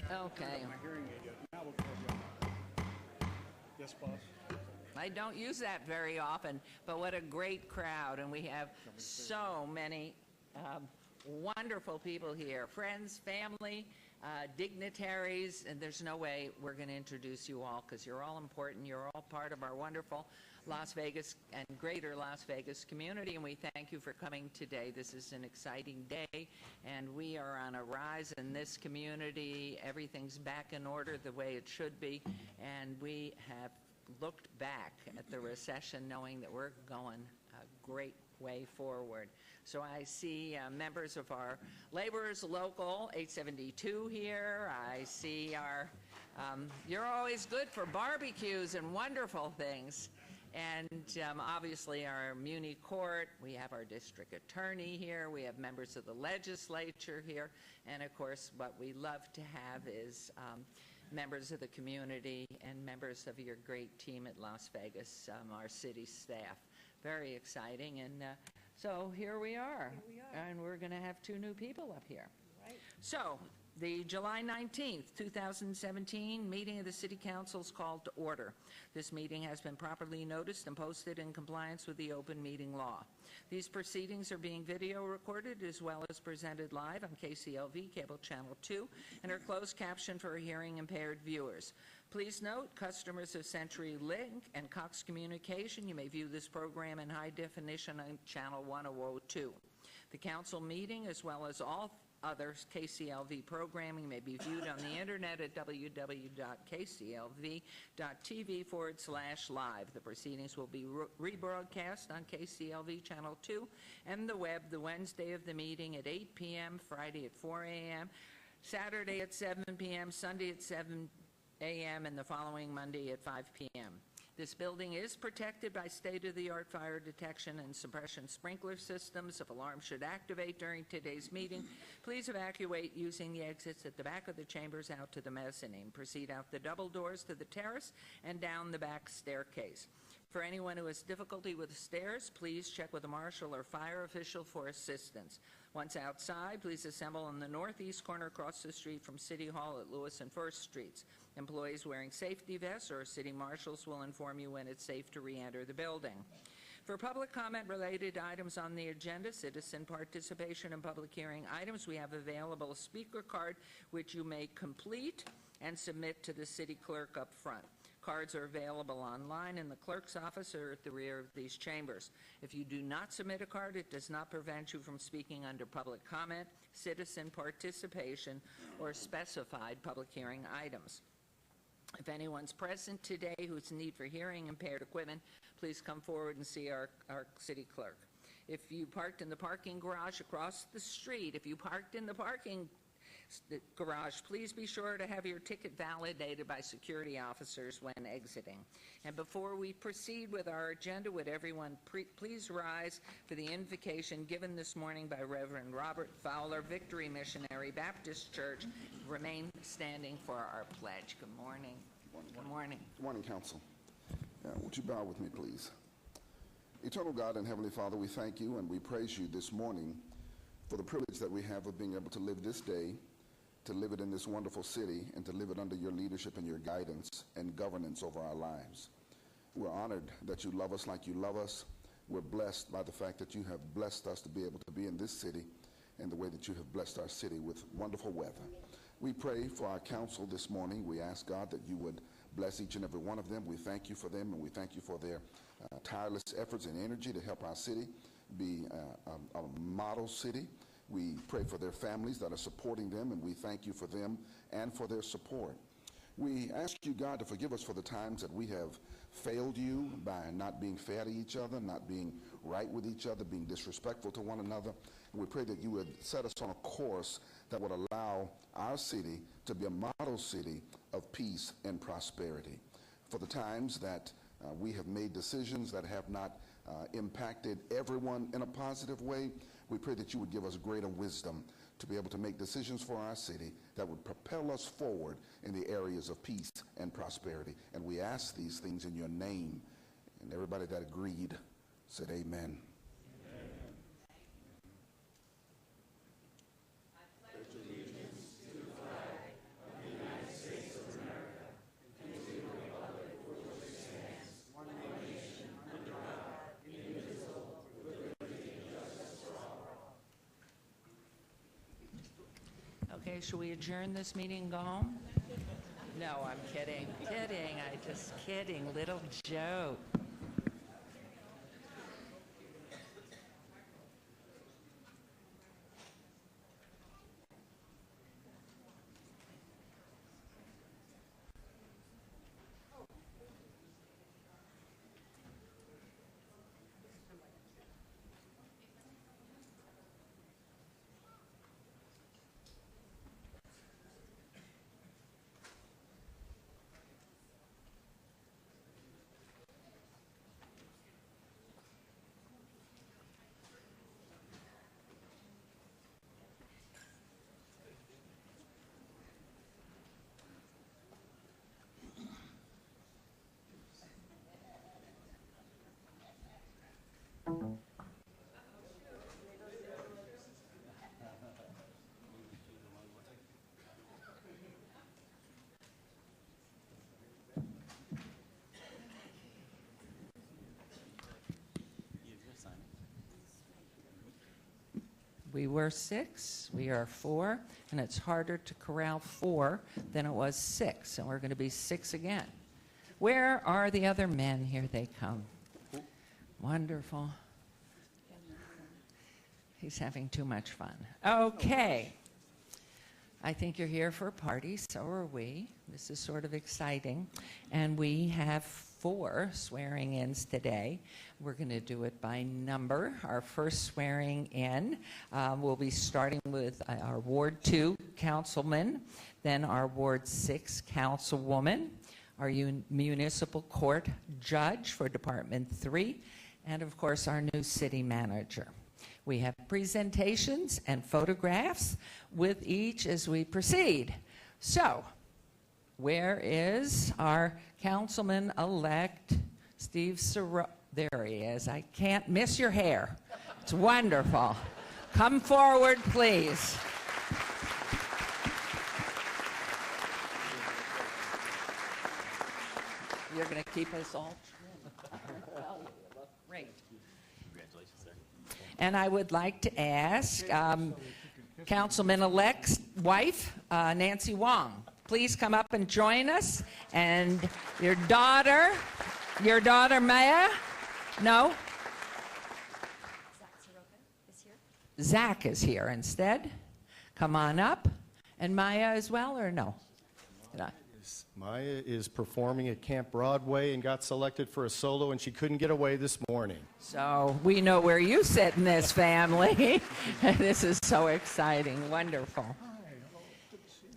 Okay. My hearing aid yet. Now we'll close it. Yes, boss. I don't use that very often, but what a great crowd, and we have so many wonderful people here, friends, family, dignitaries, and there's no way we're going to introduce you all because you're all important. You're all part of our wonderful Las Vegas and greater Las Vegas community, and we thank you for coming today. This is an exciting day, and we are on a rise in this community. Everything's back in order the way it should be, and we have looked back at the recession knowing that we're going a great way forward. So I see members of our Laborers Local 872 here. I see our, you're always good for barbecues and wonderful things. And obviously our Muni Court, we have our district attorney here, we have members of the legislature here, and of course what we love to have is members of the community and members of your great team at Las Vegas, our city staff. Very exciting, and so here we are. And we're going to have two new people up here. Right. So, the July 19th, 2017 meeting of the City Council is called to order. This meeting has been properly noticed and posted in compliance with the open meeting law. These proceedings are being video recorded as well as presented live on KCLV Cable Channel 2 and are closed captioned for hearing impaired viewers. Please note, customers of CenturyLink and Cox Communication, you may view this program in high definition on Channel 1002. The council meeting, as well as all other KCLV programming, may be viewed on the internet at www.kclv.tv/live. The proceedings will be rebroadcast on KCLV Channel 2 and the web the Wednesday of the meeting at 8 p.m., Friday at 4 a.m., Saturday at 7 p.m., Sunday at 7 a.m., and the following Monday at 5 p.m. This building is protected by state-of-the-art fire detection and suppression sprinkler systems. If alarms should activate during today's meeting, please evacuate using the exits at the back of the chambers out to the mezzanine. Proceed out the double doors to the terrace and down the back staircase. For anyone who has difficulty with the stairs, please check with a marshal or fire official for assistance. Once outside, please assemble in the northeast corner across the street from City Hall at Lewis and First Streets. Employees wearing safety vests or city marshals will inform you when it's safe to re-enter the building. For public comment related items on the agenda, citizen participation and public hearing items, we have available a speaker card which you may complete and submit to the city clerk up front. Cards are available online in the clerk's office or at the rear of these chambers. If you do not submit a card, it does not prevent you from speaking under public comment, citizen participation, or specified public hearing items. If anyone's present today who's in need for hearing impaired equipment, please come forward and see our city clerk. If you parked in the parking garage across the street, if you parked in the parking garage, please be sure to have your ticket validated by security officers when exiting. And before we proceed with our agenda, would everyone please rise for the invocation given this morning by Reverend Robert Fowler, Victory Missionary Baptist Church. Remain standing for our pledge. Good morning. Good morning. Good morning, Council. Would you bow with me, please? Eternal God and Heavenly Father, we thank you and we praise you this morning for the privilege that we have of being able to live this day, to live it in this wonderful city, and to live it under your leadership and your guidance and governance over our lives. We're honored that you love us like you love us. We're blessed by the fact that you have blessed us to be able to be in this city in the way that you have blessed our city with wonderful weather. We pray for our council this morning. We ask, God, that you would bless each and every one of them. We thank you for them, and we thank you for their tireless efforts and energy to help our city be a model city. We pray for their families that are supporting them, and we thank you for them and for their support. We ask you, God, to forgive us for the times that we have failed you by not being fair to each other, not being right with each other, being disrespectful to one another. We pray that you would set us on a course that would allow our city to be a model city of peace and prosperity. For the times that we have made decisions that have not impacted everyone in a positive way, we pray that you would give us greater wisdom to be able to make decisions for our city that would propel us forward in the areas of peace and prosperity. And we ask these things in your name. And everybody that agreed said amen. I pledge allegiance to the flag of the Okay, shall we adjourn this meeting and go home? No, I'm kidding. Kidding. Just kidding. Little joke. We were 6, we are 4, and it's harder to corral 4 than it was 6, and we're going to be 6 again. Where are the other men? Here they come. Wonderful. He's having too much fun. Okay. I think you're here for a party, so are we. This is sort of exciting. And we have 4 swearing-ins today. We're going to do it by number. Our first swearing in will be starting with our Ward 2 councilman, then our Ward 6 councilwoman, our municipal court judge for Department 3, and of course our new city manager. We have presentations and photographs with each as we proceed. So, where is our councilman-elect Steve Sirota? There he is. I can't miss your hair. It's wonderful. Come forward, please. You're going to keep us all trim. Great. Congratulations, sir. And I would like to ask Councilman-elect's wife, Nancy Wong, please come up and join us. And your daughter, Maya? No? Zach Soroka is here. Zach is here instead. Come on up. And Maya as well, or no? No. Maya is performing at Camp Broadway and got selected for a solo, and she couldn't get away this morning. So we know where you sit in this family. This is so exciting. Wonderful.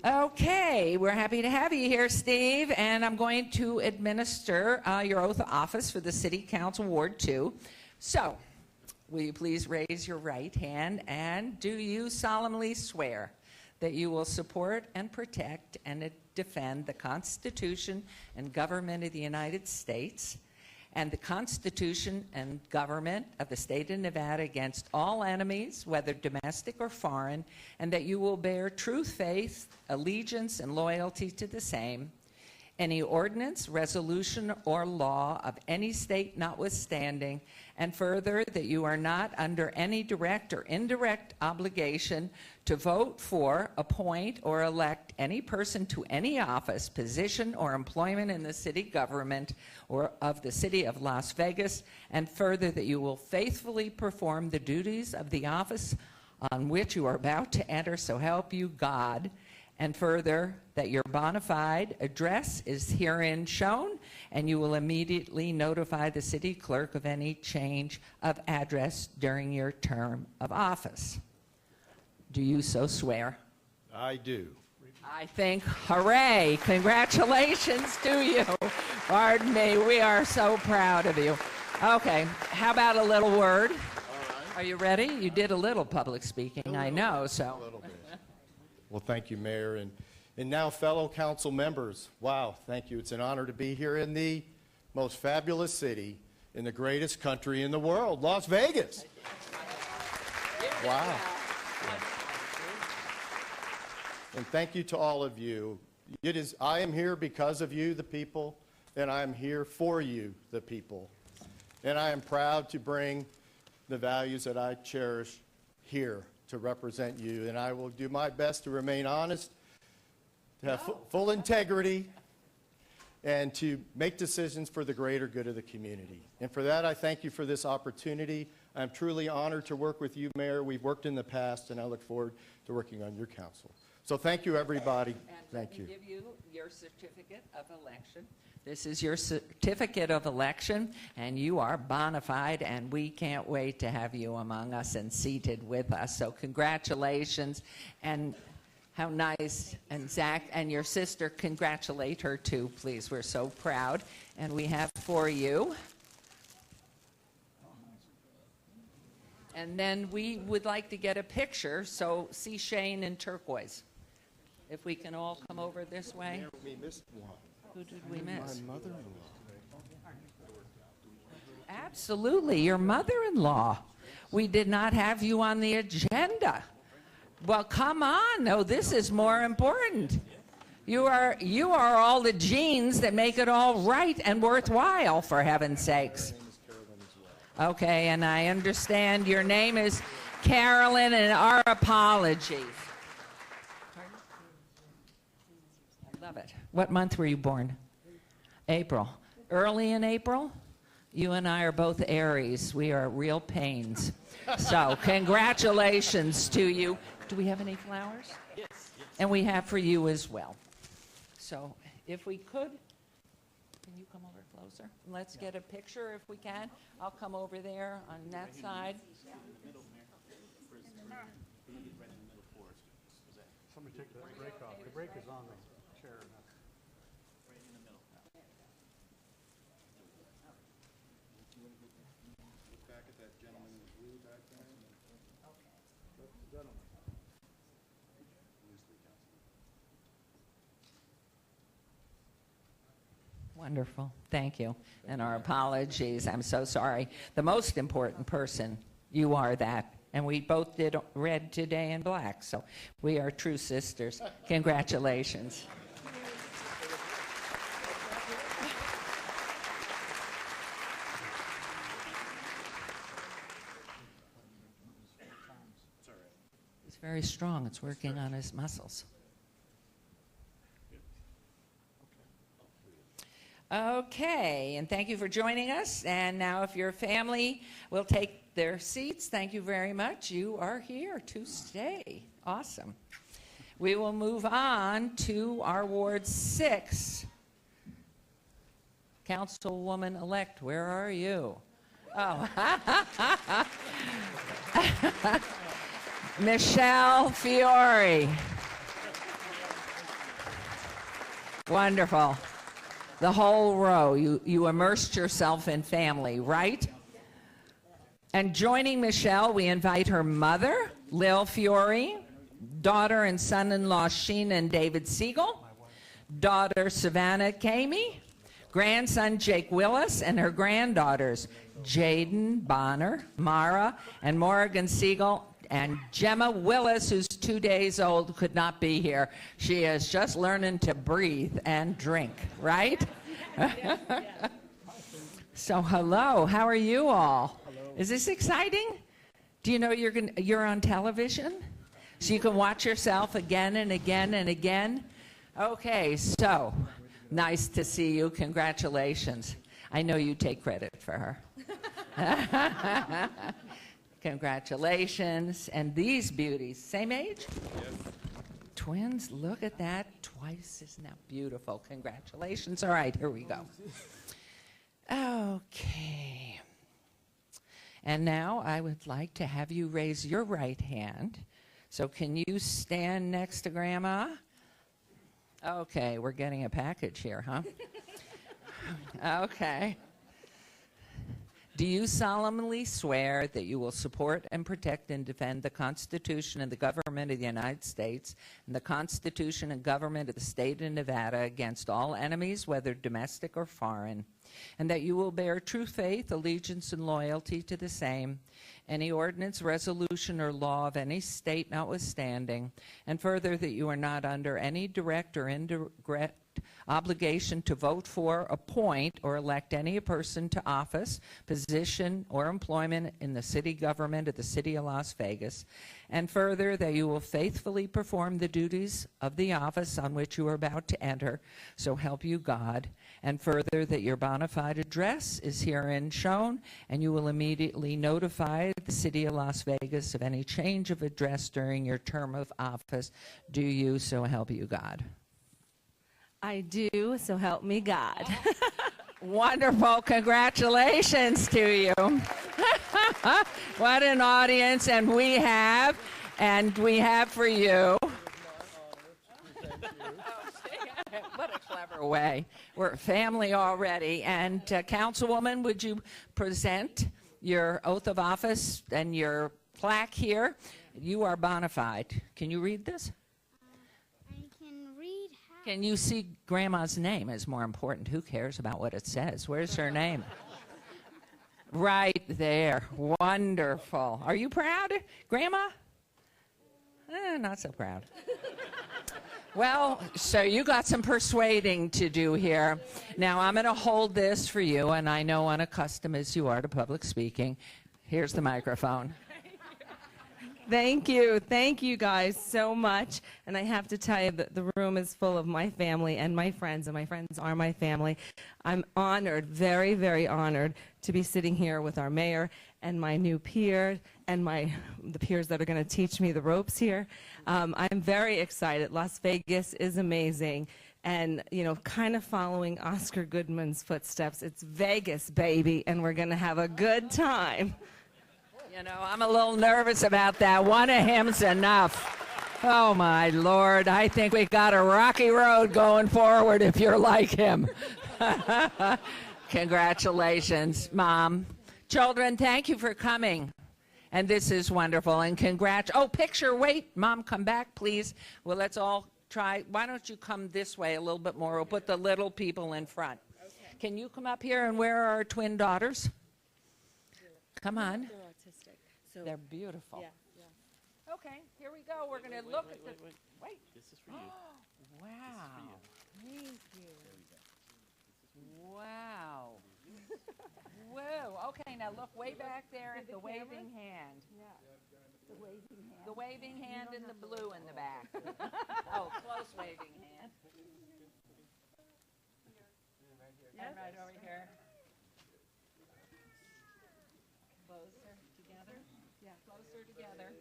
Okay, we're happy to have you here, Steve, and I'm going to administer your oath of office for the City Council Ward 2. So, will you please raise your right hand, and do you solemnly swear that you will support and protect and defend the Constitution and government of the United States and the Constitution and government of the state of Nevada against all enemies, whether domestic or foreign, and that you will bear true faith, allegiance, and loyalty to the same, any ordinance, resolution, or law of any state notwithstanding, and further, that you are not under any direct or indirect obligation to vote for, appoint, or elect any person to any office, position, or employment in the city government or of the city of Las Vegas, and further, that you will faithfully perform the duties of the office on which you are about to enter, so help you God. And further, that your bona fide address is herein shown, and you will immediately notify the city clerk of any change of address during your term of office. Do you so swear? I do. I think, hooray, congratulations to you. Pardon me, we are so proud of you. Okay, how about a little word? All right. Are you ready? You did a little public speaking, I know, so. A little bit. Well, thank you, Mayor. And now, fellow council members, wow, thank you. It's an honor to be here in the most fabulous city in the greatest country in the world, Las Vegas. Wow. And thank you to all of you. I am here because of you, the people, and I am here for you, the people. And I am proud to bring the values that I cherish here to represent you, and I will do my best to remain honest, to have full integrity, and to make decisions for the greater good of the community. And for that, I thank you for this opportunity. I'm truly honored to work with you, Mayor. We've worked in the past, and I look forward to working on your council. So thank you, everybody. Thank you. And let me give you your certificate of election. This is your certificate of election, and you are bona fide, and we can't wait to have you among us and seated with us. So congratulations, and how nice. And Zach and your sister, congratulate her too, please. We're so proud. And we have for you. And then we would like to get a picture, so see Shane in turquoise. If we can all come over this way. We missed one. Who did we miss? My mother-in-law. Absolutely, your mother-in-law. We did not have you on the agenda. Well, come on. No, this is more important. You are all the genes that make it all right and worthwhile, for heaven's sakes. Okay, and I understand your name is Carolyn, and our apologies. I love it. What month were you born? April. Early in April? You and I are both Aries. We are real pains. So congratulations to you. Do we have any flowers? Yes. And we have for you as well. So if we could, can you come over closer? Let's get a picture if we can. I'll come over there on that side. Somebody take that break off. The break is on the chair. Look back at that gentleman in blue back there. Wonderful. Thank you. And our apologies. I'm so sorry. The most important person, you are that. And we both did red today in black. So we are true sisters. Congratulations. He's very strong. It's working on his muscles. Okay, and thank you for joining us. And now if your family will take their seats, thank you very much. You are here to stay. Awesome. We will move on to our Ward 6. Councilwoman-elect, where are you? Oh. Michelle Fiore. Wonderful. The whole row. You immersed yourself in family, right? And joining Michelle, we invite her mother, Lil Fiore, daughter and son-in-law Sheena and David Siegel, daughter Savannah Kamey, grandson Jake Willis, and her granddaughters Jaden Bonner, Mara, and Morgan Siegel, and Gemma Willis, who's 2 days old, could not be here. She is just learning to breathe and drink, right? So hello, how are you all? Hello. Is this exciting? Do you know you're on television? So you can watch yourself again and again and again? Okay, so nice to see you. Congratulations. I know you take credit for her. Congratulations. And these beauties, same age? Yes. Twins, look at that. Twice, isn't that beautiful? Congratulations. All right, here we go. Okay. And now I would like to have you raise your right hand. So can you stand next to Grandma? Okay, we're getting a package here, huh? Okay. Do you solemnly swear that you will support and protect and defend the Constitution and the government of the United States and the Constitution and government of the state of Nevada against all enemies, whether domestic or foreign, and that you will bear true faith, allegiance, and loyalty to the same, any ordinance, resolution, or law of any state notwithstanding, and further that you are not under any direct or indirect obligation to vote for, appoint, or elect any person to office, position, or employment in the city government of the city of Las Vegas, and further that you will faithfully perform the duties of the office on which you are about to enter, so help you God, and further that your bona fide address is herein shown, and you will immediately notify the city of Las Vegas of any change of address during your term of office. Do you, so help you God? I do, so help me God. Wonderful. Congratulations to you. What an audience, and we have for you. What a clever way. We're family already. And Councilwoman, would you present your oath of office and your plaque here? You are bona fide. Can you read this? I can read how. Can you see Grandma's name is more important? Who cares about what it says? Where's her name? Right there. Wonderful. Are you proud, Grandma? Not so proud. Well, so you got some persuading to do here. Now, I'm going to hold this for you, and I know unaccustomed as you are to public speaking. Here's the microphone. Thank you guys so much. And I have to tell you that the room is full of my family and my friends are my family. I'm honored, very, very honored to be sitting here with our mayor and my new peer and the peers that are going to teach me the ropes here. I'm very excited. Las Vegas is amazing. And, you know, kind of following Oscar Goodman's footsteps. It's Vegas, baby, and we're going to have a good time. You know, I'm a little nervous about that. One of him's enough. Oh, my Lord. I think we got a rocky road going forward if you're like him. Congratulations, Mom. Children, thank you for coming. And this is wonderful. And picture, wait. Mom, come back, please. Well, let's all try. Why don't you come this way a little bit more? We'll put the little people in front. Okay. Can you come up here, and where are our twin daughters? Come on. So they're beautiful. Yeah. Okay, here we go. We're going to look at the... Wait. This is for you. Wow. Thank you. Wow. Whoa. Okay, now look way back there at the waving hand. Yeah. The waving hand. The waving hand and the blue in the back. Oh, close waving hand. And right over here. Closer together. Yeah, closer together.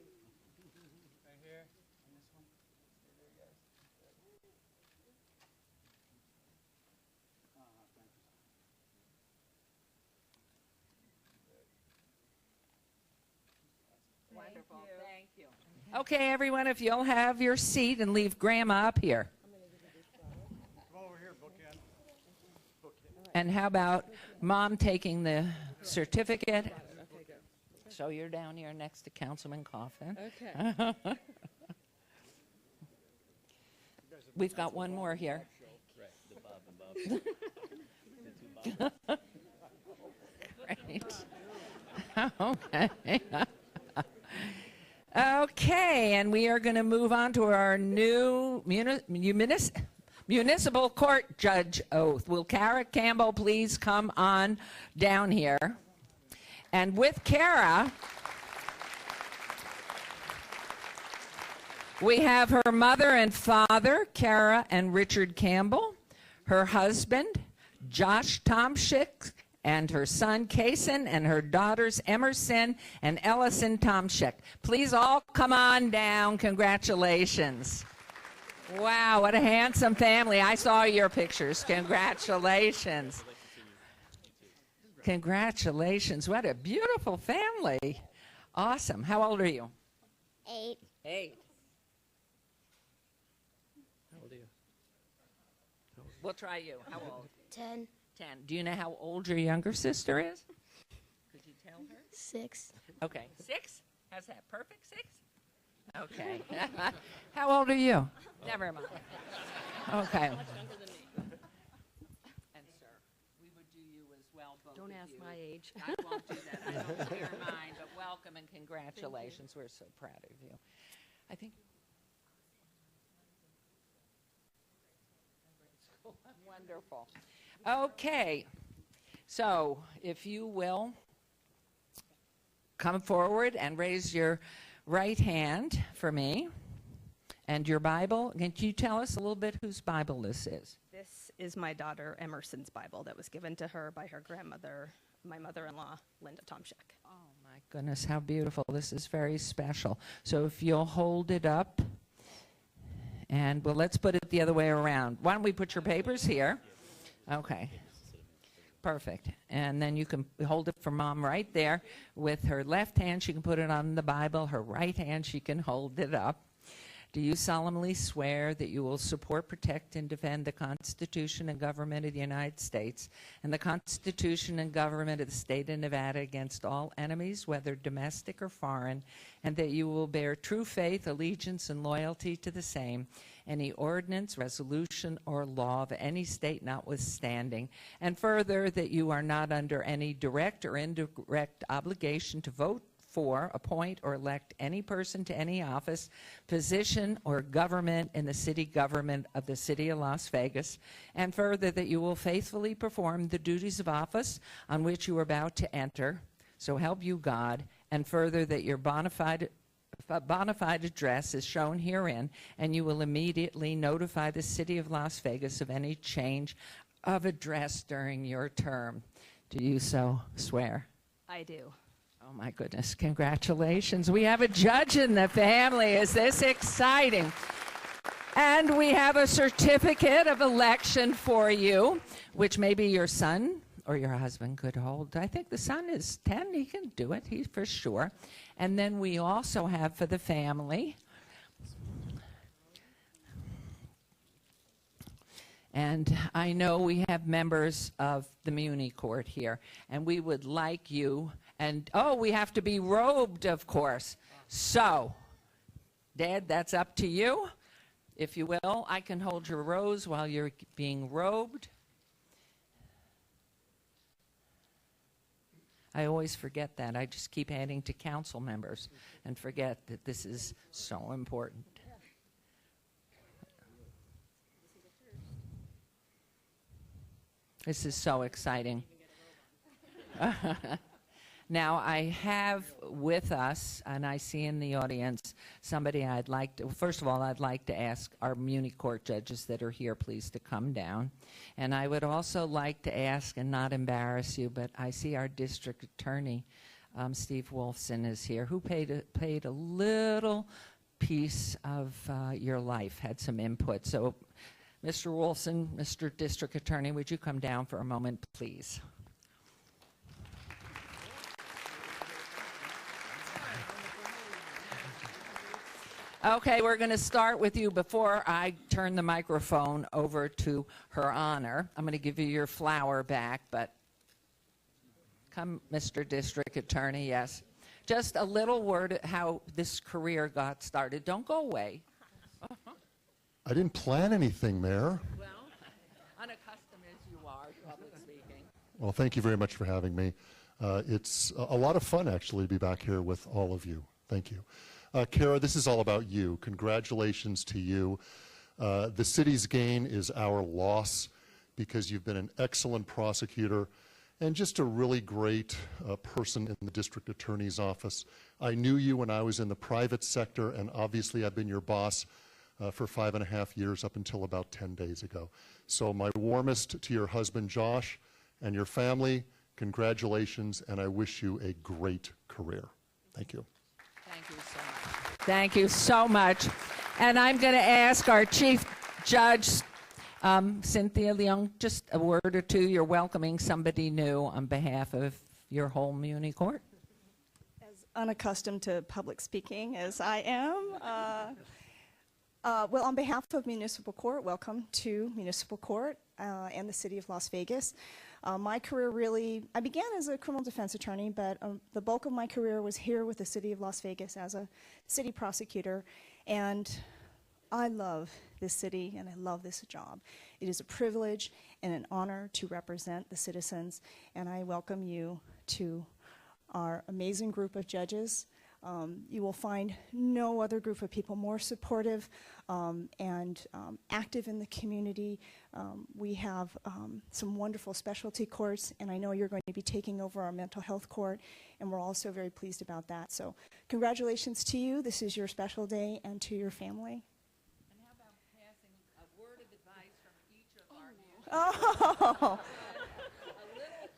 Right here. And this one. There you go. Wonderful. Thank you. Okay, everyone, if you'll have your seat and leave Grandma up here. Come over here, bookend. And how about Mom taking the certificate? Okay, good. So you're down here next to Councilman Coffin. Okay. We've got one more here. Great. Okay. Okay, and we are going to move on to our new municipal court judge oath. Will Kara Campbell please come on down here? And with Kara, we have her mother and father, Kara and Richard Campbell, her husband, Josh Tomschick, and her son, Kason, and her daughters, Emerson and Ellison Tomschick. Please all come on down. Congratulations. Wow, what a handsome family. I saw your pictures. Congratulations. Congratulations. What a beautiful family. Awesome. How old are you? 8. 8. How old are you? We'll try you. How old? 10. 10. Do you know how old your younger sister is? Could you tell her? 6. Okay. 6? How's that? Perfect 6? Okay. How old are you? Never mind. Okay. And sir, we would do you of you. Don't ask my age. I won't do that. I don't share mine, but welcome and congratulations. We're so proud of you. I think. Wonderful. Okay. So, if you will come forward and raise your right hand for me and your Bible. Can you tell us a little bit whose Bible this is? This is my daughter Emerson's Bible that was given to her by her grandmother, my mother-in-law, Linda Tomczak. Oh, my goodness, how beautiful. This is very special. So if you'll hold it up, and, well, let's put it the other way around. Why don't we put your papers here? Okay. Perfect. And then you can hold it for Mom right there. With her left hand, she can put it on the Bible. Her right hand, she can hold it up. Do you solemnly swear that you will support, protect, and defend the Constitution and government of the United States and the Constitution and government of the state of Nevada against all enemies, whether domestic or foreign, and that you will bear true faith, allegiance, and loyalty to the same, any ordinance, resolution, or law of any state notwithstanding, and further, that you are not under any direct or indirect obligation to vote for, appoint, or elect any person to any office, position, or government in the city government of the city of Las Vegas, and further, that you will faithfully perform the duties of office on which you are about to enter, so help you God, and further, that your bona fide address is shown herein, and you will immediately notify the city of Las Vegas of any change of address during your term. Do you so swear? I do. Oh, my goodness. Congratulations. We have a judge in the family. Is this exciting? And we have a certificate of election for you, which maybe your son or your husband could hold. I think the son is 10. He can do it. He's for sure. And then we also have for the family. And I know we have members of the Muni Court here, and we would like you, and, oh, we have to be robed, of course. So, Dad, that's up to you. If you will, I can hold your rose while you're being robed. I always forget that. I just keep adding to council members and forget that this is so important. This is so exciting. Now, I have with us, and I see in the audience, somebody I'd like to, first of all, I'd like to ask our Muni Court judges that are here, please, to come down. And I would also like to ask, and not embarrass you, but I see our district attorney, Steve Wolfson, is here, who played a little piece of your life, had some input. So, Mr. Wolfson, Mr. District Attorney, would you come down for a moment, please? Okay, we're going to start with you. Before I turn the microphone over to Her Honor, I'm going to give you your flower back, but come, Mr. District Attorney, yes. Just a little word how this career got started. Don't go away. I didn't plan anything, Mayor. Well, unaccustomed as you are, public speaking. Well, thank you very much for having me. It's a lot of fun, actually, to be back here with all of you. Thank you. Kara, this is all about you. Congratulations to you. The city's gain is our loss because you've been an excellent prosecutor and just a really great person in the district attorney's office. I knew you when I was in the private sector, and obviously I've been your boss for 5.5 years up until about 10 days ago. So my warmest to your husband, Josh, and your family, congratulations, and I wish you a great career. Thank you. Thank you so much. Thank you so much. And I'm going to ask our Chief Judge, Cynthia Leung, just a word or two. You're welcoming somebody new on behalf of your whole Muni Court. As unaccustomed to public speaking as I am, well, on behalf of Municipal Court, welcome to Municipal Court and the City of Las Vegas. My career really, I began as a criminal defense attorney, but the bulk of my career was here with the City of Las Vegas as a city prosecutor. And I love this city and I love this job. It is a privilege and an honor to represent the citizens, and I welcome you to our amazing group of judges. You will find no other group of people more supportive and active in the community. We have some wonderful specialty courts, and I know you're going to be taking over our mental health court, and we're also very pleased about that. So congratulations to you. This is your special day, and to your family. And how about passing a word of advice from each of our new? Oh.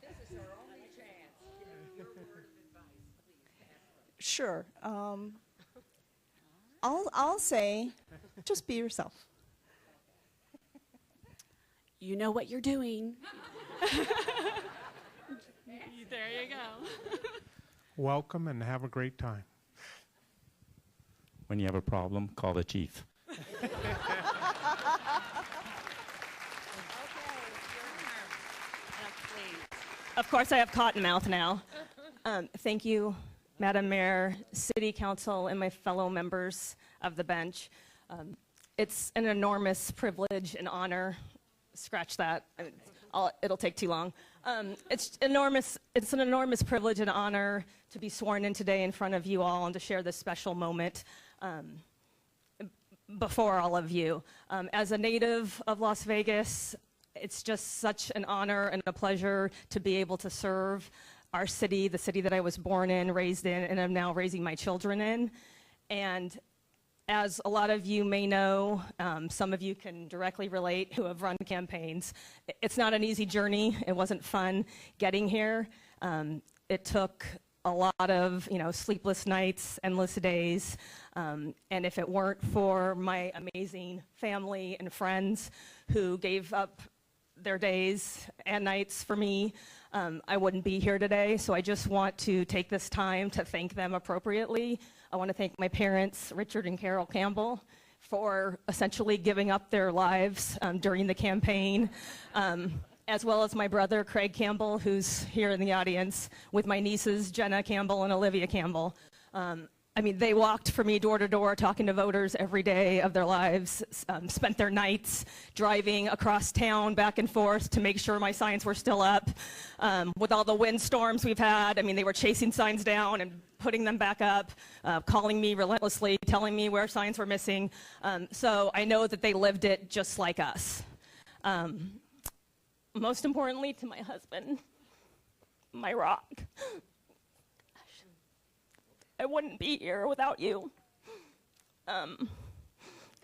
This is our only chance. Give your word of advice, please, pass it. Sure. I'll say, just be yourself. You know what you're doing. There you go. Welcome and have a great time. When you have a problem, call the chief. Of course, I have cotton mouth now. Thank you, Madam Mayor, City Council, and my fellow members of the bench. It's an enormous privilege and honor. Scratch that. It'll take too long. It's an enormous privilege and honor to be sworn in today in front of you all and to share this special moment before all of you. As a native of Las Vegas, it's just such an honor and a pleasure to be able to serve our city, the city that I was born in, raised in, and am now raising my children in. And as a lot of you may know, some of you can directly relate who have run campaigns. It's not an easy journey. It wasn't fun getting here. It took a lot of, sleepless nights, endless days. And if it weren't for my amazing family and friends who gave up their days and nights for me, I wouldn't be here today. So I just want to take this time to thank them appropriately. I want to thank my parents, Richard and Carol Campbell, for essentially giving up their lives during the campaign, as well as my brother, Craig Campbell, who's here in the audience, with my nieces, Jenna Campbell and Olivia Campbell. They walked for me door to door, talking to voters every day of their lives, spent their nights driving across town back and forth to make sure my signs were still up. With all the windstorms we've had, they were chasing signs down and putting them back up, calling me relentlessly, telling me where signs were missing. So I know that they lived it just like us. Most importantly, to my husband, my rock. I wouldn't be here without you. I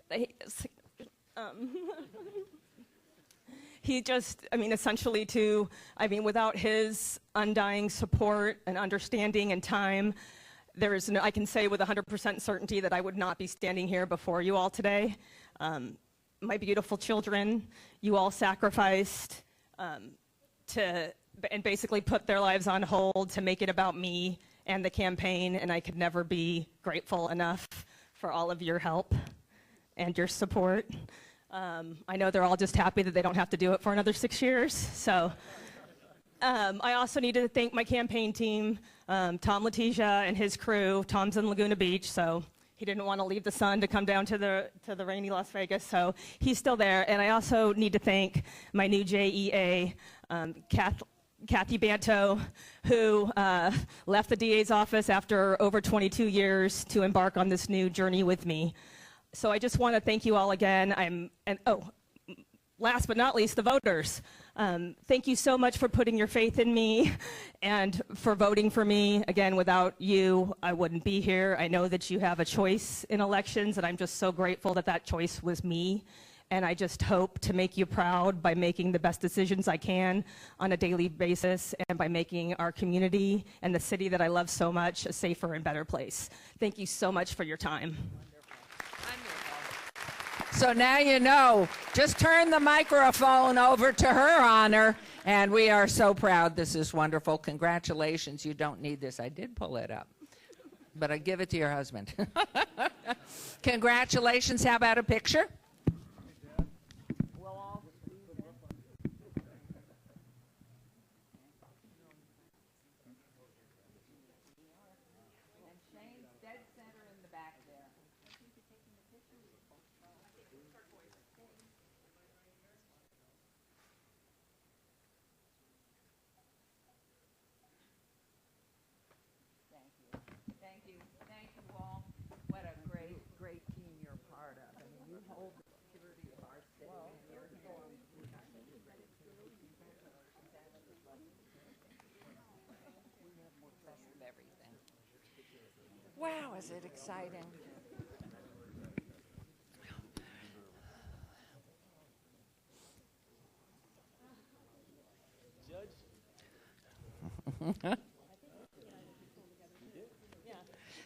hate this. He just, essentially without his undying support and understanding and time, I can say with 100% certainty that I would not be standing here before you all today. My beautiful children, you all sacrificed and basically put their lives on hold to make it about me and the campaign, and I could never be grateful enough for all of your help and your support. I know they're all just happy that they don't have to do it for another 6 years. So I also needed to thank my campaign team, Tom Letizia and his crew. Tom's in Laguna Beach, so he didn't want to leave the sun to come down to the rainy Las Vegas, so he's still there. And I also need to thank my new JEA, Kathy Banto, who left the DA's office after over 22 years to embark on this new journey with me. So I just want to thank you all again. Last but not least, the voters. Thank you so much for putting your faith in me and for voting for me. Again, without you, I wouldn't be here. I know that you have a choice in elections, and I'm just so grateful that that choice was me. And I just hope to make you proud by making the best decisions I can on a daily basis and by making our community and the city that I love so much a safer and better place. Thank you so much for your time. So now you know, just turn the microphone over to her honor, and we are so proud. This is wonderful. Congratulations. You don't need this. I did pull it up, but I give it to your husband. Congratulations. How about a picture? Wow, is it exciting?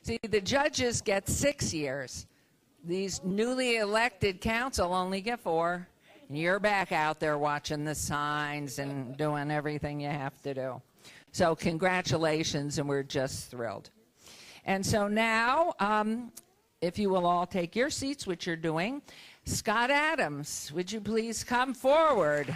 See, the judges get 6 years. These newly elected council only get 4. And you're back out there watching the signs and doing everything you have to do. So congratulations, and we're just thrilled. And so now, if you will all take your seats, which you're doing, Scott Adams, would you please come forward?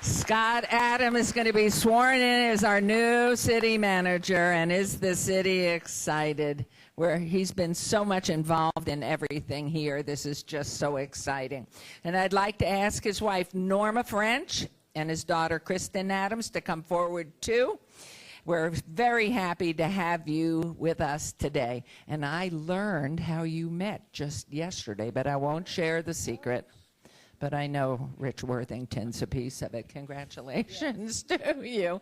Scott Adams is going to be sworn in as our new city manager, and is the city excited? Where he's been so much involved in everything here. This is just so exciting. And I'd like to ask his wife, Norma French, and his daughter, Kristen Adams, to come forward too. We're very happy to have you with us today. And I learned how you met just yesterday, but I won't share the secret. But I know Rich Worthington's a piece of it. Congratulations to you.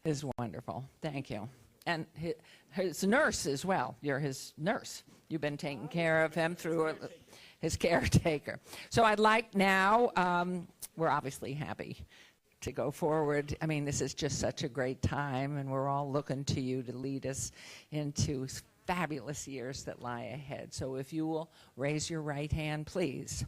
It's wonderful. Thank you. And his nurse as well. You're his nurse. You've been taking care of him through his caretaker. So I'd like now, we're obviously happy to go forward. I mean, this is just such a great time, and we're all looking to you to lead us into fabulous years that lie ahead. So if you will raise your right hand, please.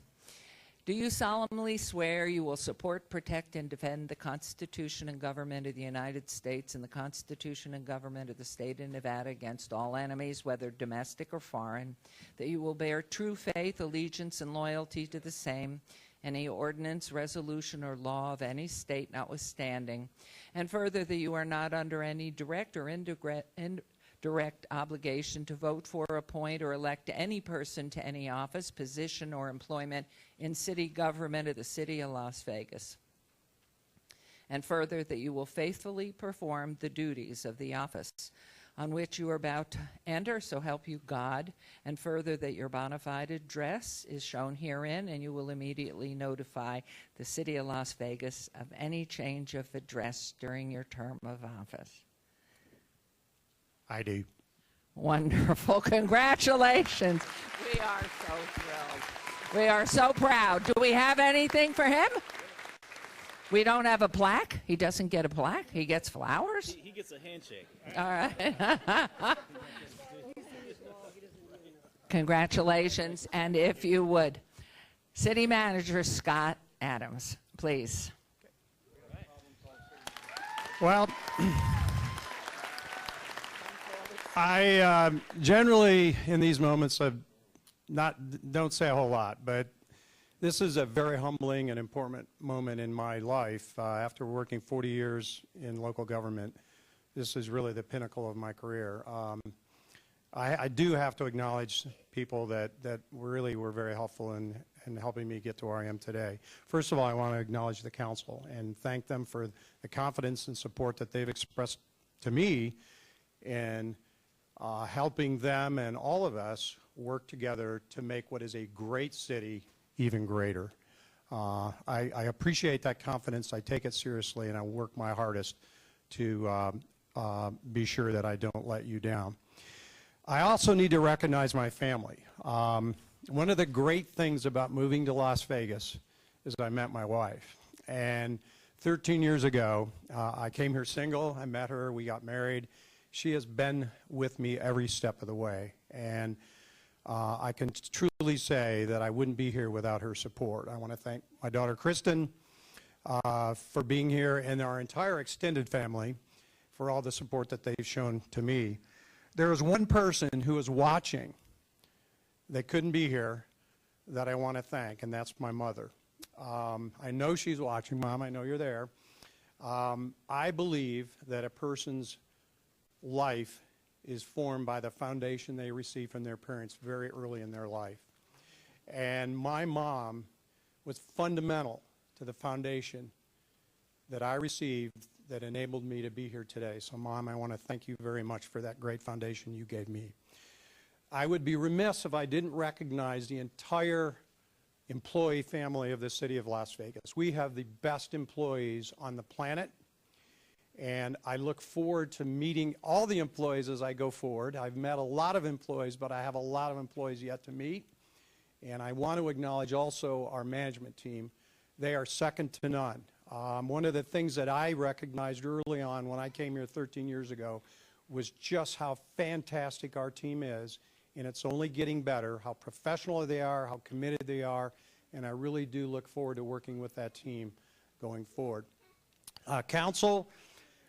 Do you solemnly swear you will support, protect, and defend the Constitution and government of the United States and the Constitution and government of the state of Nevada against all enemies, whether domestic or foreign, that you will bear true faith, allegiance, and loyalty to the same, any ordinance, resolution, or law of any state notwithstanding, and further that you are not under any direct or indirect obligation to vote for, appoint, or elect any person to any office, position, or employment in city government of the city of Las Vegas. And further, that you will faithfully perform the duties of the office on which you are about to enter, so help you God. And further, that your bona fide address is shown herein, and you will immediately notify the city of Las Vegas of any change of address during your term of office. I do. Wonderful. Congratulations. We are so thrilled. We are so proud. Do we have anything for him? We don't have a plaque? He doesn't get a plaque? He gets flowers? He gets a handshake. All right. Congratulations. And if you would, City Manager Scott Adams, please. Well, I generally, in these moments, don't say a whole lot, but this is a very humbling and important moment in my life. After working 40 years in local government, this is really the pinnacle of my career. I do have to acknowledge people that really were very helpful in helping me get to where I am today. First of all, I want to acknowledge the council and thank them for the confidence and support that they've expressed to me in helping them and all of us work together to make what is a great city even greater. I appreciate that confidence. I take it seriously, and I work my hardest to be sure that I don't let you down. I also need to recognize my family. One of the great things about moving to Las Vegas is I met my wife. And 13 years ago, I came here single. I met her. We got married. She has been with me every step of the way. And I can truly say that I wouldn't be here without her support. I want to thank my daughter, Kristen, for being here, and our entire extended family for all the support that they've shown to me. There is one person who is watching that couldn't be here that I want to thank, and that's my mother. I know she's watching. Mom, I know you're there. I believe that a person's life is formed by the foundation they receive from their parents very early in their life. And my mom was fundamental to the foundation that I received that enabled me to be here today. So, Mom, I want to thank you very much for that great foundation you gave me. I would be remiss if I didn't recognize the entire employee family of the city of Las Vegas. We have the best employees on the planet, And I look forward to meeting all the employees as I go forward. I've met a lot of employees, but I have a lot of employees yet to meet. And I want to acknowledge also our management team. They are second to none. One of the things that I recognized early on when I came here 13 years ago was just how fantastic our team is, and it's only getting better, how professional they are, how committed they are, and I really do look forward to working with that team going forward. Council,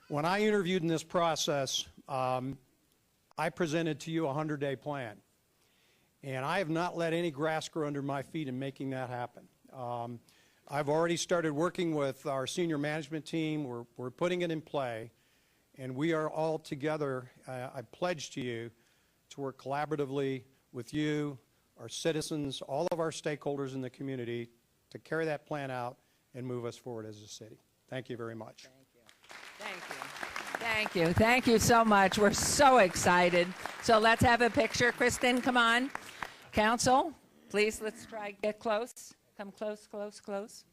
when I interviewed in this process, I presented to you a 100-day plan, and I have not let any grass grow under my feet in making that happen. I've already started working with our senior management team. We're putting it in play, and we are all together. I pledge to you to work collaboratively with you, our citizens, all of our stakeholders in the community to carry that plan out and move us forward as a city. Thank you very much. Thank you. Thank you. Thank you so much. We're so excited. So let's have a picture. Kristen, come on. Council, please, let's try to get close. Come close, close, close.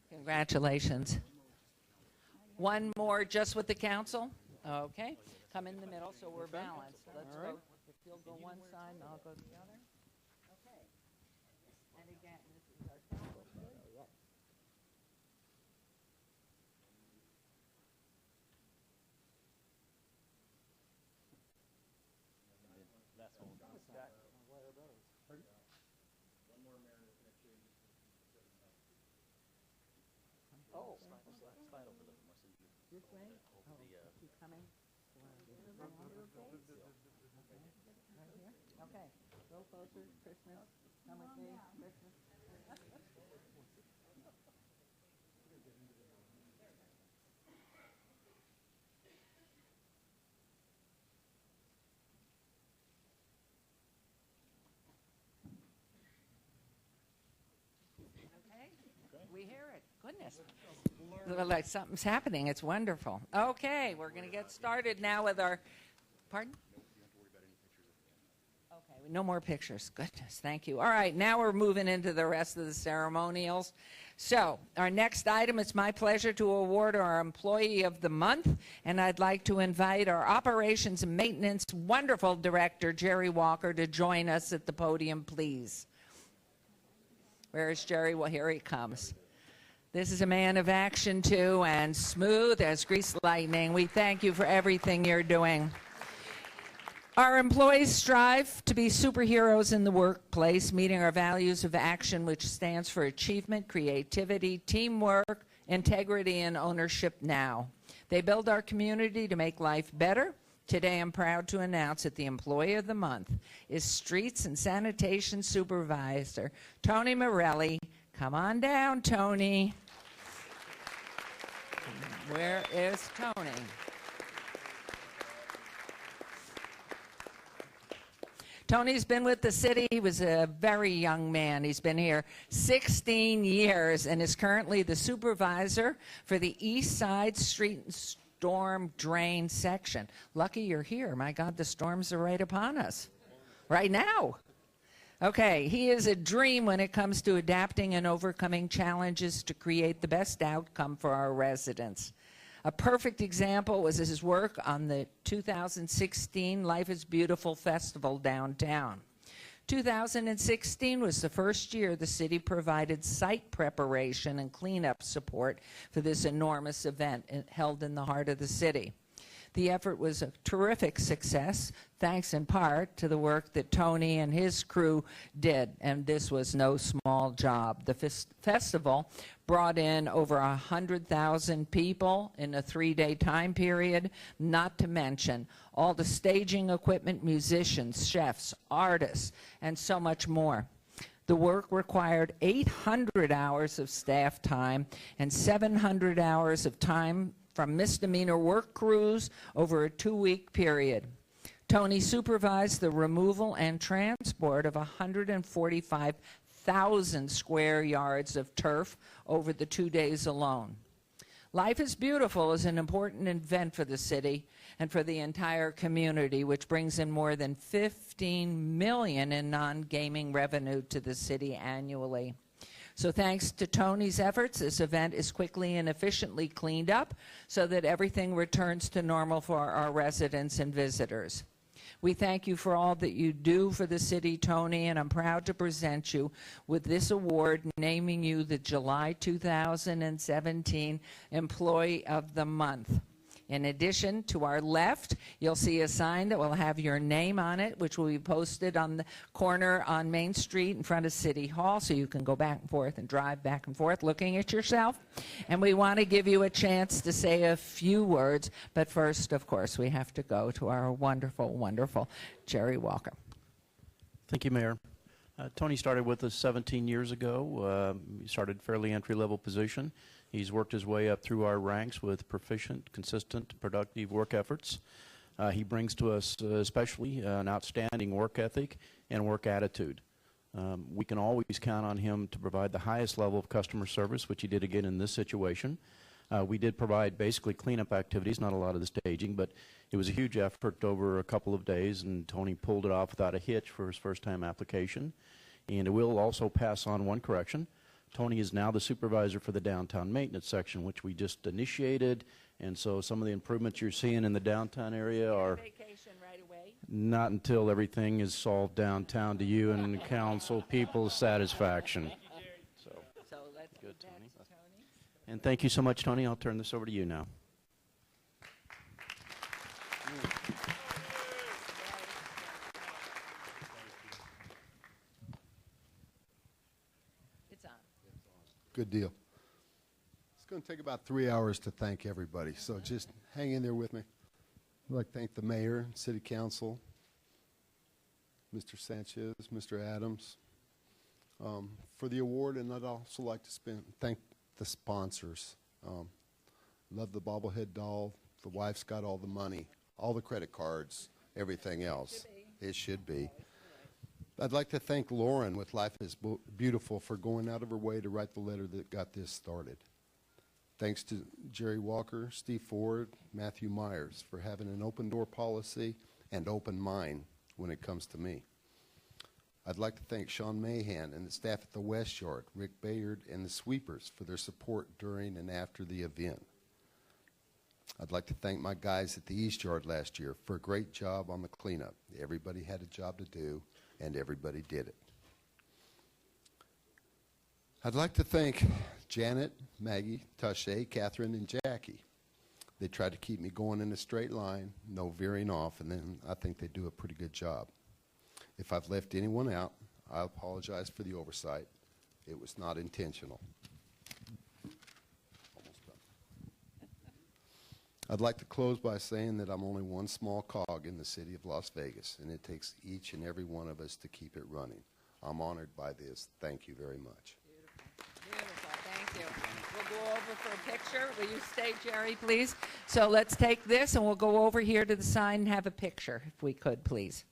Congratulations. One more just with the council. Okay. Come in the middle so we're balanced. Let's go. If you'll go one side and I'll go the other. Okay. And again, this is our council. This way? Oh, keep coming. Right here? Okay. Go closer, Christmas. Come with me, Christmas. Okay. We hear it. Goodness. Like something's happening. It's wonderful. Okay, we're going to get started now with our, pardon? Okay, no more pictures. Goodness, thank you. All right, now we're moving into the rest of the ceremonials. So, our next item, it's my pleasure to award our Employee of the Month, and I'd like to invite our Operations and Maintenance wonderful Director, Jerry Walker, to join us at the podium, please. Where is Jerry? Well, here he comes. This is a man of action, too, and smooth as greased lightning. We thank you for everything you're doing. Our employees strive to be superheroes in the workplace, meeting our values of action, which stands for achievement, creativity, teamwork, integrity, and ownership now. They build our community to make life better. Today, I'm proud to announce that the Employee of the Month is Streets and Sanitation Supervisor Tony Morelli. Come on down, Tony. Where is Tony? Tony's been with the city. He was a very young man. He's been here 16 years and is currently the supervisor for the East Side Street and Storm Drain section. Lucky you're here. My God, the storms are right upon us right now. Okay, he is a dream when it comes to adapting and overcoming challenges to create the best outcome for our residents. A perfect example was his work on the 2016 Life is Beautiful Festival downtown. 2016 was the first year the city provided site preparation and cleanup support for this enormous event held in the heart of the city. The effort was a terrific success, thanks in part to the work that Tony and his crew did, and this was no small job. The festival brought in over 100,000 people in a 3-day time period, not to mention all the staging equipment, musicians, chefs, artists, and so much more. The work required 800 hours of staff time and 700 hours of time from misdemeanor work crews over a 2-week period. Tony supervised the removal and transport of 145,000 square yards of turf over the 2 days alone. Life is Beautiful is an important event for the city and for the entire community, which brings in more than $15 million in non-gaming revenue to the city annually. So thanks to Tony's efforts, this event is quickly and efficiently cleaned up so that everything returns to normal for our residents and visitors. We thank you for all that you do for the city, Tony, and I'm proud to present you with this award, naming you the July 2017 Employee of the Month. In addition, to our left, you'll see a sign that will have your name on it, which will be posted on the corner on Main Street in front of City Hall, so you can go back and forth and drive back and forth looking at yourself. And we want to give you a chance to say a few words, but first, of course, we have to go to our wonderful, wonderful Jerry Walker. Thank you, Mayor. Tony started with us 17 years ago. He started fairly entry-level position. He's worked his way up through our ranks with proficient, consistent, productive work efforts. He brings to us especially an outstanding work ethic and work attitude. We can always count on him to provide the highest level of customer service, which he did again in this situation. We did provide basically cleanup activities, not a lot of the staging, but it was a huge effort over a couple of days, and Tony pulled it off without a hitch for his first-time application. And I will also pass on one correction. Tony is now the supervisor for the downtown maintenance section, which we just initiated, and so some of the improvements you're seeing in the downtown area are Vacation right away. not until everything is solved downtown to you and the council people's satisfaction. So let's good, give that Tony. to Tony. And thank you so much, Tony. I'll turn this over to you now. It's on. Good deal. It's going to take about 3 hours to thank everybody, so just hang in there with me. I'd like to thank the mayor, city council, Mr. Sanchez, Mr. Adams, for the award, and I'd also like to thank the sponsors. Love the bobblehead doll. The wife's got all the money, all the credit cards, everything else. It should be. I'd like to thank Lauren with Life is Beautiful for going out of her way to write the letter that got this started. Thanks to Jerry Walker, Steve Ford, Matthew Myers for having an open door policy and open mind when it comes to me. I'd like to thank Sean Mahan and the staff at the West Yard, Rick Bayard, and the sweepers for their support during and after the event. I'd like to thank my guys at the East Yard last year for a great job on the cleanup. Everybody had a job to do, and everybody did it. I'd like to thank Janet, Maggie, Tashay, Catherine, and Jackie. They tried to keep me going in a straight line, no veering off, and then I think they do a pretty good job. If I've left anyone out, I apologize for the oversight. It was not intentional. Almost done. I'd like to close by saying that I'm only one small cog in the city of Las Vegas, and it takes each and every one of us to keep it running. I'm honored by this. Thank you very much. Beautiful, thank you. We'll go over for a picture. Will you stay, Jerry, please? So let's take this, and we'll go over here to the sign and have a picture, if we could, please.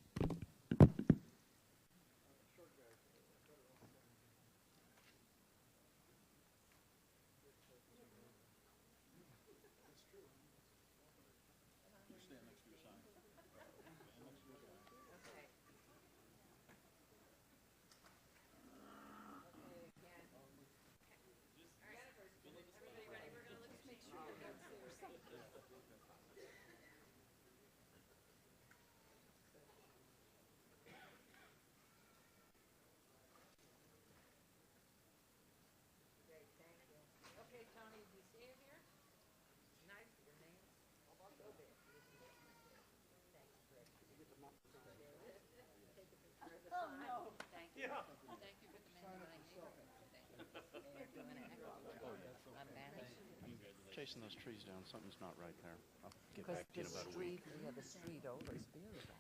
Chasing those trees down, something's not right there. I'll get back to you in about a week. The street over is beautiful.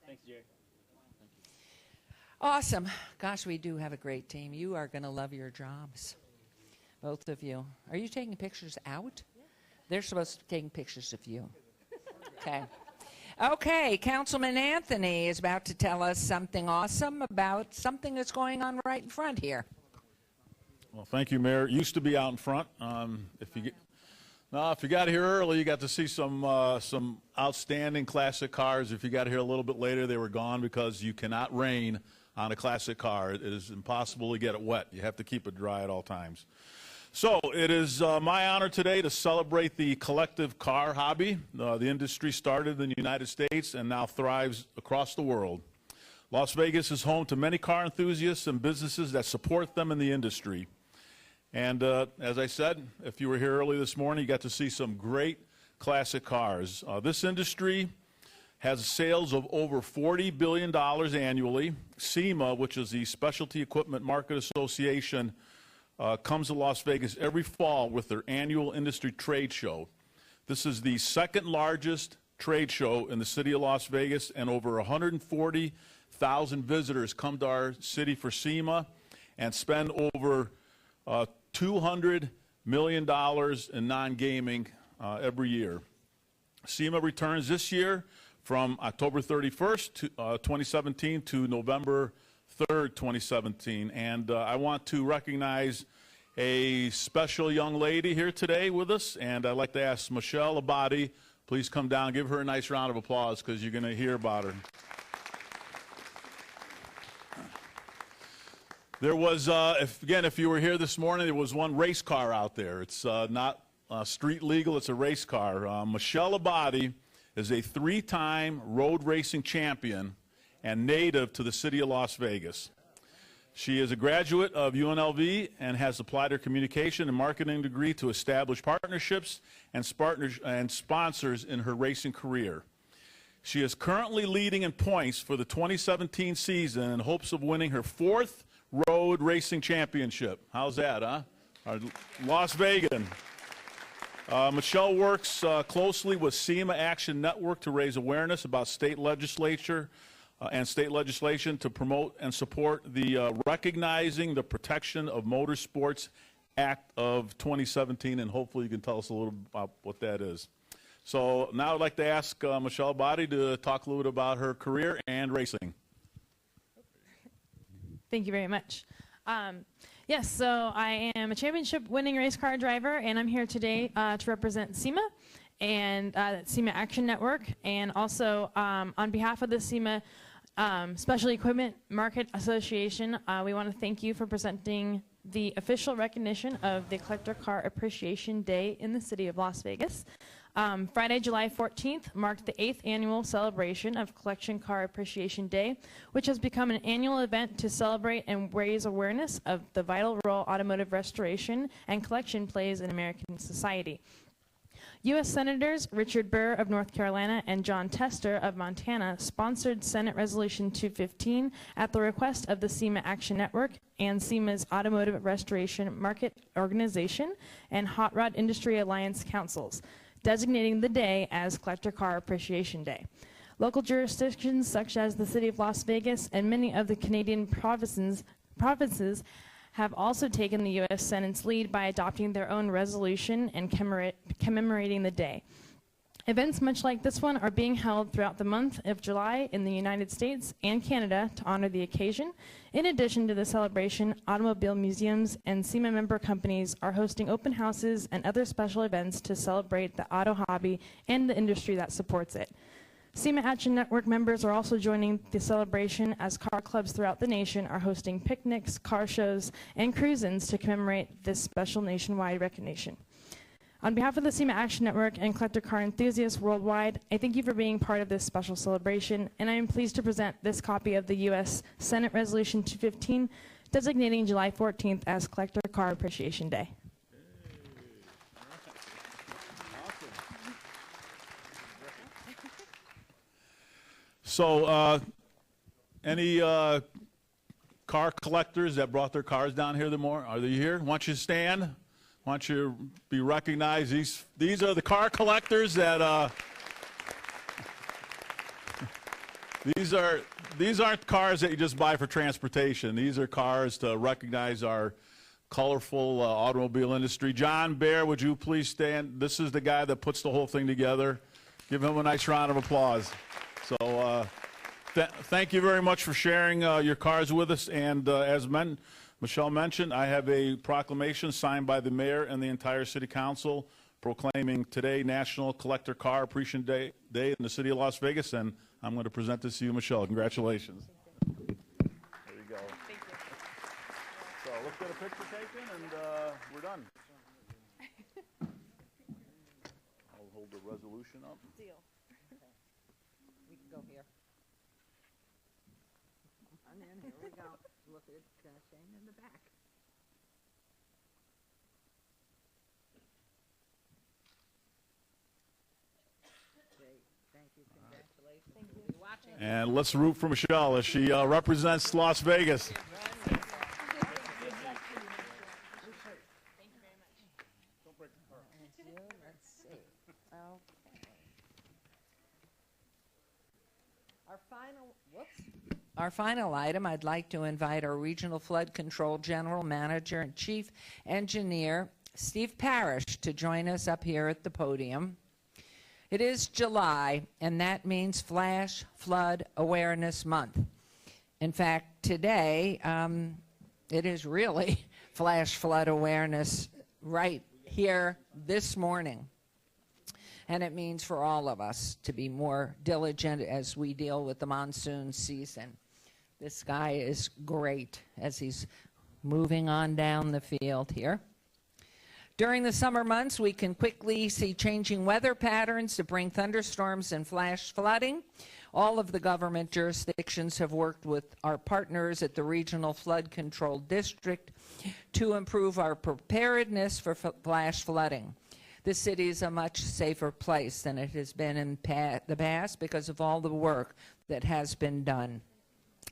Thanks, Jerry. Awesome. Gosh, we do have a great team. You are going to love your jobs, both of you. Are you taking pictures out? Yeah. They're supposed to be taking pictures of you. Okay. Okay, Councilman Anthony is about to tell us something awesome about something that's going on right in front here. Well, thank you, Mayor. It used to be out in front. If you got here early, you got to see some outstanding classic cars. If you got here a little bit later, they were gone because you cannot rain on a classic car. It is impossible to get it wet. You have to keep it dry at all times. So it is my honor today to celebrate the collective car hobby. The industry started in the United States and now thrives across the world. Las Vegas is home to many car enthusiasts and businesses that support them in the industry. And as I said, if you were here early this morning, you got to see some great classic cars. This industry has sales of over $40 billion annually. SEMA, which is the Specialty Equipment Market Association, comes to Las Vegas every fall with their annual industry trade show. This is the second largest trade show in the city of Las Vegas, and over 140,000 visitors come to our city for SEMA and spend over $200 million in non-gaming every year. SEMA returns this year from October 31st, 2017 to November 3rd, 2017. And I want to recognize a special young lady here today with us, and I'd like to ask Michelle Abadi, please come down. Give her a nice round of applause because you're going to hear about her. There was, if you were here this morning, there was one race car out there. It's not street legal, it's a race car. Michelle Abadi is a 3-time road racing champion and native to the city of Las Vegas. She is a graduate of UNLV and has applied her communication and marketing degree to establish partnerships and sponsors in her racing career. She is currently leading in points for the 2017 season in hopes of winning her 4th road racing championship. How's that, huh? Las Vegas. Michelle works closely with SEMA Action Network to raise awareness about state legislation to promote and support the Recognizing the Protection of Motorsports Act of 2017, and hopefully you can tell us a little about what that is. So now I'd like to ask Michelle Abadi to talk a little bit about her career and racing. Thank you very much. Yes, so I am a championship-winning race car driver, and I'm here today to represent SEMA and SEMA Action Network, and also on behalf of the SEMA Special Equipment Market Association, we want to thank you for presenting the official recognition of the Collector Car Appreciation Day in the city of Las Vegas. Friday, July 14th marked the 8th annual celebration of Collection Car Appreciation Day, which has become an annual event to celebrate and raise awareness of the vital role automotive restoration and collection plays in American society. U.S. Senators Richard Burr of North Carolina and John Tester of Montana sponsored Senate Resolution 215 at the request of the SEMA Action Network and SEMA's Automotive Restoration Market Organization and Hot Rod Industry Alliance Councils, designating the day as Collector Car Appreciation Day. Local jurisdictions such as the City of Las Vegas and many of the Canadian provinces have also taken the U.S. Senate's lead by adopting their own resolution and commemorating the day. Events much like this one are being held throughout the month of July in the United States and Canada to honor the occasion. In addition to the celebration, automobile museums and SEMA member companies are hosting open houses and other special events to celebrate the auto hobby and the industry that supports it. SEMA Action Network members are also joining the celebration as car clubs throughout the nation are hosting picnics, car shows, and cruise-ins to commemorate this special nationwide recognition. On behalf of the SEMA Action Network and collector car enthusiasts worldwide, I thank you for being part of this special celebration, and I am pleased to present this copy of the U.S. Senate Resolution 215, designating July 14th as Collector Car Appreciation Day. So, any car collectors that brought their cars down here are they here? Why don't you stand? Why don't you be recognized? These are the car collectors that these aren't cars that you just buy for transportation. These are cars to recognize our colorful automobile industry. John Bear, would you please stand? This is the guy that puts the whole thing together. Give him a nice round of applause. So thank you very much for sharing your cars with us. And as Michelle mentioned, I have a proclamation signed by the mayor and the entire city council proclaiming today National Collector Car Appreciation Day in the city of Las Vegas, and I'm going to present this to you, Michelle. Congratulations. There you go. Thank you. So let's get a picture taken, and we're done. I'll hold the resolution up. Deal. We can go here. And then here we go. Look at Shane in the back. Great. Thank you. Congratulations. Thank you. We'll be watching. And let's root for Michelle as she represents Las Vegas. Our final item, I'd like to invite our Regional Flood Control General Manager and Chief Engineer, Steve Parrish, to join us up here at the podium. It is July, and that means Flash Flood Awareness Month. In fact, today, it is really Flash Flood Awareness right here this morning. And it means for all of us to be more diligent as we deal with the monsoon season. This guy is great as he's moving on down the field here. During the summer months, we can quickly see changing weather patterns to bring thunderstorms and flash flooding. All of the government jurisdictions have worked with our partners at the Regional Flood Control District to improve our preparedness for flash flooding. The city is a much safer place than it has been in the past because of all the work that has been done.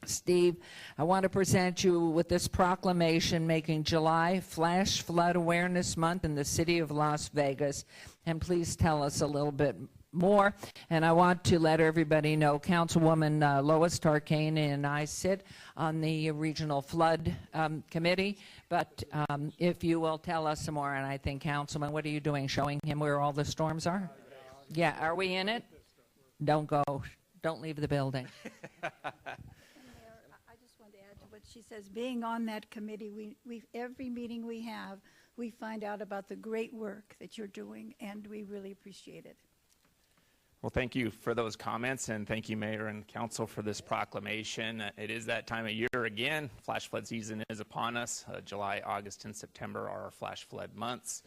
Steve, I want to present you with this proclamation making July Flash Flood Awareness Month in the city of Las Vegas. And please tell us a little bit more. And I want to let everybody know Councilwoman Lois Tarkanian and I sit on the Regional Flood Committee. But if you will tell us some more, and I think, Councilman, what are you doing, showing him where all the storms are? Yeah, are we in it? Don't go. Don't leave the building. What she says, being on that committee, we every meeting we have, we find out about the great work that you're doing, and we really appreciate it. Well, thank you for those comments, and thank you, Mayor and Council, for this proclamation. It is that time of year again. Flash flood season is upon us. July, August, and September are our flash flood months.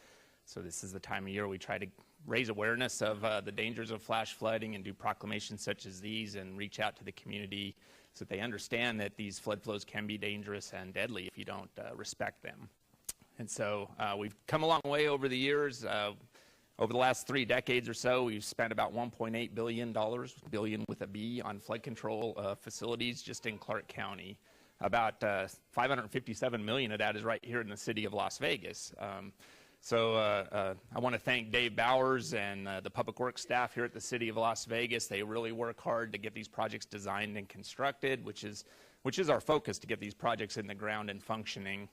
So this is the time of year we try to raise awareness of the dangers of flash flooding and do proclamations such as these and reach out to the community so that they understand that these flood flows can be dangerous and deadly if you don't respect them. And so we've come a long way over the years. Over the last 3 decades or so, we've spent about $1.8 billion, billion with a B, on flood control facilities just in Clark County. About $557 million of that is right here in the city of Las Vegas. So I want to thank Dave Bowers and the Public Works staff here at the City of Las Vegas. They really work hard to get these projects designed and constructed, which is our focus, to get these projects in the ground and functioning.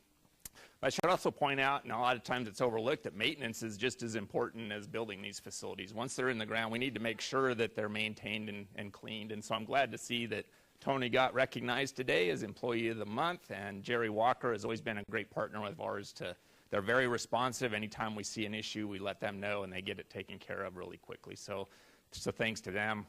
But I should also point out, and a lot of times it's overlooked, that maintenance is just as important as building these facilities. Once they're in the ground, we need to make sure that they're maintained and cleaned. And so I'm glad to see that Tony got recognized today as Employee of the Month, and Jerry Walker has always been a great partner of ours. They're very responsive. Anytime we see an issue, we let them know, and they get it taken care of really quickly. So thanks to them.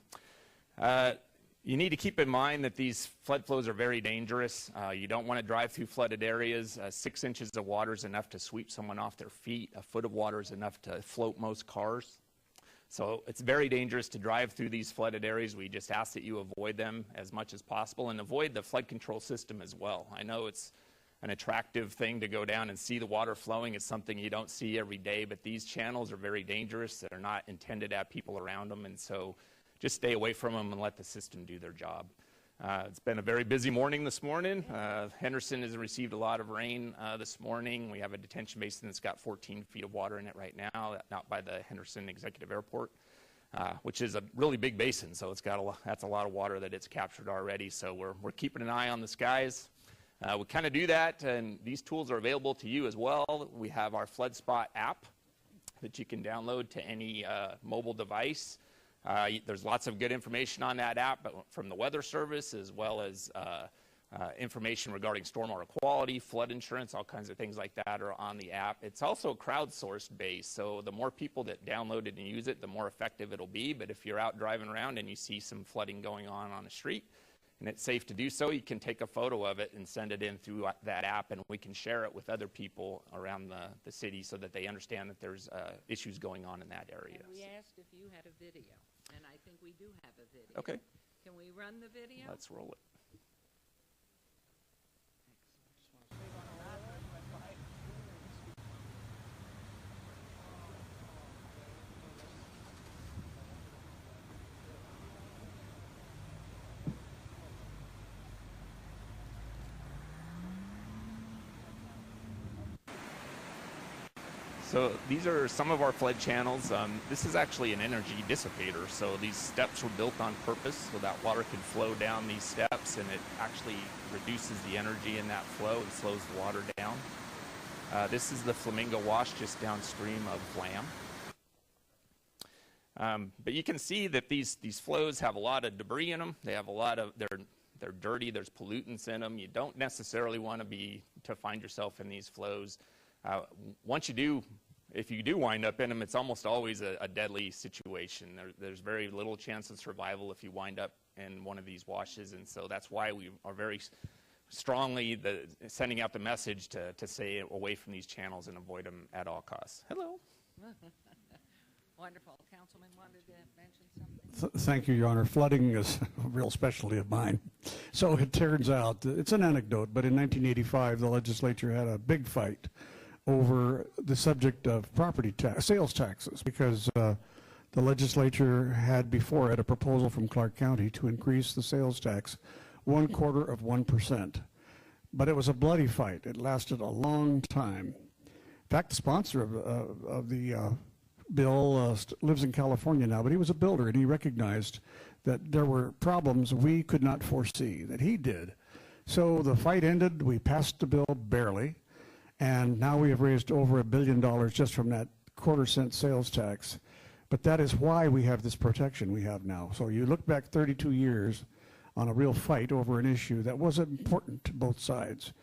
You need to keep in mind that these flood flows are very dangerous. You don't want to drive through flooded areas. 6 inches of water is enough to sweep someone off their feet. A foot of water is enough to float most cars. So it's very dangerous to drive through these flooded areas. We just ask that you avoid them as much as possible and avoid the flood control system as well. I know it's an attractive thing to go down and see the water flowing. It's something you don't see every day, but these channels are very dangerous. They're not intended to have people around them, and so just stay away from them and let the system do their job. It's been a very busy morning this morning. Henderson has received a lot of rain this morning. We have a detention basin that's got 14 feet of water in it right now, out by the Henderson Executive Airport, which is a really big basin, so that's a lot of water that it's captured already. So we're keeping an eye on the skies. We kind of do that, and these tools are available to you as well. We have our FloodSpot app that you can download to any mobile device. There's lots of good information on that app from the Weather Service, as well as information regarding stormwater quality, flood insurance, all kinds of things like that are on the app. It's also crowdsourced based, so the more people that download it and use it, the more effective it'll be. But if you're out driving around and you see some flooding going on the street, and it's safe to do so, you can take a photo of it and send it in through that app, and we can share it with other people around the city so that they understand that there's issues going on in that area. And we asked if you had a video, and I think we do have a video. Okay. Can we run the video? Let's roll it. So these are some of our flood channels. This is actually an energy dissipator. So these steps were built on purpose so that water could flow down these steps, and it actually reduces the energy in that flow and slows the water down. This is the Flamingo Wash just downstream of Lamb. But you can see that these flows have a lot of debris in them. They have a lot of, they're dirty, there's pollutants in them. You don't necessarily want to find yourself in these flows. If you do wind up in them, it's almost always a deadly situation. There's very little chance of survival if you wind up in one of these washes, and so that's why we are very strongly sending out the message to stay away from these channels and avoid them at all costs. Hello. Wonderful. Councilman wanted to mention something? Thank you, Your Honor. Flooding is a real specialty of mine. So it turns out, it's an anecdote, but in 1985, the legislature had a big fight over the subject of property tax, sales taxes, because the legislature had before it a proposal from Clark County to increase the sales tax 0.25%. But it was a bloody fight. It lasted a long time. In fact, the sponsor of the bill lives in California now, but he was a builder, and he recognized that there were problems we could not foresee, that he did. So the fight ended. We passed the bill barely. And now we have raised over $1 billion just from that quarter-cent sales tax. But that is why we have this protection we have now. So you look back 32 years on a real fight over an issue that was important to both sides.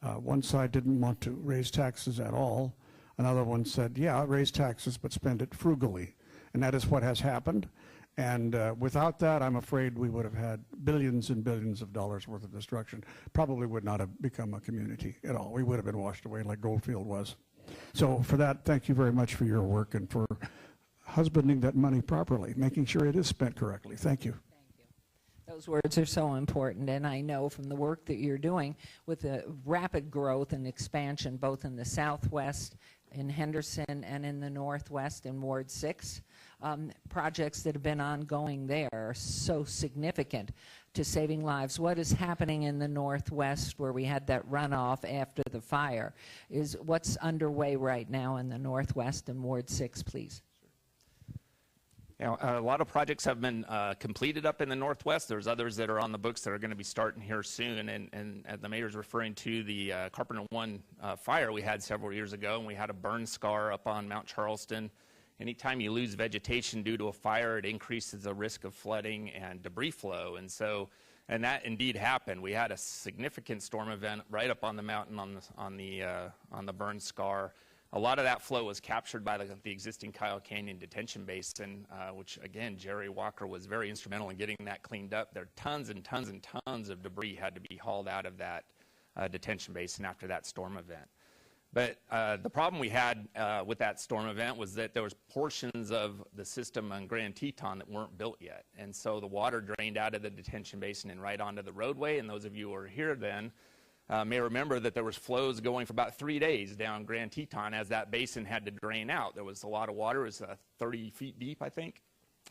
One side didn't want to raise taxes at all. Another one said, yeah, raise taxes, but spend it frugally. And that is what has happened. And without that, I'm afraid we would have had billions and billions of dollars worth of destruction. Probably would not have become a community at all. We would have been washed away like Goldfield was. So for that, thank you very much for your work and for husbanding that money properly, making sure it is spent correctly. Thank you. Those words are so important, and I know from the work that you're doing with the rapid growth and expansion both in the Southwest, in Henderson, and in the Northwest in Ward 6, projects that have been ongoing there are so significant to saving lives. What is happening in the Northwest, where we had that runoff after the fire, is what's underway right now in the Northwest and Ward 6, please? A lot of projects have been completed up in the Northwest. There's others that are on the books that are going to be starting here soon. And the mayor's referring to the Carpenter 1 fire we had several years ago, and we had a burn scar up on Mount Charleston. Anytime you lose vegetation due to a fire, it increases the risk of flooding and debris flow. And that indeed happened. We had a significant storm event right up on the mountain on the burn scar. A lot of that flow was captured by the existing Kyle Canyon detention basin, which, again, Jerry Walker was very instrumental in getting that cleaned up. There are tons and tons and tons of debris had to be hauled out of that detention basin after that storm event. But the problem we had with that storm event was that there was portions of the system on Grand Teton that weren't built yet. And so the water drained out of the detention basin and right onto the roadway. And those of you who were here then may remember that there was flows going for about 3 days down Grand Teton as that basin had to drain out. There was a lot of water. It was 30 feet deep, I think,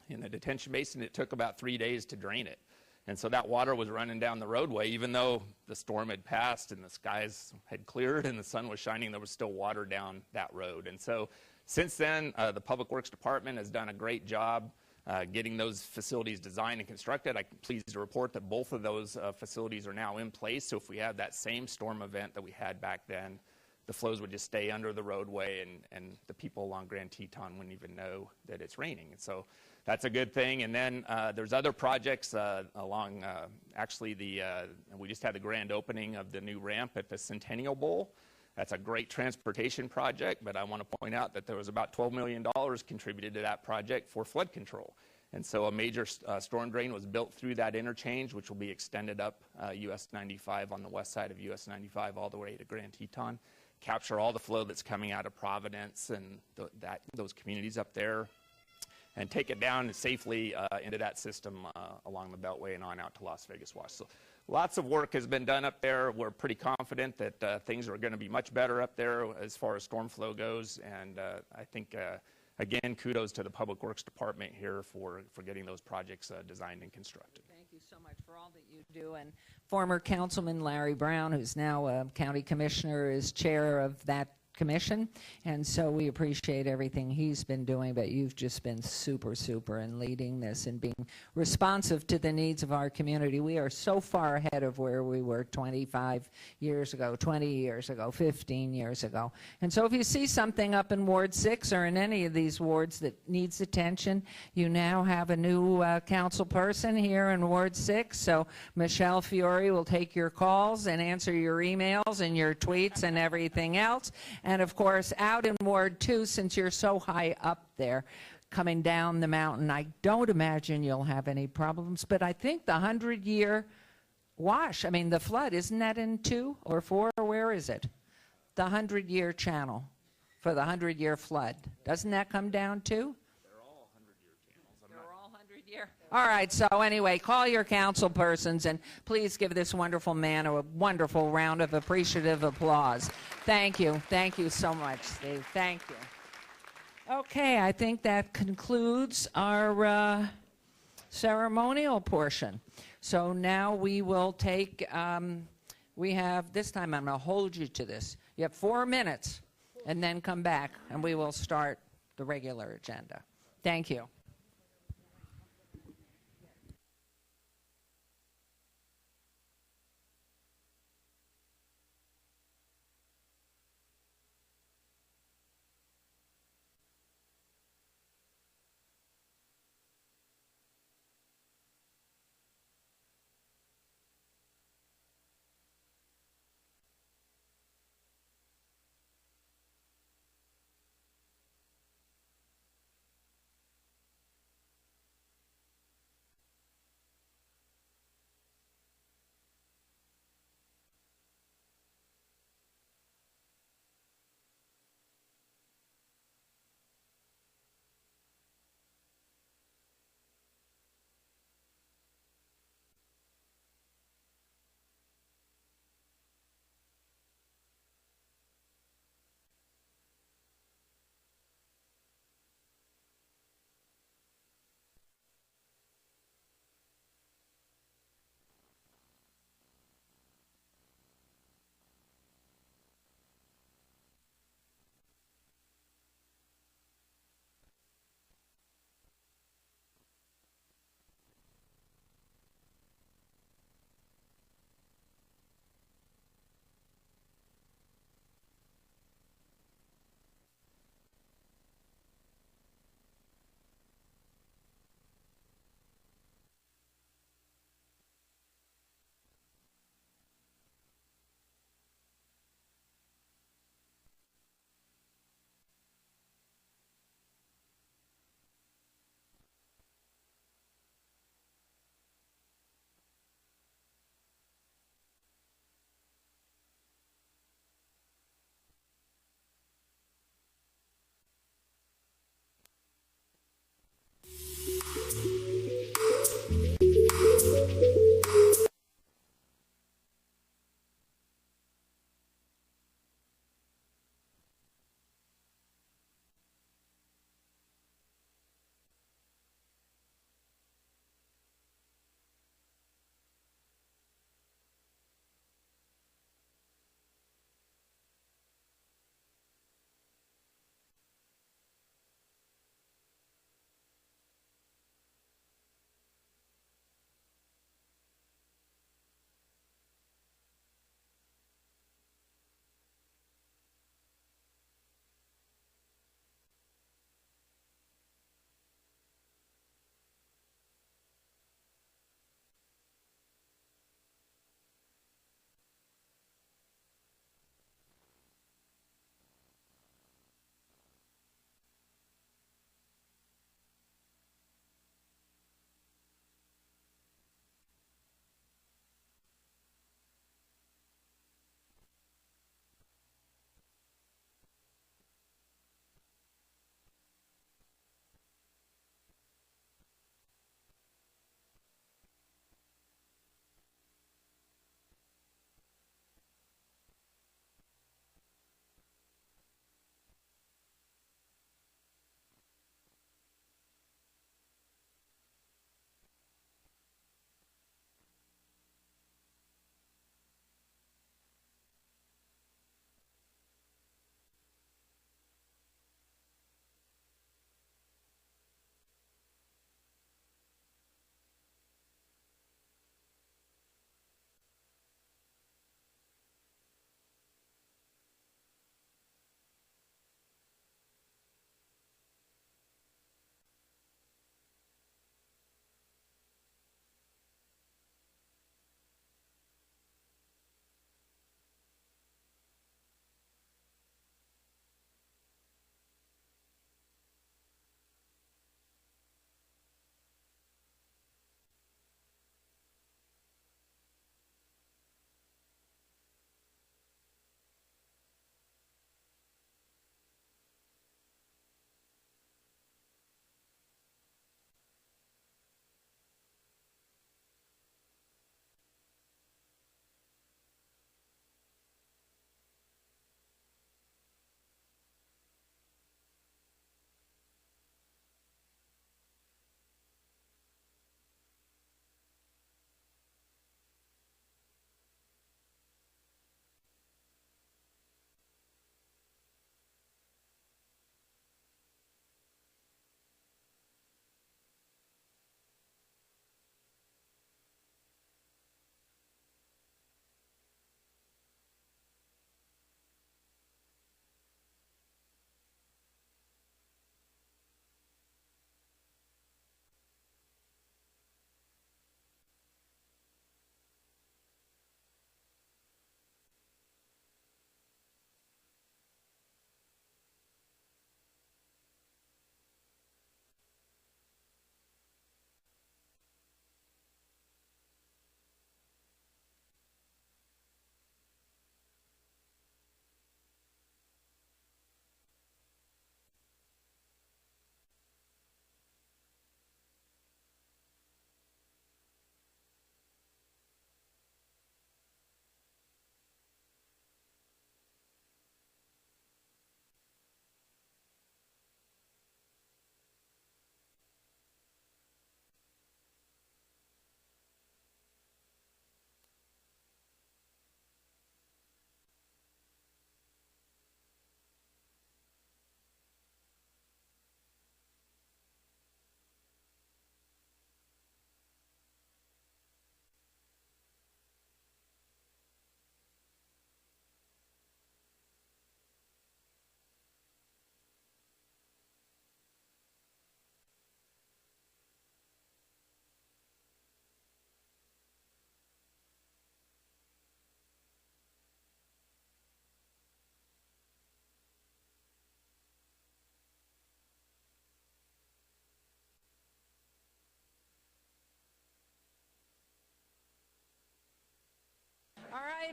in the detention basin. It took about 3 days to drain it. And so that water was running down the roadway. Even though the storm had passed and the skies had cleared and the sun was shining, there was still water down that road. And so since then, the Public Works Department has done a great job getting those facilities designed and constructed. I'm pleased to report that both of those facilities are now in place. So if we had that same storm event that we had back then, the flows would just stay under the roadway, and the people along Grand Teton wouldn't even know that it's raining. And so that's a good thing. And then there's other projects along, actually we just had the grand opening of the new ramp at the Centennial Bowl. That's a great transportation project, but I want to point out that there was about $12 million contributed to that project for flood control. And so a major storm drain was built through that interchange, which will be extended up US 95 on the west side of US 95 all the way to Grand Teton, capture all the flow that's coming out of Providence and those communities up there, and take it down safely into that system along the Beltway and on out to Las Vegas Wash. So lots of work has been done up there. We're pretty confident that things are going to be much better up there as far as storm flow goes, and I think again, kudos to the Public Works Department here for getting those projects designed and constructed. Thank you so much for all that you do. And former Councilman Larry Brown, who's now a county commissioner, is chair of that commission, and so we appreciate everything he's been doing, but you've just been super in leading this and being responsive to the needs of our community. We are so far ahead of where we were 25 years ago, 20 years ago, 15 years ago. And so if you see something up in Ward 6 or in any of these wards that needs attention, you now have a new council person here in Ward 6, so Michelle Fiore will take your calls and answer your emails and your tweets and everything else. And of course, out in Ward 2, since you're so high up there, coming down the mountain, I don't imagine you'll have any problems, but I think the 100-year wash, I mean, the flood, isn't that in 2 or 4, or where is it? The 100-year channel for the 100-year flood. Doesn't that come down too? All right, so anyway, call your council persons and please give this wonderful man a wonderful round of appreciative applause. Thank you. Thank you so much, Steve. Thank you. Okay, I think that concludes our ceremonial portion. So now we will take, we have, this time I'm going to hold you to this. You have 4 minutes and then come back and we will start the regular agenda. Thank you.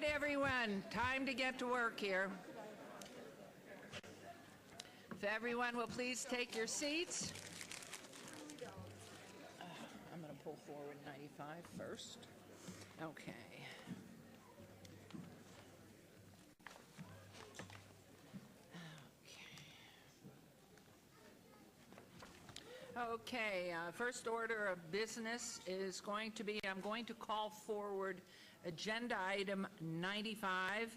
right, everyone, time to get to work here. If everyone will please take your seats. I'm going to pull forward 95 first. Okay. Okay, first order of business is going to be, I'm going to call forward agenda item 95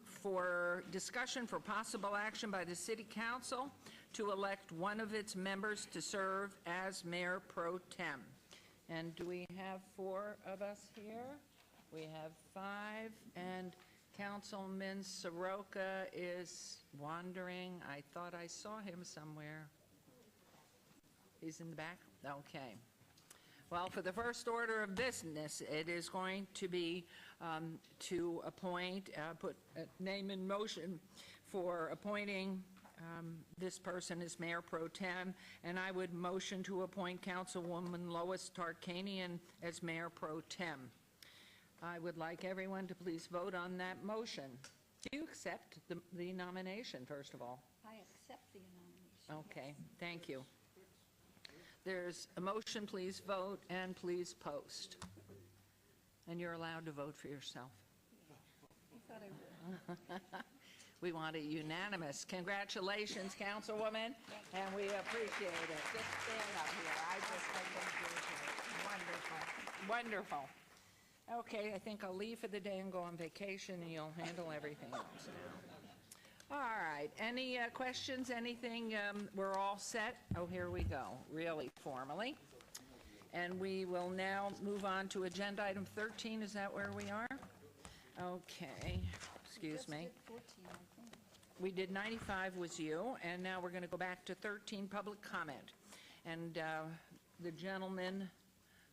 for discussion for possible action by the City Council to elect one of its members to serve as Mayor Pro Tem. And do we have 4 of us here? We have 5, and Councilman Soroka is wandering. I thought I saw him somewhere. He's in the back? Okay. Well, for the first order of business, it is going to be to appoint, put a name in motion for appointing this person as Mayor Pro Tem, and I would motion to appoint Councilwoman Lois Tarkanian as Mayor Pro Tem. I would like everyone to please vote on that motion. Do you accept the nomination, first of all? I accept the nomination. Okay, thank you. There's a motion, please vote, and please post. And you're allowed to vote for yourself. I thought I would. We want it unanimous. Congratulations, Councilwoman, and we appreciate it. Just stand up here. I just think it's wonderful. Wonderful. Okay, I think I'll leave for the day and go on vacation, and you'll handle everything else now. All right, any questions, anything? We're all set? Oh, here we go, really formally. And we will now move on to agenda item 13. Is that where we are? Okay, excuse me. We did 95 was you, and now we're going to go back to 13, public comment. And the gentleman,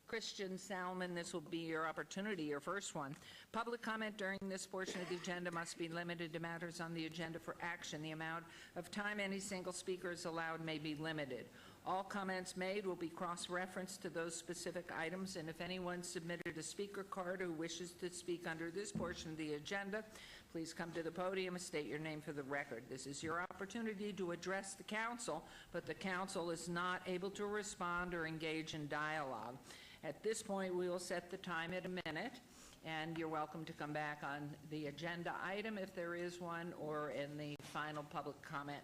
Christian Salmon, this will be your opportunity, your first one. Public comment during this portion of the agenda must be limited to matters on the agenda for action. The amount of time any single speaker is allowed may be limited. All comments made will be cross-referenced to those specific items, and if anyone submitted a speaker card who wishes to speak under this portion of the agenda, please come to the podium and state your name for the record. This is your opportunity to address the council, but the council is not able to respond or engage in dialogue. At this point, we will set the time at a minute, and you're welcome to come back on the agenda item if there is one, or in the final public comment.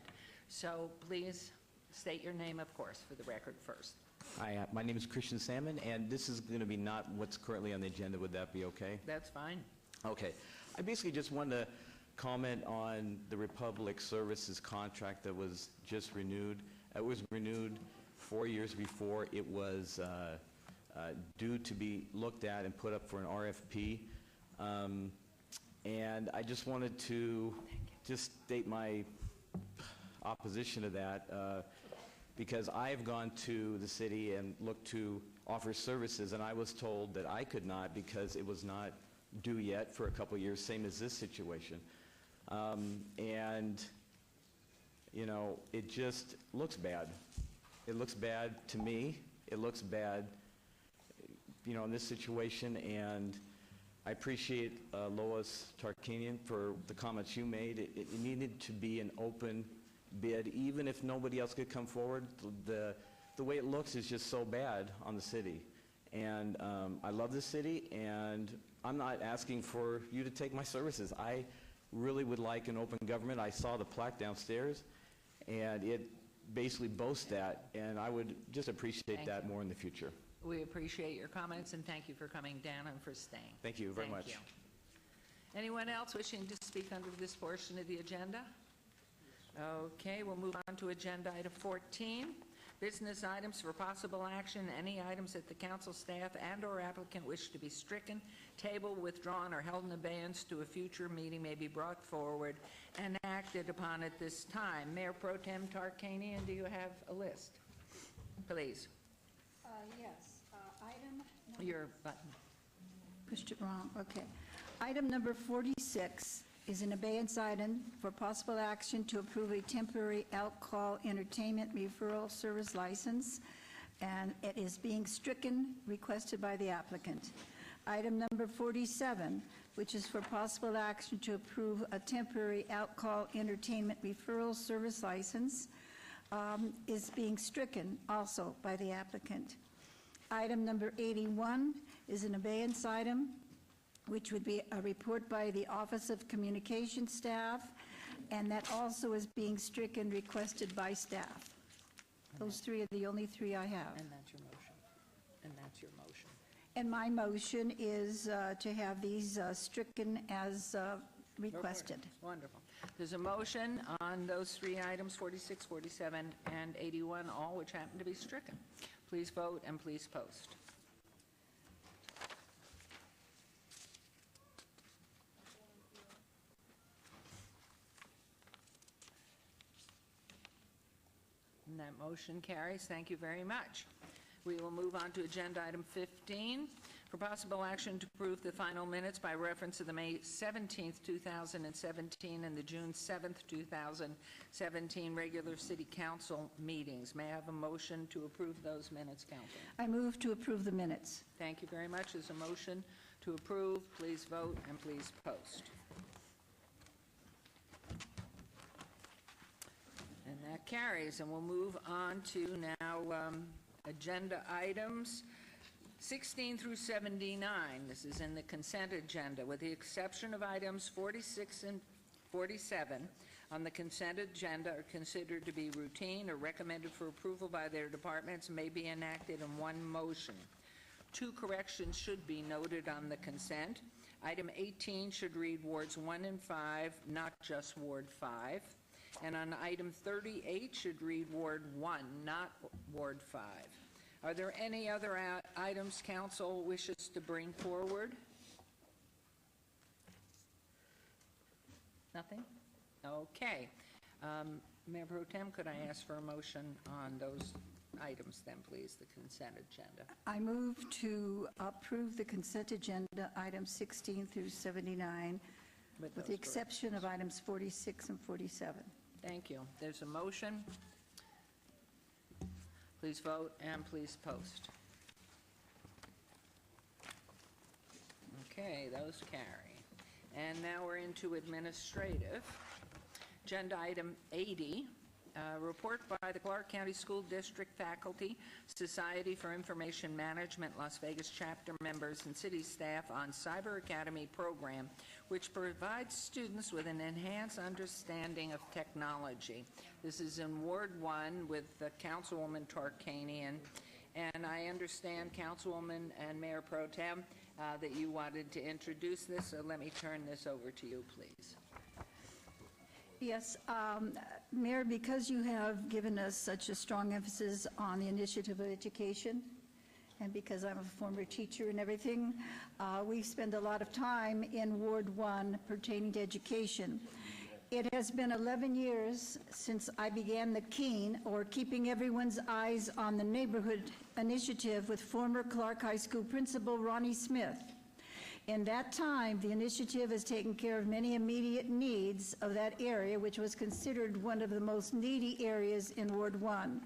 So please state your name, of course, for the record first. Hi, my name is Christian Salmon, and this is going to be not what's currently on the agenda. Would that be okay? That's fine. Okay. I basically just wanted to comment on the Republic Services contract that was just renewed. It was renewed 4 years before it was due to be looked at and put up for an RFP. And I just wanted to just state my opposition to that because I've gone to the city and looked to offer services, and I was told that I could not because it was not due yet for a couple of years, same as this situation. And, you know, it just looks bad. It looks bad to me. It looks bad, you know, in this situation, and I appreciate Lois Tarkanian for the comments you made. It needed to be an open bid, even if nobody else could come forward. The way it looks is just so bad on the city. And I love the city, and I'm not asking for you to take my services. I really would like an open government. I saw the plaque downstairs, and it basically boasts that, and I would just appreciate that more in the future. We appreciate your comments, and thank you for coming down and for staying. Thank you very much. You. Anyone else wishing to speak under this portion of the agenda? Okay, we'll move on to agenda item 14. Business items for possible action. Any items that the council staff and or applicant wish to be stricken, tabled, withdrawn, or held in abeyance to a future meeting may be brought forward and acted upon at this time. Mayor Pro Tem Tarkanian, do you have a list? Please. Yes. Item number... Your button. Pushed it wrong. Okay. Item number 46 is an abeyance item for possible action to approve a temporary alcohol entertainment referral service license, and it is being stricken, requested by the applicant. Item number 47, which is for possible action to approve a temporary alcohol entertainment referral service license, is being stricken also by the applicant. Item number 81 is an abeyance item, which would be a report by the Office of Communication Staff, and that also is being stricken, requested by staff. Those three are the only three I have. And that's your motion. And that's your motion. And my motion is to have these stricken as requested. Wonderful. There's a motion on those three items, 46, 47, and 81, all which happen to be stricken. Please vote and please post. And that motion carries. Thank you very much. We will move on to agenda item 15 for possible action to approve the final minutes by reference to the May 17th, 2017 and the June 7th, 2017 regular city council meetings. May I have a motion to approve those minutes, council? I move to approve the minutes. Thank you very much. There's a motion to approve. Please vote and please post. And that carries, and we'll move on to now agenda items 16 through 79. This is in the consent agenda, with the exception of items 46 and 47 on the consent agenda are considered to be routine or recommended for approval by their departments and may be enacted in one motion. 2 corrections should be noted on the consent. Item 18 should read wards 1 and 5, not just ward 5. And on item 38 should read Ward 1, not Ward 5. Are there any other items council wishes to bring forward? Nothing? Okay. Mayor Pro Tem, could I ask for a motion on those items then, please, the consent agenda? I move to approve the consent agenda, items 16 through 79, with the exception of items 46 and 47. Thank you. There's a motion. Please vote and please post. Okay, those carry. And now we're into administrative. Agenda item 80, report by the Clark County School District Faculty Society for Information Management Las Vegas chapter members and city staff on Cyber Academy program, which provides students with an enhanced understanding of technology. This is in Ward 1 with Councilwoman Tarkanian. And I understand, Councilwoman and Mayor Pro Tem, that you wanted to introduce this, so let me turn this over to you, please. Yes, Mayor, because you have given us such a strong emphasis on the initiative of education, and because I'm a former teacher and everything, we spend a lot of time in Ward 1 pertaining to education. It has been 11 years since I began the KEEN, or Keeping Everyone's Eyes on the Neighborhood initiative, with former Clark High School principal Ronnie Smith. In that time, the initiative has taken care of many immediate needs of that area, which was considered one of the most needy areas in Ward 1.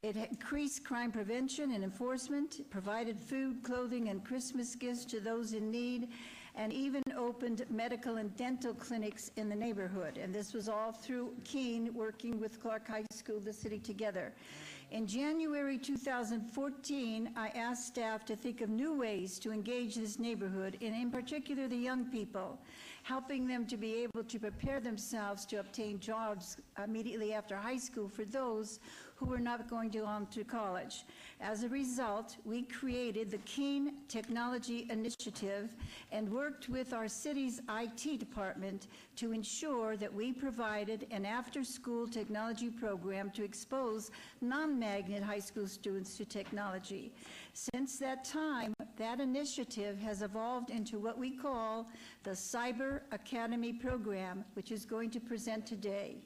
It increased crime prevention and enforcement, provided food, clothing, and Christmas gifts to those in need, and even opened medical and dental clinics in the neighborhood. And this was all through KEEN, working with Clark High School, the city, together. In January 2014, I asked staff to think of new ways to engage this neighborhood, and in particular the young people, helping them to be able to prepare themselves to obtain jobs immediately after high school for those who were not going to go on to college. As a result, we created the KEEN Technology Initiative and worked with our city's IT department to ensure that we provided an after-school technology program to expose non-magnet high school students to technology. Since that time, that initiative has evolved into what we call the Cyber Academy program, which is going to present today.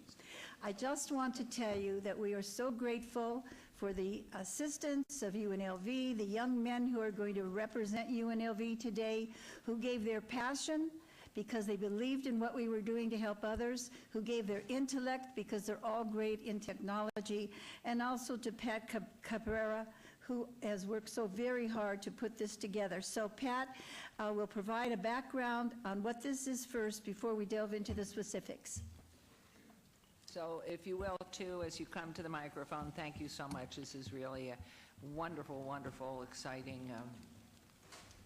I just want to tell you that we are so grateful for the assistance of UNLV, the young men who are going to represent UNLV today, who gave their passion because they believed in what we were doing to help others, who gave their intellect because they're all great in technology, and also to Pat Cabrera, who has worked so very hard to put this together. So Pat will provide a background on what this is first before we delve into the specifics. So if you will, too, as you come to the microphone, thank you so much. This is really a wonderful, wonderful, exciting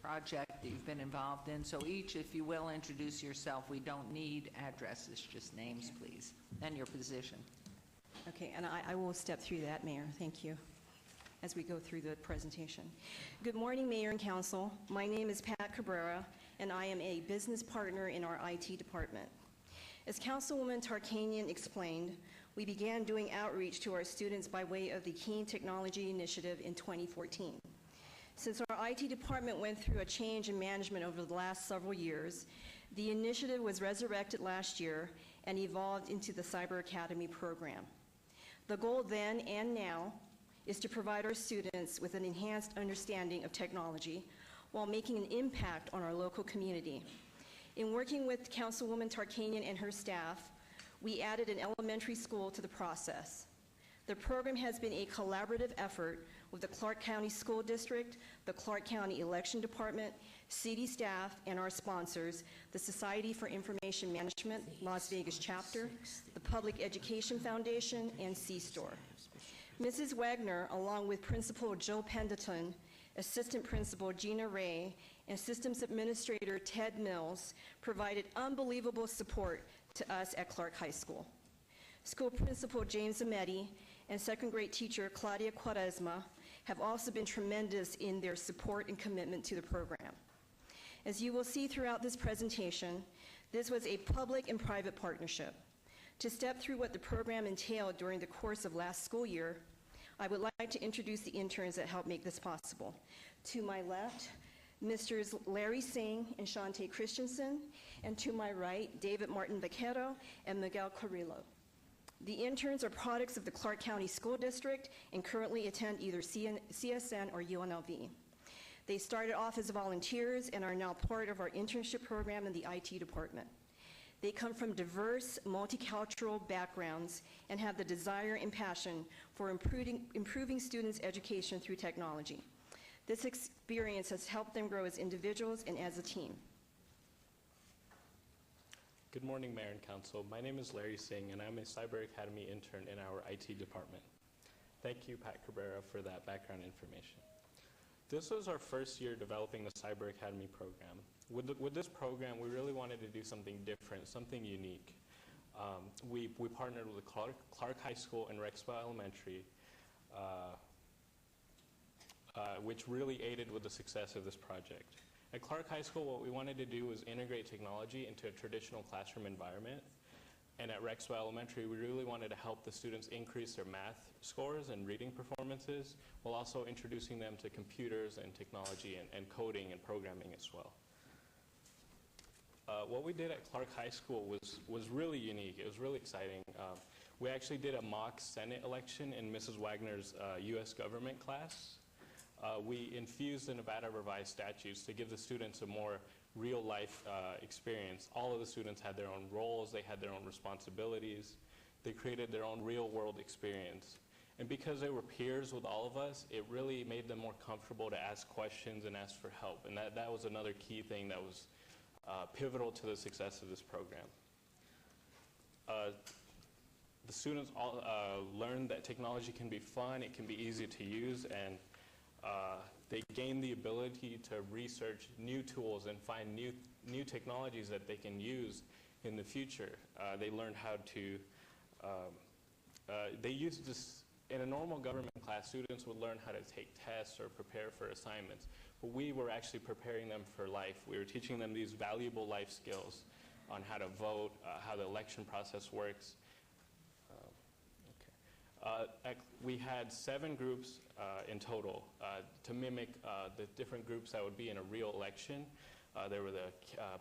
project that you've been involved in. So each, if you will, introduce yourself. We don't need addresses, just names, please, and your position. Okay, and I will step through that, Mayor. Thank you, as we go through the presentation. Good morning, Mayor and Council. My name is Pat Cabrera, and I am a business partner in our IT department. As Councilwoman Tarkanian explained, we began doing outreach to our students by way of the Keen Technology Initiative in 2014. Since our IT department went through a change in management over the last several years, the initiative was resurrected last year and evolved into the Cyber Academy program. The goal then and now is to provide our students with an enhanced understanding of technology while making an impact on our local community. In working with Councilwoman Tarkanian and her staff, we added an elementary school to the process. The program has been a collaborative effort with the Clark County School District, the Clark County Election Department, city staff, and our sponsors, the Society for Information Management, Las Vegas chapter, the Public Education Foundation, and C-Store. Mrs. Wagner, along with Principal Joe Pendleton, Assistant Principal Gina Ray, and Systems Administrator Ted Mills, provided unbelievable support to us at Clark High School. School Principal James Ametti and second grade teacher Claudia Quaresma have also been tremendous in their support and commitment to the program. As you will see throughout this presentation, this was a public and private partnership. To step through what the program entailed during the course of last school year, I would like to introduce the interns that helped make this possible. To my left, Mr. Larry Singh and Shante Christensen, and to my right, David Martin Vaquero and Miguel Carrillo. The interns are products of the Clark County School District and currently attend either CSN or UNLV. They started off as volunteers and are now part of our internship program in the IT department. They come from diverse, multicultural backgrounds and have the desire and passion for improving students' education through technology. This experience has helped them grow as individuals and as a team. Good morning, Mayor and Council. My name is Larry Singh, and I'm a Cyber Academy intern in our IT department. Thank you, Pat Cabrera, for that background information. This was our first year developing the Cyber Academy program. With this program, we really wanted to do something different, something unique. We partnered with Clark High School and Rexville Elementary, which really aided with the success of this project. At Clark High School, what we wanted to do was integrate technology into a traditional classroom environment. And at Rexville Elementary, we really wanted to help the students increase their math scores and reading performances, while also introducing them to computers and technology and coding and programming as well. What we did at Clark High School was really unique. It was really exciting. We actually did a mock Senate election in Mrs. Wagner's U.S. government class. We infused the Nevada revised statutes to give the students a more real-life experience. All of the students had their own roles, they had their own responsibilities, they created their own real-world experience. And because they were peers with all of us, it really made them more comfortable to ask questions and ask for help. And that was another key thing that was pivotal to the success of this program. The students all learned that technology can be fun, it can be easy to use, and they gain the ability to research new tools and find new technologies that they can use in the future. They learned how to, they used this, in a normal government class, students would learn how to take tests or prepare for assignments, but we were actually preparing them for life. We were teaching them these valuable life skills on how to vote, how the election process works. We had 7 groups in total to mimic the different groups that would be in a real election. There were the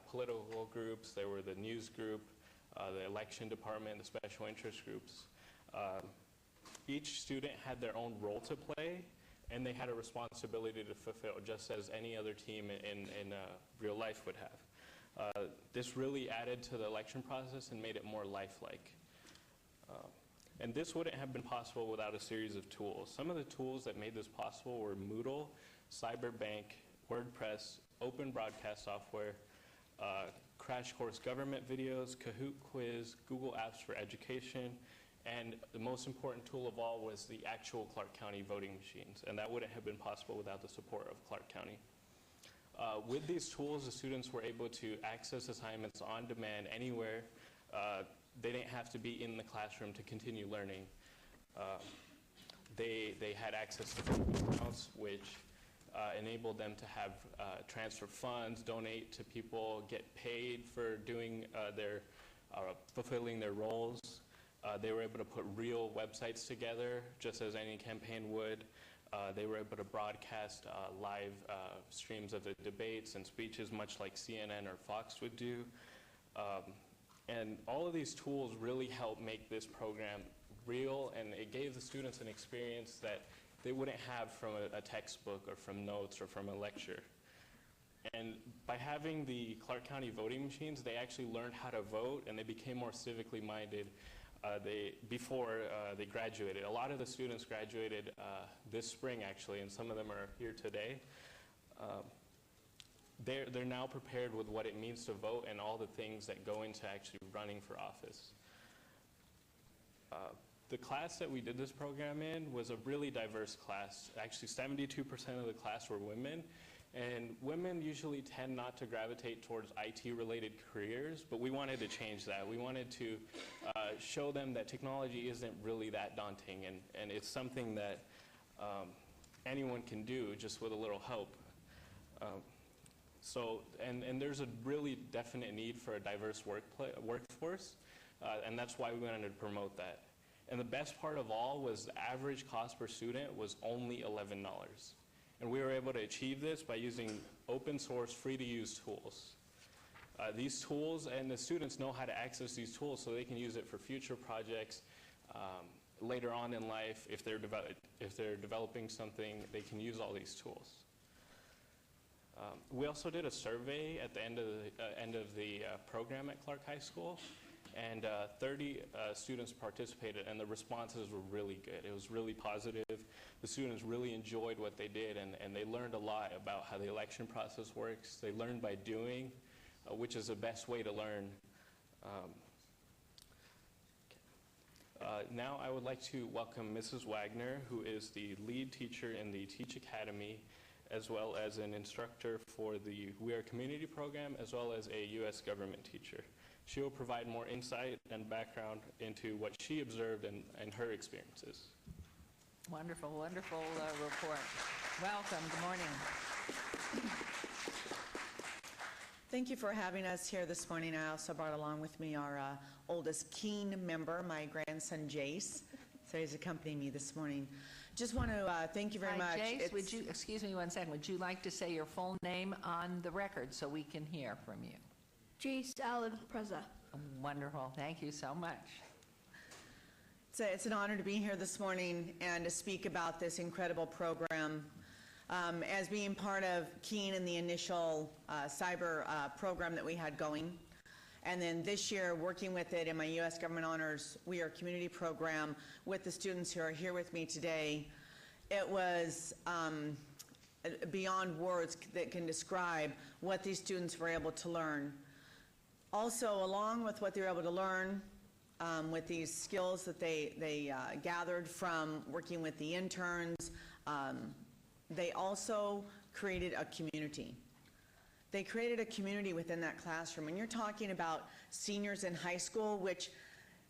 political groups, there were the news group, the election department, the special interest groups. Each student had their own role to play, and they had a responsibility to fulfill, just as any other team in real life would have. This really added to the election process and made it more lifelike. And this wouldn't have been possible without a series of tools. Some of the tools that made this possible were Moodle, Cyberbank, WordPress, Open Broadcast Software, Crash Course Government videos, Kahoot Quiz, Google Apps for Education, and the most important tool of all was the actual Clark County voting machines, and that wouldn't have been possible without the support of Clark County. With these tools, the students were able to access assignments on demand anywhere. They didn't have to be in the classroom to continue learning. They had access to accounts, which enabled them to have transfer funds, donate to people, get paid for doing fulfilling their roles. They were able to put real websites together, just as any campaign would. They were able to broadcast live streams of the debates and speeches, much like CNN or Fox would do. And all of these tools really helped make this program real, and it gave the students an experience that they wouldn't have from a textbook or from notes or from a lecture. And by having the Clark County voting machines, they actually learned how to vote, and they became more civically minded before they graduated. A lot of the students graduated this spring, actually, and some of them are here today. They're now prepared with what it means to vote and all the things that go into actually running for office. The class that we did this program in was a really diverse class. Actually, 72% of the class were women. And women usually tend not to gravitate towards IT-related careers, but we wanted to change that. We wanted to show them that technology isn't really that daunting, and it's something that anyone can do just with a little help. And there's a really definite need for a diverse workforce, and that's why we wanted to promote that. And the best part of all was the average cost per student was only $11. And we were able to achieve this by using open source, free to use tools. These tools, and the students know how to access these tools so they can use it for future projects. Later on in life, if they're developing something, they can use all these tools. We also did a survey at the end of the program at Clark High School, and 30 students participated, and the responses were really good. It was really positive. The students really enjoyed what they did, and they learned a lot about how the election process works. They learned by doing, which is the best way to learn. Now I would like to welcome Mrs. Wagner, who is the lead teacher in the Teach Academy, as well as an instructor for the We Are Community program, as well as a U.S. government teacher. She will provide more insight and background into what she observed and her experiences. Wonderful, wonderful report. Welcome. Good morning. Thank you for having us here this morning. I also brought along with me our oldest Keene member, my grandson Jace. So he's accompanying me this morning. Just want to thank you very much. Jace, would you, excuse me one second, would you like to say your full name on the record so we can hear from you? Jace Allen Preza. Wonderful. Thank you so much. It's an honor to be here this morning and to speak about this incredible program. As being part of Keene in the initial cyber program that we had going, and then this year working with it in my U.S. Government Honors We Are Community program with the students who are here with me today, it was beyond words that can describe what these students were able to learn. Also, along with what they were able to learn, with these skills that they gathered from working with the interns, they also created a community. They created a community within that classroom. And you're talking about seniors in high school, which,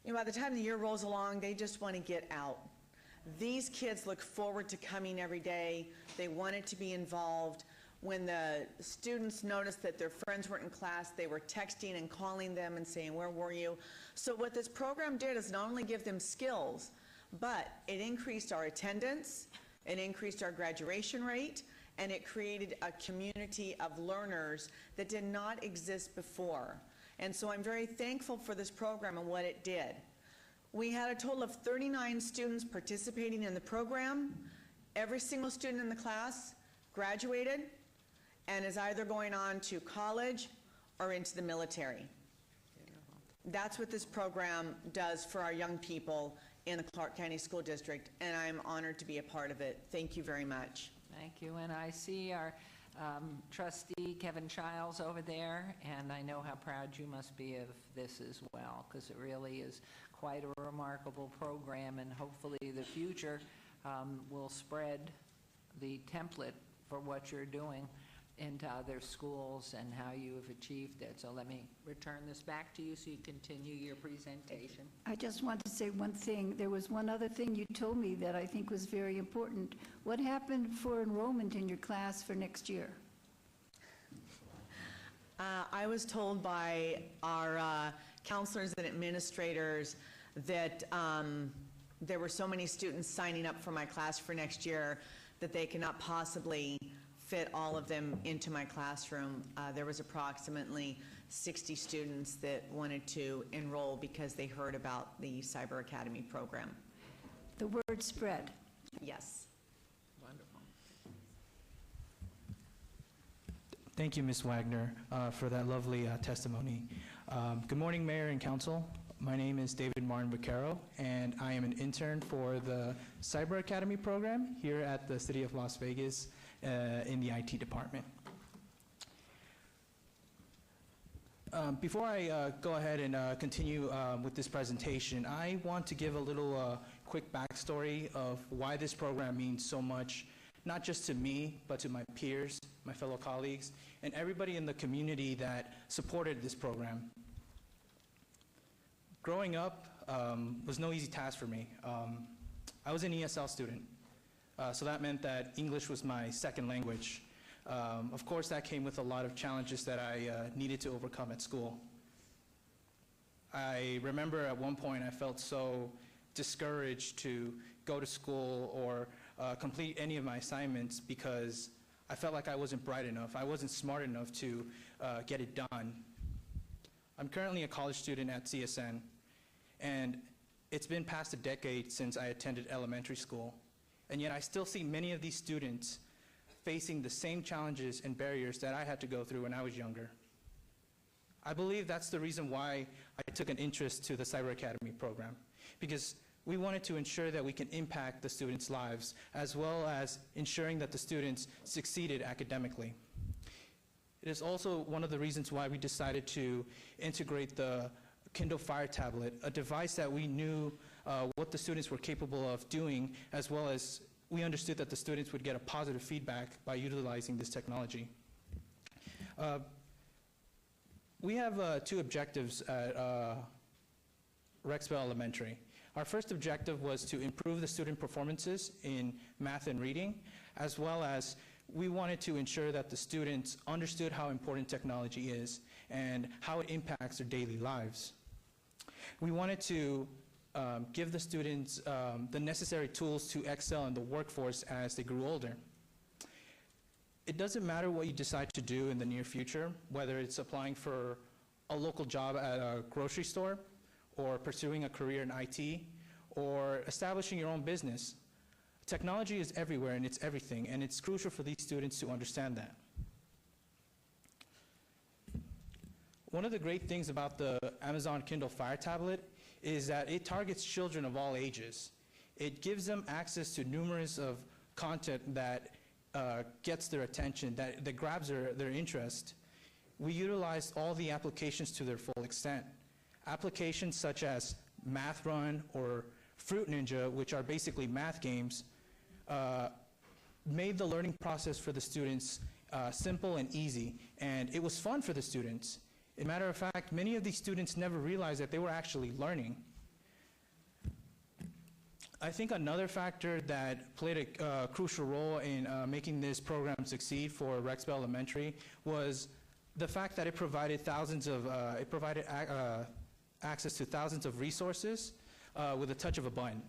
you know, by the time the year rolls along, they just want to get out. These kids look forward to coming every day. They wanted to be involved. When the students noticed that their friends weren't in class, they were texting and calling them and saying, where were you? So what this program did is not only give them skills, but it increased our attendance, it increased our graduation rate, and it created a community of learners that did not exist before. And so I'm very thankful for this program and what it did. We had a total of 39 students participating in the program. Every single student in the class graduated and is either going on to college or into the military. That's what this program does for our young people in the Clark County School District, and I'm honored to be a part of it. Thank you very much. Thank you. And I see our trustee, Kevin Childs, over there, and I know how proud you must be of this as well, because it really is quite a remarkable program, and hopefully the future will spread the template for what you're doing into other schools and how you have achieved it. So let me return this back to you so you continue your presentation. I just want to say one thing. There was one other thing you told me that I think was very important. What happened for enrollment in your class for next year? I was told by our counselors and administrators that there were so many students signing up for my class for next year that they cannot possibly fit all of them into my classroom. There was approximately 60 students that wanted to enroll because they heard about the Cyber Academy program. The word spread. Yes. Wonderful. Thank you, Ms. Wagner, for that lovely testimony. Good morning, Mayor and Council. My name is David Martin Vaquero, and I am an intern for the Cyber Academy program here at the City of Las Vegas in the IT department. Before I go ahead and continue with this presentation, I want to give a little quick backstory of why this program means so much, not just to me, but to my peers, my fellow colleagues, and everybody in the community that supported this program. Growing up was no easy task for me. I was an ESL student, so that meant that English was my second language. Of course, that came with a lot of challenges that I needed to overcome at school. I remember at one point I felt so discouraged to go to school or complete any of my assignments because I felt like I wasn't bright enough. I wasn't smart enough to get it done. I'm currently a college student at CSN, and it's been past a decade since I attended elementary school, and yet I still see many of these students facing the same challenges and barriers that I had to go through when I was younger. I believe that's the reason why I took an interest to the Cyber Academy program, because we wanted to ensure that we can impact the students' lives, as well as ensuring that the students succeeded academically. It is also one of the reasons why we decided to integrate the Kindle Fire tablet, a device that we knew what the students were capable of doing, as well as we understood that the students would get a positive feedback by utilizing this technology. We have two objectives at Rexville Elementary. Our first objective was to improve the student performances in math and reading, as well as we wanted to ensure that the students understood how important technology is and how it impacts their daily lives. We wanted to give the students the necessary tools to excel in the workforce as they grew older. It doesn't matter what you decide to do in the near future, whether it's applying for a local job at a grocery store, or pursuing a career in IT, or establishing your own business. Technology is everywhere and it's everything, and it's crucial for these students to understand that. One of the great things about the Amazon Kindle Fire tablet is that it targets children of all ages. It gives them access to numerous of content that gets their attention, that grabs their interest. We utilized all the applications to their full extent. Applications such as Math Run or Fruit Ninja, which are basically math games, made the learning process for the students simple and easy, and it was fun for the students. As a matter of fact, many of these students never realized that they were actually learning. I think another factor that played a crucial role in making this program succeed for Rexville Elementary was the fact that it provided access to thousands of resources with a touch of a button.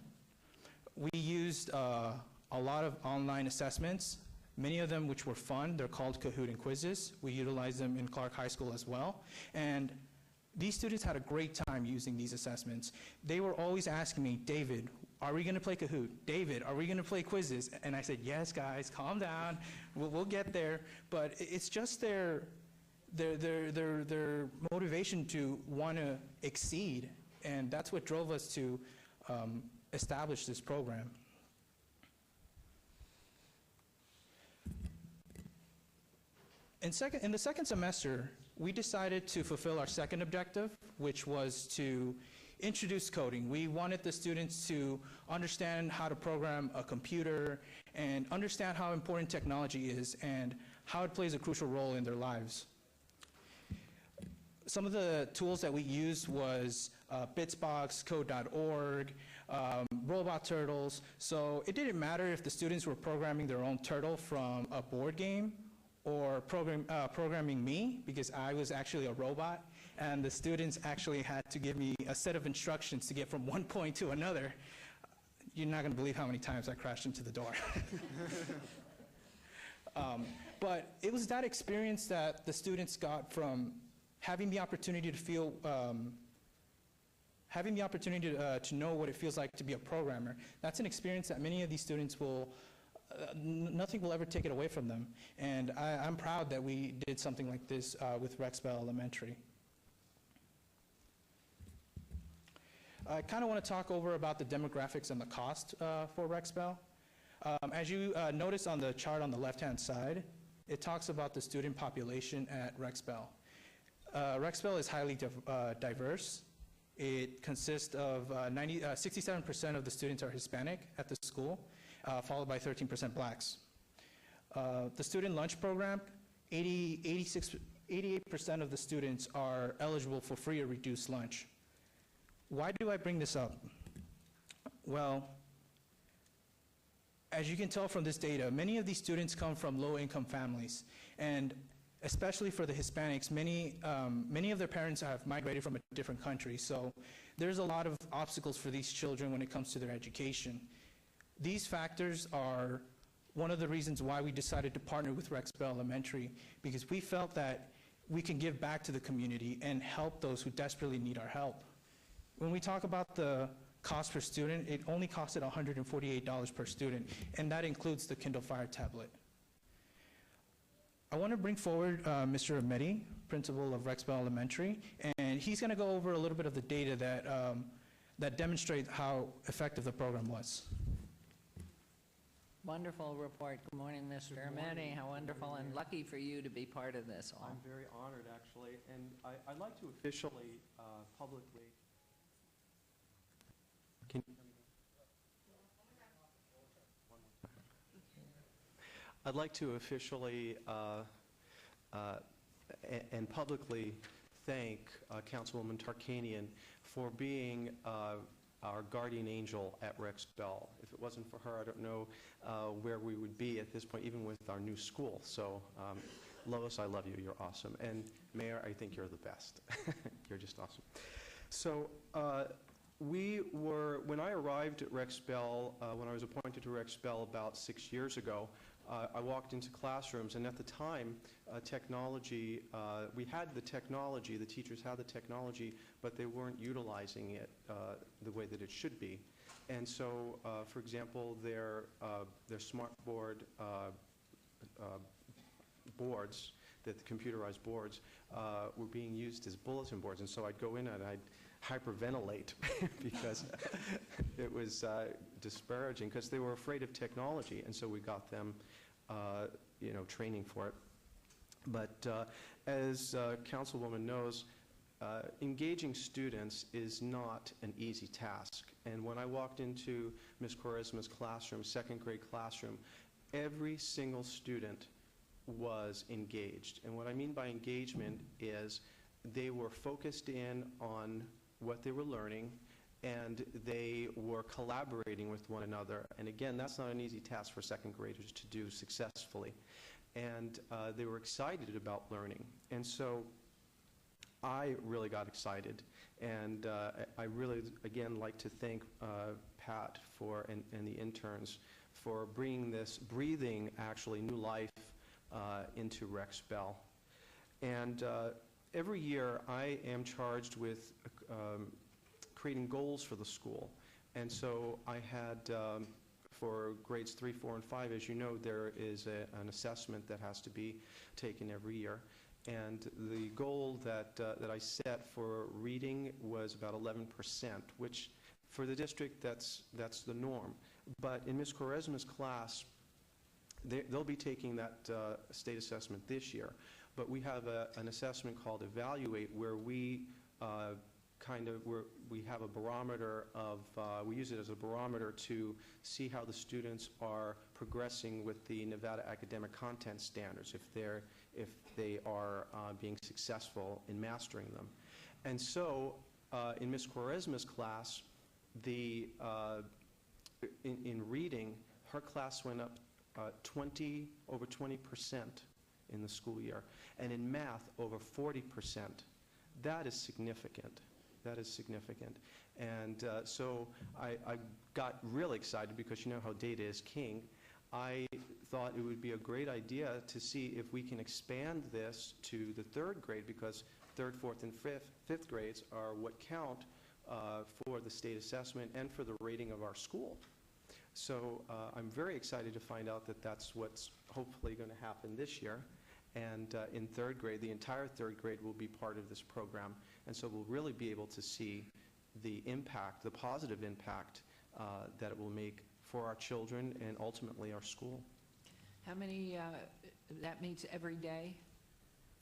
We used a lot of online assessments, many of them which were fun. They're called Kahoot and quizzes. We utilized them in Clark High School as well. And these students had a great time using these assessments. They were always asking me, David, are we going to play Kahoot? David, are we going to play quizzes? And I said, yes, guys, calm down. We'll get there. But it's just their motivation to want to exceed. And that's what drove us to establish this program. In the second semester, we decided to fulfill our second objective, which was to introduce coding. We wanted the students to understand how to program a computer and understand how important technology is and how it plays a crucial role in their lives. Some of the tools that we used was Bitsbox, Code.org, Robot Turtles. So it didn't matter if the students were programming their own turtle from a board game or programming me, because I was actually a robot, and the students actually had to give me a set of instructions to get from one point to another. You're not going to believe how many times I crashed into the door. But it was that experience that the students got from having the opportunity to feel, having the opportunity to know what it feels like to be a programmer. That's an experience that many of these students will, nothing will ever take it away from them. And I'm proud that we did something like this with Rexbell Elementary. I kind of want to talk over about the demographics and the cost for Rexbell. As you notice on the chart on the left-hand side, it talks about the student population at Rexbell. Rexbell is highly diverse. It consists of 67% of the students are Hispanic at the school, followed by 13% blacks. The student lunch program, 88% of the students are eligible for free or reduced lunch. Why do I bring this up? Well, as you can tell from this data, many of these students come from low-income families, and especially for the Hispanics, many of their parents have migrated from a different country, so there's a lot of obstacles for these children when it comes to their education. These factors are one of the reasons why we decided to partner with Rexbell Elementary, because we felt that we can give back to the community and help those who desperately need our help. When we talk about the cost per student, it only costed $148 per student, and that includes the Kindle Fire tablet. I want to bring forward Mr. Ahmedi, principal of Rexbell Elementary, and he's going to go over a little bit of the data that demonstrate how effective the program was. Wonderful report. Good morning, Mr. Ahmedi. How wonderful and lucky for you to be part of this all. I'm very honored, actually, and I'd like to officially, publicly. Can you hear me? I'd like to officially and publicly thank Councilwoman Tarkanian for being our guardian angel at Rexbell. If it wasn't for her, I don't know where we would be at this point, even with our new school. So, Lois, I love you. You're awesome. And Mayor, I think you're the best. You're just awesome. So, when I arrived at Rexbell, when I was appointed to Rexbell about 6 years ago, I walked into classrooms, and at the time, technology, we had the technology, the teachers had the technology, but they weren't utilizing it the way that it should be. And so, for example, their smart board boards, the computerized boards, were being used as bulletin boards. And so I'd go in and I'd hyperventilate because it was disparaging, because they were afraid of technology, and so we got them training for it. But as Councilwoman knows, engaging students is not an easy task. And when I walked into Ms. Quaresma's classroom, second grade classroom, every single student was engaged. And what I mean by engagement is they were focused in on what they were learning, and they were collaborating with one another. And again, that's not an easy task for second graders to do successfully. And they were excited about learning. And so I really got excited. And I really, again, like to thank Pat and the interns for breathing actually new life into Rexbell. And every year I am charged with creating goals for the school. And so I had, for grades 3, 4, and 5, as you know, there is an assessment that has to be taken every year. And the goal that I set for reading was about 11%, which For the district, that's the norm. But in Ms. Quaresma's class, they'll be taking that state assessment this year. But we have an assessment called Evaluate, where we we have a barometer of, we use it as a barometer to see how the students are progressing with the Nevada Academic Content Standards, if they are being successful in mastering them. And so in Ms. Quaresma's class, in reading, her class went up over 20% in the school year, and in math, over 40%. That is significant. That is significant. And so I got really excited because you know how data is king. I thought it would be a great idea to see if we can expand this to the third grade, because third, fourth, and fifth grades are what count for the state assessment and for the rating of our school. So I'm very excited to find out that that's what's hopefully going to happen this year. And in third grade, the entire third grade will be part of this program. And so we'll really be able to see the impact, the positive impact that it will make for our children and ultimately our school. How many, that meets every day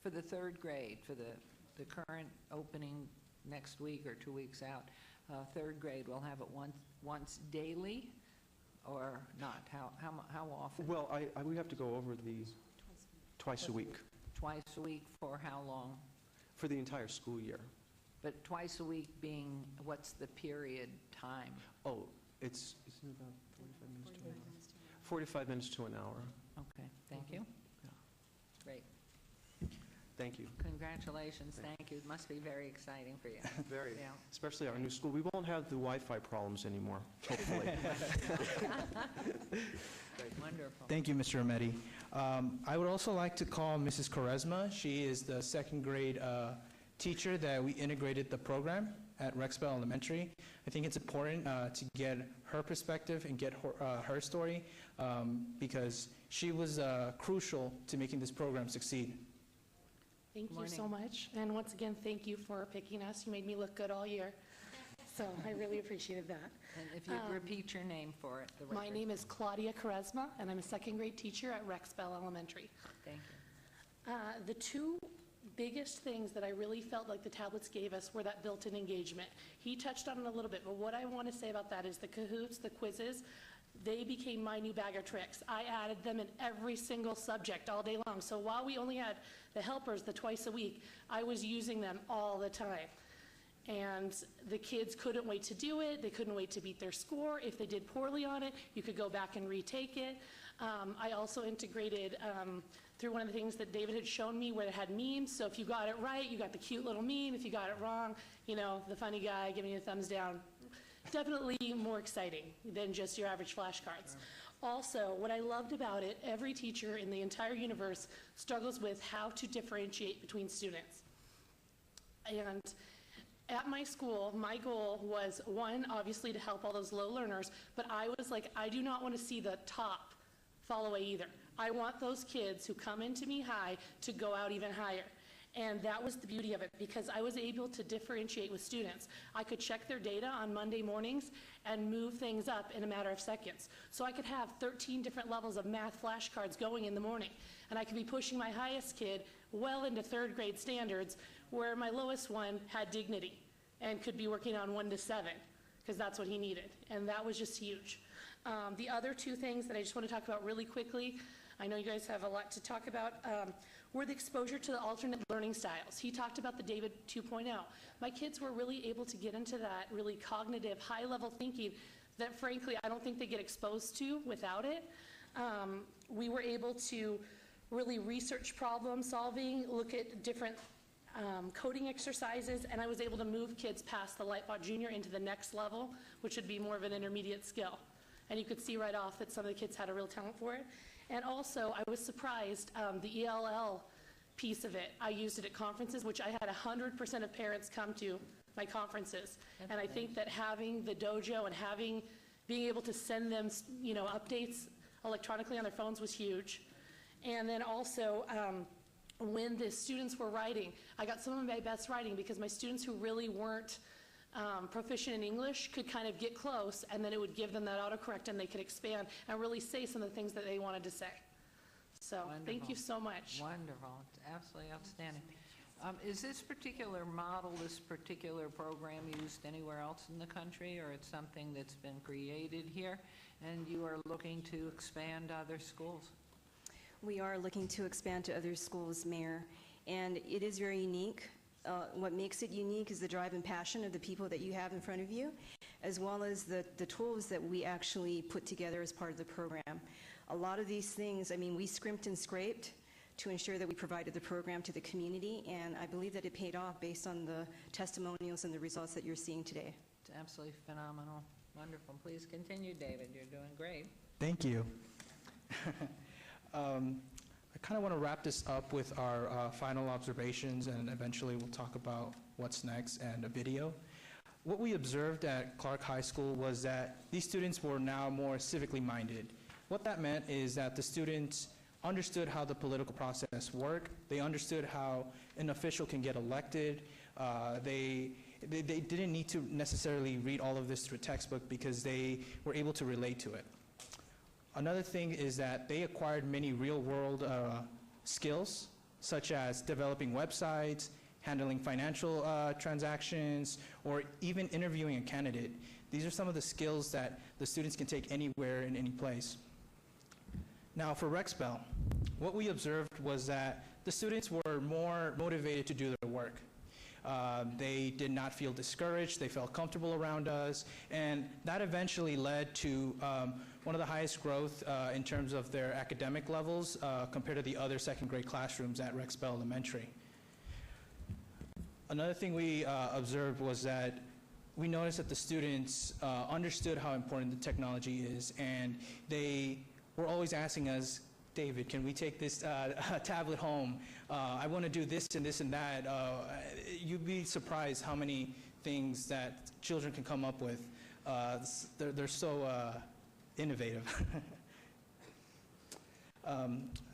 for the third grade, for the current opening next week or 2 weeks out? Third grade, we'll have it once daily or not? How often? Well, we have to go over these twice a week. Twice a week for how long? For the entire school year. But twice a week being, what's the period time? Oh, isn't it about 45 minutes to an hour? 45 minutes to an hour. Okay, thank you. Great. Thank you. Congratulations, thank you. It must be very exciting for you. Very, Yeah. especially our new school. We won't have the Wi-Fi problems anymore, hopefully. Wonderful. Thank you, Mr. Ametti. I would also like to call Mrs. Quaresma. She is the second grade teacher that we integrated the program at Rexbell Elementary. I think it's important to get her perspective and get her story because she was crucial to making this program succeed. Thank you so much. And once again, thank you for picking us. You made me look good all year. So I really appreciated that. And if you repeat your name for it. The My name is Claudia Quaresma, and I'm a second grade teacher at Rexbell Elementary. Thank you. The two biggest things that I really felt like the tablets gave us were that built-in engagement. He touched on it a little bit, but what I want to say about that is the Kahoots, the quizzes, they became my new bag of tricks. I added them in every single subject all day long. So while we only had the helpers the twice a week, I was using them all the time. And the kids couldn't wait to do it. They couldn't wait to beat their score. If they did poorly on it, you could go back and retake it. I also integrated through one of the things that David had shown me where it had memes. So if you got it right, you got the cute little meme. If you got it wrong, you know, the funny guy giving you a thumbs down. Definitely more exciting than just your average flashcards. Also, what I loved about it, every teacher in the entire universe struggles with how to differentiate between students. And at my school, my goal was, one, obviously to help all those low learners, but I was like, I do not want to see the top fall away either. I want those kids who come into me high to go out even higher. And that was the beauty of it, because I was able to differentiate with students. I could check their data on Monday mornings and move things up in a matter of seconds. So I could have 13 different levels of math flashcards going in the morning. And I could be pushing my highest kid well into third grade standards, where my lowest one had dignity and could be working on 1 to 7, because that's what he needed. And that was just huge. The other two things that I just want to talk about really quickly, I know you guys have a lot to talk about, were the exposure to the alternate learning styles. He talked about the David 2.0. My kids were really able to get into that really cognitive, high-level thinking that, frankly, I don't think they get exposed to without it. We were able to really research problem solving, look at different coding exercises, and I was able to move kids past the Lightbot Junior into the next level, which would be more of an intermediate skill. And you could see right off that some of the kids had a real talent for it. And also, I was surprised, the ELL piece of it, I used it at conferences, which I had 100% of parents come to my conferences. And I think that having the dojo and being able to send them, you know, updates electronically on their phones was huge. And then also, when the students were writing, I got some of my best writing because my students who really weren't proficient in English could kind of get close, and then it would give them that autocorrect, and they could expand and really say some of the things that they wanted to say. So thank you so much. Wonderful. It's absolutely outstanding. Is this particular model, this particular program used anywhere else in the country, or it's something that's been created here, and you are looking to expand to other schools? We are looking to expand to other schools, Mayor, and it is very unique. What makes it unique is the drive and passion of the people that you have in front of you, as well as the tools that we actually put together as part of the program. A lot of these things, I mean, we scrimped and scraped to ensure that we provided the program to the community, and I believe that it paid off based on the testimonials and the results that you're seeing today. It's absolutely phenomenal. Wonderful. Please continue, David. You're doing great. Thank you. I kind of want to wrap this up with our final observations, and eventually we'll talk about what's next and a video. What we observed at Clark High School was that these students were now more civically minded. What that meant is that the students understood how the political process worked. They understood how an official can get elected. They didn't need to necessarily read all of this through a textbook because they were able to relate to it. Another thing is that they acquired many real-world skills, such as developing websites, handling financial transactions, or even interviewing a candidate. These are some of the skills that the students can take anywhere in any place. Now, for Rexbell, what we observed was that the students were more motivated to do their work. They did not feel discouraged. They felt comfortable around us, and that eventually led to one of the highest growth in terms of their academic levels compared to the other second-grade classrooms at Rexbell Elementary. Another thing we observed was that we noticed that the students understood how important the technology is, and they were always asking us, David, can we take this tablet home? I want to do this and this and that. You'd be surprised how many things that children can come up with. They're so innovative. I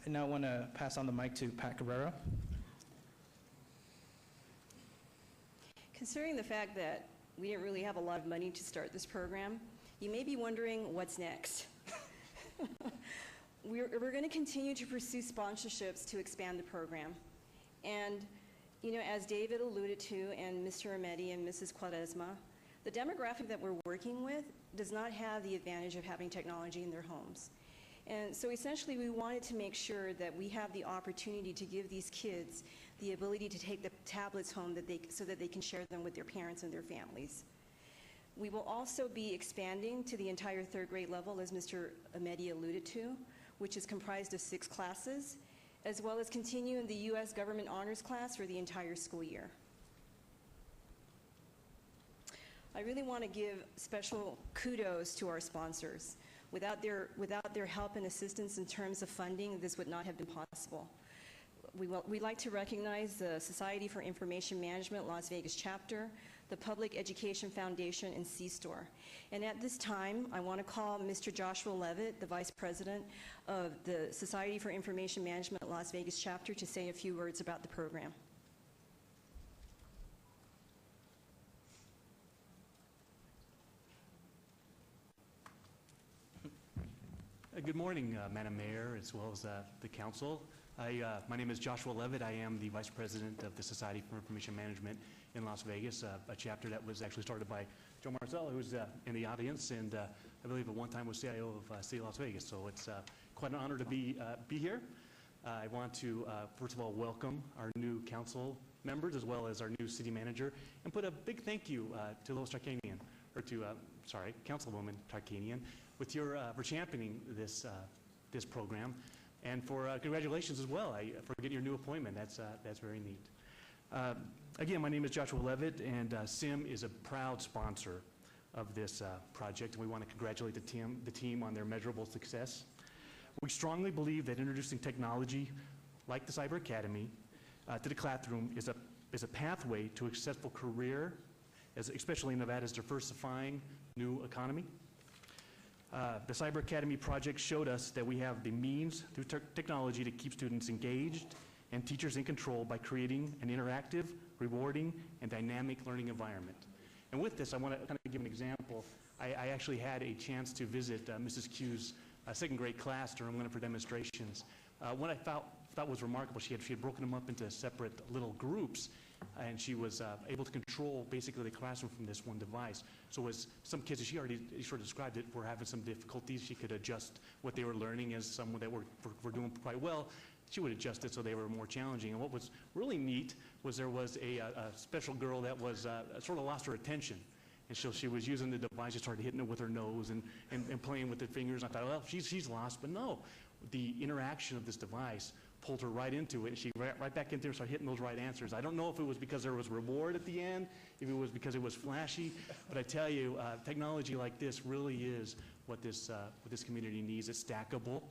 now want to pass on the mic to Pat Cabrera. Considering the fact that we didn't really have a lot of money to start this program, you may be wondering what's next. We're going to continue to pursue sponsorships to expand the program. And, you know, as David alluded to, and Mr. Amedi and Mrs. Quaresma, the demographic that we're working with does not have the advantage of having technology in their homes. And so essentially we wanted to make sure that we have the opportunity to give these kids the ability to take the tablets home so that they can share them with their parents and their families. We will also be expanding to the entire third grade level, as Mr. Amedi alluded to, which is comprised of 6 classes, as well as continue in the U.S. Government Honors class for the entire school year. I really want to give special kudos to our sponsors. Without their help and assistance in terms of funding, this would not have been possible. We'd like to recognize the Society for Information Management Las Vegas chapter, the Public Education Foundation, and C-Store. And at this time, I want to call Mr. Joshua Levitt, the Vice President of the Society for Information Management Las Vegas chapter, to say a few words about the program. Good morning, Madam Mayor, as well as the council. My name is Joshua Levitt. I am the Vice President of the Society for Information Management in Las Vegas, a chapter that was actually started by Joe Marcel, who's in the audience, and I believe at one time was CIO of City of Las Vegas. So it's quite an honor to be here. I want to, first of all, welcome our new council members as well as our new city manager, and put a big thank you to Lois Tarkanian, or to, Councilwoman Tarkanian, for championing this program, and for congratulations as well for getting your new appointment. That's very neat. Again, my name is Joshua Levitt, and SIM is a proud sponsor of this project, and we want to congratulate the team on their measurable success. We strongly believe that introducing technology like the Cyber Academy to the classroom is a pathway to a successful career, especially in Nevada's diversifying new economy. The Cyber Academy project showed us that we have the means through technology to keep students engaged and teachers in control by creating an interactive, rewarding, and dynamic learning environment. And with this, I want to kind of give an example. I actually had a chance to visit Mrs. Q's second grade class during one of her demonstrations. What I thought was remarkable, she had broken them up into separate little groups, and she was able to control basically the classroom from this one device. So as some kids, as she already sort of described it, were having some difficulties, she could adjust what they were learning. As some that were doing quite well, she would adjust it so they were more challenging. And what was really neat was there was a special girl that was sort of lost her attention. And so she was using the device, she started hitting it with her nose and playing with the fingers. I thought, well, she's lost. But no, the interaction of this device pulled her right into it. She right back in there and started hitting those right answers. I don't know if it was because there was reward at the end, if it was because it was flashy, but I tell you, technology like this really is what this community needs. It's stackable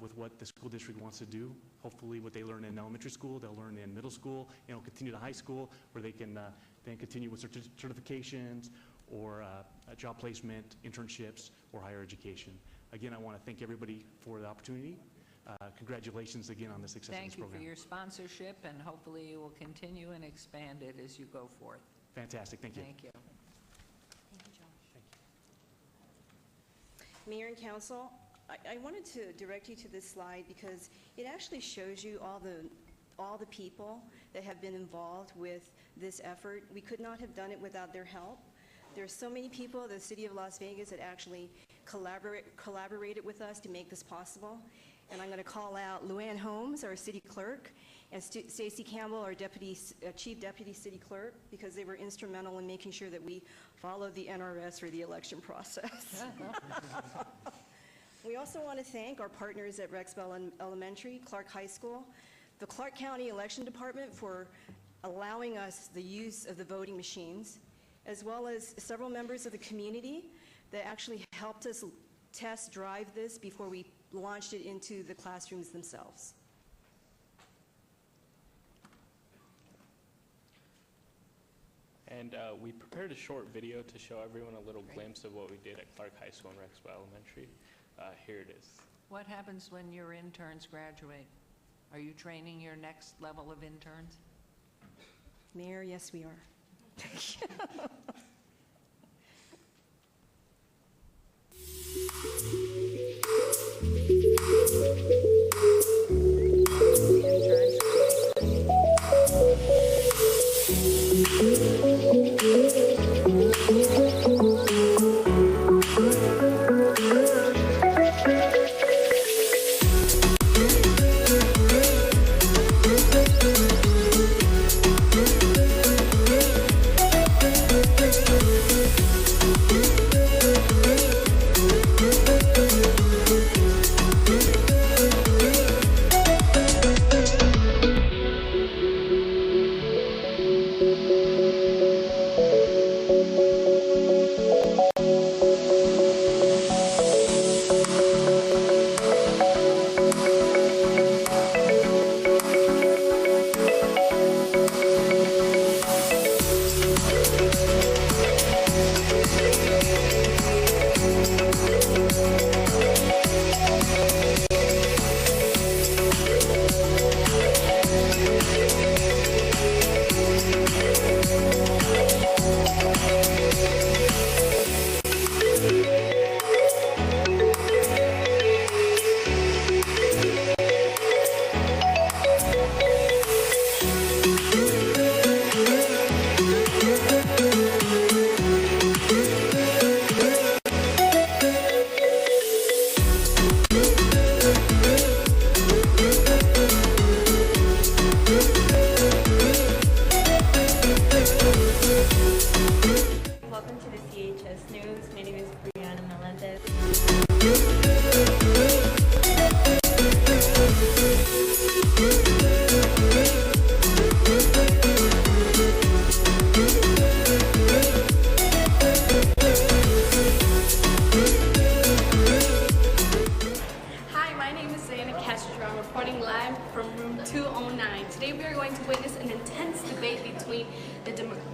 with what the school district wants to do. Hopefully what they learn in elementary school, they'll learn in middle school, and it'll continue to high school, where they can then continue with certifications or job placement, internships, or higher education. Again, I want to thank everybody for the opportunity. Congratulations again on the success of this Thank you program. for your sponsorship, and hopefully you will continue and expand it as you go forth. Fantastic. Thank you. Thank you. Mayor and Council, I wanted to direct you to this slide because it actually shows you all the people that have been involved with this effort. We could not have done it without their help. There are so many people at the City of Las Vegas that actually collaborated with us to make this possible. And I'm going to call out Luann Holmes, our city clerk, and Stacy Campbell, our chief deputy city clerk, because they were instrumental in making sure that we followed the NRS for the election process. We also want to thank our partners at Rexbell Elementary, Clark High School, the Clark County Election Department for allowing us the use of the voting machines, as well as several members of the community that actually helped us test drive this before we launched it into the classrooms themselves. And we prepared a short video to show everyone a little glimpse of what we did at Clark High School and Rexbell Elementary. Here it is. What happens when your interns graduate? Are you training your next level of interns? Mayor, yes, we are.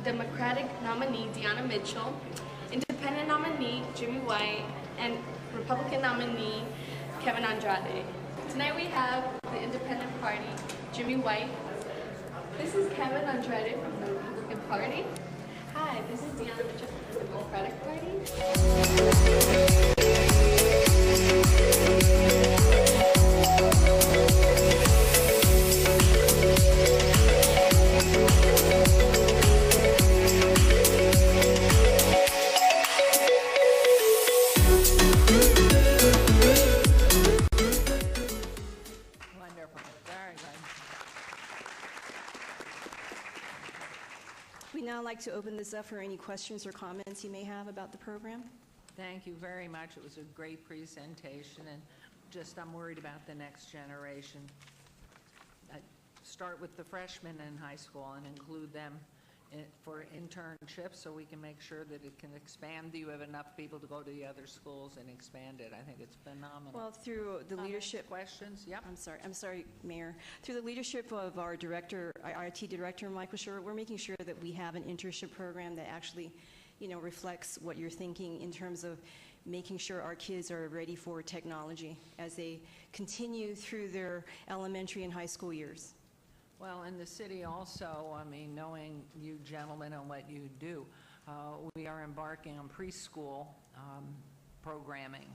Democratic nominee Deanna Mitchell, Independent nominee Jimmy White, and Republican nominee Kevin Andrade. Tonight we have the Independent Party, Jimmy White. This is Kevin Andrade from the Republican Party. Hi, this is Deanna Mitchell from the Democratic Party. Wonderful, very good. We'd now like to open this up for any questions or comments you may have about the program. Thank you very much. It was a great presentation, and just I'm worried about the next generation. I start with the freshmen in high school and include them for internships so we can make sure that it can expand. Do you have enough people to go to the other schools and expand it? I think it's phenomenal. Well, through the leadership... Questions? Yep. I'm sorry, Mayor. Through the leadership of our director, our IT director, Michael Sherwood, we're making sure that we have an internship program that actually, reflects what you're thinking in terms of making sure our kids are ready for technology as they continue through their elementary and high school years. Well, in the city also, I mean, knowing you gentlemen and what you do, we are embarking on preschool programming,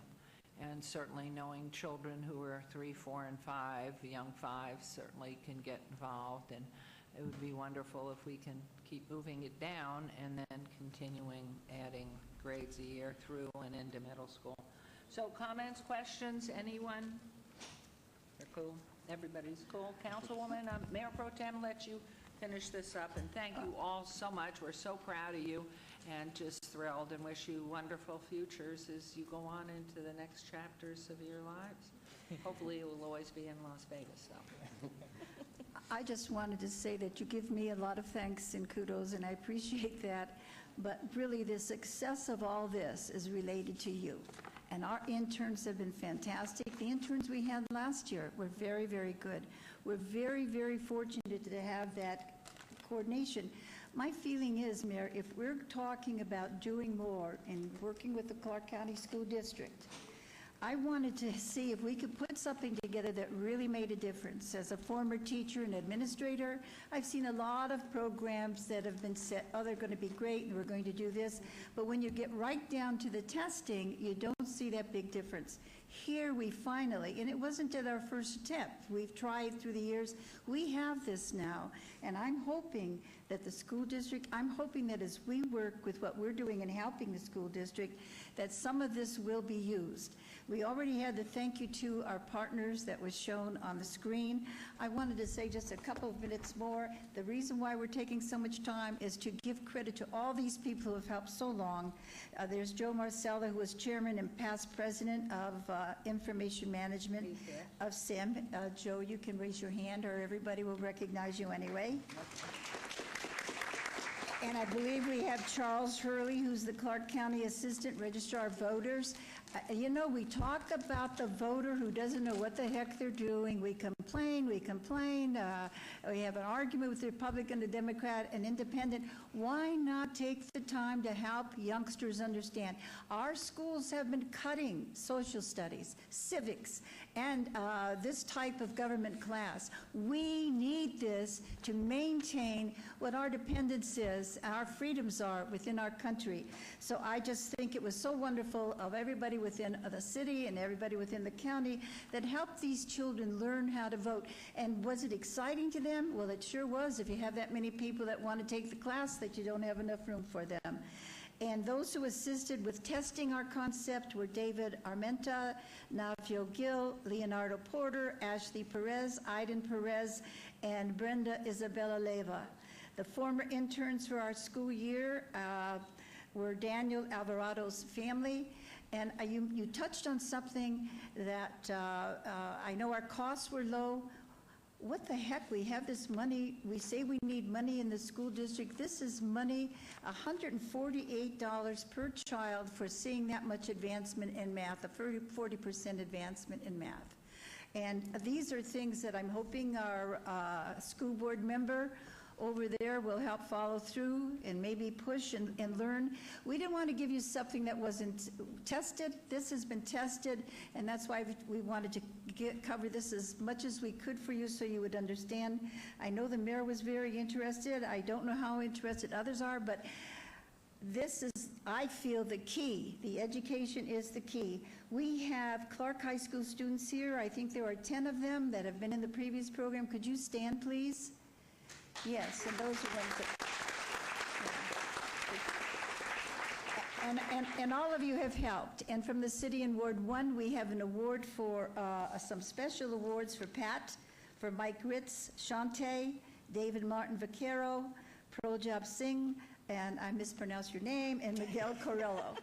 and certainly knowing children who are 3, 4, and 5, young 5 certainly can get involved, and it would be wonderful if we can keep moving it down and then continuing adding grades a year through and into middle school. So comments, questions, anyone? They're cool. Everybody's cool. Councilwoman, Mayor Pro Tem, let you finish this up, and thank you all so much. We're so proud of you and just thrilled, and wish you wonderful futures as you go on into the next chapters of your lives. Hopefully it will always be in Las Vegas, though. I just wanted to say that you give me a lot of thanks and kudos, and I appreciate that. But really, the success of all this is related to you. And our interns have been fantastic. The interns we had last year were very, very good. We're very, very fortunate to have that coordination. My feeling is, Mayor, if we're talking about doing more and working with the Clark County School District, I wanted to see if we could put something together that really made a difference. As a former teacher and administrator, I've seen a lot of programs that have been set, oh, they're going to be great and we're going to do this, but when you get right down to the testing, you don't see that big difference. Here we finally, and it wasn't at our first attempt, we've tried through the years, we have this now, and I'm hoping that the school district, I'm hoping that as we work with what we're doing and helping the school district, that some of this will be used. We already had the thank you to our partners that was shown on the screen. I wanted to say just a couple of minutes more. The reason why we're taking so much time is to give credit to all these people who have helped so long. There's Joe Marcella, who was chairman and past president of Information Management of SIM. Joe, you can raise your hand or everybody will recognize you anyway. And I believe we have Charles Hurley, who's the Clark County Assistant Registrar of Voters. We talk about the voter who doesn't know what the heck they're doing. We complain. We have an argument with the Republican, the Democrat, and Independent. Why not take the time to help youngsters understand? Our schools have been cutting social studies, civics, and this type of government class. We need this to maintain what our dependence is, our freedoms are within our country. So I just think it was so wonderful of everybody within the city and everybody within the county that helped these children learn how to vote. And was it exciting to them? Well, it sure was. If you have that many people that want to take the class, that you don't have enough room for them. And those who assisted with testing our concept were David Armenta, Navio Gill, Leonardo Porter, Ashley Perez, Aiden Perez, and Brenda Isabella Leva. The former interns for our school year were Daniel Alvarado's family. And you touched on something that I know our costs were low. What the heck, we have this money, we say we need money in the school district. This is money, $148 per child for seeing that much advancement in math, a 40% advancement in math. And these are things that I'm hoping our school board member over there will help follow through and maybe push and learn. We didn't want to give you something that wasn't tested. This has been tested, and that's why we wanted to cover this as much as we could for you so you would understand. I know the mayor was very interested. I don't know how interested others are, but this is, I feel, the key. The education is the key. We have Clark High School students here. I think there are 10 of them that have been in the previous program. Could you stand, please? Yes, and those are ones that... And all of you have helped. And from the city in Ward 1, we have an award for, some special awards for Pat, for Mike Ritz, Shante, David Martin Vaquero, Prolajab Singh, and I mispronounced your name, and Miguel Corello.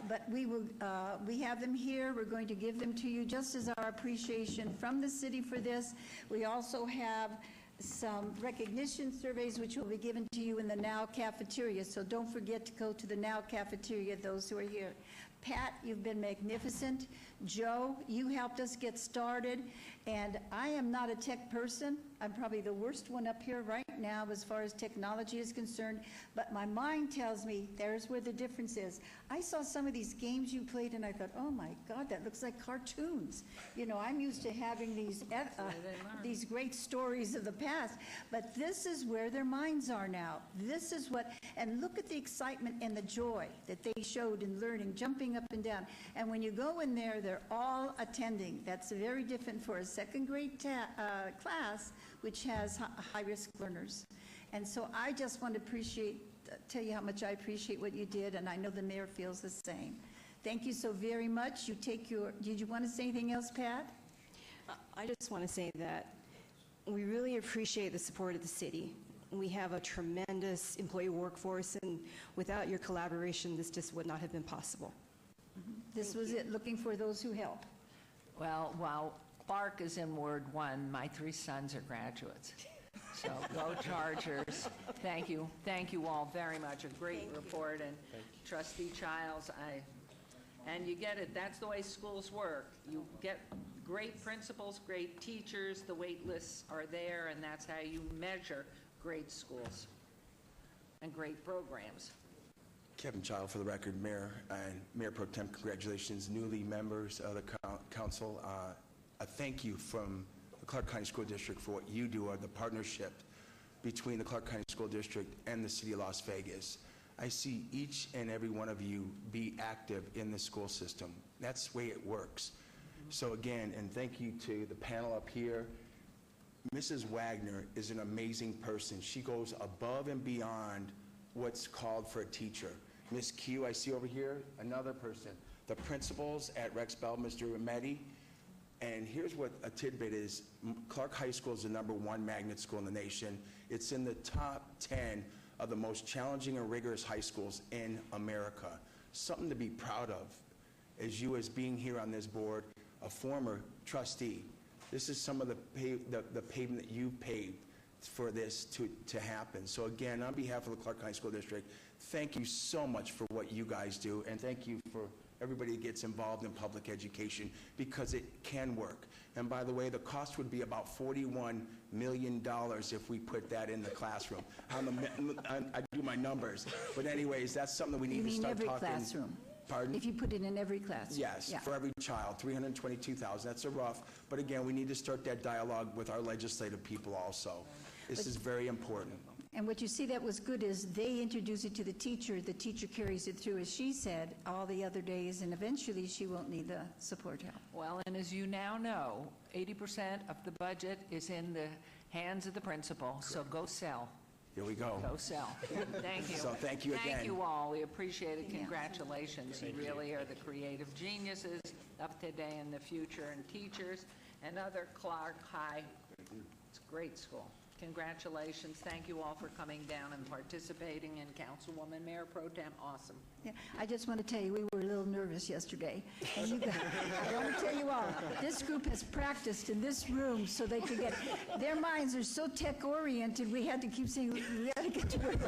But we have them here. We're going to give them to you just as our appreciation from the city for this. We also have some recognition surveys which will be given to you in the Now cafeteria, so don't forget to go to the Now cafeteria, those who are here. Pat, you've been magnificent. Joe, you helped us get started, and I am not a tech person. I'm probably the worst one up here right now as far as technology is concerned, but my mind tells me there's where the difference is. I saw some of these games you played and I thought, oh my God, that looks like cartoons. You know, I'm used to having these great stories of the past, but this is where their minds are now. This is what, and look at the excitement and the joy that they showed in learning, jumping up and down. And when you go in there, they're all attending. That's very different for a second grade class, which has high-risk learners. And so I just want to tell you how much I appreciate what you did, and I know the mayor feels the same. Thank you so very much. Did you want to say anything else, Pat? I just want to say that we really appreciate the support of the city. We have a tremendous employee workforce, and without your collaboration, this just would not have been possible. This was it, looking for those who help. Well, while Clark is in Ward 1, my 3 sons are graduates. So go Chargers. Thank you. Thank you all very much. A great report. And Trustee Childs, and you get it. That's the way schools work. You get great principals, great teachers. The wait lists are there, and that's how you measure great schools and great programs. Kevin Child for the record, Mayor and Mayor Pro Tem, congratulations, newly members of the council. A thank you from the Clark County School District for what you do, or the partnership between the Clark County School District and the City of Las Vegas. I see each and every one of you be active in the school system. That's the way it works. So again, and thank you to the panel up here. Mrs. Wagner is an amazing person. She goes above and beyond what's called for a teacher. Miss Q, I see over here, another person. The principals at Rex Bell, Mr. Rametti. And here's what a tidbit is. Clark High School is the #1 magnet school in the nation. It's in the top 10 of the most challenging and rigorous high schools in America. Something to be proud of as you, as being here on this board, a former trustee. This is some of the pavement that you paved for this to happen. So again, on behalf of the Clark County School District, thank you so much for what you guys do, and thank you for everybody that gets involved in public education, because it can work. And by the way, the cost would be about $41 million if we put that in the classroom. I do my numbers. But anyways, that's something that we need to start talking. You mean every classroom? Pardon? If you put it in every classroom? Yes, yeah. for every child, 322,000. That's a rough, but again, we need to start that dialogue with our legislative people also. This is very important. And what you see that was good is they introduce it to the teacher carries it through, as she said, all the other days, and eventually she won't need the support help. Well, and as you now know, 80% of the budget is in the hands of the principal, so go sell. Here we go. Go sell. Thank you. So thank you again. Thank you all. We appreciate it. Congratulations. You really are the creative geniuses of today and the future, and teachers and other Clark High. It's a great school. Congratulations. Thank you all for coming down and participating, and Councilwoman Mayor Pro Tem, awesome. Yeah, I just want to tell you, we were a little nervous yesterday. And you guys, I want to tell you all, this group has practiced in this room so they could get, their minds are so tech-oriented, we had to keep saying, we got to get to it.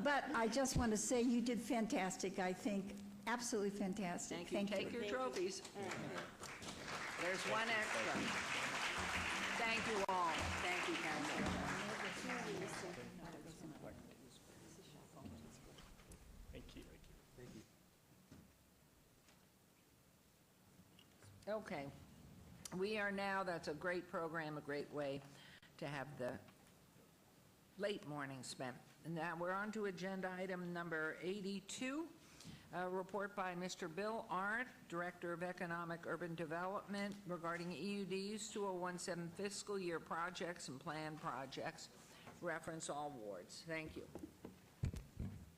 But I just want to say you did fantastic, I think. Absolutely fantastic. Thank you. Take your trophies. There's one extra. Thank you all. Thank you, Councilor. Thank you. Okay. We are now, that's a great program, a great way to have the late morning spent. Now we're on to agenda item number 82, a report by Mr. Bill Arndt, Director of Economic Urban Development, regarding EUD's 2017 fiscal year projects and planned projects. Reference all wards. Thank you.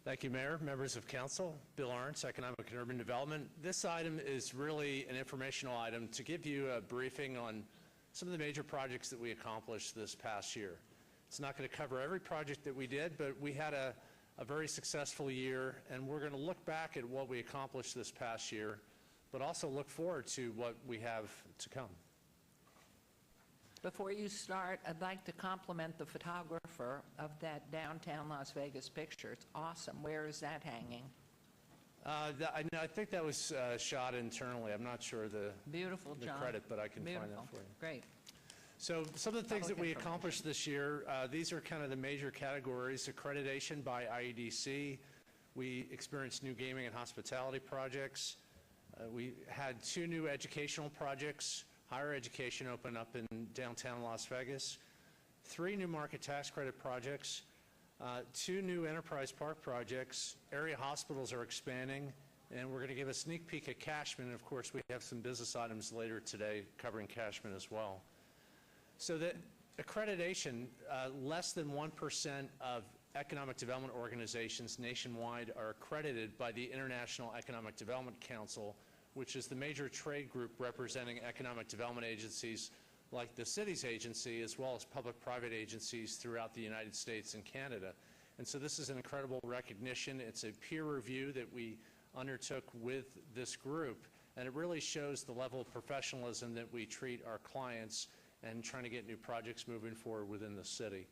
Thank you, Mayor, members of council. Bill Arndt, Economic and Urban Development. This item is really an informational item to give you a briefing on some of the major projects that we accomplished this past year. It's not going to cover every project that we did, but we had a very successful year, and we're going to look back at what we accomplished this past year, but also look forward to what we have to come. Before you start, I'd like to compliment the photographer of that downtown Las Vegas picture. It's awesome. Where is that hanging? I think that was shot internally. I'm not sure the John. credit, but I can Beautiful. find that for you. Great. So some of the things that we Public accomplished this year, these are kind of the major categories. Accreditation by IEDC. We experienced new gaming and hospitality projects. We had 2 new educational projects. Higher education opened up in downtown Las Vegas. 3 new market tax credit projects. 2 new enterprise park projects. Area hospitals are expanding, and we're going to give a sneak peek at Cashman. Of course, we have some business items later today covering Cashman as well. So the accreditation, less than 1% of economic development organizations nationwide are accredited by the International Economic Development Council, which is the major trade group representing economic development agencies like the city's agency, as well as public-private agencies throughout the United States and Canada. And so this is an incredible recognition. It's a peer review that we undertook with this group, and it really shows the level of professionalism that we treat our clients and trying to get new projects moving forward within the city.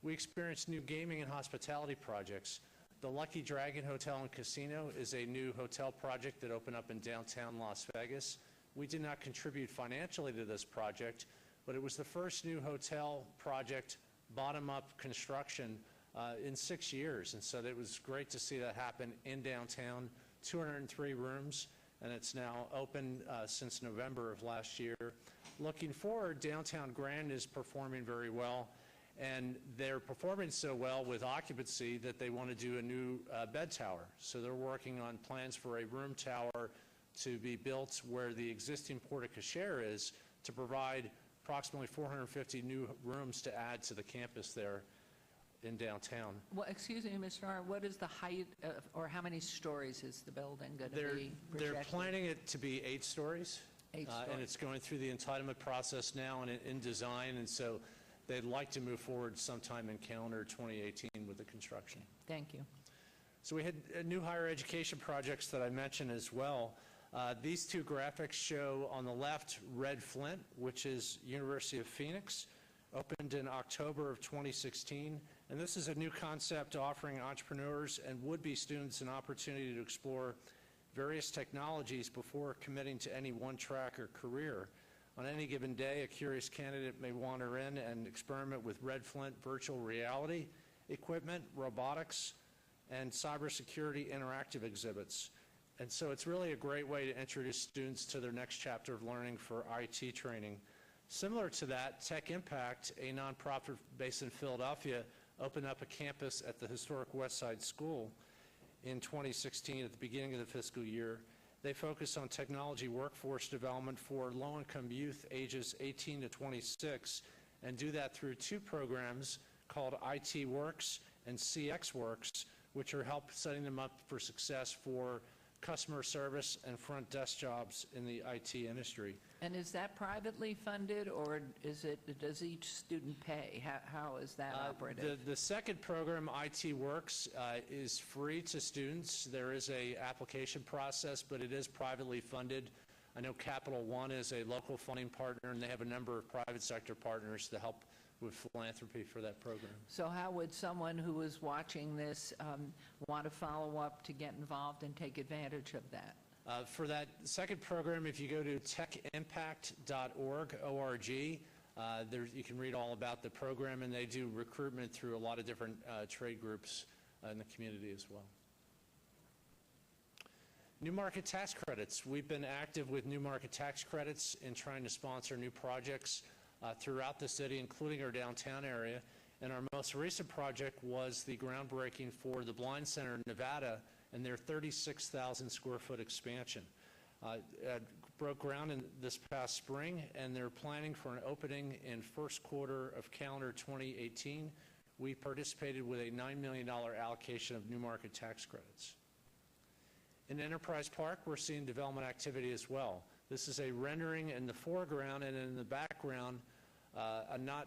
We experienced new gaming and hospitality projects. The Lucky Dragon Hotel and Casino is a new hotel project that opened up in downtown Las Vegas. We did not contribute financially to this project, but it was the first new hotel project, bottom-up construction, in 6 years. And so it was great to see that happen in downtown, 203 rooms, and it's now open since November of last year. Looking forward, Downtown Grand is performing very well, and they're performing so well with occupancy that they want to do a new bed tower. So they're working on plans for a room tower to be built where the existing porte-cochere is, to provide approximately 450 new rooms to add to the campus there in downtown. Well, excuse me, Mr. Arndt, what is the height or how many stories is the building going to be projected? They're planning it to be 8 stories. 8 stories. And it's going through the entitlement process now and in design, and so they'd like to move forward sometime in calendar 2018 with the construction. Thank you. So we had new higher education projects that I mentioned as well. These 2 graphics show on the left Red Flint, which is University of Phoenix, opened in October of 2016. And this is a new concept offering entrepreneurs and would-be students an opportunity to explore various technologies before committing to any one track or career. On any given day, a curious candidate may wander in and experiment with Red Flint virtual reality equipment, robotics, and cybersecurity interactive exhibits. And so it's really a great way to introduce students to their next chapter of learning for IT training. Similar to that, Tech Impact, a nonprofit based in Philadelphia, opened up a campus at the historic West Side School in 2016 at the beginning of the fiscal year. They focus on technology workforce development for low-income youth ages 18 to 26 and do that through 2 programs called IT Works and CX Works, which are help setting them up for success for customer service and front desk jobs in the IT industry. And is that privately funded, or does each student pay? How is that operated? The second program, IT Works, is free to students. There is a application process, but it is privately funded. I know Capital One is a local funding partner, and they have a number of private sector partners to help with philanthropy for that program. So how would someone who is watching this want to follow up to get involved and take advantage of that? For that second program, if you go to techimpact.org, O-R-G, you can read all about the program, and they do recruitment through a lot of different trade groups in the community as well. New market tax credits. We've been active with new market tax credits in trying to sponsor new projects throughout the city, including our downtown area. And our most recent project was the groundbreaking for the Blind Center in Nevada and their 36,000 square foot expansion. Broke ground in this past spring, and they're planning for an opening in first quarter of calendar 2018. We participated with a $9 million allocation of new market tax credits. In Enterprise Park, we're seeing development activity as well. This is a rendering in the foreground, and in the background, a not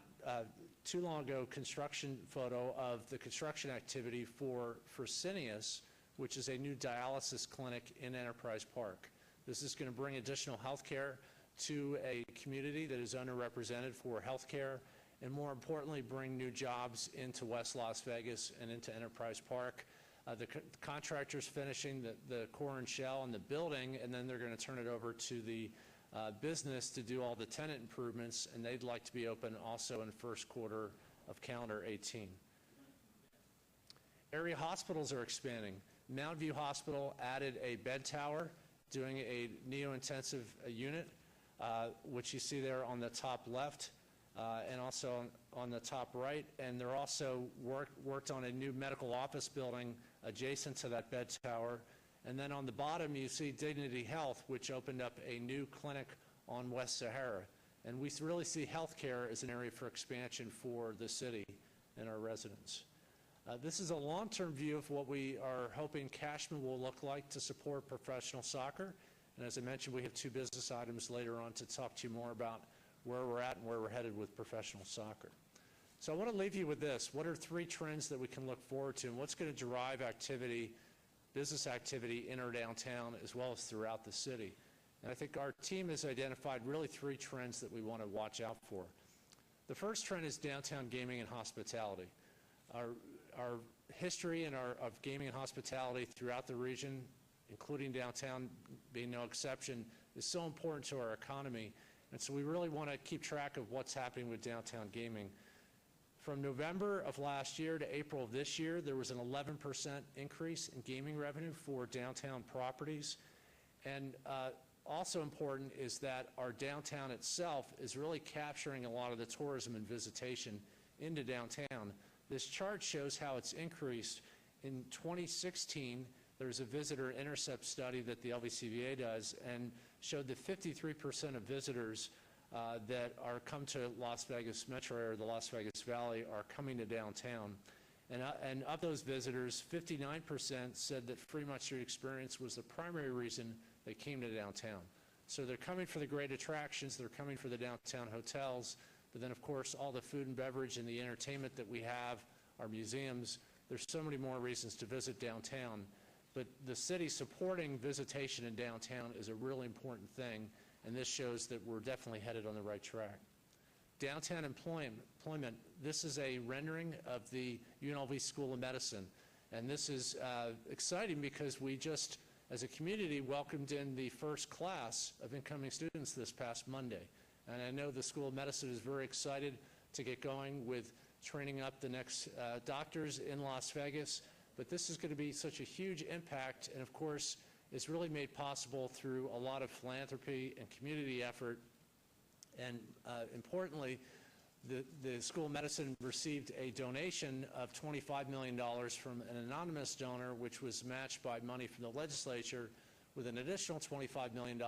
too long ago construction photo of the construction activity for Fresenius, which is a new dialysis clinic in Enterprise Park. This is going to bring additional health care to a community that is underrepresented for health care, and more importantly, bring new jobs into West Las Vegas and into Enterprise Park. The contractor's finishing the core and shell and the building, and then they're going to turn it over to the business to do all the tenant improvements, and they'd like to be open also in the first quarter of calendar 18. Area hospitals are expanding. Mountain View Hospital added a bed tower, doing a neo-intensive unit, which you see there on the top left, and also on the top right. And they're also worked on a new medical office building adjacent to that bed tower. And then on the bottom, you see Dignity Health, which opened up a new clinic on West Sahara. And we really see healthcare as an area for expansion for the city and our residents. This is a long-term view of what we are hoping Cashman will look like to support professional soccer. And as I mentioned, we have two business items later on to talk to you more about where we're at and where we're headed with professional soccer. So I want to leave you with this. What are three trends that we can look forward to, and what's going to drive activity, business activity in our downtown as well as throughout the city? And I think our team has identified really three trends that we want to watch out for. The first trend is downtown gaming and hospitality. Our history and of gaming and hospitality throughout the region, including downtown being no exception, is so important to our economy. And so we really want to keep track of what's happening with downtown gaming. From November of last year to April of this year, there was an 11% increase in gaming revenue for downtown properties. And also important is that our downtown itself is really capturing a lot of the tourism and visitation into downtown. This chart shows how it's increased. In 2016, there's a visitor intercept study that the LVCVA does and showed that 53% of visitors that are come to Las Vegas Metro area or the Las Vegas Valley are coming to downtown. And of those visitors, 59% said that Fremont Street Experience was the primary reason they came to downtown. So they're coming for the great attractions, they're coming for the downtown hotels, but then of course all the food and beverage and the entertainment that we have, our museums, there's so many more reasons to visit downtown. But the city supporting visitation in downtown is a really important thing, and this shows that we're definitely headed on the right track. Downtown employment, this is a rendering of the UNLV School of Medicine. And this is exciting because we just, as a community, welcomed in the first class of incoming students this past Monday. And I know the School of Medicine is very excited to get going with training up the next doctors in Las Vegas. But this is going to be such a huge impact, and of course, it's really made possible through a lot of philanthropy and community effort. And importantly, the School of Medicine received a donation of $25 million from an anonymous donor, which was matched by money from the legislature with an additional $25 million.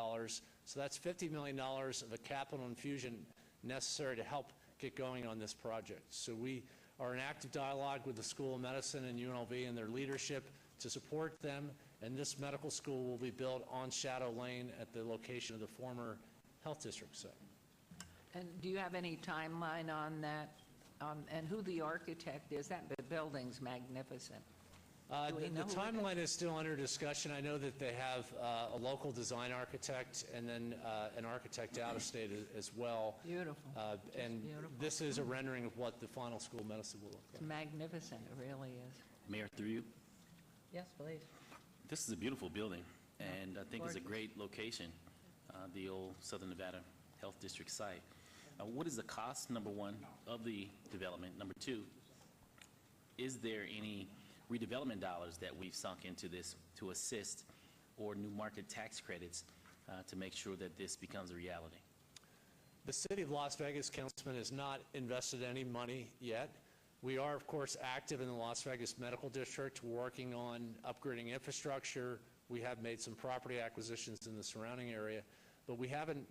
So that's $50 million of a capital infusion necessary to help get going on this project. So we are in active dialogue with the School of Medicine and UNLV and their leadership to support them, and this medical school will be built on Shadow Lane at the location of the former health district site. And do you have any timeline on that, and who the architect is? That building's magnificent. The timeline is still under discussion. I know that they have a local design architect and then an architect out of state as well. Beautiful. And beautiful. This is a rendering of what the final School of Medicine will look like. It's magnificent, it really is. Mayor, through you. Yes, please. This is a beautiful building, and I think it's a Gorgeous. great location, the old Southern Nevada Health District site. What is the cost, number one, of the development? Number two, is there any redevelopment dollars that we've sunk into this to assist, or new market tax credits to make sure that this becomes a reality? The City of Las Vegas, Councilman, has not invested any money yet. We are, of course, active in the Las Vegas Medical District, working on upgrading infrastructure. We have made some property acquisitions in the surrounding area, but we haven't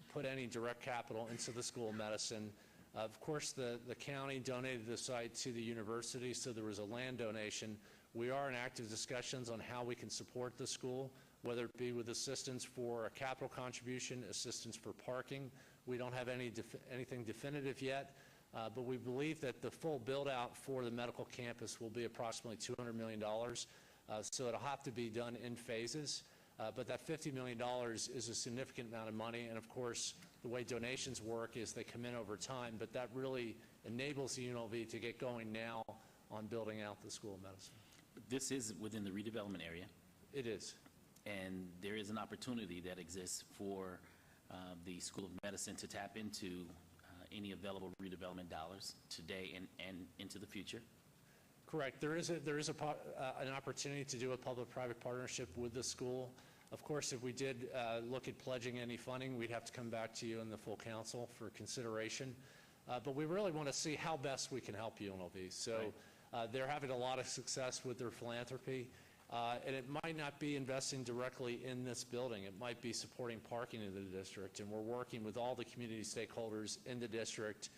put any direct capital into the School of Medicine. Of course, the county donated the site to the university, so there was a land donation. We are in active discussions on how we can support the school, whether it be with assistance for a capital contribution, assistance for parking. We don't have anything definitive yet, but we believe that the full build-out for the medical campus will be approximately $200 million. So it'll have to be done in phases. But that $50 million is a significant amount of money, and of course, the way donations work is they come in over time, but that really enables the UNLV to get going now on building out the School of Medicine. This is within the redevelopment area, It is. and there is an opportunity that exists for the School of Medicine to tap into any available redevelopment dollars today and into the future. Correct. There is an opportunity to do a public-private partnership with the school. Of course, if we did look at pledging any funding, we'd have to come back to you and the full council for consideration. But we really want to see how best we can help UNLV. So they're having a lot of success with their philanthropy. And it might not be investing directly in this building. It might be supporting parking in the district. And we're working with all the community stakeholders in the district,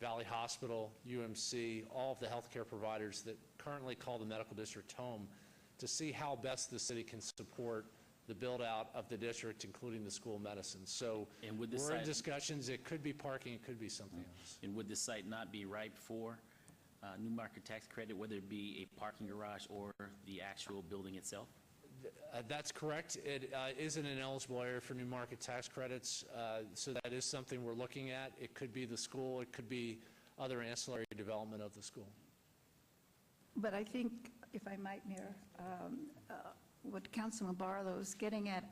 Valley Hospital, UMC, all of the healthcare providers that currently call the medical district home, to see how best the city can support the build-out of the district, including the School of Medicine. So we're in discussions. It could be parking. It could be something else. And would this site not be ripe for new market tax credit, whether it be a parking garage or the actual building itself? That's correct. It isn't an eligible area for new market tax credits, so that is something we're looking at. It could be the school. It could be other ancillary development of the school. But I think, if I might, Mayor, what Councilman Barlow is getting at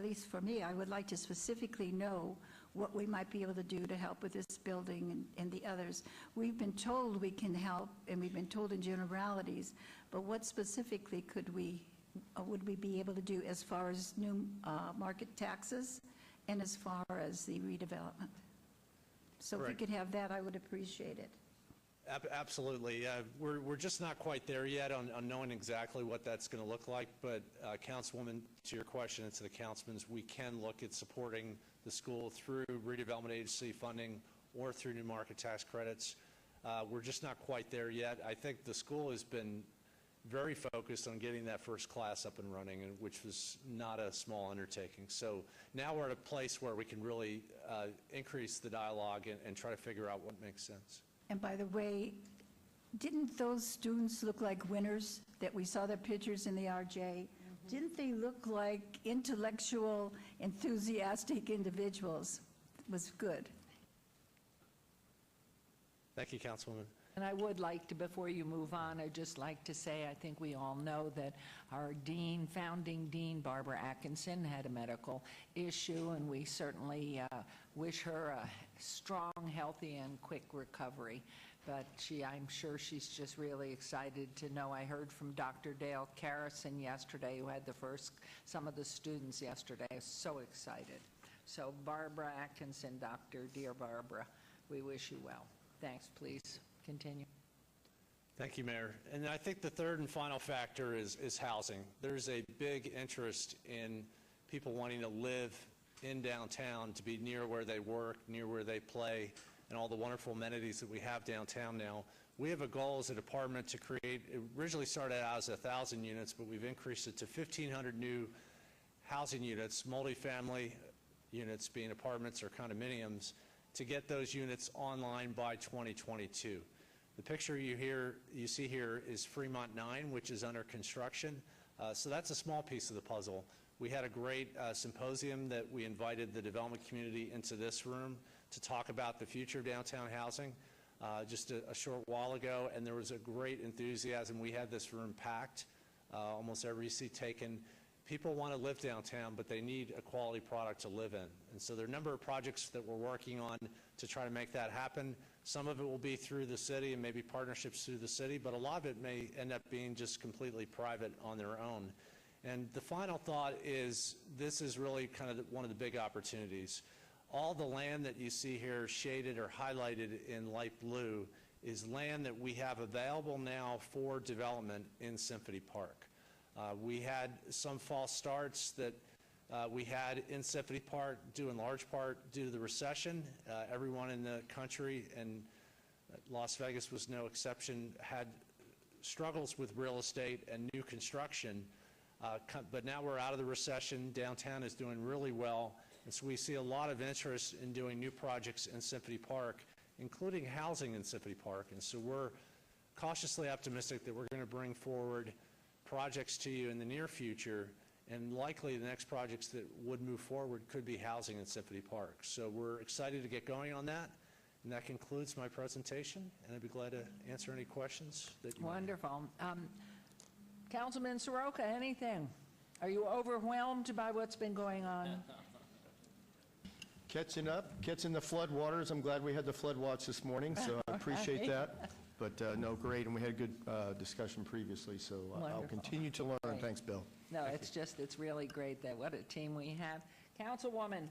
least for me, I would like to specifically know what we might be able to do to help with this building and the others. We've been told we can help, and we've been told in generalities, but what specifically would we be able to do as far as new market taxes and as far as the redevelopment? So if we could have that, I would appreciate it. Absolutely. We're just not quite there yet on knowing exactly what that's going to look like, but Councilwoman, to your question and to the councilman's, we can look at supporting the school through redevelopment agency funding or through new market tax credits. We're just not quite there yet. I think the school has been very focused on getting that first class up and running, which was not a small undertaking. So now we're at a place where we can really increase the dialogue and try to figure out what makes sense. And by the way, didn't those students look like winners that we saw their pictures in the RJ? Didn't they look like intellectual, enthusiastic individuals? It was good. Thank you, Councilwoman. And I would like to, before you move on, I'd just like to say, I think we all know that our dean, founding dean, Barbara Atkinson, had a medical issue, and we certainly wish her a strong, healthy, and quick recovery. But I'm sure she's just really excited to know. I heard from Dr. Dale Carrison yesterday, who had some of the students yesterday. I was so excited. So Barbara Atkinson, dear Barbara, we wish you well. Thanks, please. Continue. Thank you, Mayor. And I think the third and final factor is housing. There's a big interest in people wanting to live in downtown, to be near where they work, near where they play, and all the wonderful amenities that we have downtown now. We have a goal as a department to create, it originally started out as 1,000 units, but we've increased it to 1,500 new housing units, multifamily units being apartments or condominiums, to get those units online by 2022. The picture you see here is Fremont 9, which is under construction. So that's a small piece of the puzzle. We had a great symposium that we invited the development community into this room to talk about the future of downtown housing just a short while ago, and there was a great enthusiasm. We had this room packed, almost every seat taken. People want to live downtown, but they need a quality product to live in. And so there are a number of projects that we're working on to try to make that happen. Some of it will be through the city and maybe partnerships through the city, but a lot of it may end up being just completely private on their own. And the final thought is this is really kind of one of the big opportunities. All the land that you see here shaded or highlighted in light blue is land that we have available now for development in Symphony Park. We had some false starts that we had in Symphony Park due in large part due to the recession. Everyone in the country, and Las Vegas was no exception, had struggles with real estate and new construction. But now we're out of the recession. Downtown is doing really well. And so we see a lot of interest in doing new projects in Symphony Park, including housing in Symphony Park. And so we're cautiously optimistic that we're going to bring forward projects to you in the near future, and likely the next projects that would move forward could be housing in Symphony Park. So we're excited to get going on that, and that concludes my presentation, and I'd be glad to answer any questions that you might have. Wonderful. Councilman Soroka, anything? Are you overwhelmed by what's been going on? Catching up, catching the flood waters. I'm glad we had the flood watch this morning, so I appreciate that. But no, great, and we had a good discussion previously, so I'll Wonderful. continue to learn. Great. Thanks, Bill. No, it's just, it's really great that what a team we have. Councilwoman.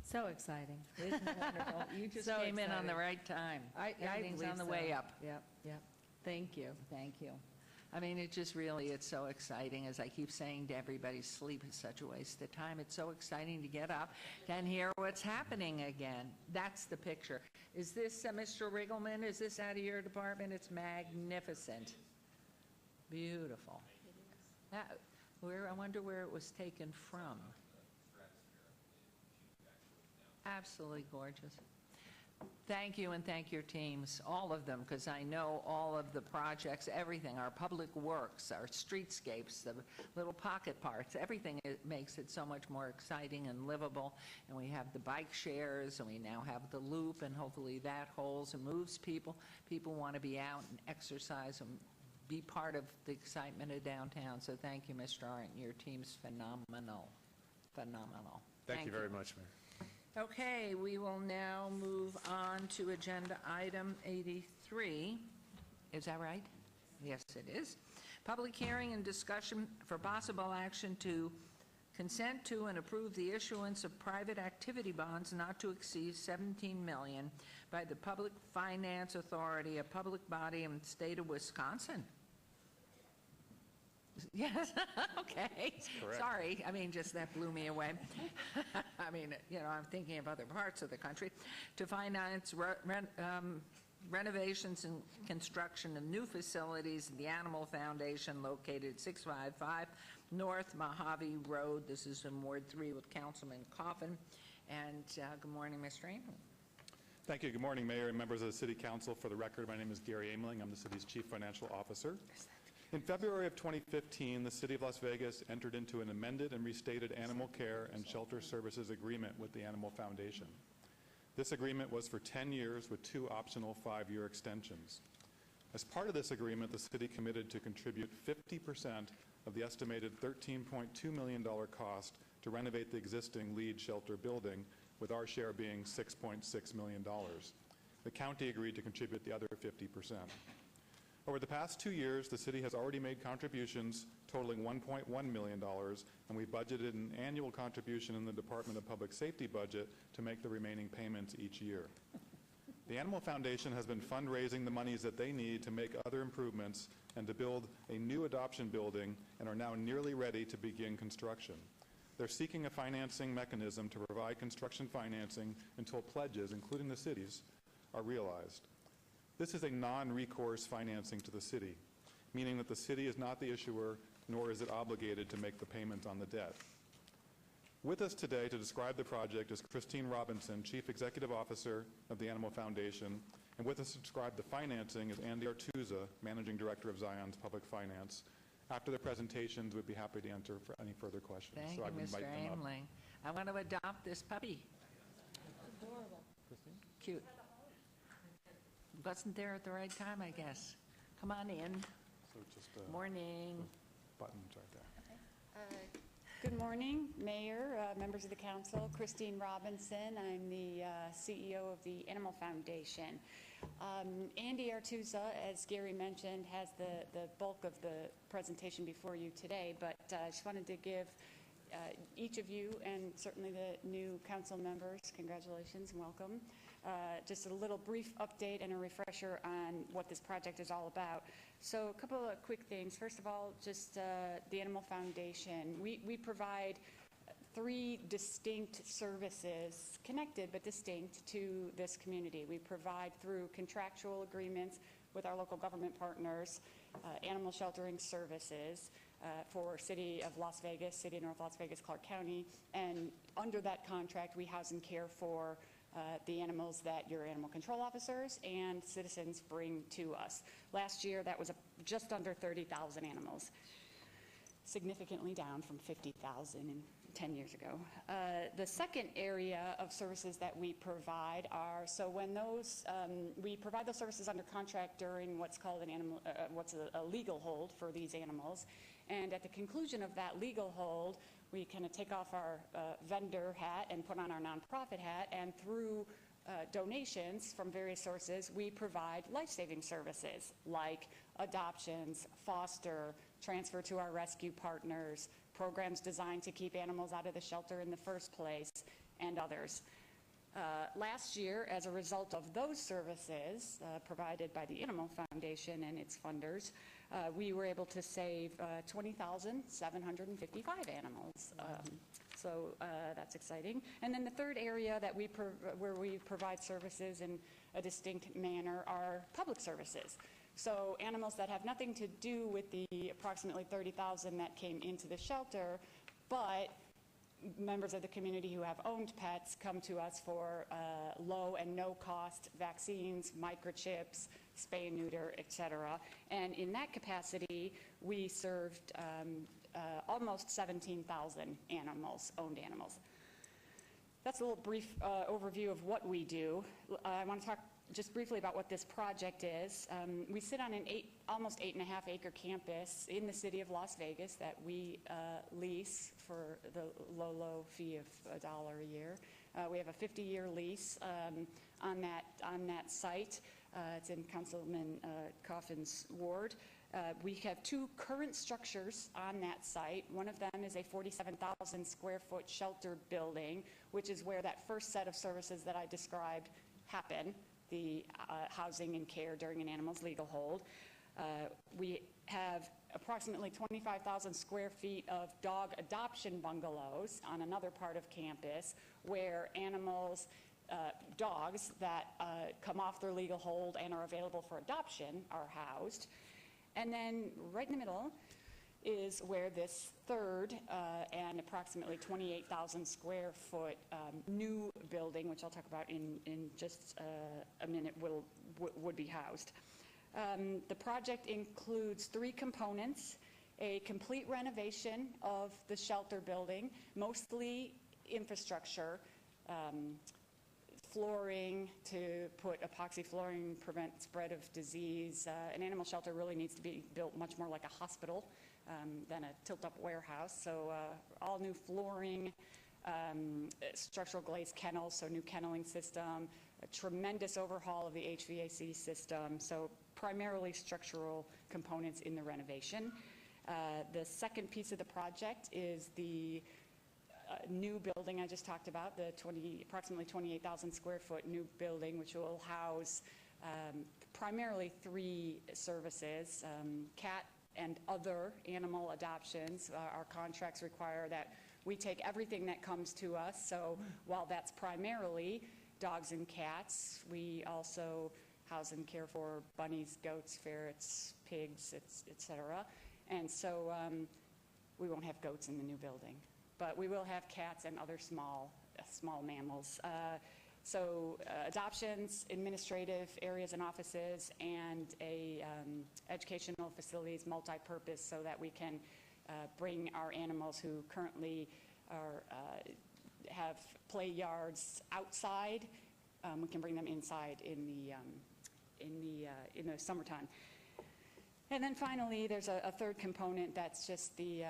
So exciting. Isn't it wonderful? You just So came in on the exciting. right time. I Everything's believe on the so. way up. Yep, yep. Thank you. Thank you. I mean, it just really, it's so exciting. As I keep saying to everybody, sleep is such a waste of time. It's so exciting to get up and hear what's happening again. That's the picture. Is this, Mr. Riggleman, is this out of your department? It's magnificent. Beautiful. That, I wonder where it was taken from. Absolutely gorgeous. Thank you, and thank your teams, all of them, because I know all of the projects, everything, our public works, our streetscapes, the little pocket parks, everything makes it so much more exciting and livable. And we have the bike shares, and we now have the loop, and hopefully that holds and moves people. People want to be out and exercise and be part of the excitement of downtown. So thank you, Mr. Arndt. Your team's phenomenal. Phenomenal. Thank you very much, Mayor. Okay, we will now move on to agenda item 83. Is that right? Yes, it is. Public hearing and discussion for possible action to consent to and approve the issuance of private activity bonds not to exceed $17 million by the Public Finance Authority, a public body in the state of Wisconsin. Yes, okay. correct. Sorry, I mean, just that blew me away. I mean, you know, I'm thinking of other parts of the country. To finance renovations and construction of new facilities in the Animal Foundation located 655 North Mojave Road. This is in Ward 3 with Councilman Coffin. And good morning, Mr. Aimling. Thank you. Good morning, Mayor and members of the City Council. For the record, my name is Gary Aimling. I'm the city's Chief Financial Officer. In February of 2015, the City of Las Vegas entered into an amended and restated animal care and shelter services agreement with the Animal Foundation. This agreement was for 10 years with 2 optional 5-year extensions. As part of this agreement, the city committed to contribute 50% of the estimated $13.2 million cost to renovate the existing lead shelter building, with our share being $6.6 million. The county agreed to contribute the other 50%. Over the past 2 years, the city has already made contributions totaling $1.1 million, and we budgeted an annual contribution in the Department of Public Safety budget to make the remaining payments each year. The Animal Foundation has been fundraising the monies that they need to make other improvements and to build a new adoption building, and are now nearly ready to begin construction. They're seeking a financing mechanism to provide construction financing until pledges, including the city's, are realized. This is a non-recourse financing to the city, meaning that the city is not the issuer, nor is it obligated to make the payment on the debt. With us today to describe the project is Christine Robinson, Chief Executive Officer of the Animal Foundation, and with us to describe the financing is Andy Artuza, Managing Director of Zion's Public Finance. After the presentations, we'd be happy to answer for any further questions. Thank So I you, would Mr. invite them up. Aimling. I want to adopt this puppy. Adorable. Cute. Wasn't there at the right time, I guess. Come on in. So just Morning. buttons right there. Good morning, Mayor, members of the council. Christine Robinson. I'm the CEO of the Animal Foundation. Andy Artuza, as Gary mentioned, has the bulk of the presentation before you today, but I just wanted to give each of you, and certainly the new council members, congratulations and welcome, just a little brief update and a refresher on what this project is all about. So a couple of quick things. First of all, just the Animal Foundation. We provide 3 distinct services, connected but distinct, to this community. We provide through contractual agreements with our local government partners, animal sheltering services for City of Las Vegas, City of North Las Vegas, Clark County, and under that contract we house and care for the animals that your animal control officers and citizens bring to us. Last year that was just under 30,000 animals, significantly down from 50,000 in 10 years ago. The second area of services that we provide are, so when those, we provide those services under contract during what's called an animal, what's a legal hold for these animals. And at the conclusion of that legal hold, we kind of take off our vendor hat and put on our nonprofit hat, and through donations from various sources, we provide life-saving services like adoptions, foster, transfer to our rescue partners, programs designed to keep animals out of the shelter in the first place, and others. Last year, as a result of those services provided by the Animal Foundation and its funders, we were able to save 20,755 animals. So that's exciting. And then the third area that where we provide services in a distinct manner are public services. So animals that have nothing to do with the approximately 30,000 that came into the shelter, but members of the community who have owned pets come to us for low and no cost vaccines, microchips, spay and neuter, etc. And in that capacity, we served almost 17,000 animals, owned animals. That's a little brief overview of what we do. I want to talk just briefly about what this project is. We sit on an almost 8.5 acre campus in the city of Las Vegas that we lease for the low fee of $1 a year. We have a 50-year lease on that site. It's in Councilman Coffin's ward. We have 2 current structures on that site. One of them is a 47,000 square foot shelter building, which is where that first set of services that I described happen, the housing and care during an animal's legal hold. We have approximately 25,000 square feet of dog adoption bungalows on another part of campus where animals, dogs that come off their legal hold and are available for adoption are housed. And then right in the middle is where this third and approximately 28,000 square foot new building, which I'll talk about in just a minute, would be housed. The project includes 3 components: a complete renovation of the shelter building, mostly infrastructure, flooring to put epoxy flooring, prevent spread of disease. An animal shelter really needs to be built much more like a hospital than a tilt-up warehouse. So all new flooring, structural glazed kennels, so new kenneling system, a tremendous overhaul of the HVAC system, so primarily structural components in the renovation. The second piece of the project is the new building I just talked about, the approximately 28,000 square foot new building, which will house primarily 3 services: cat and other animal adoptions. Our contracts require that we take everything that comes to us. So while that's primarily dogs and cats, we also house and care for bunnies, goats, ferrets, pigs, etc. And so we won't have goats in the new building, but we will have cats and other small mammals. So adoptions, administrative areas and offices, and educational facilities, multi-purpose, so that we can bring our animals who currently have play yards outside. We can bring them inside in the summertime. And then finally, there's a third component that's just the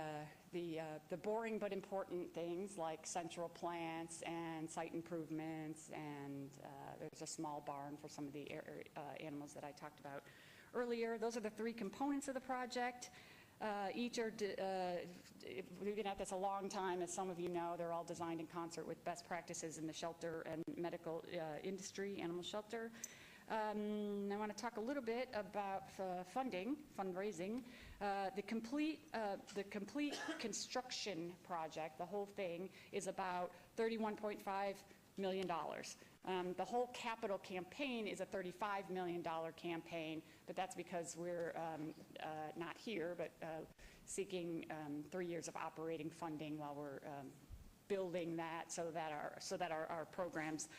boring but important things like central plants and site improvements, and there's a small barn for some of the animals that I talked about earlier. Those are the 3 components of the project. Each are, we've been at this a long time, as some of you know. They're all designed in concert with best practices in the shelter and medical industry, animal shelter. I want to talk a little bit about fundraising. The complete construction project, the whole thing, is about $31.5 million. The whole capital campaign is a $35 million campaign, but that's because we're not here, but seeking 3 years of operating funding while we're building that so that our programs,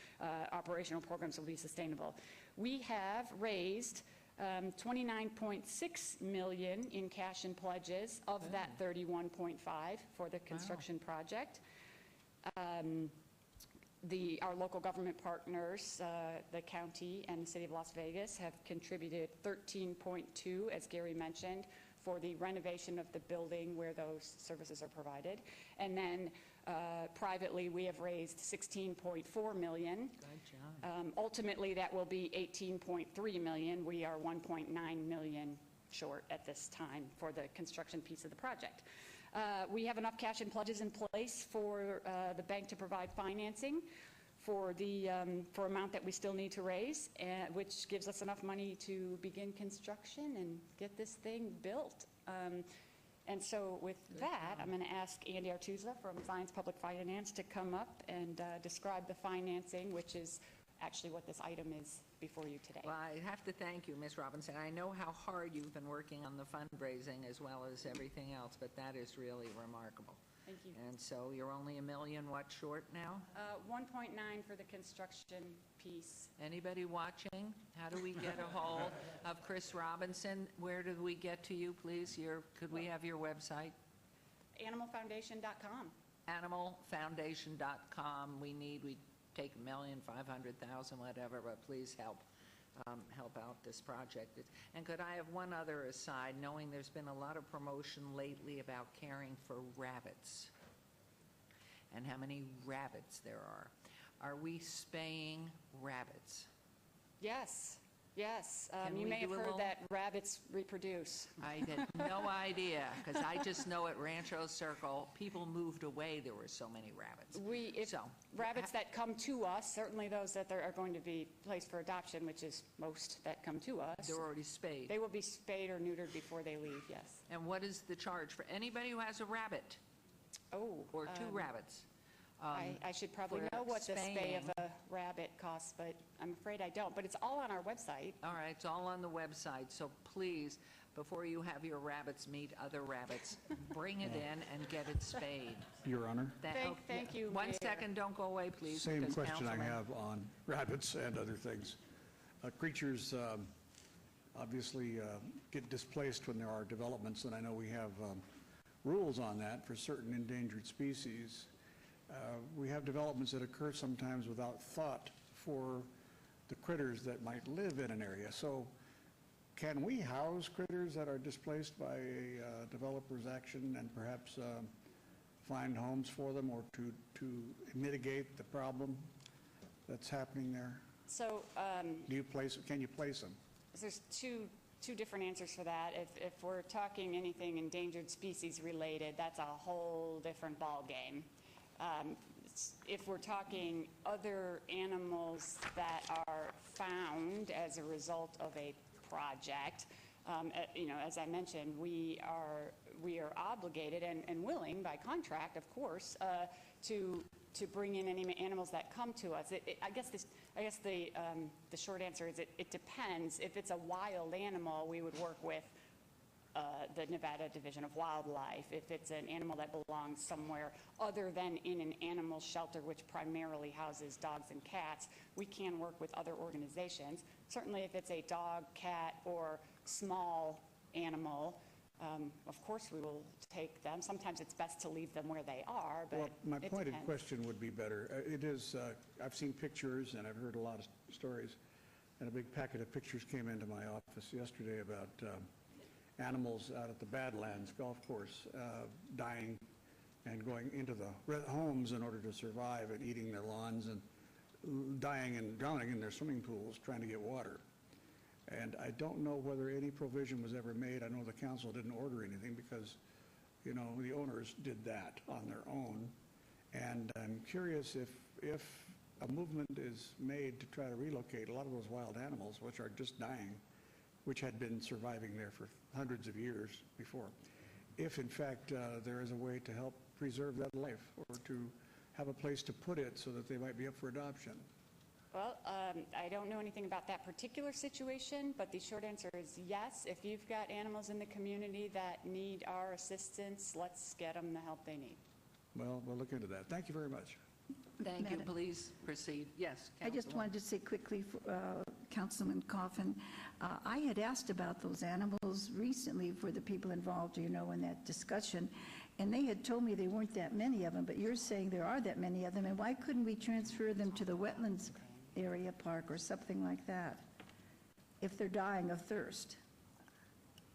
operational programs, will be sustainable. We have raised $29.6 million in cash and pledges of that $31.5 for the construction project. Our local government partners, the county and the city of Las Vegas, have contributed $13.2, as Gary mentioned, for the renovation of the building where those services are provided. And then privately, we have raised $16.4 million. Good job. Ultimately, that will be $18.3 million. We are $1.9 million short at this time for the construction piece of the project. We have enough cash and pledges in place for the bank to provide financing for the amount that we still need to raise, which gives us enough money to begin construction and get this thing built. And so with that, I'm going to ask Andy Artuza from Zions Public Finance to come up and describe the financing, which is actually what this item is before you today. Well, I have to thank you, Ms. Robinson. I know how hard you've been working on the fundraising as well as everything else, but that is really remarkable. Thank you. And so you're only $1 million what short now? 1.9 for the construction piece. Anybody watching? How do we get a hold of Chris Robinson? Where do we get to you, please? Could we have your website? Animalfoundation.com. Animalfoundation.com. We take $1,500,000, whatever, but please help out this project. And could I have one other aside, knowing there's been a lot of promotion lately about caring for rabbits and how many rabbits there are. Are we spaying rabbits? Yes. Yes. Can You we may have do a heard little- that rabbits reproduce. I had no idea, because I just know at Rancho Circle, people moved away, there were so many rabbits. Rabbits that come to us, certainly those that are going to be placed for adoption, which is most that come to us. They're already spayed. They will be spayed or neutered before they leave, yes. And what is the charge for anybody who has a rabbit? Or two rabbits? I should probably for know what the spay of spaying. a rabbit costs, but I'm afraid I don't. But it's all on our website. All right, it's all on the website, so please, before you have your rabbits meet other rabbits, bring it in and get it spayed. Your Honor. Thank you, One Mayor. second, don't go away, please. Same because question I Councilman- have on rabbits and other things. Creatures obviously get displaced when there are developments, and I know we have rules on that for certain endangered species. We have developments that occur sometimes without thought for the critters that might live in an area. So can we house critters that are displaced by a developer's action and perhaps find homes for them or to mitigate the problem that's happening there? So Can you place them? there's two different answers for that. If we're talking anything endangered species related, that's a whole different ballgame. If we're talking other animals that are found as a result of a project, as I mentioned, we are obligated and willing by contract, of course, to bring in any animals that come to us. I guess the short answer is it depends. If it's a wild animal, we would work with the Nevada Division of Wildlife. If it's an animal that belongs somewhere other than in an animal shelter, which primarily houses dogs and cats, we can work with other organizations. Certainly if it's a dog, cat, or small animal, of course we will take them. Sometimes it's best to leave them where they are, but Well, my it pointed depends. question would be better. It is, I've seen pictures and I've heard a lot of stories, and a big packet of pictures came into my office yesterday about animals out at the Badlands golf course dying and going into the homes in order to survive and eating their lawns and dying and drowning in their swimming pools trying to get water. And I don't know whether any provision was ever made. I know the council didn't order anything because, you know, the owners did that on their own. And I'm curious if a movement is made to try to relocate a lot of those wild animals, which are just dying, which had been surviving there for hundreds of years before, if in fact there is a way to help preserve that life or to have a place to put it so that they might be up for adoption. Well, I don't know anything about that particular situation, but the short answer is yes. If you've got animals in the community that need our assistance, let's get them the help they need. Well, we'll look into that. Thank you very much. Thank you. Madam- Please proceed. Yes, I just Councilwoman. wanted to say quickly, Councilman Coffin, I had asked about those animals recently for the people involved, you know, in that discussion, and they had told me there weren't that many of them, but you're saying there are that many of them, and why couldn't we transfer them to the wetlands area park or something like that, if they're dying of thirst?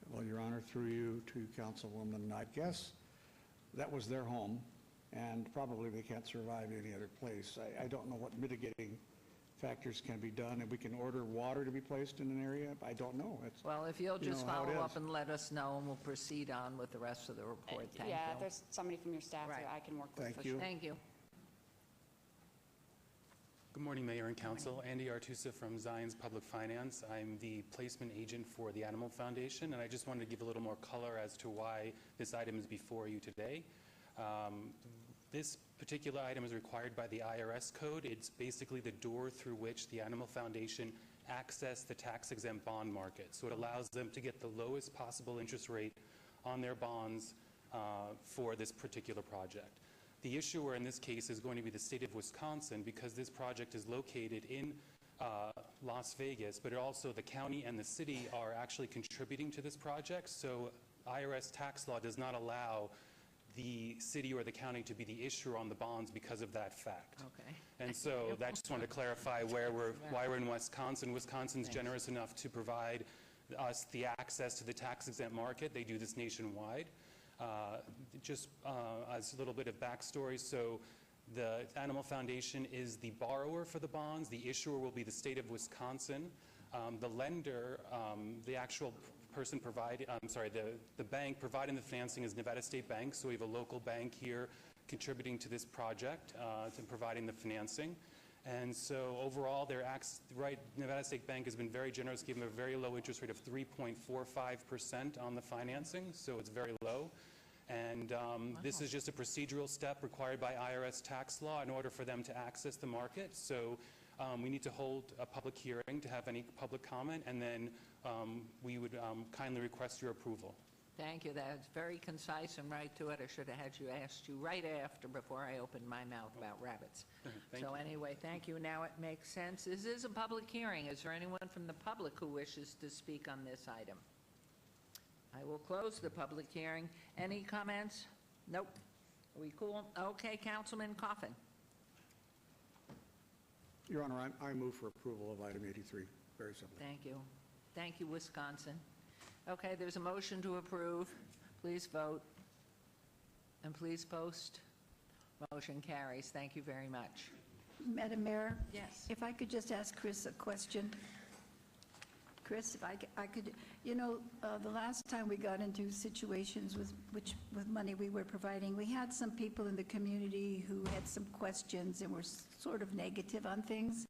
Well, Your Honor, through you to Councilwoman, I guess that was their home, and probably they can't survive any other place. I don't know what mitigating factors can be done, and we can order water to be placed in an area. I don't know. It's, Well, if you'll you just know how it follow is. up and let us know, and we'll proceed on with the rest of the report. Thank you. Yeah, there's somebody from your staff Right. that I can work with. Thank for you. sure. Thank you. Good morning, Mayor and Council. Andy Artusa from Zions Public Finance. I'm the placement agent for the Animal Foundation, and I just wanted to give a little more color as to why this item is before you today. This particular item is required by the IRS code. It's basically the door through which the Animal Foundation access the tax-exempt bond market. So it allows them to get the lowest possible interest rate on their bonds for this particular project. The issuer in this case is going to be the state of Wisconsin because this project is located in Las Vegas, but also the county and the city are actually contributing to this project. So IRS tax law does not allow the city or the county to be the issuer on the bonds because of that fact. Okay. And so I just wanted to clarify why we're in Wisconsin. Wisconsin's generous enough to provide us the access to the tax-exempt market. They do this nationwide. Just as a little bit of backstory, so the Animal Foundation is the borrower for the bonds. The issuer will be the state of Wisconsin. The lender, the actual person the bank providing the financing is Nevada State Bank. So we have a local bank here contributing to this project and providing the financing. And so overall, Nevada State Bank has been very generous, giving them a very low interest rate of 3.45% on the financing, so it's very low. And this is just a procedural step required by IRS tax law in order for them to access the market. So we need to hold a public hearing to have any public comment, and then we would kindly request your approval. Thank you. That's very concise and right to it. I should have asked you right after, before I opened my mouth about rabbits. Thank So you. anyway, thank you. Now it makes sense. This is a public hearing. Is there anyone from the public who wishes to speak on this item? I will close the public hearing. Any comments? Nope. Are we cool? Okay, Councilman Coffin. Your Honor, I move for approval of item 83. Very simple. Thank you. Thank you, Wisconsin. Okay, there's a motion to approve. Please vote. And please post. Motion carries. Thank you very much. Madam Mayor? Yes. If I could just ask Chris a question. Chris, if I could, you know, the last time we got into situations with money we were providing, we had some people in the community who had some questions and were sort of negative on things.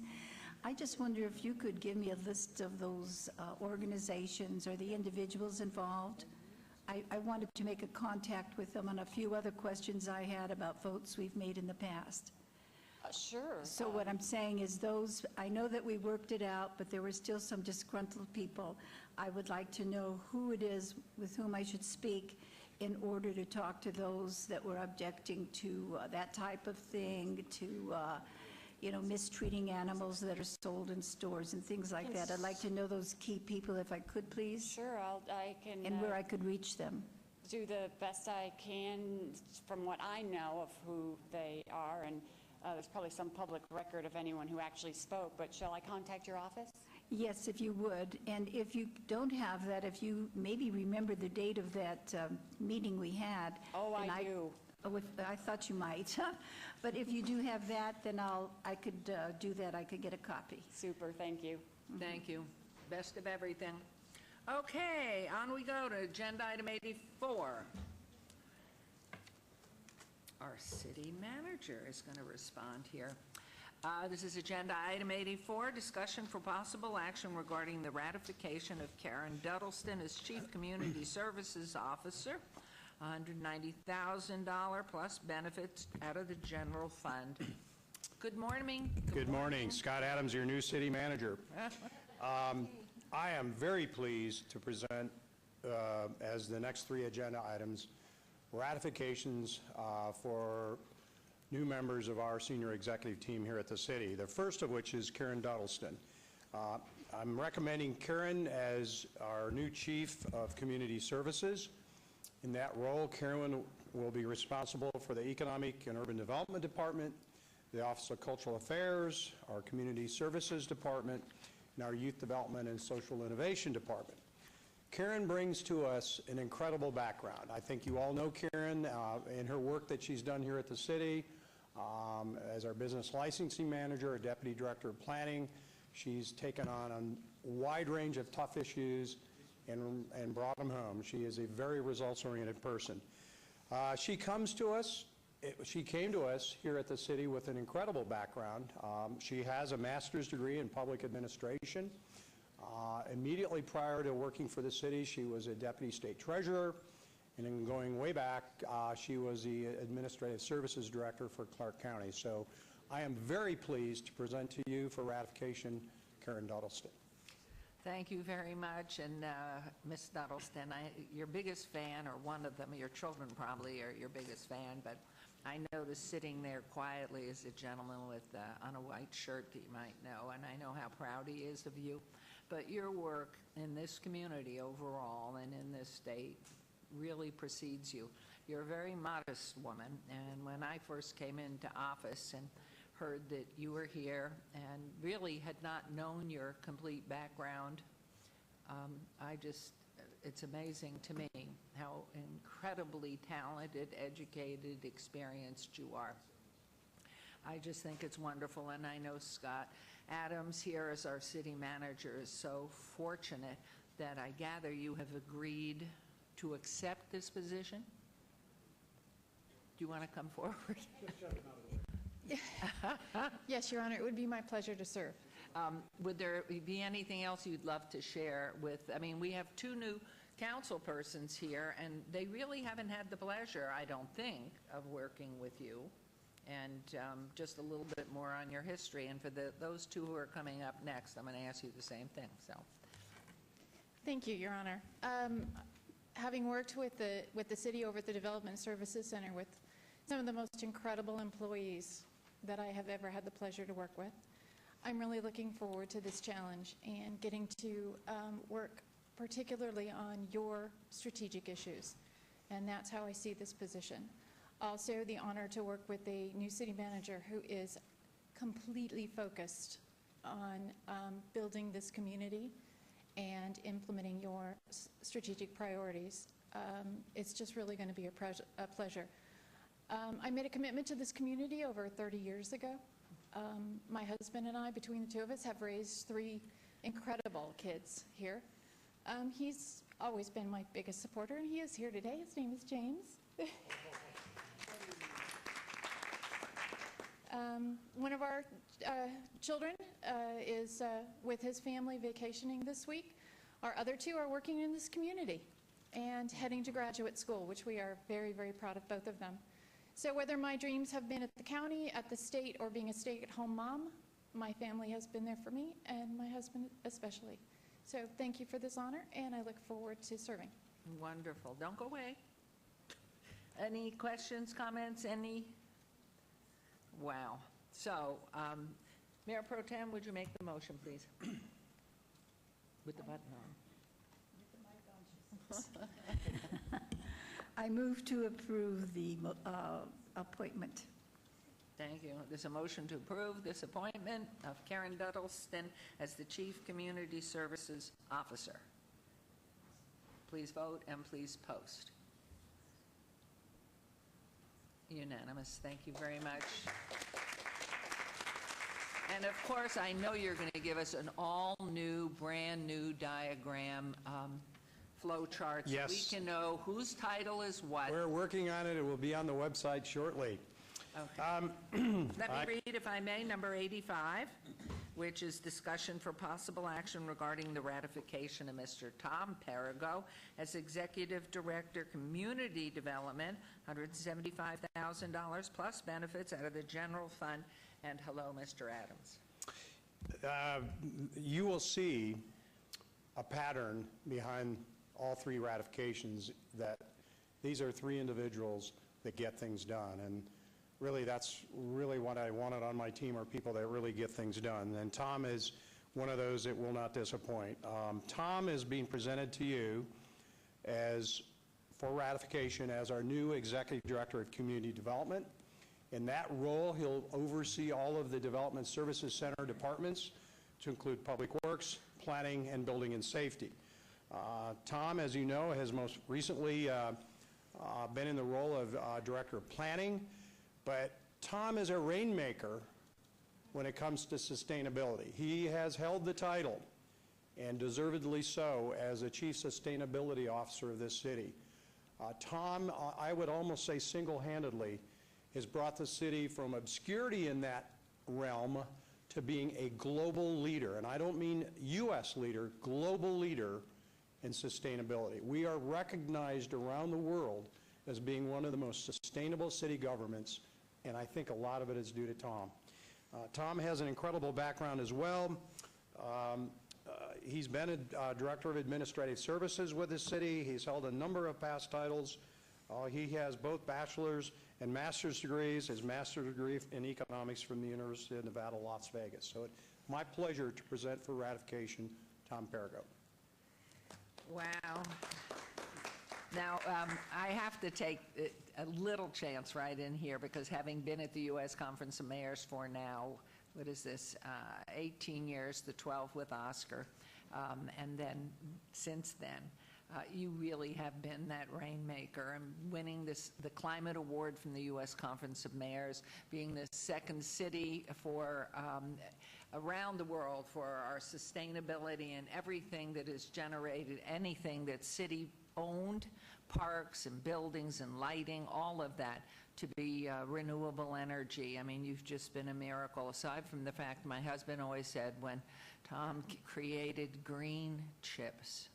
I just wonder if you could give me a list of those organizations or the individuals involved. I wanted to make a contact with them on a few other questions I had about votes we've made in the past. Sure. So what I'm saying is those, I know that we worked it out, but there were still some disgruntled people. I would like to know who it is with whom I should speak in order to talk to those that were objecting to that type of thing, to, you know, mistreating animals that are sold in stores and things like that. I'd like to know those key people if I could, please. Sure, I can. And where I could reach them. Do the best I can from what I know of who they are, and there's probably some public record of anyone who actually spoke, but shall I contact your office? Yes, if you would. And if you don't have that, if you maybe remember the date of that meeting we had. Oh, and I do. I thought you might. But if you do have that, then I could do that. I could get a copy. Super, thank you. Thank you. best of everything. Okay, on we go to agenda item 84. Our city manager is going to respond here. This is agenda item 84, discussion for possible action regarding the ratification of Karen Duddleston as Chief Community Services Officer, $190,000 plus benefits out of the general fund. Good morning. Good morning. Scott Adams, your new city manager. I am very pleased to present as the next three agenda items ratifications for new members of our senior executive team here at the city, the first of which is Karen Duddleston. I'm recommending Karen as our new Chief of Community Services. In that role, Karen will be responsible for the Economic and Urban Development Department, the Office of Cultural Affairs, our Community Services Department, and our Youth Development and Social Innovation Department. Karen brings to us an incredible background. I think you all know Karen in her work that she's done here at the city as our business licensing manager, a deputy director of planning. She's taken on a wide range of tough issues and brought them home. She is a very results-oriented person. She comes to us. She came to us here at the city with an incredible background. She has a master's degree in public administration. Immediately prior to working for the city, she was a deputy state treasurer, and then going way back, she was the administrative services director for Clark County. So I am very pleased to present to you for ratification Karen Duddleston. Thank you very much, and Ms. Duddleston, your biggest fan, or one of them, your children probably are your biggest fan, but I noticed sitting there quietly is a gentleman with on a white shirt that you might know, and I know how proud he is of you. But your work in this community overall and in this state really precedes you. You're a very modest woman, and when I first came into office and heard that you were here and really had not known your complete background, it's amazing to me how incredibly talented, educated, experienced you are. I just think it's wonderful, and I know Scott Adams here as our city manager is so fortunate that I gather you have agreed to accept this position. Do you want to come forward? Yes, Your Honor, it would be my pleasure to serve. Would there be anything else you'd love to share with, I mean, we have two new council persons here, and they really haven't had the pleasure, I don't think, of working with you. And just a little bit more on your history. And for those two who are coming up next, I'm going to ask you the same thing. So, thank you, Your Honor. Having worked with the city over at the Development Services Center with some of the most incredible employees that I have ever had the pleasure to work with, I'm really looking forward to this challenge and getting to work particularly on your strategic issues. And that's how I see this position. Also, the honor to work with a new city manager who is completely focused on building this community and implementing your strategic priorities. It's just really going to be a pleasure. I made a commitment to this community over 30 years ago. My husband and I, between the two of us, have raised 3 incredible kids here. He's always been my biggest supporter, and he is here today. His name is James. One of our children is with his family vacationing this week. Our other 2 are working in this community and heading to graduate school, which we are very, very proud of both of them. So whether my dreams have been at the county, at the state, or being a stay-at-home mom, my family has been there for me, and my husband especially. So thank you for this honor, and I look forward to serving. wonderful. Don't go away. Any questions, comments, any? Wow. So, Mayor Pro Tem, would you make the motion, please? With the button on. I move to approve the appointment. Thank you. There's a motion to approve this appointment of Karen Duddleston as the Chief Community Services Officer. Please vote and please post. Unanimous. Thank you very much. And of course, I know you're going to give us an all-new, brand-new diagram flow chart. So Yes. we can know whose title is what. We're working on it. It will be on the website shortly. Okay. Let me read, if I may, number 85, which is discussion for possible action regarding the ratification of Mr. Tom Perigo as Executive Director, Community Development, $175,000 plus benefits out of the general fund. And hello, Mr. Adams. You will see a pattern behind all three ratifications, that these are three individuals that get things done. And really, that's really what I wanted on my team, are people that really get things done. And Tom is one of those that will not disappoint. Tom is being presented to you as, for ratification, as our new Executive Director of Community Development. In that role, he'll oversee all of the Development Services Center departments, to include Public Works, Planning, and Building and Safety. Tom, as you know, has most recently been in the role of Director of Planning, but Tom is a rainmaker when it comes to sustainability. He has held the title, and deservedly so, as a Chief Sustainability Officer of this city. Tom, I would almost say single-handedly, has brought the city from obscurity in that realm to being a global leader. And I don't mean U.S. leader, global leader in sustainability. We are recognized around the world as being one of the most sustainable city governments, and I think a lot of it is due to Tom. Tom has an incredible background as well. He's been a Director of Administrative Services with the city. He's held a number of past titles. He has both bachelor's and master's degrees, his master's degree in economics from the University of Nevada, Las Vegas. So it's my pleasure to present for ratification Tom Perigo. Wow. Now, I have to take a little chance right in here, because having been at the U.S. Conference of Mayors for now, what is this, 18 years, the 12 with Oscar, and then since then, you really have been that rainmaker, and winning the Climate Award from the U.S. Conference of Mayors, being the second city for around the world for our sustainability and everything that is generated, anything that's city-owned, parks and buildings and lighting, all of that, to be renewable energy. I mean, you've just been a miracle. Aside from the fact my husband always said when Tom created green chips,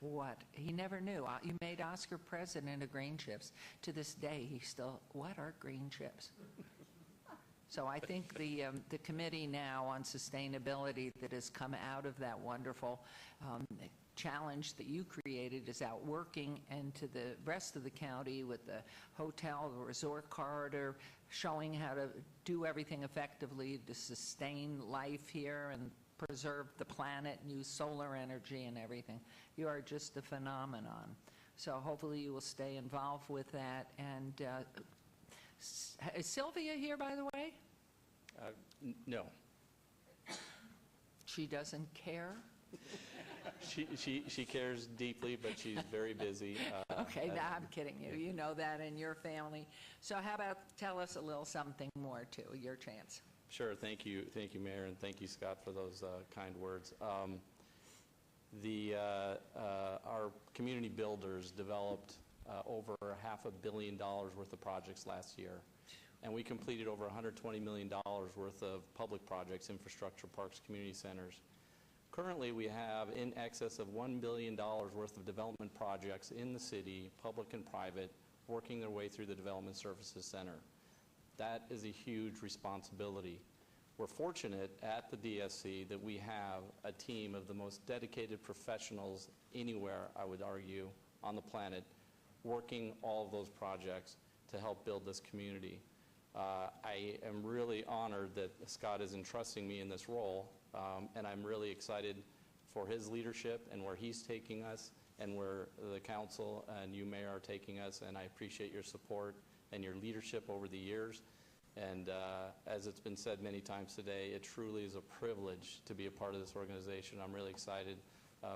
what? He never knew. You made Oscar president of Green Chips. To this day, he still, what are green chips? So I think the committee now on sustainability that has come out of that wonderful challenge that you created is out working into the rest of the county with the hotel, the resort corridor, showing how to do everything effectively to sustain life here and preserve the planet and use solar energy and everything. You are just a phenomenon. So hopefully you will stay involved with that. And is Sylvia here, by the way? No. She doesn't care? She cares deeply, but she's very busy. Okay, no, I'm kidding you. You know that in your family. So how about tell us a little something more, too, your chance. Sure. Thank you, Mayor, and thank you, Scott, for those kind words. Our community builders developed over $500 million worth of projects last year, and we completed over $120 million worth of public projects, infrastructure, parks, community centers. Currently, we have in excess of $1 billion worth of development projects in the city, public and private, working their way through the Development Services Center. That is a huge responsibility. We're fortunate at the DSC that we have a team of the most dedicated professionals anywhere, I would argue, on the planet, working all of those projects to help build this community. I am really honored that Scott is entrusting me in this role, and I'm really excited for his leadership and where he's taking us and where the council and you, Mayor, are taking us, and I appreciate your support and your leadership over the years. And as it's been said many times today, it truly is a privilege to be a part of this organization. I'm really excited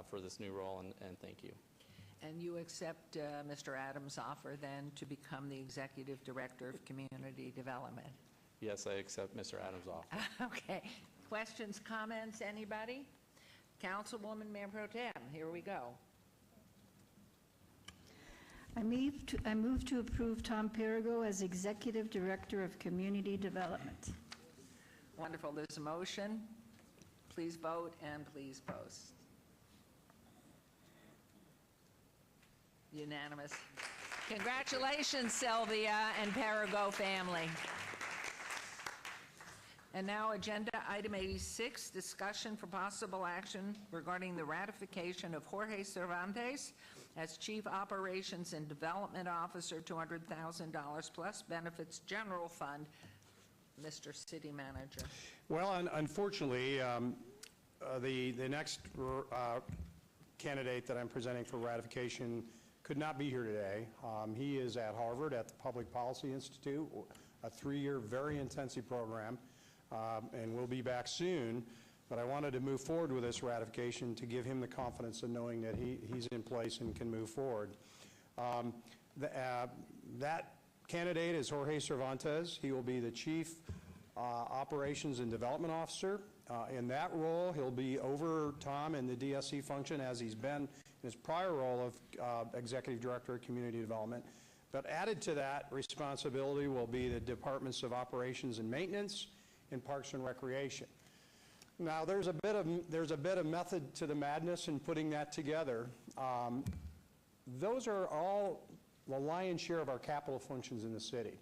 for this new role, and thank you. And you accept Mr. Adams' offer then to become the Executive Director of Community Development? yes, I accept Mr. Adams' offer. Okay. Questions, comments, anybody? Councilwoman Mayor Pro Tem, here we go. I move to approve Tom Perigo as Executive Director of Community Development. Wonderful. There's a motion. Please vote and please post. Unanimous. Congratulations, Sylvia and Perigo family. And now, agenda item 86, discussion for possible action regarding the ratification of Jorge Cervantes as Chief Operations and Development Officer, $200,000 plus benefits general fund. Mr. City Manager. Well, unfortunately, the next candidate that I'm presenting for ratification could not be here today. He is at Harvard at the Public Policy Institute, a 3-year, very intensive program, and will be back soon. But I wanted to move forward with this ratification to give him the confidence of knowing that he's in place and can move forward. That candidate is Jorge Cervantes. He will be the Chief Operations and Development Officer. In that role, he'll be over Tom in the DSC function as he's been in his prior role of Executive Director of Community Development. But added to that responsibility will be the Departments of Operations and Maintenance and Parks and Recreation. Now, there's a bit of method to the madness in putting that together. Those are all the lion's share of our capital functions in the city.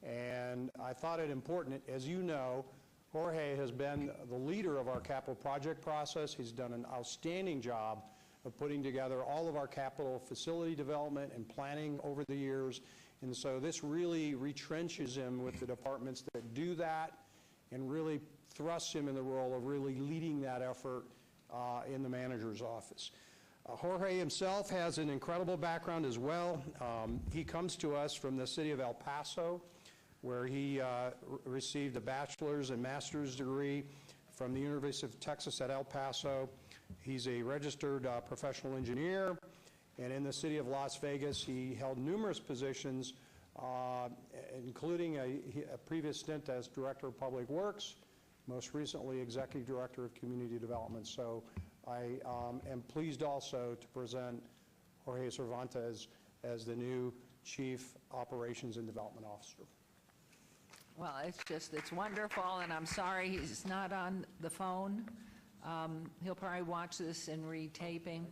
And I thought it important, as you know, Jorge has been the leader of our capital project process. He's done an outstanding job of putting together all of our capital facility development and planning over the years. And so this really retrenches him with the departments that do that and really thrusts him in the role of really leading that effort in the manager's office. Jorge himself has an incredible background as well. He comes to us from the city of El Paso, where he received a bachelor's and master's degree from the University of Texas at El Paso. He's a registered professional engineer, and in the city of Las Vegas, he held numerous positions, including a previous stint as Director of Public Works, most recently Executive Director of Community Development. So I am pleased also to present Jorge Cervantes as the new Chief Operations and Development Officer. Well, it's wonderful, and I'm sorry he's not on the phone. He'll probably watch this in retaping,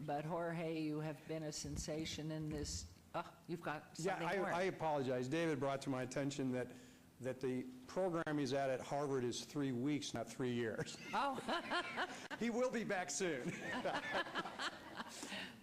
but Jorge, you have been a sensation in this. Oh, you've got something more. I apologize. David brought to my attention that the program he's at Harvard is 3 weeks, not 3 years. Oh. He will be back soon.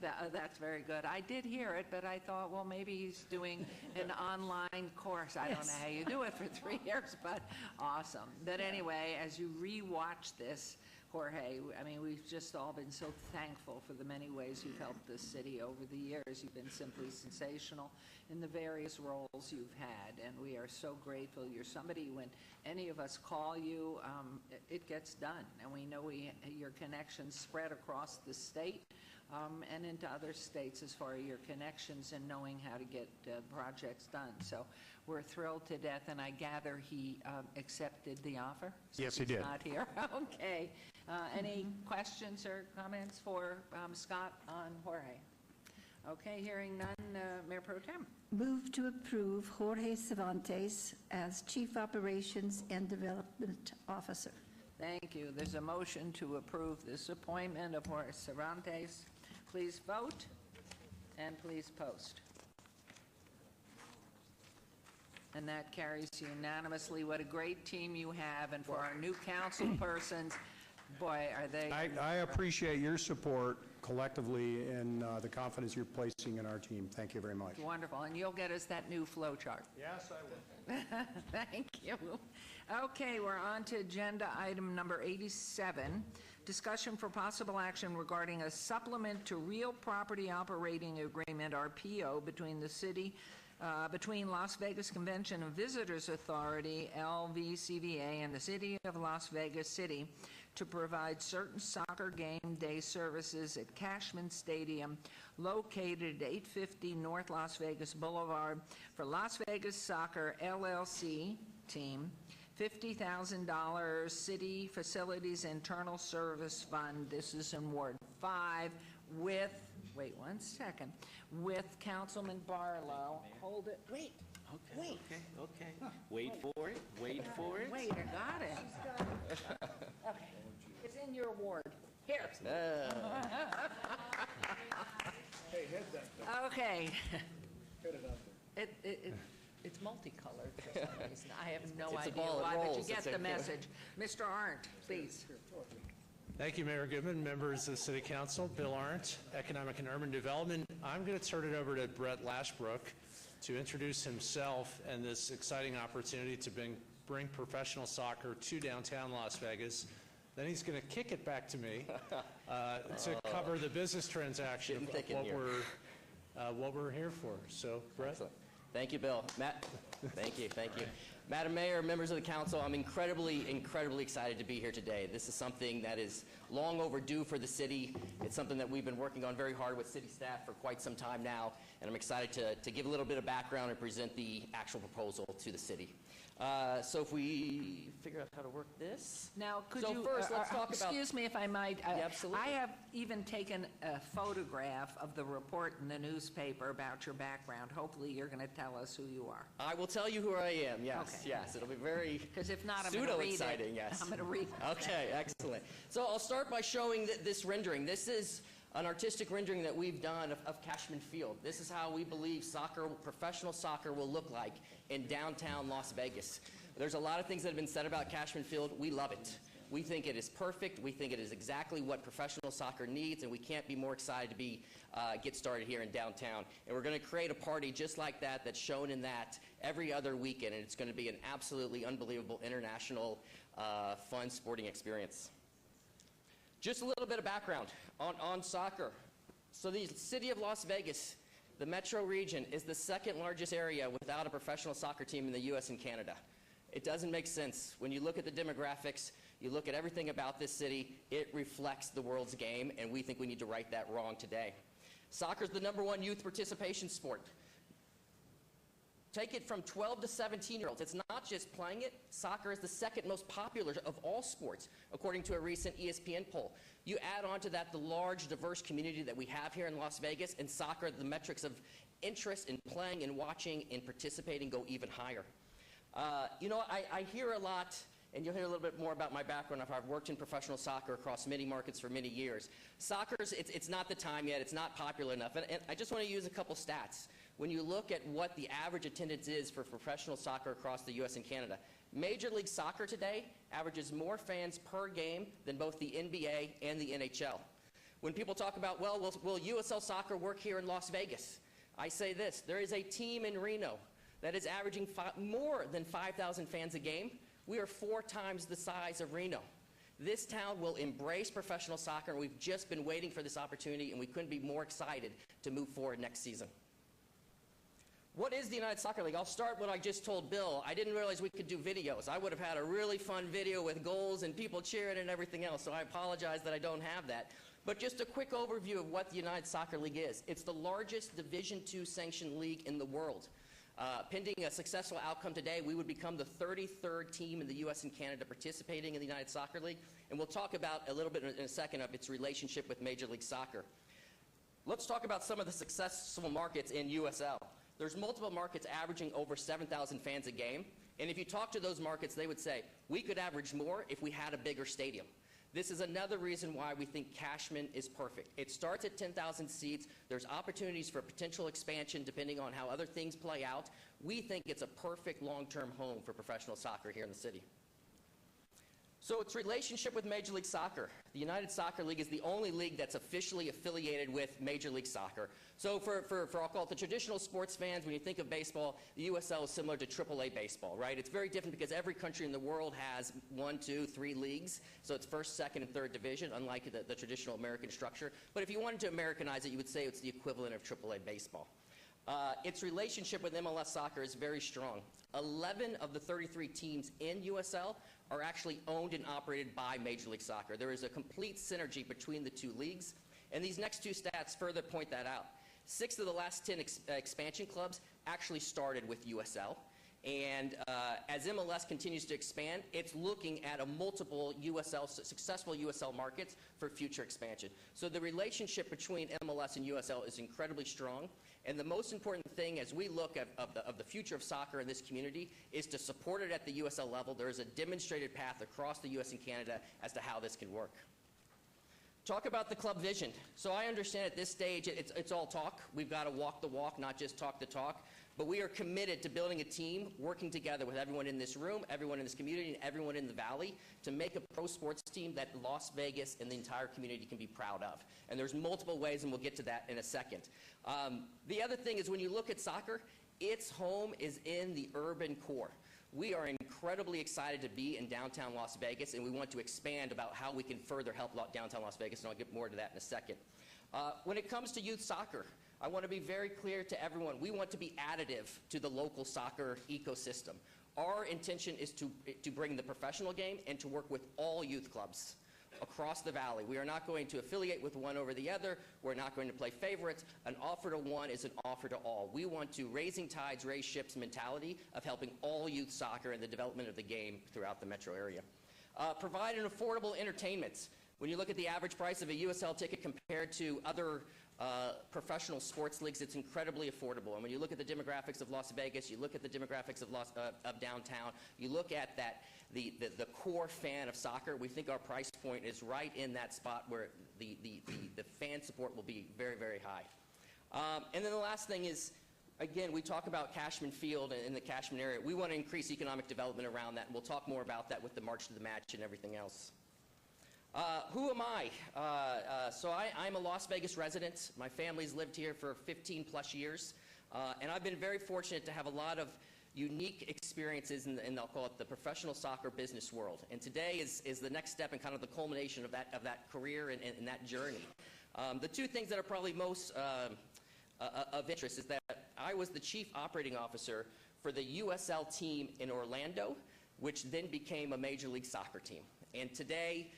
That's very good. I did hear it, but I thought, well, maybe he's doing an online course. I don't know how you do it for 3 years, but awesome. But anyway, as you rewatch this, Jorge, I mean, we've just all been so thankful for the many ways you've helped this city over the years. You've been simply sensational in the various roles you've had, and we are so grateful. You're somebody, when any of us call you, it gets done, and we know your connections spread across the state and into other states as far as your connections and knowing how to get projects done. So we're thrilled to death, and I gather he accepted the offer? Yes, he did. He's not here. Okay. Any questions or comments for Scott on Jorge? Okay, hearing none, Mayor Pro Tem. Move to approve Jorge Cervantes as Chief Operations and Development Officer. Thank you. There's a motion to approve this appointment of Jorge Cervantes. Please vote and please post. And that carries unanimously. What a great team you have. And for our new council persons, boy, are they... I appreciate your support collectively and the confidence you're placing in our team. Thank you very much. Wonderful. And you'll get us that new flow chart. Yes, I will. Thank you. Okay, we're on to agenda item number 87, discussion for possible action regarding a supplement to Real Property Operating Agreement, RPO, between the city, between Las Vegas Convention and Visitors Authority, LVCVA, and the City of Las Vegas City to provide certain soccer game day services at Cashman Stadium, located at 850 North Las Vegas Boulevard, for Las Vegas Soccer, LLC, team, $50,000 City Facilities Internal Service Fund. This is in Ward 5 with, wait one second, with Councilman Barlow. Hold it, wait. Okay, okay. Wait for it, wait for it. Wait, I got it. Okay, it's in your ward. Here. Hey, head that. Okay. Head it out there. It's multicolored for some reason. I have no It's a idea ball, it why, but you rolls. get It's the okay. message. Mr. Arndt, please. Thank you, Mayor Goodman, members of the City Council, Bill Arndt, Economic and Urban Development. I'm going to turn it over to Brett Lashbrook to introduce himself and this exciting opportunity to bring professional soccer to downtown Las Vegas. Then he's going to kick it back to me to cover the business transaction Getting thick in of what we're here for. So, Brett. Excellent. Thank you, Bill. Matt, thank you. Madam Mayor, members of the council, I'm incredibly excited to be here today. This is something that is long overdue for the city. It's something that we've been working on very hard with city staff for quite some time now, and I'm excited to give a little bit of background and present the actual proposal to the city. So if we figure out how to work this. Now, could so you, first, let's talk about. excuse me if I might. Yeah, absolutely. I have even taken a photograph of the report in the newspaper about your background. Hopefully, you're going to tell us who you are. I will tell you who I am, yes, Okay. yes. It'll be very Because if not, I'm going to read it. pseudo-exciting, yes. I'm going to read it. Okay, excellent. So I'll start by showing this rendering. This is an artistic rendering that we've done of Cashman Field. This is how we believe professional soccer will look like in downtown Las Vegas. There's a lot of things that have been said about Cashman Field. We love it. We think it is perfect. We think it is exactly what professional soccer needs, and we can't be more excited to get started here in downtown. And we're going to create a party just like that that's shown in that every other weekend, and it's going to be an absolutely unbelievable international fun sporting experience. Just a little bit of background on soccer. So the city of Las Vegas, the metro region, is the second largest area without a professional soccer team in the U.S. and Canada. It doesn't make sense. When you look at the demographics, you look at everything about this city, it reflects the world's game, and we think we need to right that wrong today. Soccer is the #1 youth participation sport. Take it from 12 to 17-year-olds. It's not just playing it. Soccer is the second most popular of all sports, according to a recent ESPN poll. You add on to that the large, diverse community that we have here in Las Vegas, and soccer, the metrics of interest in playing and watching and participating go even higher. You know, I hear a lot, and you'll hear a little bit more about my background. I've worked in professional soccer across many markets for many years. Soccer's, it's not the time yet. It's not popular enough. And I just want to use a couple stats. When you look at what the average attendance is for professional soccer across the U.S. and Canada, Major League Soccer today averages more fans per game than both the NBA and the NHL. When people talk about, well, will USL Soccer work here in Las Vegas? I say this, there is a team in Reno that is averaging more than 5,000 fans a game. We are 4 times the size of Reno. This town will embrace professional soccer, and we've just been waiting for this opportunity, and we couldn't be more excited to move forward next season. What is the United Soccer League? I'll start what I just told Bill. I didn't realize we could do videos. I would have had a really fun video with goals and people cheering and everything else, so I apologize that I don't have that. But just a quick overview of what the United Soccer League is. It's the largest Division II sanctioned league in the world. Pending a successful outcome today, we would become the 33rd team in the U.S. and Canada participating in the United Soccer League, and we'll talk about a little bit in a second of its relationship with Major League Soccer. Let's talk about some of the successful markets in USL. There's multiple markets averaging over 7,000 fans a game, and if you talk to those markets, they would say, we could average more if we had a bigger stadium. This is another reason why we think Cashman is perfect. It starts at 10,000 seats. There's opportunities for potential expansion depending on how other things play out. We think it's a perfect long-term home for professional soccer here in the city. So its relationship with Major League Soccer. The United Soccer League is the only league that's officially affiliated with Major League Soccer. So for I'll call it the traditional sports fans, when you think of baseball, the USL is similar to AAA baseball, right? It's very different because every country in the world has 1, 2, 3 leagues. So it's first, second, and third division, unlike the traditional American structure. But if you wanted to Americanize it, you would say it's the equivalent of AAA baseball. Its relationship with MLS Soccer is very strong. 11 of the 33 teams in USL are actually owned and operated by Major League Soccer. There is a complete synergy between the two leagues, and these next two stats further point that out. 6 of the last 10 expansion clubs actually started with USL, And as MLS continues to expand, it's looking at a multiple successful USL markets for future expansion. So the relationship between MLS and USL is incredibly strong. And the most important thing as we look at the future of soccer in this community is to support it at the USL level. There is a demonstrated path across the US and Canada as to how this can work. Talk about the club vision. So I understand at this stage it's all talk. We've got to walk the walk, not just talk the talk. But we are committed to building a team, working together with everyone in this room, everyone in this community, and everyone in the Valley to make a pro sports team that Las Vegas and the entire community can be proud of. And there's multiple ways, and we'll get to that in a second. The other thing is when you look at soccer, its home is in the urban core. We are incredibly excited to be in downtown Las Vegas, and we want to expand about how we can further help downtown Las Vegas, and I'll get more to that in a second. When it comes to youth soccer, I want to be very clear to everyone. We want to be additive to the local soccer ecosystem. Our intention is to bring the professional game and to work with all youth clubs across the Valley. We are not going to affiliate with one over the other. We're not going to play favorites. An offer to one is an offer to all. We want to raising tides, raise ships mentality of helping all youth soccer and the development of the game throughout the metro area. Provide an affordable entertainment. When you look at the average price of a USL ticket compared to other professional sports leagues, it's incredibly affordable. And when you look at the demographics of Las Vegas, you look at the demographics of downtown, you look at the core fan of soccer, we think our price point is right in that spot where the fan support will be very, very high. And then the last thing is, again, we talk about Cashman Field and the Cashman area. We want to increase economic development around that, and we'll talk more about that with the March to the Match and everything else. Who am I? So I'm a Las Vegas resident. My family's lived here for 15 plus years. And I've been very fortunate to have a lot of unique experiences in I'll call it the professional soccer business world. And today is the next step and kind of the culmination of that career and that journey. The two things that are probably most of interest is that I was the chief operating officer for the USL team in Orlando, which then became a Major League Soccer team. And today,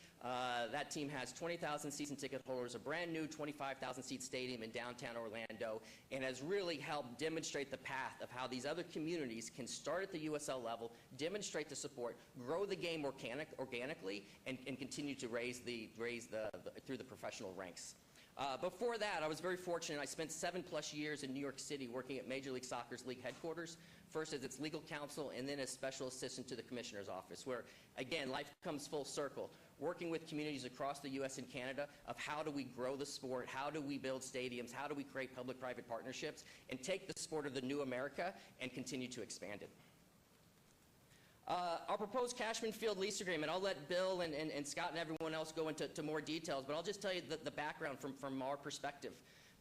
that team has 20,000 season ticket holders, a brand new 25,000 seat stadium in downtown Orlando, and has really helped demonstrate the path of how these other communities can start at the USL level, demonstrate the support, grow the game organically, and continue to raise through the professional ranks. Before that, I was very fortunate. I spent 7+ years in New York City working at Major League Soccer's league headquarters, first as its legal counsel and then as special assistant to the commissioner's office, where, again, life comes full circle, working with communities across the U.S. and Canada of how do we grow the sport, how do we build stadiums, how do we create public-private partnerships, and take the sport of the new America and continue to expand it. Our proposed Cashman Field lease agreement, I'll let Bill and Scott and everyone else go into more details, but I'll just tell you the background from our perspective.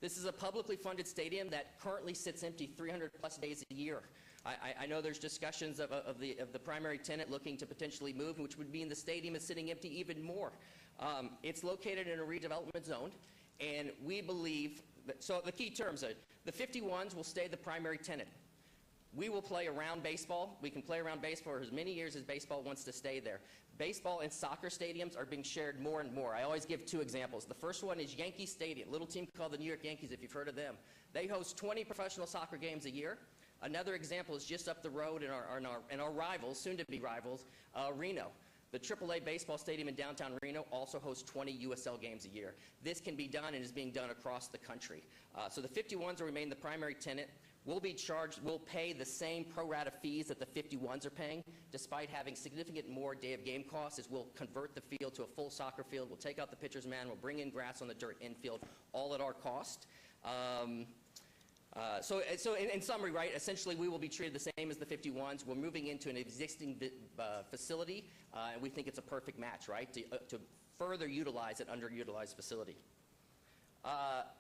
This is a publicly funded stadium that currently sits empty 300+ days a year. I know there's discussions of the primary tenant looking to potentially move, which would mean the stadium is sitting empty even more. It's located in a redevelopment zone, and we believe that, so the key terms are, the 51s will stay the primary tenant. We will play around baseball. We can play around baseball for as many years as baseball wants to stay there. Baseball and soccer stadiums are being shared more and more. I always give two examples. The first one is Yankee Stadium, a little team called the New York Yankees, if you've heard of them. They host 20 professional soccer games a year. Another example is just up the road in our rivals, soon-to-be rivals, Reno. The AAA baseball stadium in downtown Reno also hosts 20 USL games a year. This can be done and is being done across the country. So the 51s will remain the primary tenant. We'll pay the same pro rata fees that the 51s are paying, despite having significant more day of game costs, as we'll convert the field to a full soccer field. We'll take out the pitcher's mound. We'll bring in grass on the dirt infield, all at our cost. So in summary, right, essentially we will be treated the same as the 51s. We're moving into an existing facility, and we think it's a perfect match, right, to further utilize an underutilized facility.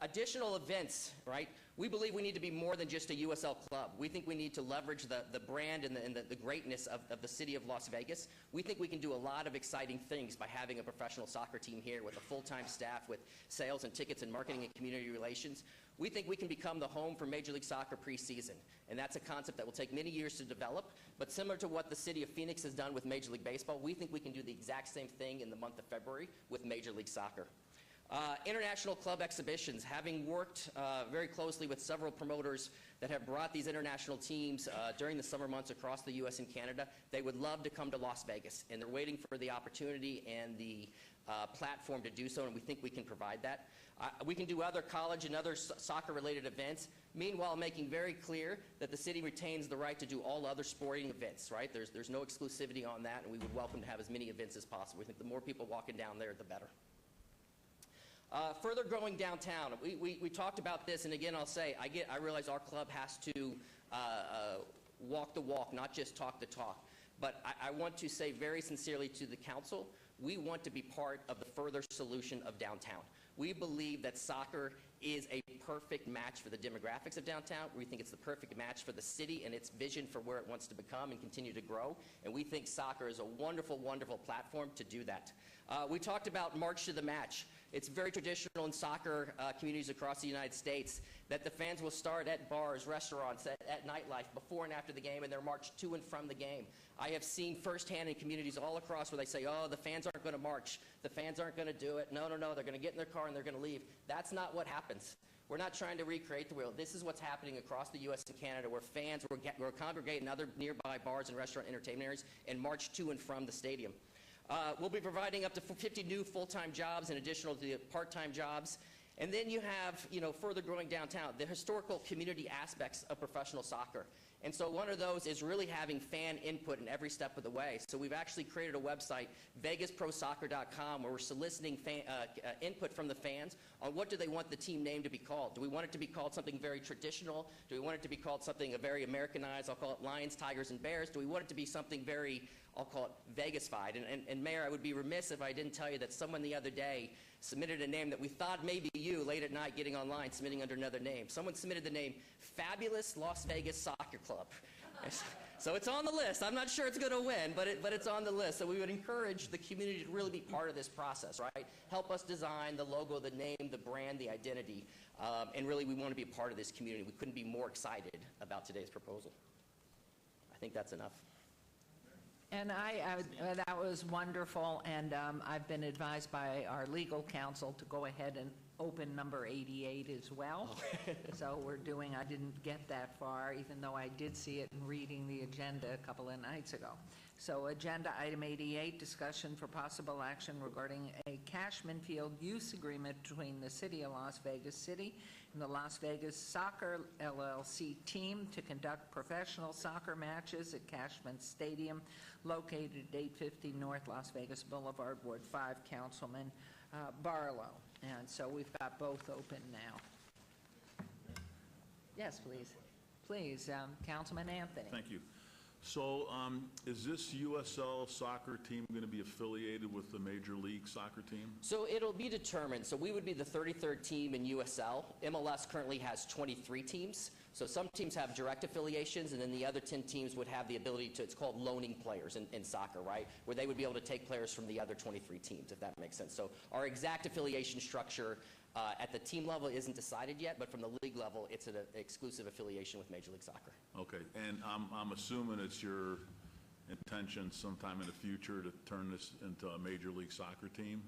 Additional events, right? We believe we need to be more than just a USL club. We think we need to leverage the brand and the greatness of the city of Las Vegas. We think we can do a lot of exciting things by having a professional soccer team here with a full-time staff, with sales and tickets and marketing and community relations. We think we can become the home for Major League Soccer preseason, and that's a concept that will take many years to develop, but similar to what the city of Phoenix has done with Major League Baseball, we think we can do the exact same thing in the month of February with Major League Soccer. International club exhibitions, having worked very closely with several promoters that have brought these international teams during the summer months across the U.S. and Canada, they would love to come to Las Vegas, and they're waiting for the opportunity and the platform to do so, and we think we can provide that. We can do other college and other soccer-related events, meanwhile making very clear that the city retains the right to do all other sporting events, right? There's no exclusivity on that, and we would welcome to have as many events as possible. We think the more people walking down there, the better. Further growing downtown, we talked about this, and again, I'll say, I realize our club has to walk the walk, not just talk the talk. But I want to say very sincerely to the council, we want to be part of the further solution of downtown. We believe that soccer is a perfect match for the demographics of downtown. We think it's the perfect match for the city and its vision for where it wants to become and continue to grow. And we think soccer is a wonderful, wonderful platform to do that. We talked about March to the Match. It's very traditional in soccer communities across the United States that the fans will start at bars, restaurants, at nightlife, before and after the game, and they're marched to and from the game. I have seen firsthand in communities all across where they say, oh, the fans aren't going to march, the fans aren't going to do it, no, they're going to get in their car and they're going to leave. That's not what happens. We're not trying to recreate the wheel. This is what's happening across the U.S. and Canada, where fans will congregate in other nearby bars and restaurant entertainment areas and march to and from the stadium. We'll be providing up to 50 new full-time jobs in addition to the part-time jobs. And then you have, further growing downtown, the historical community aspects of professional soccer. And so one of those is really having fan input in every step of the way. So we've actually created a website, vegasprosoccer.com, where we're soliciting input from the fans on what do they want the team name to be called. Do we want it to be called something very traditional? Do we want it to be called something very Americanized? I'll call it Lions, Tigers, and Bears. Do we want it to be something very, I'll call it Vegas-fied? And Mayor, I would be remiss if I didn't tell you that someone the other day submitted a name that we thought may be you late at night getting online, submitting under another name. Someone submitted the name Fabulous Las Vegas Soccer Club. So it's on the list. I'm not sure it's going to win, but it's on the list. So we would encourage the community to really be part of this process, right? Help us design the logo, the name, the brand, the identity. And really, we want to be a part of this community. We couldn't be more excited about today's proposal. I think that's enough. And that was wonderful, and I've been advised by our legal counsel to go ahead and open number 88 as well. So I didn't get that far, even though I did see it in reading the agenda a couple of nights ago. So agenda item 88, discussion for possible action regarding a Cashman Field use agreement between the City of Las Vegas City and the Las Vegas Soccer LLC team to conduct professional soccer matches at Cashman Stadium, located at 850 North Las Vegas Boulevard, Ward 5, Councilman Barlow. And so we've got both open now. Yes, please. Please, Councilman Anthony. Thank you. So is this USL soccer team going to be affiliated with the Major League Soccer team? So it'll be determined. So we would be the 33rd team in USL. MLS currently has 23 teams. So some teams have direct affiliations, and then the other 10 teams would have the ability to, it's called loaning players in soccer, right? Where they would be able to take players from the other 23 teams, if that makes sense. So our exact affiliation structure at the team level isn't decided yet, but from the league level, it's an exclusive affiliation with Major League Soccer. Okay, and I'm assuming it's your intention sometime in the future to turn this into a Major League Soccer team?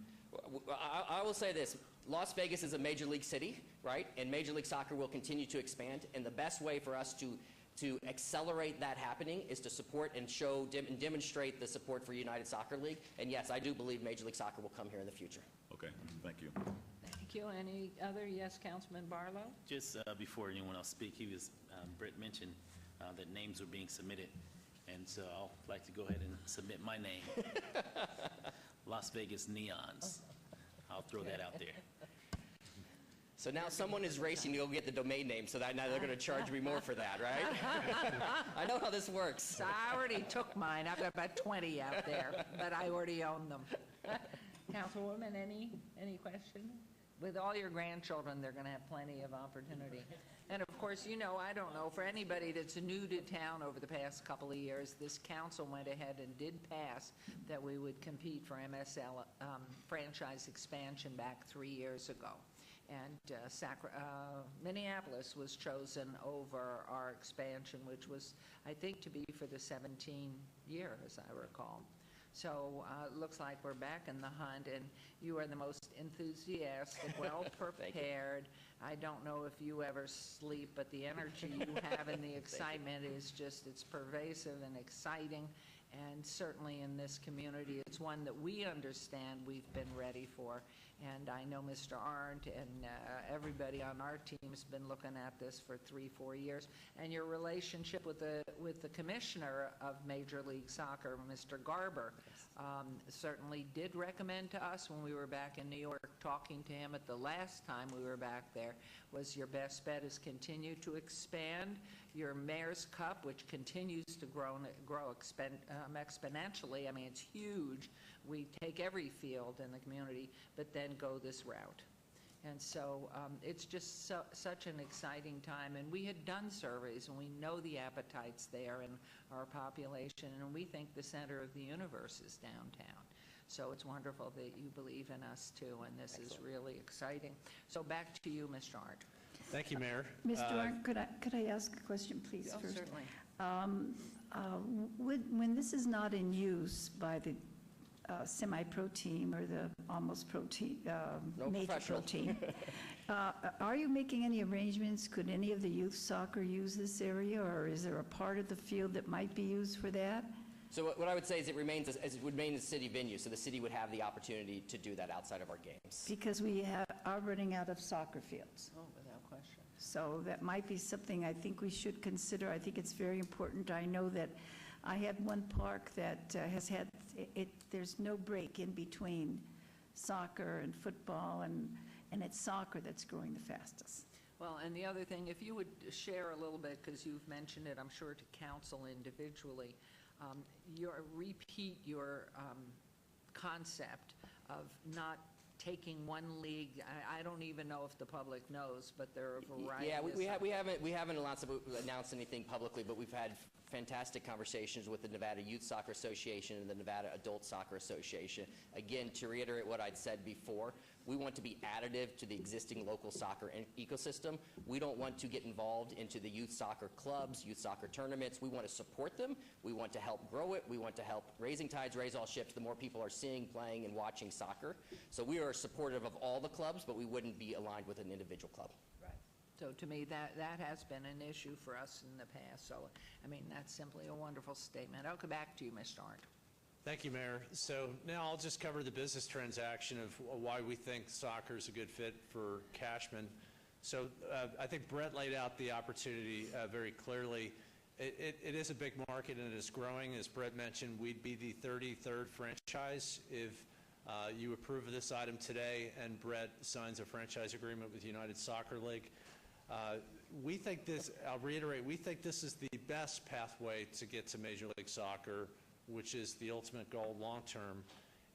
I will say this. Las Vegas is a major league city, right? And Major League Soccer will continue to expand. And the best way for us to accelerate that happening is to support and show and demonstrate the support for United Soccer League. And yes, I do believe Major League Soccer will come here in the future. Okay, thank you. Thank you. Any other? Yes, Councilman Barlow? Just before anyone else speak, Brett mentioned that names are being submitted. And so I'll like to go ahead and submit my name. Las Vegas Neons. I'll throw that out there. So now someone is racing to go get the domain name, so that now they're going to charge me more for that, right? I know how this works. So I already took mine. I've got about 20 out there, but I already own them. Councilwoman, any question? With all your grandchildren, they're going to have plenty of opportunity. And of course, I don't know, for anybody that's new to town over the past couple of years, this council went ahead and did pass that we would compete for MSL franchise expansion back 3 years ago. And Minneapolis was chosen over our expansion, which was, I think, to be for the 17 year, as I recall. So it looks like we're back in the hunt, and you are the most enthusiastic, well-prepared. I don't know if you ever sleep, but the energy you have and the excitement is just, it's pervasive and exciting. And certainly in this community, it's one that we understand we've been ready for. And I know Mr. Arndt and everybody on our team has been looking at this for 3-4 years. And your relationship with the commissioner of Major League Soccer, Mr. Garber, certainly did recommend to us when we were back in New York, talking to him at the last time we were back there, was your best bet is continue to expand your Mayor's Cup, which continues to grow exponentially. I mean, it's huge. We take every field in the community, but then go this route. And so it's just such an exciting time. And we had done surveys, and we know the appetite's there in our population, and we think the center of the universe is downtown. So it's wonderful that you believe in us, too, and this is really exciting. So back to you, Mr. Arndt. Thank you, Mayor. Mr. Arndt, could I ask a question, please, Oh, first? certainly. When this is not in use by the semi-pro team or the almost pro team, major pro team, are you making any arrangements? Could any of the youth soccer use this area, or is there a part of the field that might be used for that? So what I would say is it would remain a city venue, so the city would have the opportunity to do that outside of our games. Because we are running out of soccer fields. Oh, without question. So that might be something I think we should consider. I think it's very important. I know that I had one park that has had, there's no break in between soccer and football, and it's soccer that's growing the fastest. Well, and the other thing, if you would share a little bit, because you've mentioned it, I'm sure, to council individually, repeat your concept of not taking one league. I don't even know if the public knows, but there are a variety. Yeah, we haven't announced anything publicly, but we've had fantastic conversations with the Nevada Youth Soccer Association and the Nevada Adult Soccer Association. Again, to reiterate what I'd said before, we want to be additive to the existing local soccer ecosystem. We don't want to get involved into the youth soccer clubs, youth soccer tournaments. We want to support them. We want to help grow it. We want to help raising tides, raise all ships. The more people are seeing, playing, and watching soccer. So we are supportive of all the clubs, but we wouldn't be aligned with an individual club. Right. So to me, that has been an issue for us in the past. So, I mean, that's simply a wonderful statement. I'll come back to you, Mr. Arndt. Thank you, Mayor. So now I'll just cover the business transaction of why we think soccer is a good fit for Cashman. So I think Brett laid out the opportunity very clearly. It is a big market and it is growing. As Brett mentioned, we'd be the 33rd franchise if you approve of this item today and Brett signs a franchise agreement with United Soccer League. We think this, I'll reiterate, we think this is the best pathway to get to Major League Soccer, which is the ultimate goal long-term.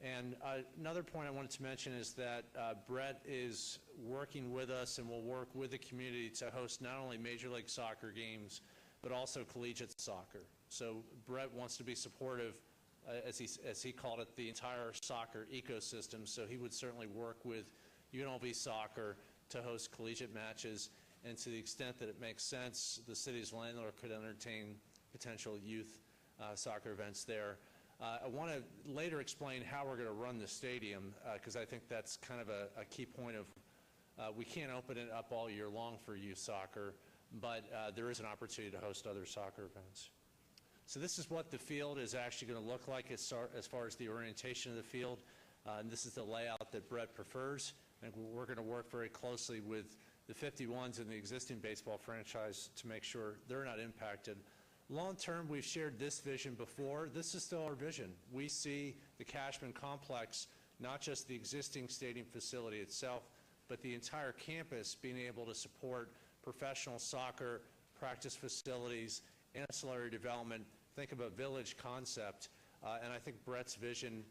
And another point I wanted to mention is that Brett is working with us and will work with the community to host not only Major League Soccer games, but also collegiate soccer. So Brett wants to be supportive, as he called it, the entire soccer ecosystem. So he would certainly work with UNLV Soccer to host collegiate matches. And to the extent that it makes sense, the city's landlord could entertain potential youth soccer events there. I want to later explain how we're going to run the stadium, because I think that's kind of a key point of we can't open it up all year long for youth soccer, but there is an opportunity to host other soccer events. So this is what the field is actually going to look like as far as the orientation of the field. And this is the layout that Brett prefers. And we're going to work very closely with the 51s in the existing baseball franchise to make sure they're not impacted. Long term, we've shared this vision before. This is still our vision. We see the Cashman complex, not just the existing stadium facility itself, but the entire campus being able to support professional soccer, practice facilities, ancillary development. Think of a village concept. And I think Brett's vision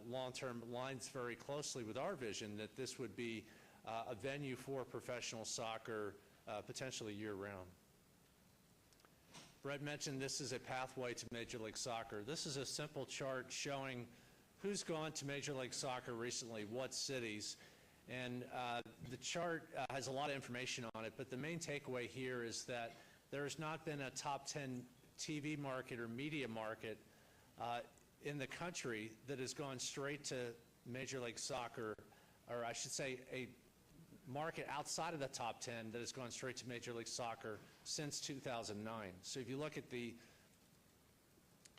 long term aligns very closely with our vision that this would be a venue for professional soccer potentially year-round. Brett mentioned this is a pathway to Major League Soccer. This is a simple chart showing who's gone to Major League Soccer recently, what cities. And the chart has a lot of information on it, but the main takeaway here is that there has not been a top 10 TV market or media market in the country that has gone straight to Major League Soccer, or I should say a market outside of the top 10 that has gone straight to Major League Soccer since 2009. So if you look at the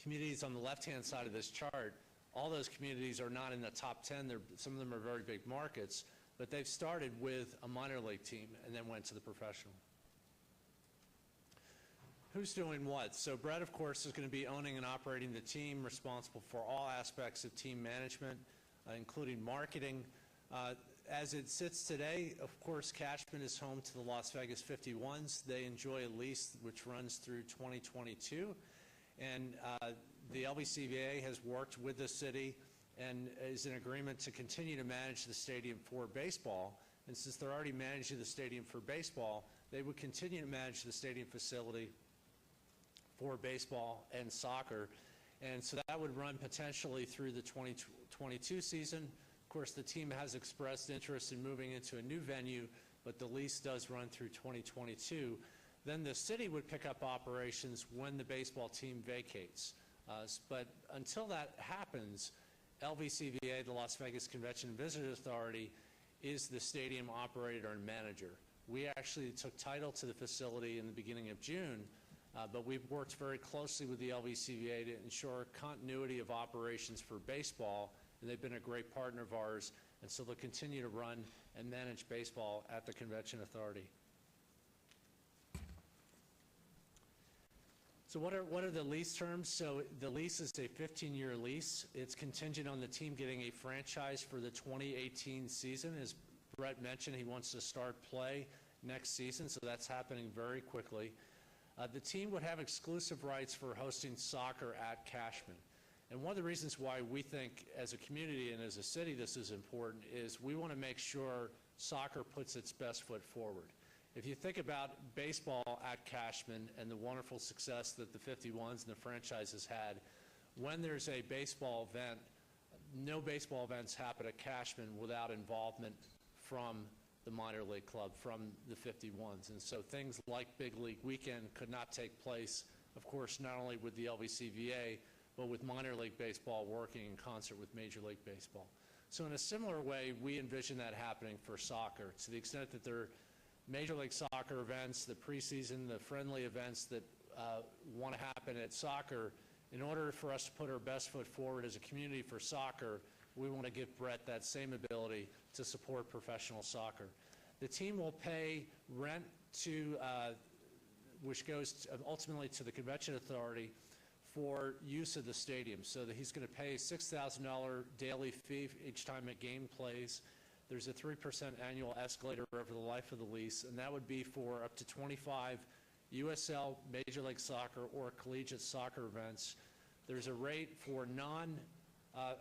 communities on the left-hand side of this chart, all those communities are not in the top 10. Some of them are very big markets, but they've started with a minor league team and then went to the professional. Who's doing what? So Brett, of course, is going to be owning and operating the team, responsible for all aspects of team management, including marketing. As it sits today, of course, Cashman is home to the Las Vegas 51s. They enjoy a lease which runs through 2022. And the LVCVA has worked with the city and is in agreement to continue to manage the stadium for baseball. And since they're already managing the stadium for baseball, they would continue to manage the stadium facility for baseball and soccer. And so that would run potentially through the 2022 season. Of course, the team has expressed interest in moving into a new venue, but the lease does run through 2022. Then the city would pick up operations when the baseball team vacates. But until that happens, LVCVA, the Las Vegas Convention and Visitors Authority, is the stadium operator and manager. We actually took title to the facility in the beginning of June, but we've worked very closely with the LVCVA to ensure continuity of operations for baseball, and they've been a great partner of ours, and so they'll continue to run and manage baseball at the Convention Authority. So what are the lease terms? So the lease is a 15-year lease. It's contingent on the team getting a franchise for the 2018 season. As Brett mentioned, he wants to start play next season, so that's happening very quickly. The team would have exclusive rights for hosting soccer at Cashman. And one of the reasons why we think as a community and as a city this is important is we want to make sure soccer puts its best foot forward. If you think about baseball at Cashman and the wonderful success that the 51s and the franchises had, when there's a baseball event, no baseball events happen at Cashman without involvement from the minor league club, from the 51s. And so things like Big League Weekend could not take place, of course, not only with the LVCVA, but with minor league baseball working in concert with Major League Baseball. So in a similar way, we envision that happening for soccer, to the extent that there are Major League Soccer events, the preseason, the friendly events that want to happen at soccer. In order for us to put our best foot forward as a community for soccer, we want to give Brett that same ability to support professional soccer. The team will pay rent to, which goes ultimately to the Convention Authority for use of the stadium. So that he's going to pay a $6,000 daily fee each time a game plays. There's a 3% annual escalator over the life of the lease, and that would be for up to 25 USL, Major League Soccer, or collegiate soccer events. There's a rate for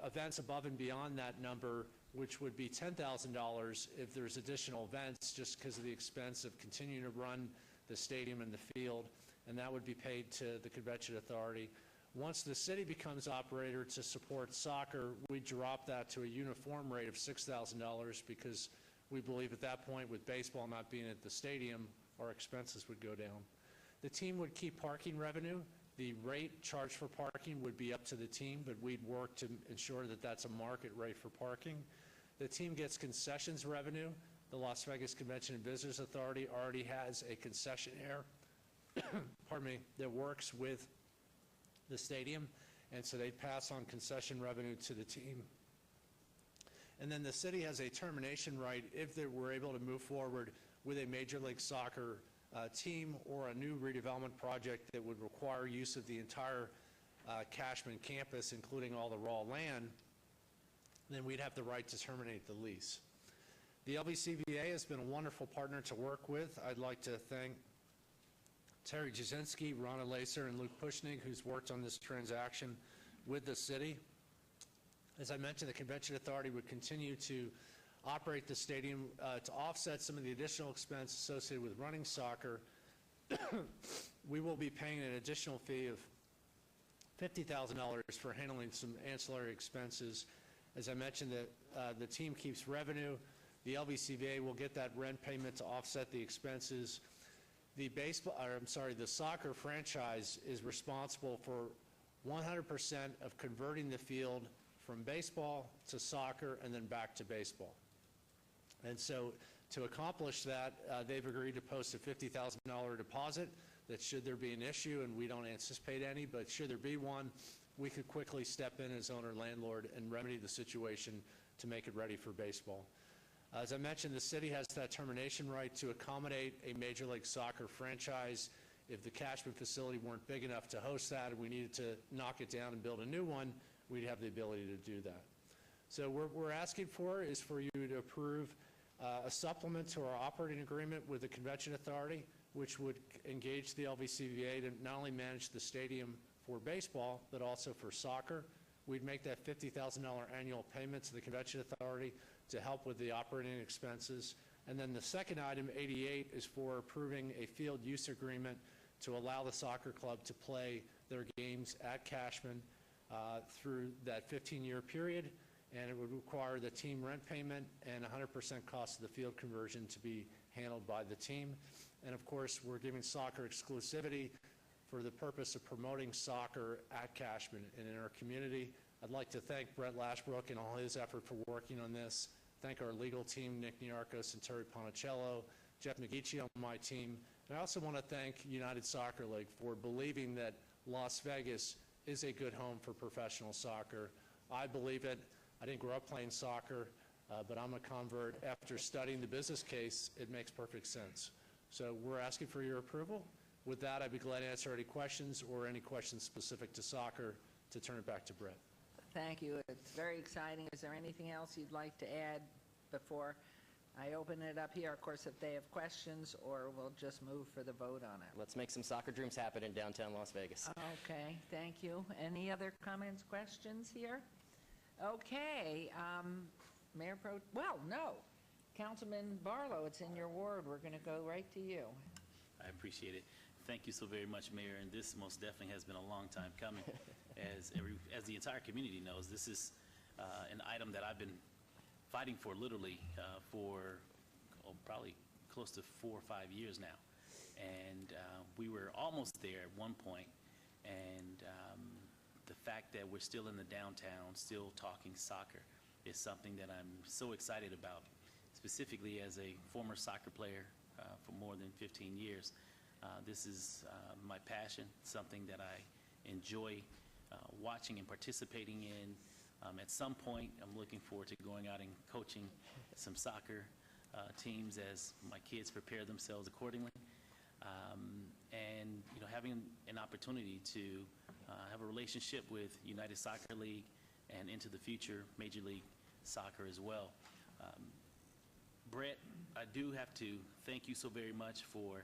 events above and beyond that number, which would be $10,000 if there's additional events, just because of the expense of continuing to run the stadium and the field, and that would be paid to the Convention Authority. Once the city becomes operator to support soccer, we drop that to a uniform rate of $6,000 because we believe at that point, with baseball not being at the stadium, our expenses would go down. The team would keep parking revenue. The rate charged for parking would be up to the team, but we'd work to ensure that that's a market rate for parking. The team gets concessions revenue. The Las Vegas Convention and Visitors Authority already has a concessionaire pardon me, that works with the stadium, and so they pass on concession revenue to the team. And then the city has a termination right if they were able to move forward with a Major League Soccer team or a new redevelopment project that would require use of the entire Cashman campus, including all the raw land, then we'd have the right to terminate the lease. The LVCVA has been a wonderful partner to work with. I'd like to thank Terry Jasinski, Ronna Lacer, and Luke Pushnig, who's worked on this transaction with the city. As I mentioned, the Convention Authority would continue to operate the stadium to offset some of the additional expense associated with running soccer. We will be paying an additional fee of $50,000 for handling some ancillary expenses. As I mentioned, the team keeps revenue. The LVCVA will get that rent payment to offset the expenses. The soccer franchise is responsible for 100% of converting the field from baseball to soccer and then back to baseball. And so to accomplish that, they've agreed to post a $50,000 deposit that should there be an issue, and we don't anticipate any, but should there be one, we could quickly step in as owner-landlord and remedy the situation to make it ready for baseball. As I mentioned, the city has that termination right to accommodate a Major League Soccer franchise. If the Cashman facility weren't big enough to host that and we needed to knock it down and build a new one, we'd have the ability to do that. So what we're asking for is for you to approve a supplement to our operating agreement with the Convention Authority, which would engage the LVCVA to not only manage the stadium for baseball, but also for soccer. We'd make that $50,000 annual payment to the Convention Authority to help with the operating expenses. And then the second item, 88, is for approving a field use agreement to allow the soccer club to play their games at Cashman through that 15-year period. And it would require the team rent payment and 100% cost of the field conversion to be handled by the team. And of course, we're giving soccer exclusivity for the purpose of promoting soccer at Cashman and in our community. I'd like to thank Brett Lashbrook and all his effort for working on this. Thank our legal team, Nick Niarchos and Terry Ponticello, Jeff McGeechee on my team. And I also want to thank United Soccer League for believing that Las Vegas is a good home for professional soccer. I believe it. I didn't grow up playing soccer, but I'm a convert. After studying the business case, it makes perfect sense. So we're asking for your approval. With that, I'd be glad to answer any questions or any questions specific to soccer to turn it back to Brett. Thank you. It's very exciting. Is there anything else you'd like to add before I open it up here? Of course, if they have questions, or we'll just move for the vote on it. Let's make some soccer dreams happen in downtown Las Vegas. Okay, thank you. Any other comments, questions here? Okay, Mayor Pro, well, no. Councilman Barlow, it's in your ward. We're going to go right to you. I appreciate it. Thank you so very much, Mayor, and this most definitely has been a long time coming. As the entire community knows, this is an item that I've been fighting for literally for probably close to 4 or 5 years now. And we were almost there at one point, and the fact that we're still in the downtown, still talking soccer, is something that I'm so excited about, specifically as a former soccer player for more than 15 years. This is my passion, something that I enjoy watching and participating in. At some point, I'm looking forward to going out and coaching some soccer teams as my kids prepare themselves accordingly. And you know, having an opportunity to have a relationship with United Soccer League and into the future Major League Soccer as well. Brett, I do have to thank you so very much for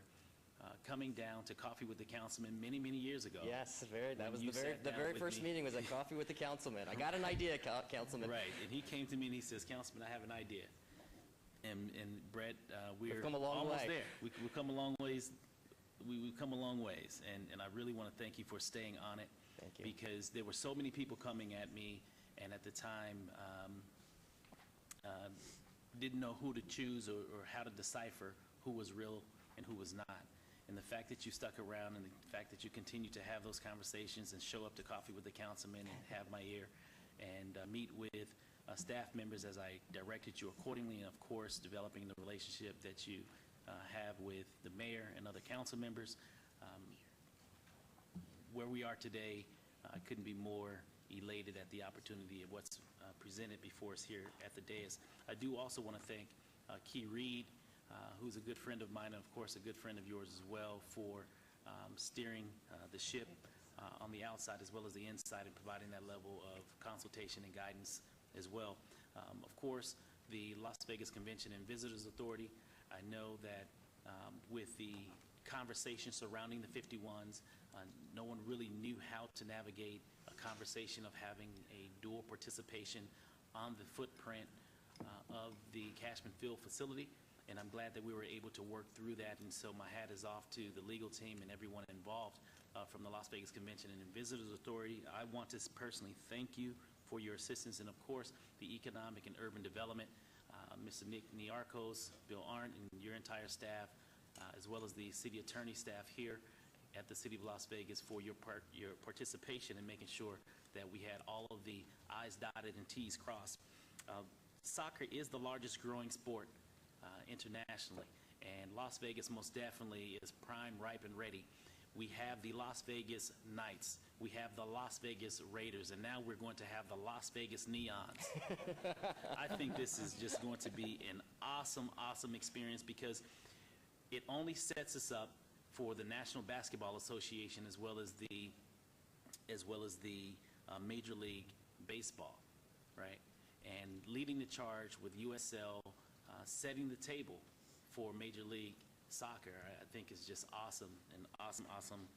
coming down to Coffee with the Councilman many, many years ago. Yes, that was the very first meeting was at Coffee with the Councilman. I got an idea, Councilman. Right, and he came to me and he says, Councilman, I have an idea. And Brett, we've come a long almost way. there. We've come a long ways. We've come a long ways, and I really want to thank you for staying on it. Thank you. Because there were so many people coming at me, and at the time, didn't know who to choose or how to decipher who was real and who was not. And the fact that you stuck around and the fact that you continue to have those conversations and show up to Coffee with the Councilman and have my ear and meet with staff members as I directed you accordingly, and of course developing the relationship that you have with the mayor and other council members. Where we are today, I couldn't be more elated at the opportunity of what's presented before us here at the dais. I do also want to thank Key Reed, who's a good friend of mine and of course a good friend of yours as well, for steering the ship on the outside as well as the inside and providing that level of consultation and guidance as well. Of course, the Las Vegas Convention and Visitors Authority, I know that with the conversation surrounding the 51s, no one really knew how to navigate a conversation of having a dual participation on the footprint of the Cashman Field facility. And I'm glad that we were able to work through that. And so my hat is off to the legal team and everyone involved from the Las Vegas Convention and Visitors Authority. I want to personally thank you for your assistance, and of course the Economic and Urban Development, Mr. Nick Niarchos, Bill Arndt, and your entire staff, as well as the city attorney staff here, at the City of Las Vegas for your participation in making sure that we had all of the I's dotted and T's crossed. Soccer is the largest growing sport internationally, and Las Vegas most definitely is prime, ripe, and ready. We have the Las Vegas Knights, we have the Las Vegas Raiders, and now we're going to have the Las Vegas Neons. I think this is just going to be an awesome, awesome experience because it only sets us up for the National Basketball Association as well as the Major League Baseball, right? And leading the charge with USL, setting the table for Major League Soccer, I think is just awesome, an awesome, awesome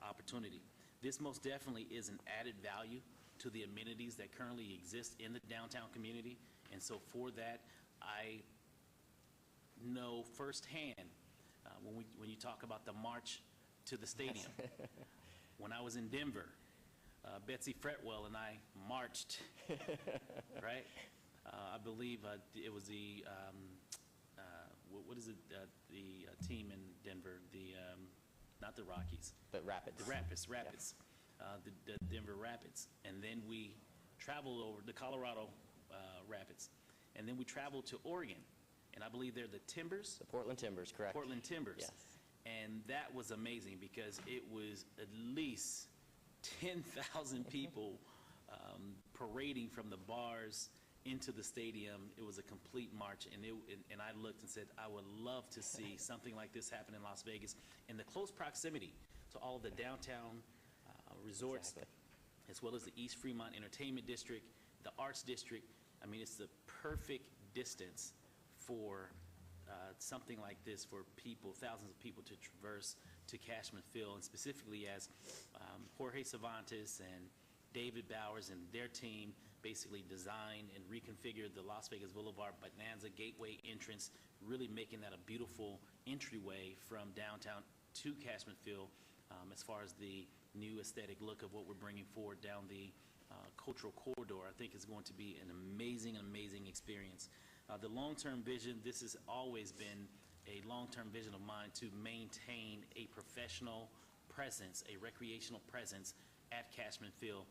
opportunity. This most definitely is an added value to the amenities that currently exist in the downtown community. And so for that, I know firsthand when you talk about the march to the stadium. When I was in Denver, Betsy Fretwell and I marched, right? I believe it was the, what is it, the team in Denver, not the Rockies. The Rapids. The Rapids, the Denver Rapids. And then we traveled over the Colorado Rapids. And then we traveled to Oregon. And I believe they're the Timbers. The Portland Timbers, correct. Portland Timbers. Yes. And that was amazing because it was at least 10,000 people parading from the bars into the stadium. It was a complete march, and I looked and said, I would love to see something like this happen in Las Vegas in the close proximity to all of the downtown resorts, as well as the East Fremont Entertainment District, the Arts District. I mean, it's the perfect distance for something like this for people, thousands of people to traverse to Cashman Field, and specifically as Jorge Cervantes and David Bowers and their team basically designed and reconfigured the Las Vegas Boulevard Bonanza Gateway entrance, really making that a beautiful entryway from downtown to Cashman Field as far as the new aesthetic look of what we're bringing forward down the cultural corridor. I think is going to be an amazing, amazing experience. The long-term vision, this has always been a long-term vision of mine to maintain a professional presence, a recreational presence at Cashman Field,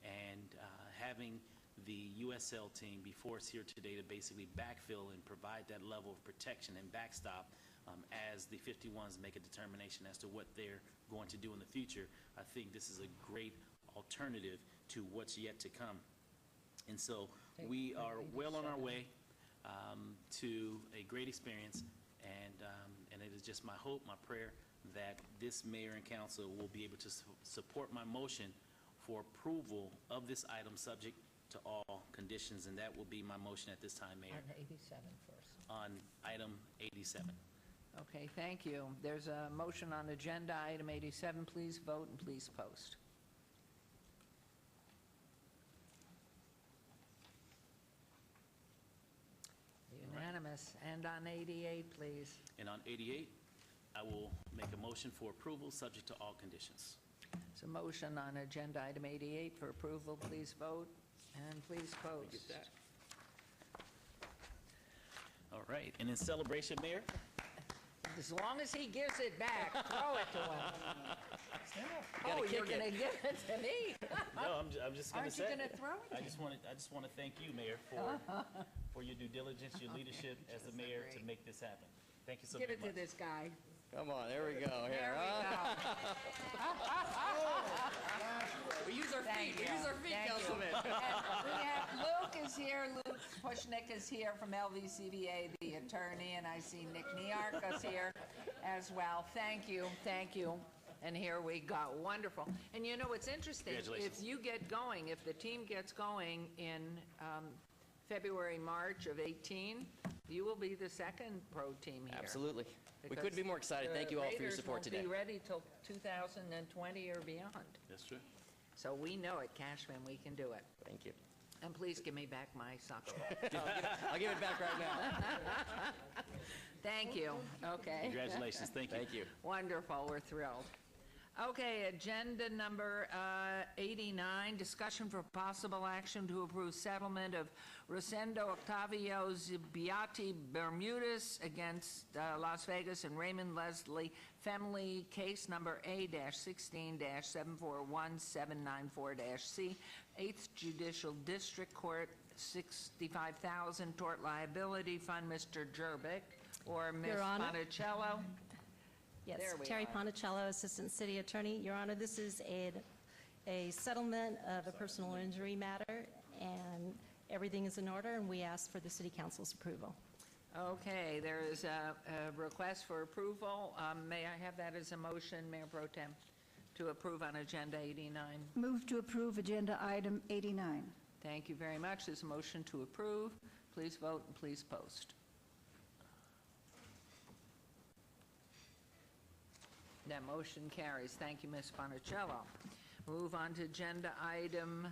and having the USL team before us here today to basically backfill and provide that level of protection and backstop as the 51s make a determination as to what they're going to do in the future. I think this is a great alternative to what's yet to come. And so we are well on our way to a great experience, and it is just my hope, my prayer, that this mayor and council will be able to support my motion for approval of this item subject to all conditions, and that will be my motion at this time, Mayor. On 87 first. On item 87. Okay, thank you. There's a motion on agenda item 87. Please vote and please post. Unanimous. And on 88, please. And on 88, I will make a motion for approval subject to all conditions. It's a motion on agenda item 88 for approval. Please vote and please post. Get that. All right, and in celebration, Mayor? As long as he gives it back, throw it to him. Oh, you're going to give it to me? No, I'm just going to say. Aren't you going to throw it? I just want to thank you, Mayor, for your due diligence, your leadership as the mayor to make this happen. Thank you so Give very it much. to this guy. Come on, there we go. Here, There we go. We use our feet. We use our feet, Thank you. Councilman. And we have Luke is here. Luke Pushnick is here from LVCVA, the attorney, and I see Nick Niarchos here as well. Thank you. Thank you. And here we go. Wonderful. And you know what's interesting? Congratulations. If you get going, if the team gets going in February, March of 18, you will be the second pro team here. Absolutely. We couldn't be more excited. Thank you all for your support today. The Raiders won't be ready till 2020 or beyond. That's true. So we know at Cashman we can do it. Thank you. And please give me back my soccer ball. I'll give it back right now. Thank you. Okay. Congratulations. Thank you. Thank you. Wonderful. We're thrilled. Okay, agenda number 89, discussion for possible action to approve settlement of Rosendo Octavio Zibbiati Bermudez against Las Vegas and Raymond Leslie Family, case number A-16-741794-C, 8th Judicial District Court, $65,000 Tort Liability Fund. Mr. Jerbick or Ms. Your Honor. Monticello? Yes, There we Terry are. Ponticello, Assistant City Attorney. Your Honor, this is a settlement of a personal injury matter, and everything is in order, and we ask for the City Council's approval. Okay, there is a request for approval. May I have that as a motion, Mayor Pro Tem, to approve on Agenda 89? Move to approve Agenda Item 89. Thank you very much. There's a motion to approve. Please vote and please post. That motion carries. Thank you, Ms. Bonicello. Move on to Agenda Item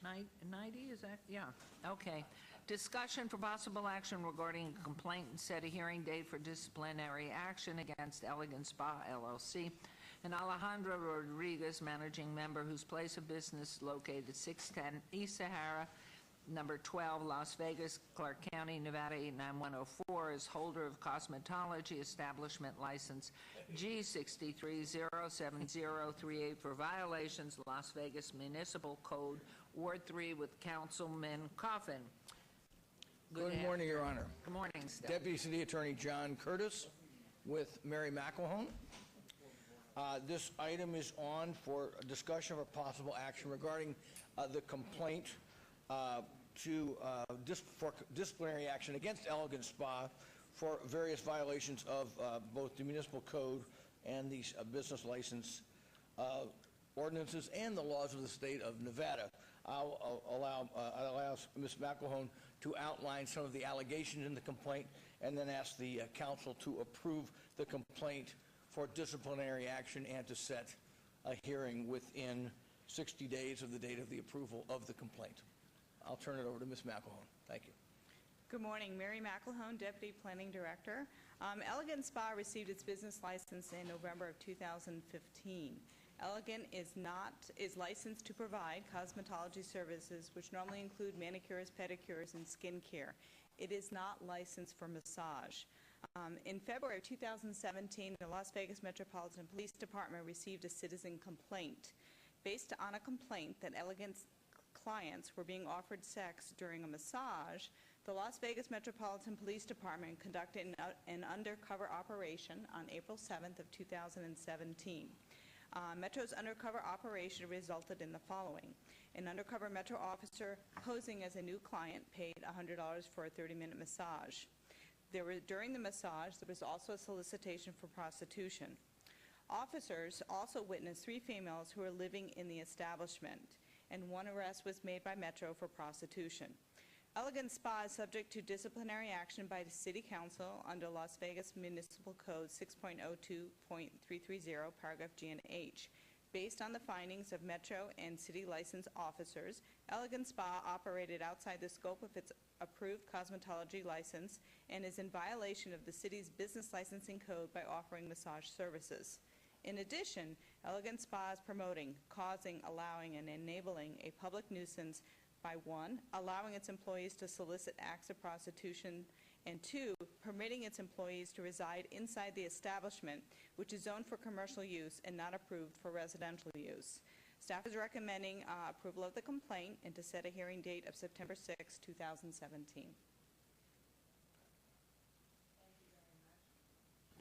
90, is that? Yeah, okay. Discussion for possible action regarding a complaint and set a hearing date for disciplinary action against Elegant Spa LLC and Alejandro Rodriguez, managing member, whose place of business located 610 East Sahara, number 12, Las Vegas, Clark County, Nevada 89104, is holder of cosmetology establishment license G6307038 for violations, Las Vegas Municipal Code, Ward 3, with Councilman Coffin. Good morning, Your Honor. Good morning, Steph. Deputy City Attorney John Curtis with Mary McElhone. This item is on for a discussion of a possible action regarding the complaint for disciplinary action against Elegant Spa for various violations of both the municipal code and these business license ordinances and the laws of the state of Nevada. I'll allow Ms. McElhone to outline some of the allegations in the complaint and then ask the council to approve the complaint for disciplinary action and to set a hearing within 60 days of the date of the approval of the complaint. I'll turn it over to Ms. McElhone. Thank you. Good morning. Mary McElhone, Deputy Planning Director. Elegant Spa received its business license in November of 2015. Elegant is licensed to provide cosmetology services, which normally include manicures, pedicures, and skin care. It is not licensed for massage. In February of 2017, the Las Vegas Metropolitan Police Department received a citizen complaint. Based on a complaint that Elegant's clients were being offered sex during a massage, the Las Vegas Metropolitan Police Department conducted an undercover operation on April 7th of 2017. Metro's undercover operation resulted in the following. An undercover Metro officer posing as a new client paid $100 for a 30-minute massage. During the massage, there was also a solicitation for prostitution. Officers also witnessed 3 females who were living in the establishment, and 1 arrest was made by Metro for prostitution. Elegant Spa is subject to disciplinary action by the City Council under Las Vegas Municipal Code 6.02.330, paragraph G and H. Based on the findings of Metro and City license officers, Elegant Spa operated outside the scope of its approved cosmetology license and is in violation of the City's business licensing code by offering massage services. In addition, Elegant Spa is promoting, causing, allowing, and enabling a public nuisance by 1, allowing its employees to solicit acts of prostitution, and 2, permitting its employees to reside inside the establishment, which is zoned for commercial use and not approved for residential use. Staff is recommending approval of the complaint and to set a hearing date of September 6, 2017.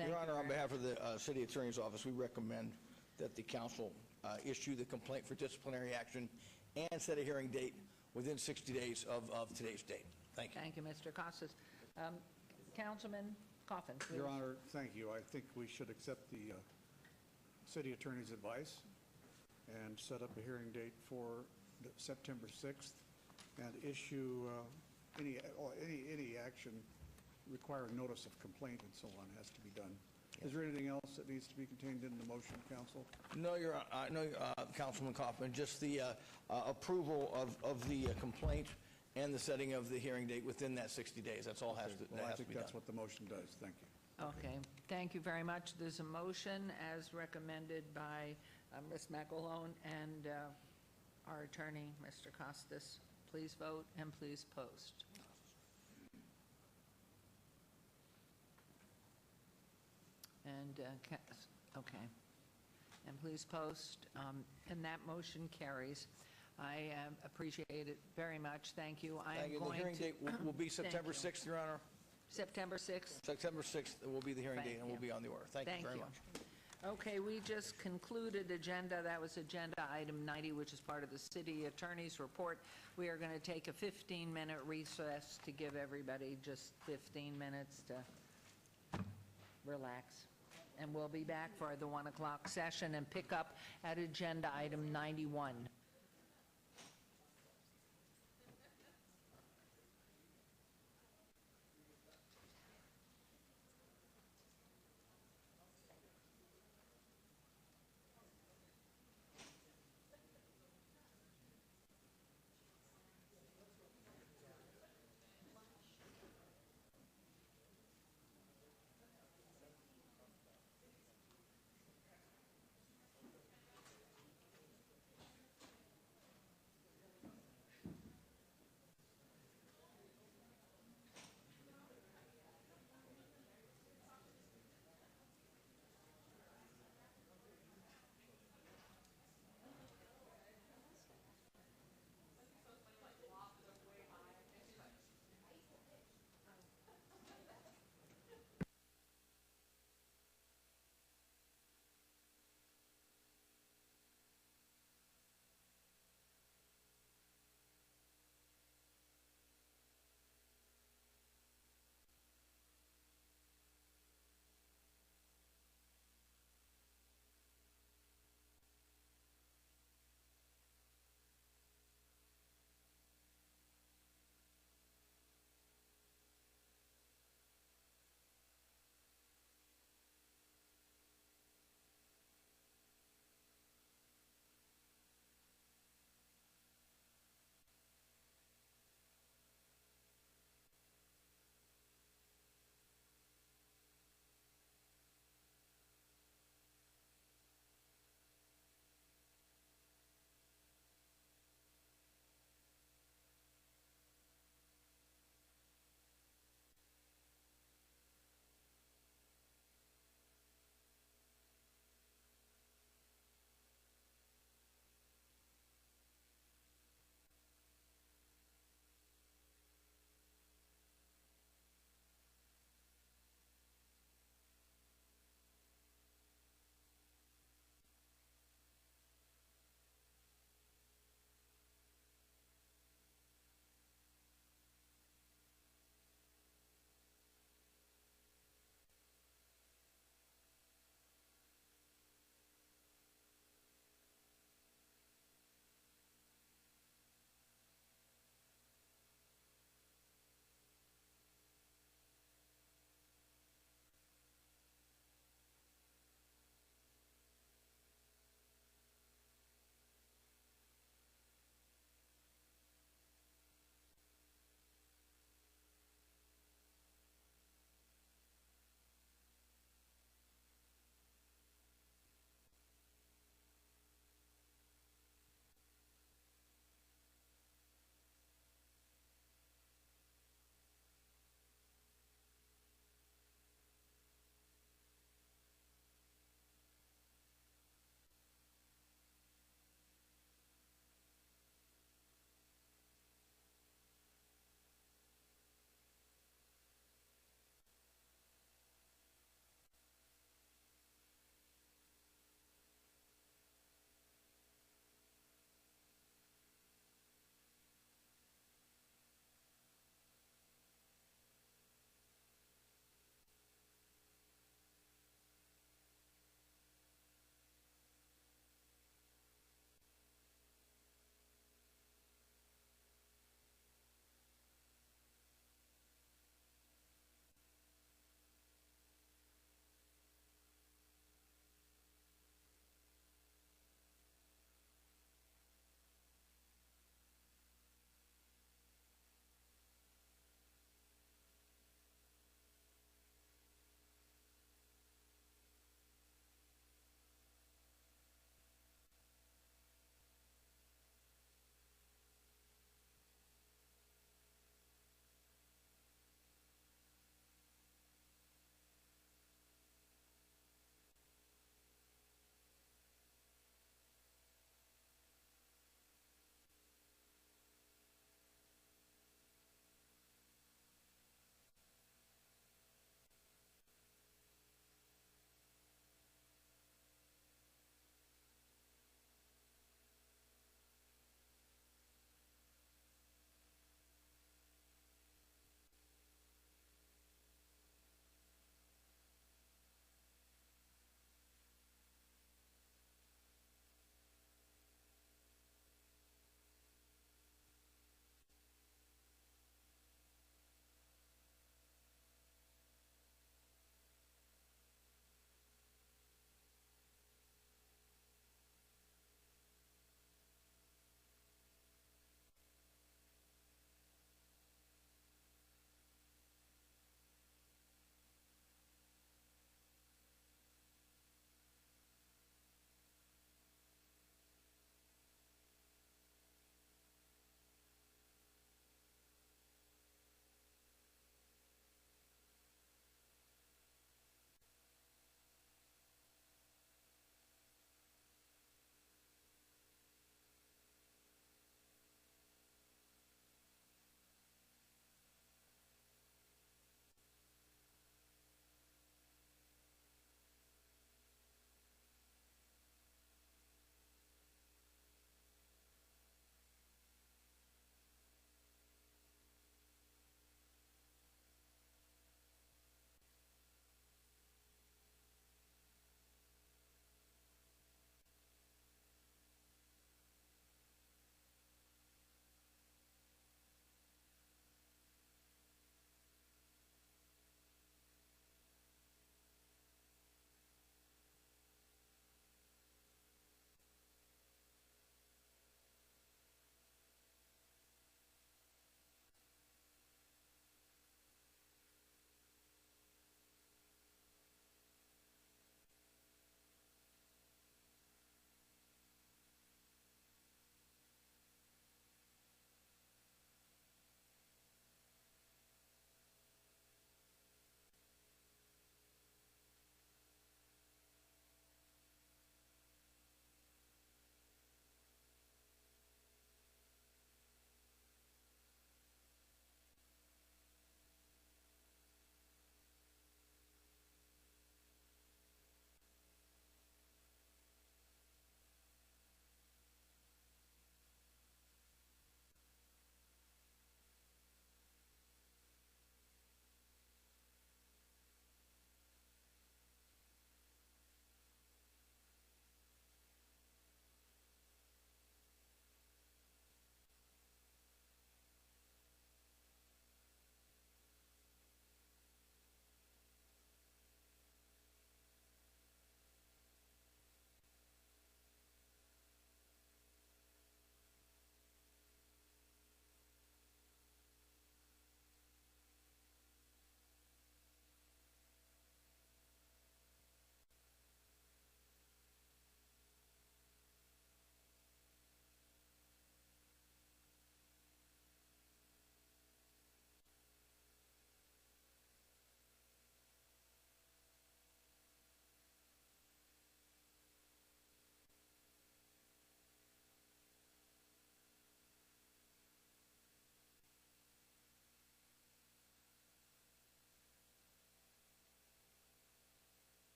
Your Honor, on behalf of the City Attorney's Office, we recommend that the council issue the complaint for disciplinary action and set a hearing date within 60 days of today's date. Thank you. Thank you, Mr. Costas. Councilman Coffin, please. Your Honor, thank you. I think we should accept the city attorney's advice and set up a hearing date for September 6th and issue any action requiring notice of complaint and so on has to be done. Is there anything else that needs to be contained in the motion, Council? No, Councilman Kaufman, just the approval of the complaint and the setting of the hearing date within that 60 days. That's all has to be done. Well, I think that's what the motion does. Thank you. Okay, thank you very much. There's a motion as recommended by Ms. McElhone and our attorney, Mr. Costas. Please vote and please post. And, okay. And please post, and that motion carries. I appreciate it very much. Thank you. I am Thank you. The going hearing to- date will be Thank September you. 6th, Your Honor. September 6th? September 6th will be the hearing Thank date, and we'll you. be on the order. Thank you very much. Okay, we just concluded agenda. That was agenda item 90, which is part of the city attorney's report. We are going to take a 15-minute recess to give everybody just 15 minutes to relax. And we'll be back for the 1 o'clock session and pick up at agenda item 91.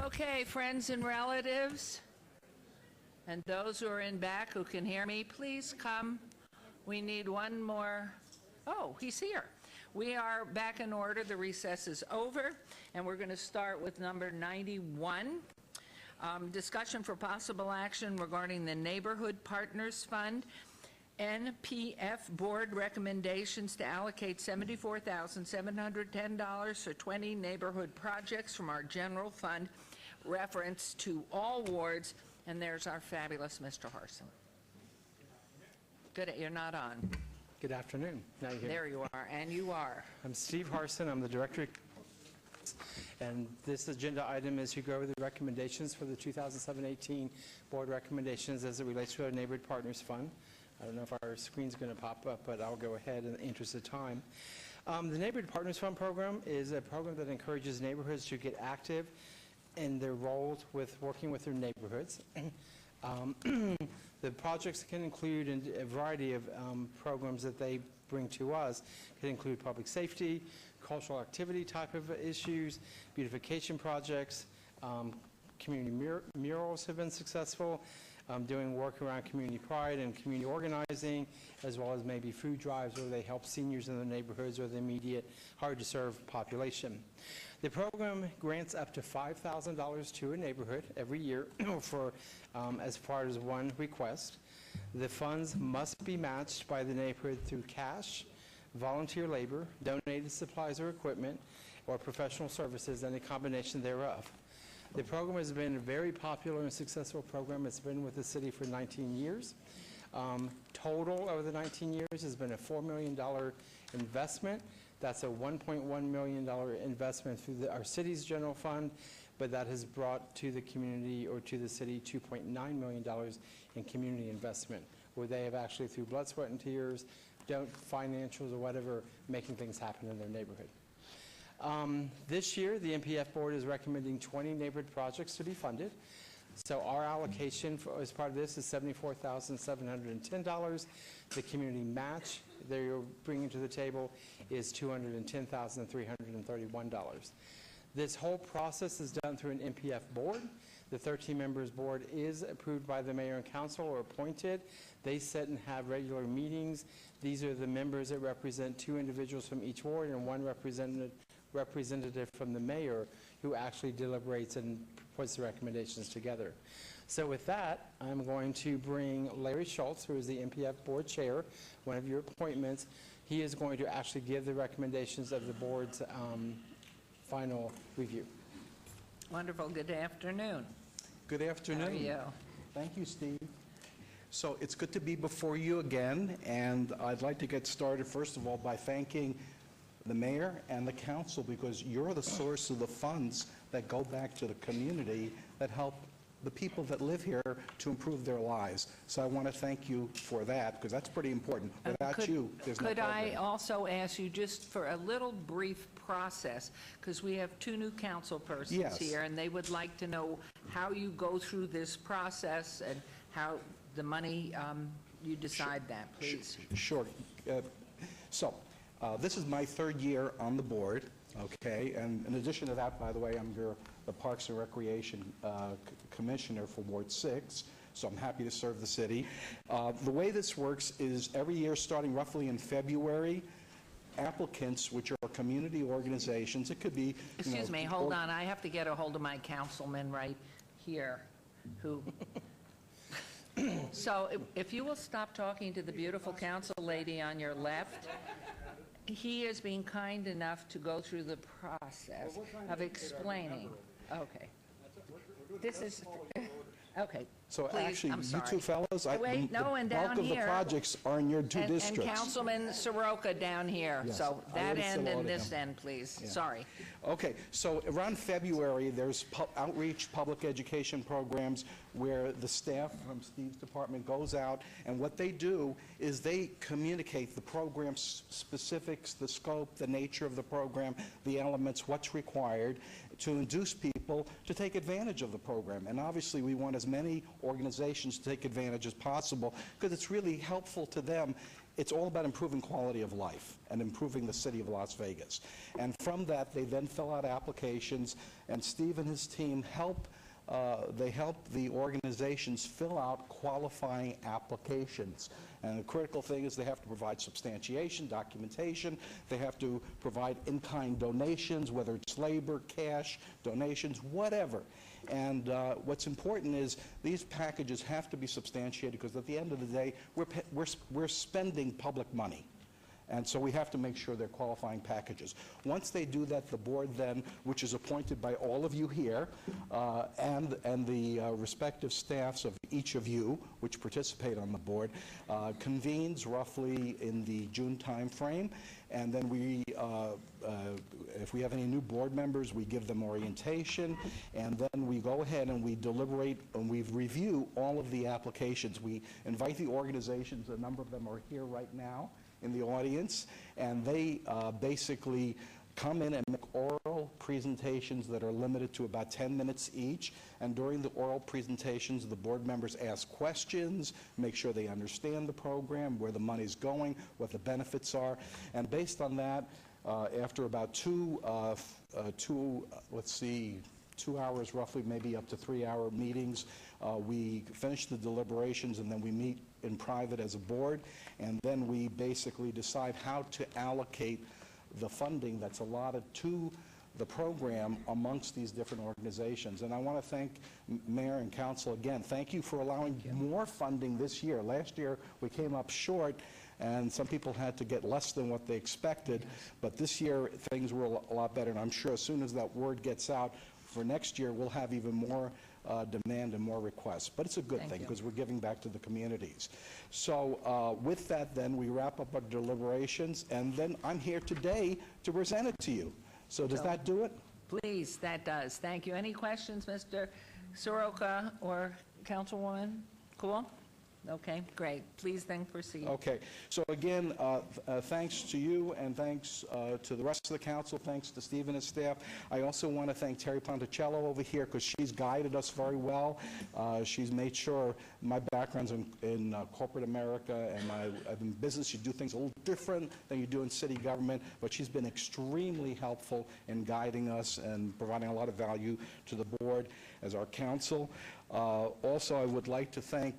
Okay, friends and relatives, and those who are in back who can hear me, please come. We need one more. Oh, he's here. We are back in order. The recess is over, and we're going to start with number 91. Discussion for possible action regarding the Neighborhood Partners Fund. NPF Board recommendations to allocate $74,710 for 20 neighborhood projects from our general fund, reference to all wards. And there's our fabulous Mr. Harson. Good, you're not on. Good afternoon. Now you're here. There you are, and you are. I'm Steve Harson. I'm the director. And this agenda item is to go over the recommendations for the 2007-18 board recommendations as it relates to our Neighborhood Partners Fund. I don't know if our screen's going to pop up, but I'll go ahead in the interest of time. The Neighborhood Partners Fund program is a program that encourages neighborhoods to get active in their roles with working with their neighborhoods. The projects can include a variety of programs that they bring to us. It can include public safety, cultural activity type of issues, beautification projects, community murals have been successful, doing work around community pride and community organizing, as well as maybe food drives where they help seniors in their neighborhoods or the immediate hard-to-serve population. The program grants up to $5,000 to a neighborhood every year for as far as one request. The funds must be matched by the neighborhood through cash, volunteer labor, donated supplies or equipment, or professional services, and a combination thereof. The program has been a very popular and successful program. It's been with the city for 19 years. Total over the 19 years has been a $4 million investment. That's a $1.1 million investment through our city's general fund, but that has brought to the community or to the city $2.9 million in community investment, where they have actually, through blood, sweat, and tears, financials or whatever, making things happen in their neighborhood. This year, the NPF board is recommending 20 neighborhood projects to be funded. So our allocation as part of this is $74,710. The community match they're bringing to the table is $210,331. This whole process is done through an NPF board. The 13 members board is approved by the mayor and council or appointed. They sit and have regular meetings. These are the members that represent 2 individuals from each ward and 1 representative from the mayor who actually deliberates and puts the recommendations together. So with that, I'm going to bring Larry Schultz, who is the NPF board chair, one of your appointments. He is going to actually give the recommendations of the board's final review. Wonderful. Good afternoon. Good afternoon. How are you? Thank you, Steve. So it's good to be before you again, and I'd like to get started, first of all, by thanking the mayor and the council, because you're the source of the funds that go back to the community that help the people that live here to improve their lives. So I want to thank you for that, because that's pretty important. Without you, there's no program. Could I also ask you just for a little brief process, because we have 2 new council persons Yes. here, and they would like to know how you go through this process and how the money, you decide that, please. Sure. This is my 3rd year on the board, okay? And in addition to that, by the way, I'm the Parks and Recreation Commissioner for Ward 6, so I'm happy to serve the city. The way this works is every year, starting roughly in February, applicants, which are community organizations, it could be... Excuse me, hold on. I have to get a hold of my councilman right here, who... So if you will stop talking to the beautiful council lady on your left, he is being kind enough to go through the process of explaining. Okay. This is, okay. So Please, actually, I'm you sorry. 2 fellows, Wait, no, and the down bulk of the here. projects are in your 2 districts. And Councilman Soroka down here. Yes, So I that already said end hello and to this him. end, please. Yeah. Sorry. Okay, so around February, there's outreach public education programs where the staff from Steve's department goes out, and what they do is they communicate the program specifics, the scope, the nature of the program, the elements, what's required to induce people to take advantage of the program. And obviously, we want as many organizations to take advantage as possible, because it's really helpful to them it's all about improving quality of life and improving the city of Las Vegas. And from that, they then fill out applications, and Steve and his team help the organizations fill out qualifying applications. And the critical thing is they have to provide substantiation, documentation. They have to provide in-kind donations, whether it's labor, cash, donations, whatever. And what's important is these packages have to be substantiated, because at the end of the day, we're spending public money. And so we have to make sure they're qualifying packages. Once they do that, the board then, which is appointed by all of you here, and the respective staffs of each of you, which participate on the board, convenes roughly in the June timeframe. And then we, if we have any new board members, we give them orientation, and then we go ahead and we deliberate and we review all of the applications. We invite the organizations, a number of them are here right now in the audience, and they basically come in and make oral presentations that are limited to about 10 minutes each. And during the oral presentations, the board members ask questions, make sure they understand the program, where the money's going, what the benefits are. And based on that, after about 2 hours roughly, maybe up to 3-hour meetings, we finish the deliberations, and then we meet in private as a board, and then we basically decide how to allocate the funding that's allotted to the program amongst these different organizations. And I want to thank Mayor and Council again. Thank you for allowing more funding this year. Last year we came up short, and some people had to get less than what they expected, but this year things were a lot better, and I'm sure as soon as that word gets out for next year, we'll have even more demand and more requests. But it's a good thing, because we're giving back to the communities. So with that, then, we wrap up our deliberations, and then I'm here today to present it to you. So does that do it? Please, that does. Thank you. Any questions, Mr. Soroka or Councilwoman? Cool? Okay, great. Please then proceed. Okay. So again, thanks to you, and thanks to the rest of the council. Thanks to Steve and his staff. I also want to thank Terry Ponticello over here, because she's guided us very well. She's made sure my background's in corporate America, and I've been in business. You do things a little different than you do in city government, but she's been extremely helpful in guiding us and providing a lot of value to the board as our council. Also, I would like to thank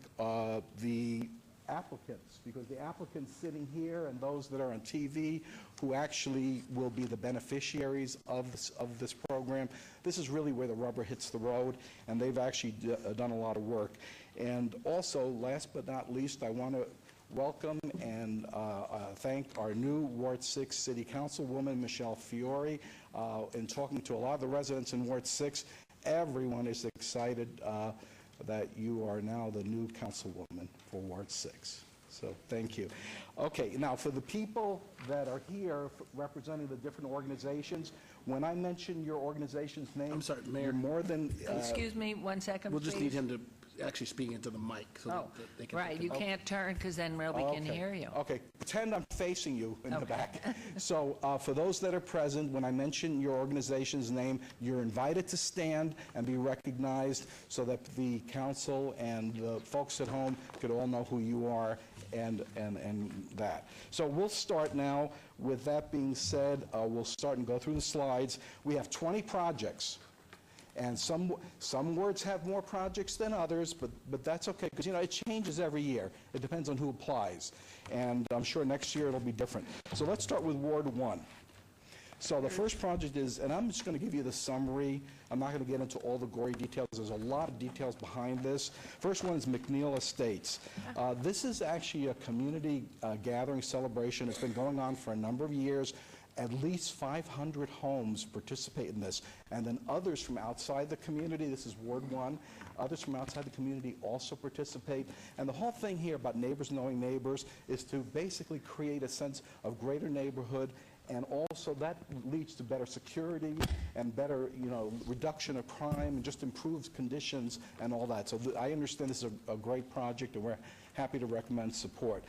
the applicants, because the applicants sitting here and those that are on TV who actually will be the beneficiaries of this program. This is really where the rubber hits the road, and they've actually done a lot of work. And also, last but not least, I want to welcome and thank our new Ward 6 City Councilwoman, Michelle Fiore. In talking to a lot of the residents in Ward 6, everyone is excited that you are now the new councilwoman for Ward 6. So thank you. Okay, now for the people that are here representing the different organizations, when I mention your organization's name, I'm sorry, Mayor. you're more than... Excuse me 1 second, We'll just need please. him to actually speak into the mic so that they can... Right, you can't turn, because then we can hear you. Okay, pretend I'm facing you in the back. So for those that are present, when I mention your organization's name, you're invited to stand and be recognized so that the council and the folks at home could all know who you are and that. So we'll start now. With that being said, we'll start and go through the slides. We have 20 projects. And some wards have more projects than others, but that's okay, because, it changes every year. It depends on who applies. And I'm sure next year it'll be different. So let's start with Ward 1. So the first project is, and I'm just going to give you the summary. I'm not going to get into all the gory details. There's a lot of details behind this. First one is McNeil Estates. This is actually a community gathering celebration. It's been going on for a number of years. At least 500 homes participate in this, and then others from outside the community, this is Ward 1, others from outside the community also participate. And the whole thing here about neighbors knowing neighbors is to basically create a sense of greater neighborhood, and also that leads to better security and better, reduction of crime, and just improves conditions and all that. So I understand this is a great project, and we're happy to recommend support.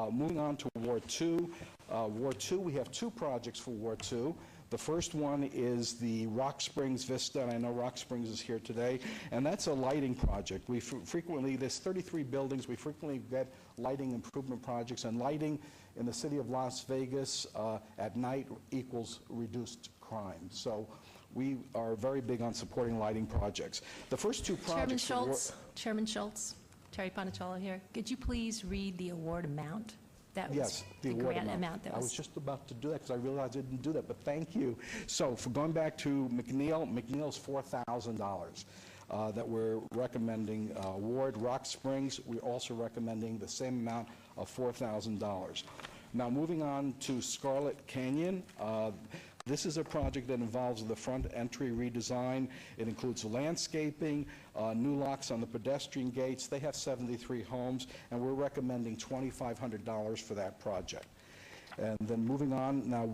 Moving on to Ward 2. Ward 2, we have 2 projects for Ward 2. The first one is the Rock Springs Vista, and I know Rock Springs is here today, and that's a lighting project. We frequently, there's 33 buildings, we frequently get lighting improvement projects, and lighting in the city of Las Vegas at night equals reduced crime. So we are very big on supporting lighting projects. The first two projects... Chairman Schultz, Terry Ponticello here. Could you please read the award amount? That was Yes, the award grant amount. that I was... was just about to do that because I realized I didn't do that, but thank you. So for going back to McNeil's $4,000 that we're recommending award. Rock Springs, we're also recommending the same amount of $4,000. Now moving on to Scarlet Canyon. This is a project that involves the front entry redesign. It includes landscaping, new locks on the pedestrian gates. They have 73 homes, and we're recommending $2,500 for that project. And then moving on, now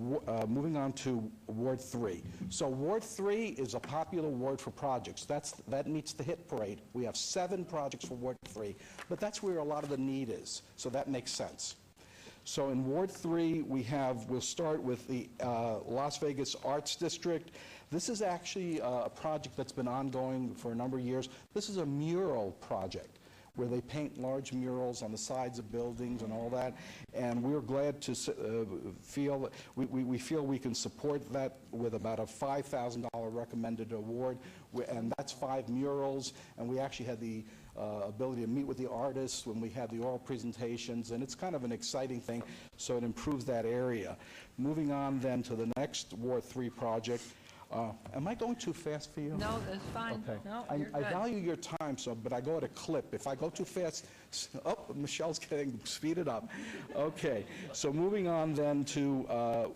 moving on to Ward 3. So Ward 3 is a popular ward for projects. That meets the hit parade. We have 7 projects for Ward 3, but that's where a lot of the need is, so that makes sense. So in Ward 3, we'll start with the Las Vegas Arts District. This is actually a project that's been ongoing for a number of years. This is a mural project where they paint large murals on the sides of buildings and all that. And we're glad to feel, we feel we can support that with about a $5,000 recommended award. And that's 5 murals. And we actually had the ability to meet with the artists when we had the oral presentations, and it's kind of an exciting thing, so it improves that area. Moving on then to the next Ward 3 project. Am I going too fast for you? No, that's fine. Okay. No, I you're good. value your time, but I go at a clip. If I go too fast, oh, Michelle's getting speeded up. Okay, so moving on then to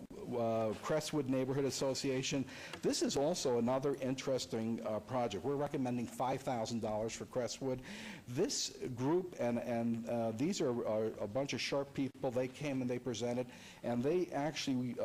Crestwood Neighborhood Association. This is also another interesting project. We're recommending $5,000 for Crestwood. This group, and these are a bunch of sharp people. They came and they presented, and they actually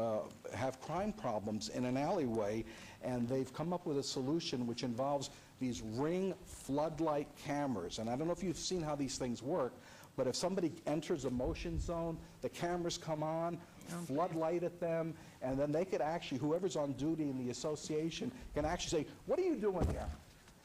have crime problems in an alleyway, and they've come up with a solution which involves these ring floodlight cameras. And I don't know if you've seen how these things work, but if somebody enters a motion zone, the cameras come on, floodlight at them, and then they could actually, whoever's on duty in the association can actually say, what are you doing here?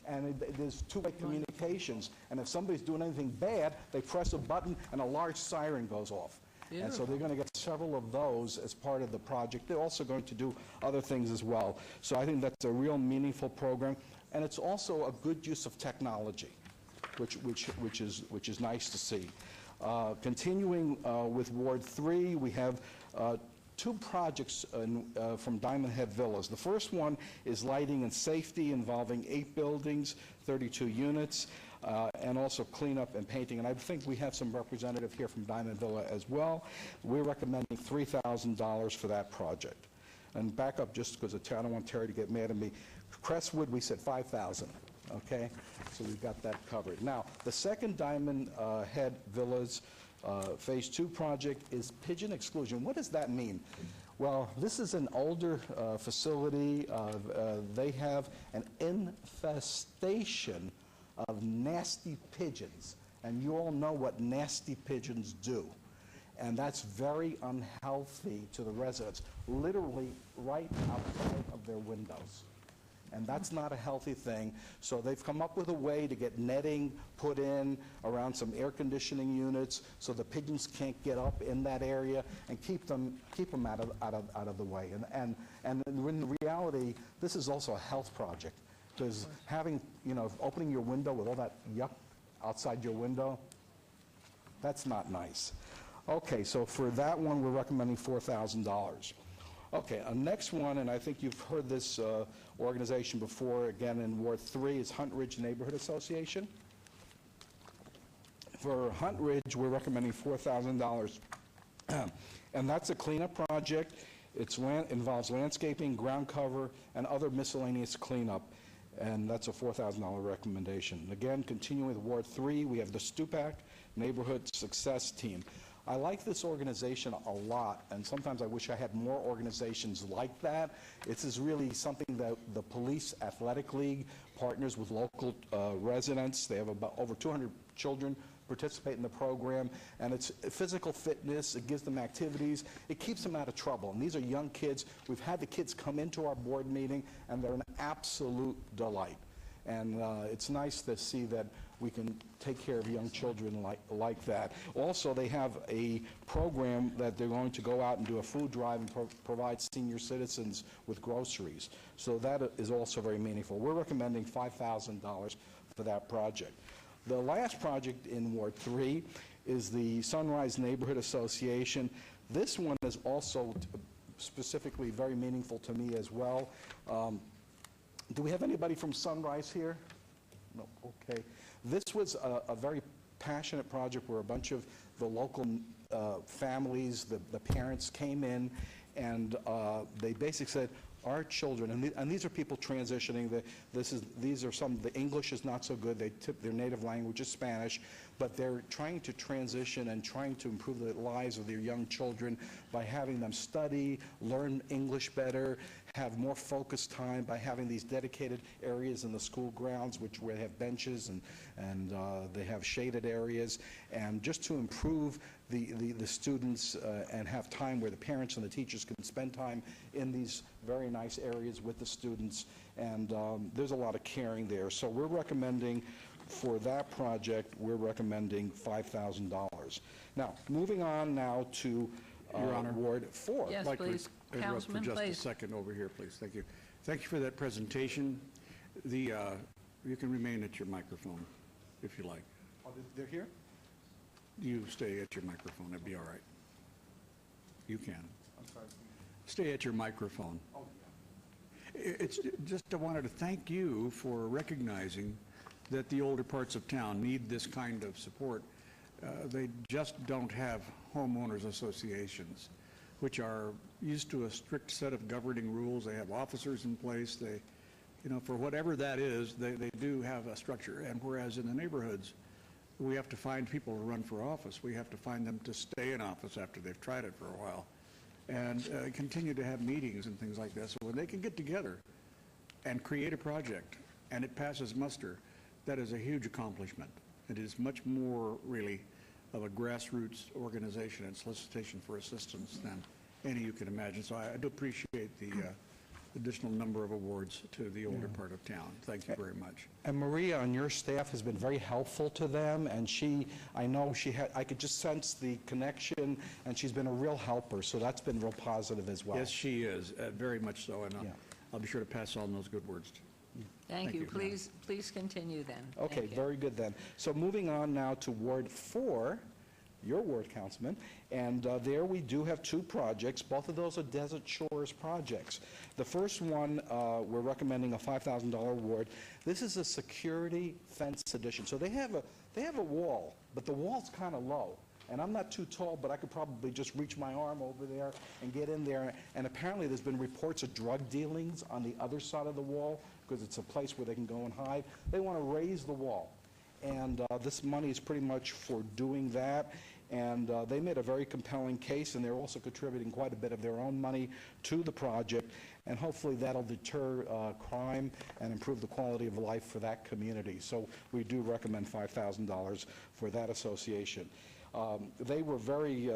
And there's two-way communications. And if somebody's doing anything bad, they press a button and a large siren goes off. And so they're going to get several of those as part of the project. They're also going to do other things as well. So I think that's a real meaningful program. And it's also a good use of technology, which is nice to see. Continuing with Ward 3, we have 2 projects from Diamond Head Villas. The first one is lighting and safety involving 8 buildings, 32 units, and also cleanup and painting. And I think we have some representative here from Diamond Villa as well. We're recommending $3,000 for that project. And back up just because I don't want Terry to get mad at me. Crestwood, we said $5,000. Okay, so we've got that covered. Now, the second Diamond Head Villas Phase 2 project is pigeon exclusion. What does that mean? Well, this is an older facility. They have an infestation of nasty pigeons, and you all know what nasty pigeons do. And that's very unhealthy to the residents, literally right outside of their windows. And that's not a healthy thing. So they've come up with a way to get netting put in around some air conditioning units so the pigeons can't get up in that area and keep them out of the way. And in reality, this is also a health project, because having, opening your window with all that yuck outside your window, that's not nice. Okay, so for that one, we're recommending $4,000. Okay, next one, and I think you've heard this organization before, again in Ward 3, is Hunt Ridge Neighborhood Association. For Hunt Ridge, we're recommending $4,000. And that's a cleanup project. It involves landscaping, ground cover, and other miscellaneous cleanup. And that's a $4,000 recommendation. Again, continuing with Ward 3, we have the Stupak Neighborhood Success Team. I like this organization a lot, and sometimes I wish I had more organizations like that. This is really something that the Police Athletic League partners with local residents. They have about over 200 children participate in the program, and it's physical fitness, it gives them activities, it keeps them out of trouble. And these are young kids. We've had the kids come into our board meeting, and they're an absolute delight. And it's nice to see that we can take care of young children like that. Also, they have a program that they're going to go out and do a food drive and provide senior citizens with groceries. So that is also very meaningful. We're recommending $5,000 for that project. The last project in Ward 3 is the Sunrise Neighborhood Association. This one is also specifically very meaningful to me as well. Do we have anybody from Sunrise here? No, okay. This was a very passionate project where a bunch of the local families, the parents came in, and they basically said, our children, and these are people transitioning. These are some, the English is not so good. Their native language is Spanish, but they're trying to transition and trying to improve the lives of their young children by having them study, learn English better, have more focused time by having these dedicated areas in the school grounds, where they have benches and they have shaded areas, and just to improve the students and have time where the parents and the teachers can spend time in these very nice areas with the students, and there's a lot of caring there. So we're recommending for that project, we're recommending $5,000. Now, moving on now to Your Honor. Ward 4. Yes, I'd like to please. interrupt Councilman, for just please. a second over here, please. Thank you. Thank you for that presentation. You can remain at your microphone if you like. Oh, they're here? You stay at your microphone. That'd be all right. You can. I'm sorry. Stay at your microphone. Oh, It's just, I wanted to thank you for recognizing that the older parts of town need this kind of support. They just don't have homeowners associations, which are used to a strict set of governing rules. They have officers in place. They, for whatever that is, they do have a structure. And whereas in the neighborhoods, we have to find people to run for office. We have to find them to stay in office after they've tried it for a while, and continue to have meetings and things like that. So when they can get together and create a project and it passes muster, that is a huge accomplishment. It is much more really of a grassroots organization and solicitation for assistance than any you can imagine. So I do appreciate the additional number of awards to the older part of town. Thank you very much. And Maria on your staff has been very helpful to them, and I could just sense the connection, and she's been a real helper, so that's been real positive as well. Yes, she is, very much so, and I'll be sure to pass on those good words to you. Thank you. Please continue then. Okay, Thank you. very good then. So moving on now to Ward 4, your ward, Councilman, and there we do have two projects. Both of those are Desert Shores projects. The first one, we're recommending a $5,000 award. This is a security fence addition. So they have a wall, but the wall's kind of low. And I'm not too tall, but I could probably just reach my arm over there and get in there. And apparently there's been reports of drug dealings on the other side of the wall because it's a place where they can go and hide. They want to raise the wall. And this money is pretty much for doing that. And they made a very compelling case, and they're also contributing quite a bit of their own money to the project. And hopefully that'll deter crime and improve the quality of life for that community. So we do recommend $5,000 for that association. They were very,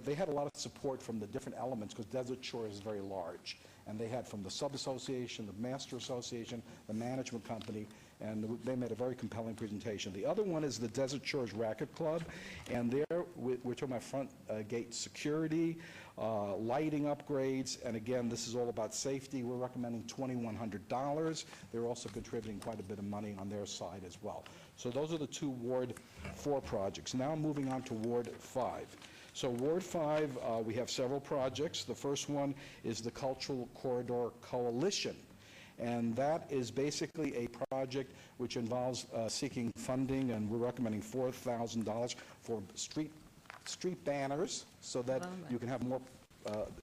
they had a lot of support from the different elements because Desert Shore is very large. And they had from the sub-association, the master association, the management company, and they made a very compelling presentation. The other one is the Desert Shores Racquet Club, and there we're talking about front gate security, lighting upgrades, and again, this is all about safety. We're recommending $2,100. They're also contributing quite a bit of money on their side as well. So those are the two Ward 4 projects. Now moving on to Ward 5. So Ward 5, we have several projects. The first one is the Cultural Corridor Coalition. And that is basically a project which involves seeking funding, and we're recommending $4,000 for street banners so that you can have more,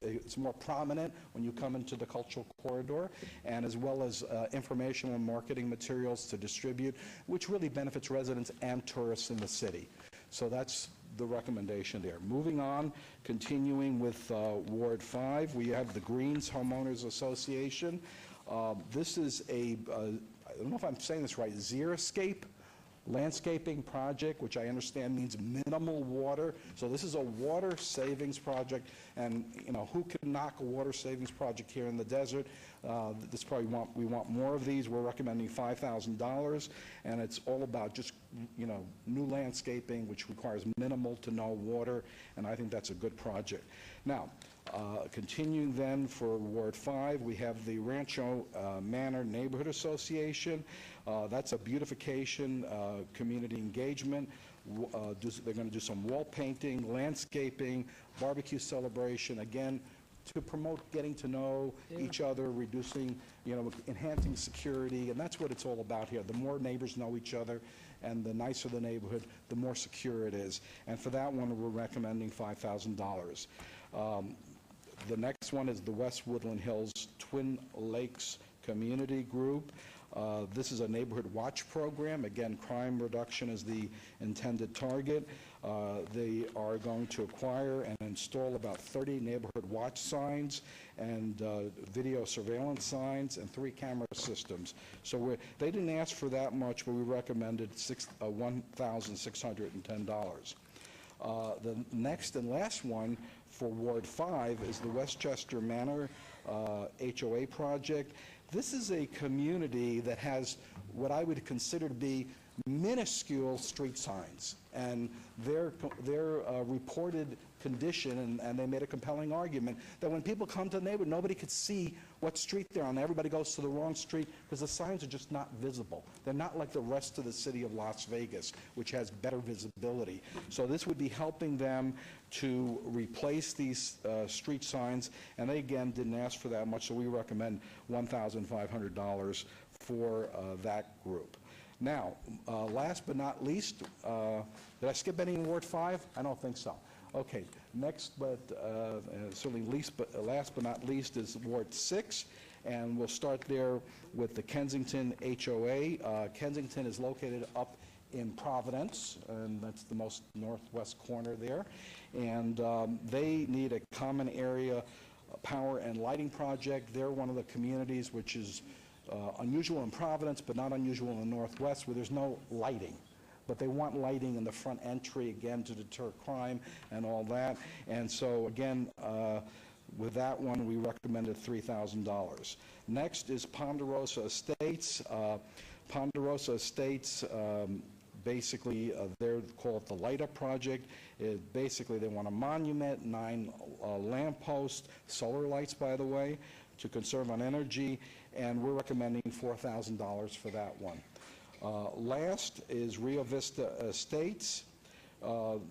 it's more prominent when you come into the cultural corridor, and as well as informational and marketing materials to distribute, which really benefits residents and tourists in the city. So that's the recommendation there. Moving on, continuing with Ward 5, we have the Greens Homeowners Association. This is I don't know if I'm saying this right, Xeriscape landscaping project, which I understand means minimal water. So this is a water savings project, and, you know, who can knock a water savings project here in the desert? This probably we want more of these. We're recommending $5,000, and it's all about just, you know, new landscaping, which requires minimal to no water, and I think that's a good project. Now, continuing then for Ward 5, we have the Rancho Manor Neighborhood Association. That's a beautification, community engagement. They're going to do some wall painting, landscaping, barbecue celebration, again, to promote getting to know each other, reducing, you know, enhancing security, and that's what it's all about here. The more neighbors know each other and the nicer the neighborhood, the more secure it is. And for that one, we're recommending $5,000. The next one is the West Woodland Hills Twin Lakes Community Group. This is a neighborhood watch program. Again, crime reduction is the intended target. They are going to acquire and install about 30 neighborhood watch signs and video surveillance signs and 3 camera systems. So they didn't ask for that much, but we recommended $1,610. The next and last one for Ward 5 is the Westchester Manor HOA project. This is a community that has what I would consider to be minuscule street signs, and their reported condition, and they made a compelling argument that when people come to the neighborhood, nobody could see what street they're on. Everybody goes to the wrong street because the signs are just not visible. They're not like the rest of the city of Las Vegas, which has better visibility. So this would be helping them to replace these street signs, and they again didn't ask for that much, so we recommend $1,500 for that group. Now, last but not least, did I skip any in Ward 5? I don't think so. Okay, next, but certainly last but not least is Ward 6, and we'll start there with the Kensington HOA. Kensington is located up in Providence, and that's the most northwest corner there, and they need a common area power and lighting project. They're one of the communities which is unusual in Providence, but not unusual in the Northwest, where there's no lighting. But they want lighting in the front entry, again, to deter crime and all that. And so, again, with that one, we recommended $3,000. Next is Ponderosa Estates. Ponderosa Estates, basically, they're called the Light Up Project. Basically, they want a monument, 9 lampposts, solar lights, by the way, to conserve on energy, and we're recommending $4,000 for that one. Last is Rio Vista Estates.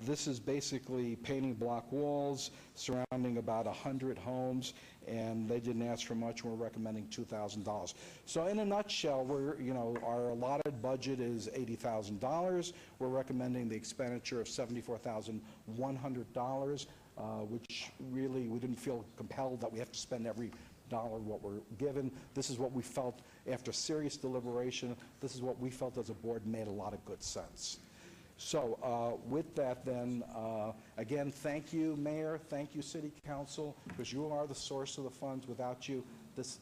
This is basically painting block walls surrounding about 100 homes, and they didn't ask for much. We're recommending $2,000. So in a nutshell, our allotted budget is $80,000. We're recommending the expenditure of $74,100, which really we didn't feel compelled that we have to spend every dollar what we're given. This is what we felt after serious deliberation. This is what we felt as a board made a lot of good sense. So with that then, again, thank you, Mayor, thank you, City Council, because you are the source of the funds. Without you, this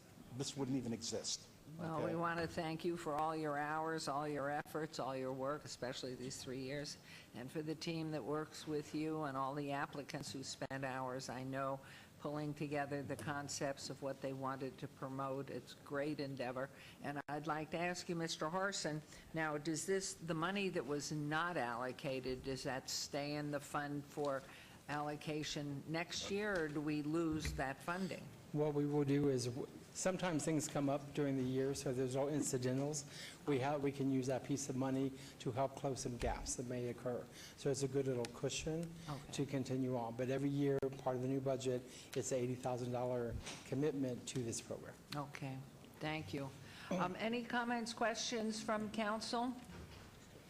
wouldn't even exist. Well, Okay? we want to thank you for all your hours, all your efforts, all your work, especially these 3 years, and for the team that works with you and all the applicants who spend hours, I know, pulling together the concepts of what they wanted to promote. It's a great endeavor. And I'd like to ask you, Mr. Harson, now, does the money that was not allocated, does that stay in the fund for allocation next year, or do we lose that funding? What we will do is, sometimes things come up during the year, so there's no incidentals. We can use that piece of money to help close some gaps that may occur. So it's a good little cushion to continue on. But every year, part of the new budget, it's an $80,000 commitment to this program. Okay, thank you. Any comments, questions from council?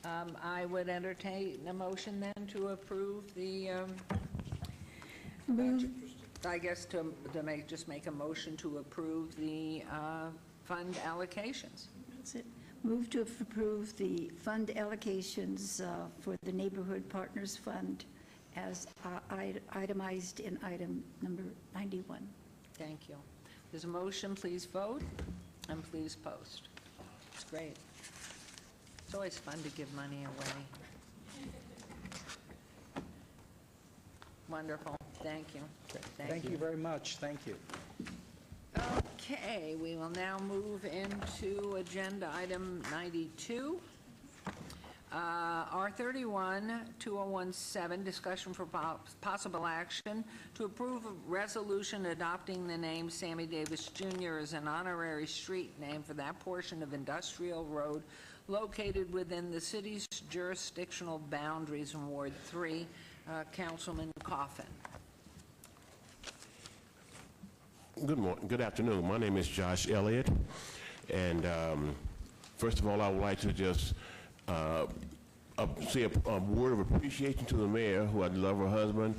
I would entertain a motion then to approve the, I guess to just make a motion to approve the fund allocations. That's it. Move to approve the fund allocations for the Neighborhood Partners Fund as itemized in item number 91. Thank you. There's a motion, please vote, and please post. It's great. It's always fun to give money away. Wonderful. Thank you. Thank you very much. Thank you. Okay, we will now move into agenda item 92. R31-2017, discussion for possible action to approve a resolution adopting the name Sammy Davis Jr. as an honorary street name for that portion of Industrial Road located within the city's jurisdictional boundaries in Ward 3. Councilman Coffin. Good morning. Good afternoon. My name is Josh Elliott, and first of all, I would like to just say a word of appreciation to the mayor, who I love her husband.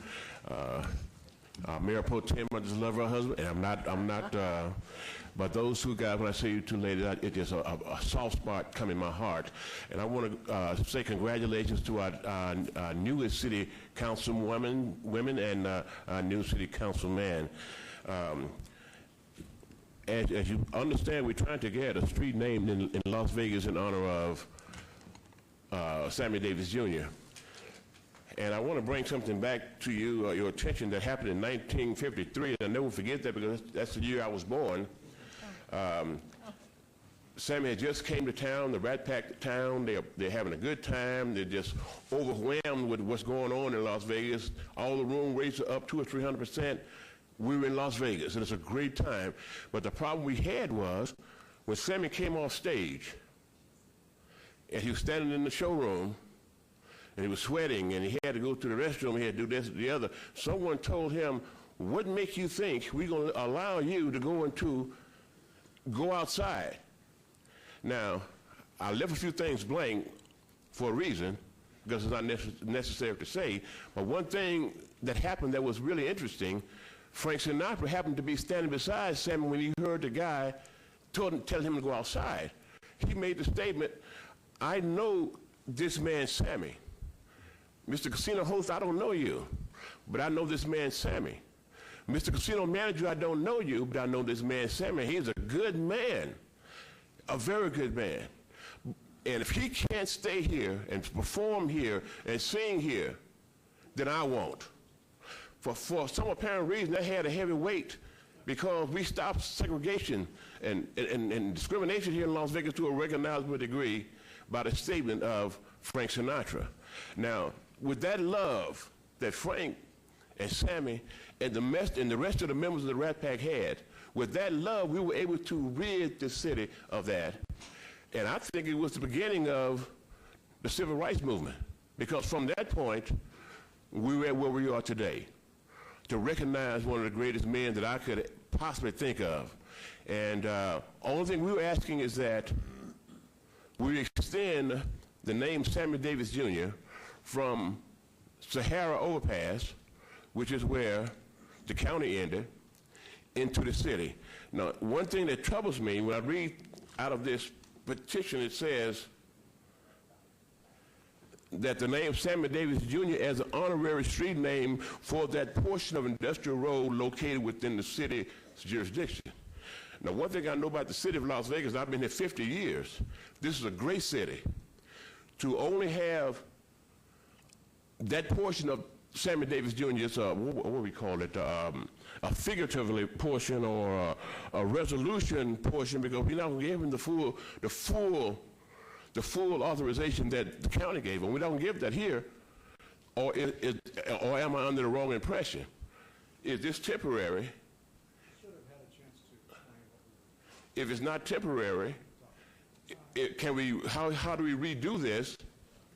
Mayor Pro Tem, I just love her husband, and I'm not. But those two guys, when I say you two ladies, it's just a soft spot come in my heart. And I want to say congratulations to our newest city councilwomen, and our new city councilman. As you understand, we're trying to get a street named in Las Vegas in honor of Sammy Davis Jr. And I want to bring something back to you, your attention, that happened in 1953. And I'll never forget that because that's the year I was born. Sammy had just came to town, the Rat Pack town. They're having a good time. They're just overwhelmed with what's going on in Las Vegas. All the room rates are up 200% or 300%. We were in Las Vegas, and it's a great time. But the problem we had was when Sammy came off stage, and he was standing in the showroom, and he was sweating, and he had to go to the restroom, he had to do this and the other. Someone told him, what makes you think we're going to allow you to go outside? Now, I left a few things blank for a reason, because it's not necessary to say, but one thing that happened that was really interesting, Frank Sinatra happened to be standing beside Sammy when he heard the guy tell him to go outside. He made the statement, I know this man Sammy. Mr. Casino host, I don't know you, but I know this man Sammy. Mr. Casino manager, I don't know you, but I know this man Sammy. He's a good man, a very good man. And if he can't stay here and perform here and sing here, then I won't. For some apparent reason, that had a heavy weight because we stopped segregation and discrimination here in Las Vegas to a recognizable degree by the statement of Frank Sinatra. Now, with that love that Frank and Sammy and the rest of the members of the Rat Pack had, with that love, we were able to rid the city of that. And I think it was the beginning of the civil rights movement, because from that point, we were where we are today, to recognize one of the greatest men that I could possibly think of. And only thing we were asking is that we extend the name Sammy Davis Jr. from Sahara Overpass, which is where the county ended, into the city. Now, one thing that troubles me, when I read out of this petition, it says that the name Sammy Davis Jr. as an honorary street name for that portion of Industrial Road located within the city's jurisdiction. Now, one thing I know about the city of Las Vegas, I've been here 50 years. This is a great city. To only have that portion of Sammy Davis Jr. is what do we call it? A figuratively portion or a resolution portion, because we're not going to give him the full authorization that the county gave him. We don't give that here, or am I under the wrong impression? Is this temporary? If it's not temporary, how do we redo this?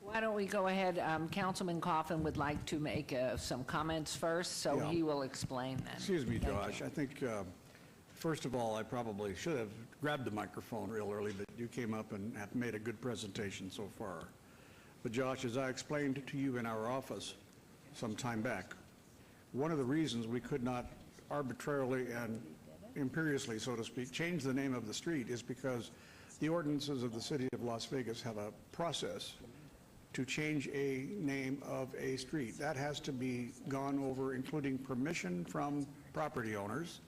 Why don't we go ahead, Councilman Coffin would like to make some comments first, so Yeah. he will explain that. Excuse me, Thank Josh. you. I think, first of all, I probably should have grabbed the microphone real early, but you came up and have made a good presentation so far. But Josh, as I explained to you in our office some time back, one of the reasons we could not arbitrarily and imperiously, so to speak, change the name of the street is because the ordinances of the city of Las Vegas have a process to change a name of a street. That has to be gone over, including permission from property owners,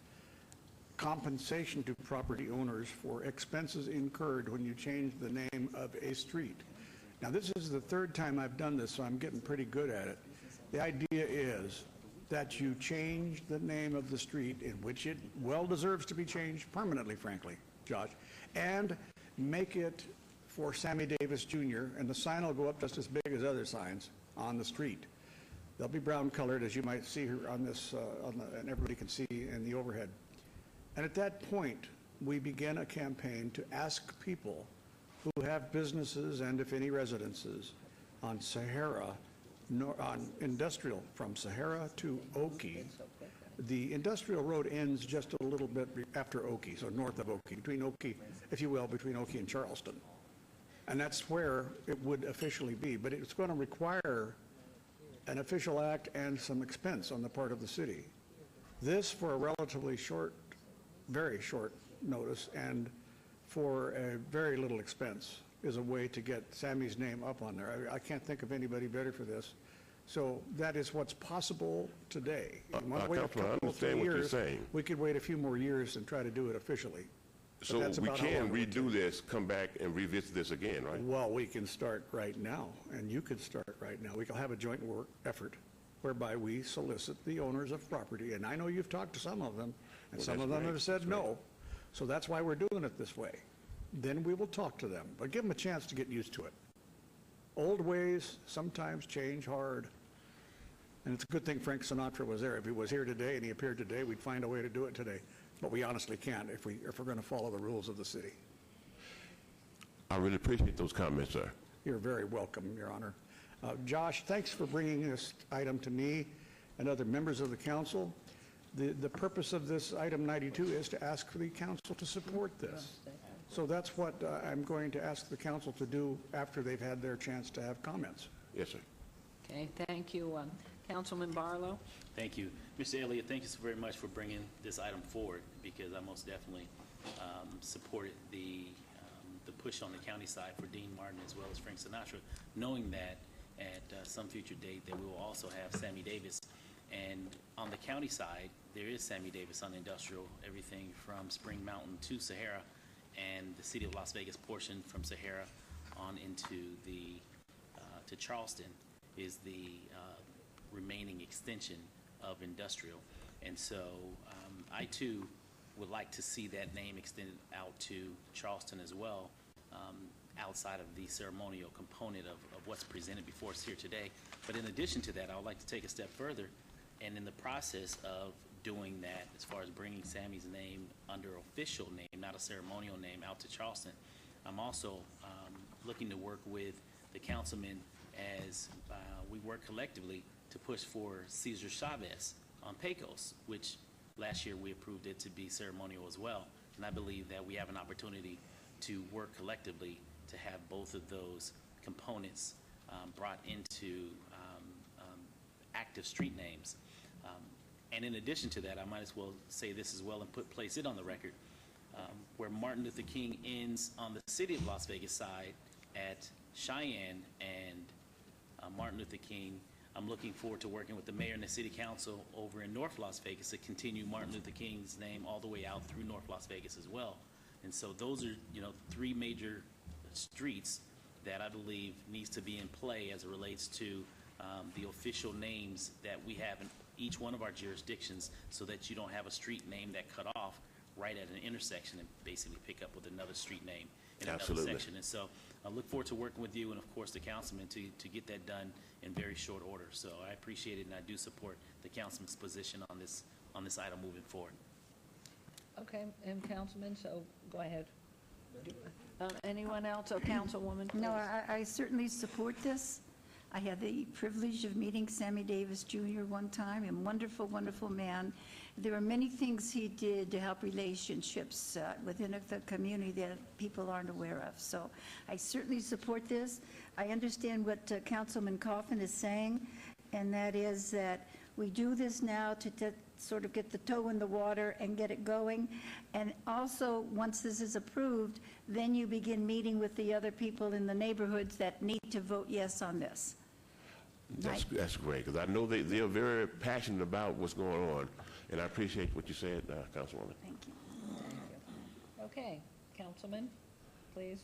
compensation to property owners for expenses incurred when you change the name of a street. Now, this is the third time I've done this, so I'm getting pretty good at it. The idea is that you change the name of the street in which it well deserves to be changed permanently, frankly, Josh, and make it for Sammy Davis Jr., and the sign will go up just as big as other signs on the street. They'll be brown colored, as you might see here on this, and everybody can see in the overhead. And at that point, we begin a campaign to ask people who have businesses and, if any, residences on Sahara, on industrial, from Sahara to Oki. The industrial road ends just a little bit after Oki, so north of Oki, between Oki, if you will, between Oki and Charleston. And that's where it would officially be. But it's going to require an official act and some expense on the part of the city. This for a relatively short, very short notice and for a very little expense is a way to get Sammy's name up on there. I can't think of anybody better for this. So that is what's possible today. You want to wait a Councilman, I couple, understand 3 what you're years, saying. we could wait a few more years and try to do it officially. But So that's we about how can long it would redo this, come back and revisit this again, right? Well, we can start right now, and you could start right now. We can have a joint work effort whereby we solicit the owners of property, and I know you've talked to some of them, and Well, some that's of them great. have said That's great. no. So that's why we're doing it this way. Then we will talk to them, but give them a chance to get used to it. Old ways sometimes change hard, and it's a good thing Frank Sinatra was there. If he was here today and he appeared today, we'd find a way to do it today. But we honestly can't if we're going to follow the rules of the city. I really appreciate those comments, sir. You're very welcome, Your Honor. Josh, thanks for bringing this item to me and other members of the council. The purpose of this item 92 is to ask for the council to support this. So that's what I'm going to ask the council to do after they've had their chance to have comments. Yes, sir. Okay, thank you. Councilman Barlow? Thank you. Mr. Elliott, thank you so very much for bringing this item forward, because I most definitely supported the push on the county side for Dean Martin as well as Frank Sinatra, knowing that at some future date that we will also have Sammy Davis. And on the county side, there is Sammy Davis on industrial, everything from Spring Mountain to Sahara, and the city of Las Vegas portion from Sahara on into to Charleston is the remaining extension of industrial. And so I too would like to see that name extended out to Charleston as well, outside of the ceremonial component of what's presented before us here today. But in addition to that, I would like to take a step further, and in the process of doing that, as far as bringing Sammy's name under official name, not a ceremonial name, out to Charleston, I'm also looking to work with the councilmen as we work collectively to push for Cesar Chavez on Pecos, which last year we approved it to be ceremonial as well. And I believe that we have an opportunity to work collectively to have both of those components brought into active street names. And in addition to that, I might as well say this as well and place it on the record, where Martin Luther King ends on the city of Las Vegas side at Cheyenne and Martin Luther King. I'm looking forward to working with the mayor and the city council over in North Las Vegas to continue Martin Luther King's name all the way out through North Las Vegas as well. And so those are, three major streets that I believe needs to be in play as it relates to the official names that we have in each one of our jurisdictions, so that you don't have a street name that cut off right at an intersection and basically pick up with another street name in Absolutely. another section. And so I look forward to working with you and, of course, the councilman to get that done in very short order. So I appreciate it, and I do support the councilman's position on this item moving forward. Okay, and Councilman, so go ahead. Anyone else? Oh, Councilwoman, please. No, I certainly support this. I had the privilege of meeting Sammy Davis Jr. one time, a wonderful, wonderful man. There are many things he did to help relationships within the community that people aren't aware of. So I certainly support this. I understand what Councilman Coffin is saying, and that is that we do this now to sort of get the toe in the water and get it going. And also, once this is approved, then you begin meeting with the other people in the neighborhoods that need to vote yes on this. That's great, because I know they are very passionate about what's going on, and I appreciate what you said, Councilwoman. Thank you. Okay, Councilman, please.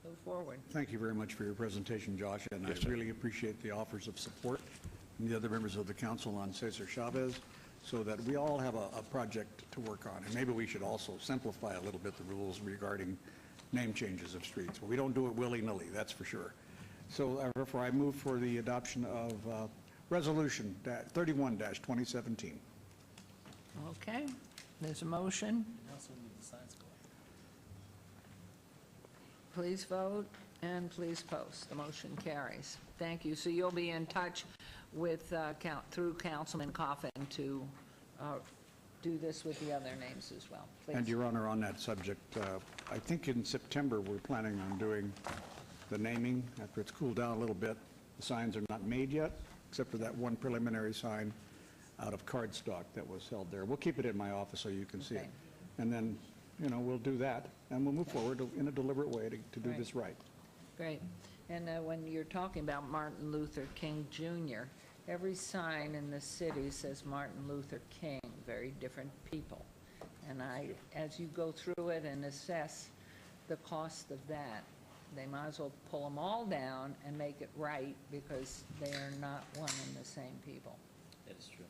move forward. Thank you very much for your presentation, Josh, and I really appreciate the offers of support from the other members of the council on Cesar Chavez, so that we all have a project to work on. And maybe we should also simplify a little bit the rules regarding name changes of streets. Well, we don't do it willy-nilly, that's for sure. So therefore, I move for the adoption of Resolution 31-2017. Okay, there's a motion. Please vote and please post. The motion carries. Thank you. So you'll be in touch with, through Councilman Coffin to do this with the other names as well. Please. And Your Honor, on that subject, I think in September, we're planning on doing the naming after it's cooled down a little bit. The signs are not made yet, except for that one preliminary sign out of cardstock that was held there. We'll keep it in my office so you can see it. And then, you know, we'll do that, and we'll move forward in a deliberate way to do this right. Great. And when you're talking about Martin Luther King Jr., every sign in the city says Martin Luther King, very different people. And as you go through it and assess the cost of that, they might as well pull them all down and make it right, because they are not one and the same people. That is true.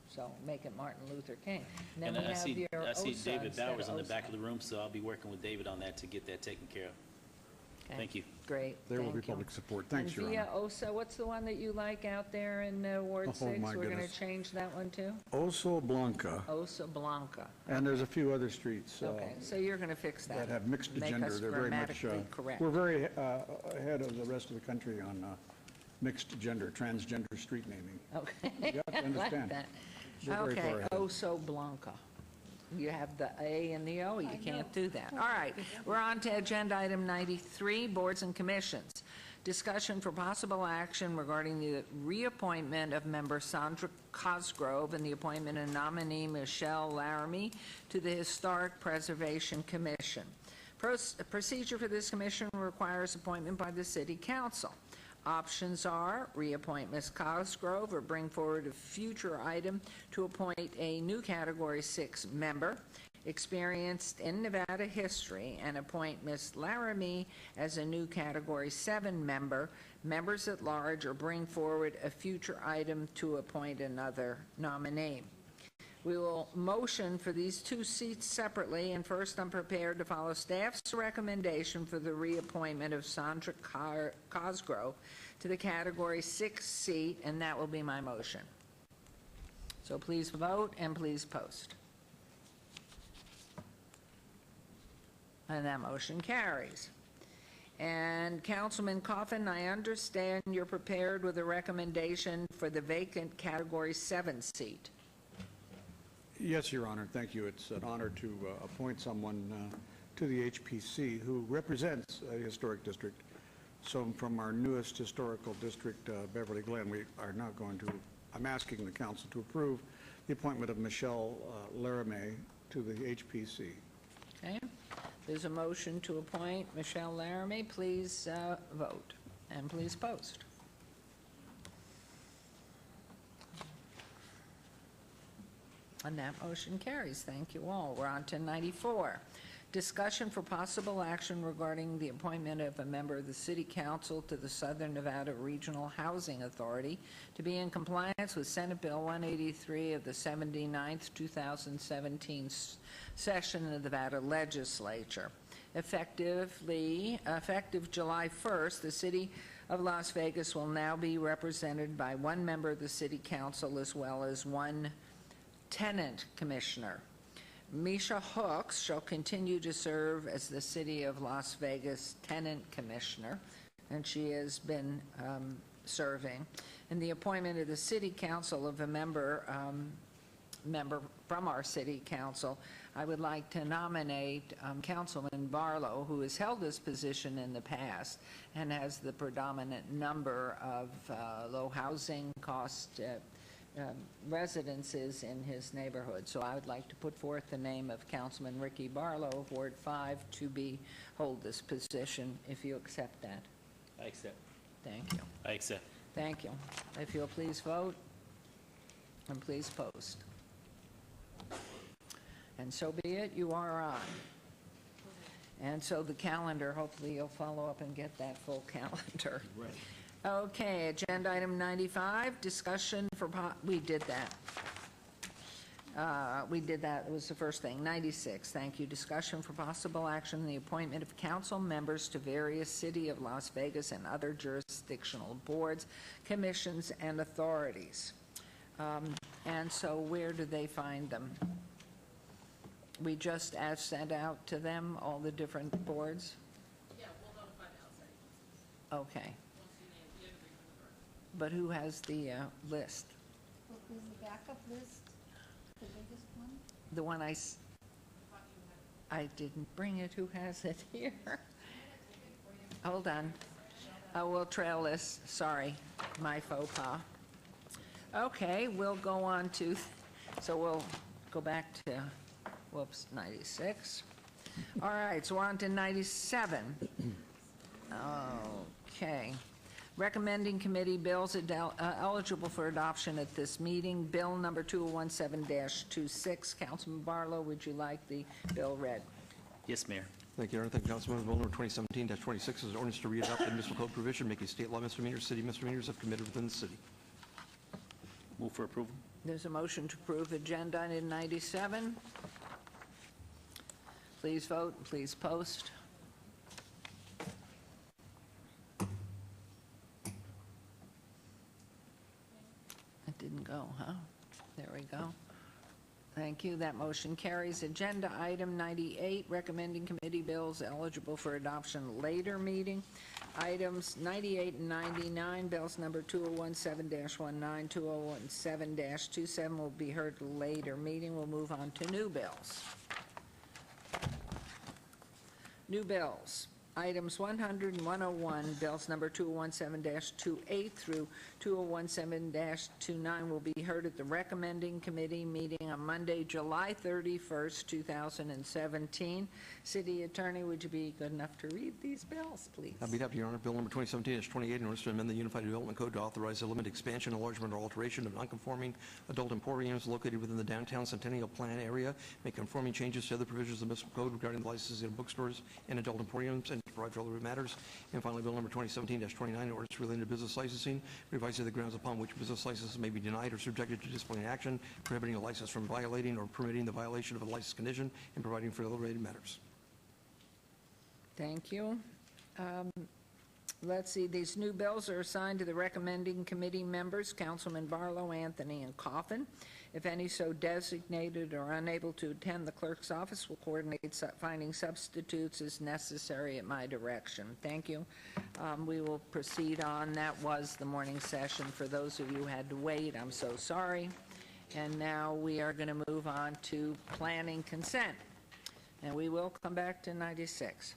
So make it Martin Luther King. And And then we I have see your OSA David instead Bowers in the back of OSA. the room, so I'll be working with David on that to get that taken care of. Okay. Thank you. Great. There will be Thank you. public support. Thanks, Your And Honor. via OSA, what's the one that you like out there in Ward Oh, 6? my We're going goodness. to change that one too? Oso Blanca, Osa Blanca. and there's a few other streets Okay, so you're going to fix that. that have mixed Make gender. us They're very much, grammatically correct. we're very ahead of the rest of the country on mixed gender, transgender street naming. Okay. You have to I like understand. that. We're very Okay, far ahead. Oso Blanca. You have the A and the O, you can't do that. All right, we're on to agenda item 93, boards and commissions. Discussion for possible action regarding the reappointment of member Sandra Cosgrove and the appointment of nominee Michelle Laramie to the Historic Preservation Commission. Procedure for this commission requires appointment by the City Council. Options are reappoint Ms. Cosgrove or bring forward a future item to appoint a new Category 6 member experienced in Nevada history and appoint Ms. Laramie as a new Category 7 member, members at large, or bring forward a future item to appoint another nominee. We will motion for these two seats separately, and first I'm prepared to follow staff's recommendation for the reappointment of Sandra Cosgrove to the Category 6 seat, and that will be my motion. So please vote and please post. And that motion carries. And Councilman Coffin, I understand you're prepared with a recommendation for the vacant Category 7 seat. Yes, Your Honor, thank you. It's an honor to appoint someone to the HPC who represents a historic district. So from our newest historical district, Beverly Glen, I'm asking the council to approve the appointment of Michelle Laramie to the HPC. Okay, there's a motion to appoint Michelle Laramie. Please vote and please post. And that motion carries. Thank you all. We're on to 94. Discussion for possible action regarding the appointment of a member of the City Council to the Southern Nevada Regional Housing Authority to be in compliance with Senate Bill 183 of the 79th, 2017 session of the Nevada Legislature. Effective July 1st, the City of Las Vegas will now be represented by one member of the City Council as well as one tenant commissioner. Misha Hooks shall continue to serve as the City of Las Vegas tenant commissioner, and she has been serving. And the appointment of the City Council of a member from our City Council, I would like to nominate Councilman Barlow, who has held this position in the past and has the predominant number of low housing cost residences in his neighborhood. So I would like to put forth the name of Councilman Ricky Barlow of Ward 5 to hold this position, if you accept that. I accept. Thank you. I accept. Thank you. If you'll please vote and please post. And so be it, you are on. And so the calendar, hopefully you'll follow up and get that full calendar. Right. Okay, agenda item 95, discussion for, we did that. It was the first thing. 96, thank you. Discussion for possible action, the appointment of council members to various City of Las Vegas and other jurisdictional boards, commissions, and authorities. And so where do they find them? We just sent out to them all the different boards? Yeah, we'll notify the outside. Okay. But who has the list? Is the backup list the biggest one? The one I didn't bring it. Who has it here? Hold on. We'll trail this. Sorry, my faux pas. Okay, we'll go on to, so we'll go back to, 96. All right, so we're on to 97. Okay. Recommending committee bills eligible for adoption at this meeting. Bill number 2017-26. Councilman Barlow, would you like the bill read? Yes, Mayor. Thank you, Your Honor. Thank you, Councilman. Bill number 2017-26 is an ordinance to re-adopt the municipal code provision making state law misdemeanors, city misdemeanors if committed within the city. Move for approval. There's a motion to approve agenda item 97. Please vote, please post. It didn't go, huh? There we go. Thank you. That motion carries. Agenda item 98, recommending committee bills eligible for adoption later meeting. Items 98 and 99, bills number 2017-19, 2017-27 will be heard later meeting. We'll move on to new bills. New bills. Items 100 and 101, bills number 2017-28 through 2017-29 will be heard at the recommending committee meeting on Monday, July 31st, 2017. City Attorney, would you be good enough to read these bills, please? I'll be happy, Your Honor. Bill number 2017-28, in order to amend the Unified Development Code to authorize the limited expansion, enlargement, or alteration of non-conforming adult emporiums located within the downtown Centennial Plan area, make conforming changes to other provisions of the municipal code regarding the licensing of bookstores and adult emporiums, and to provide for other matters. And finally, Bill number 2017-29, orders relating to business licensing, revising the grounds upon which business licenses may be denied or subjected to disciplinary action, prohibiting a license from violating or permitting the violation of a license condition, and providing for other related matters. Thank you. Let's see, these new bills are assigned to the recommending committee members, Councilman Barlow, Anthony, and Coffin. If any so designated or unable to attend, the clerk's office will coordinate finding substitutes as necessary at my direction. Thank you. We will proceed on. That was the morning session. For those of you who had to wait, I'm so sorry. And now we are going to move on to planning consent. And we will come back to 96.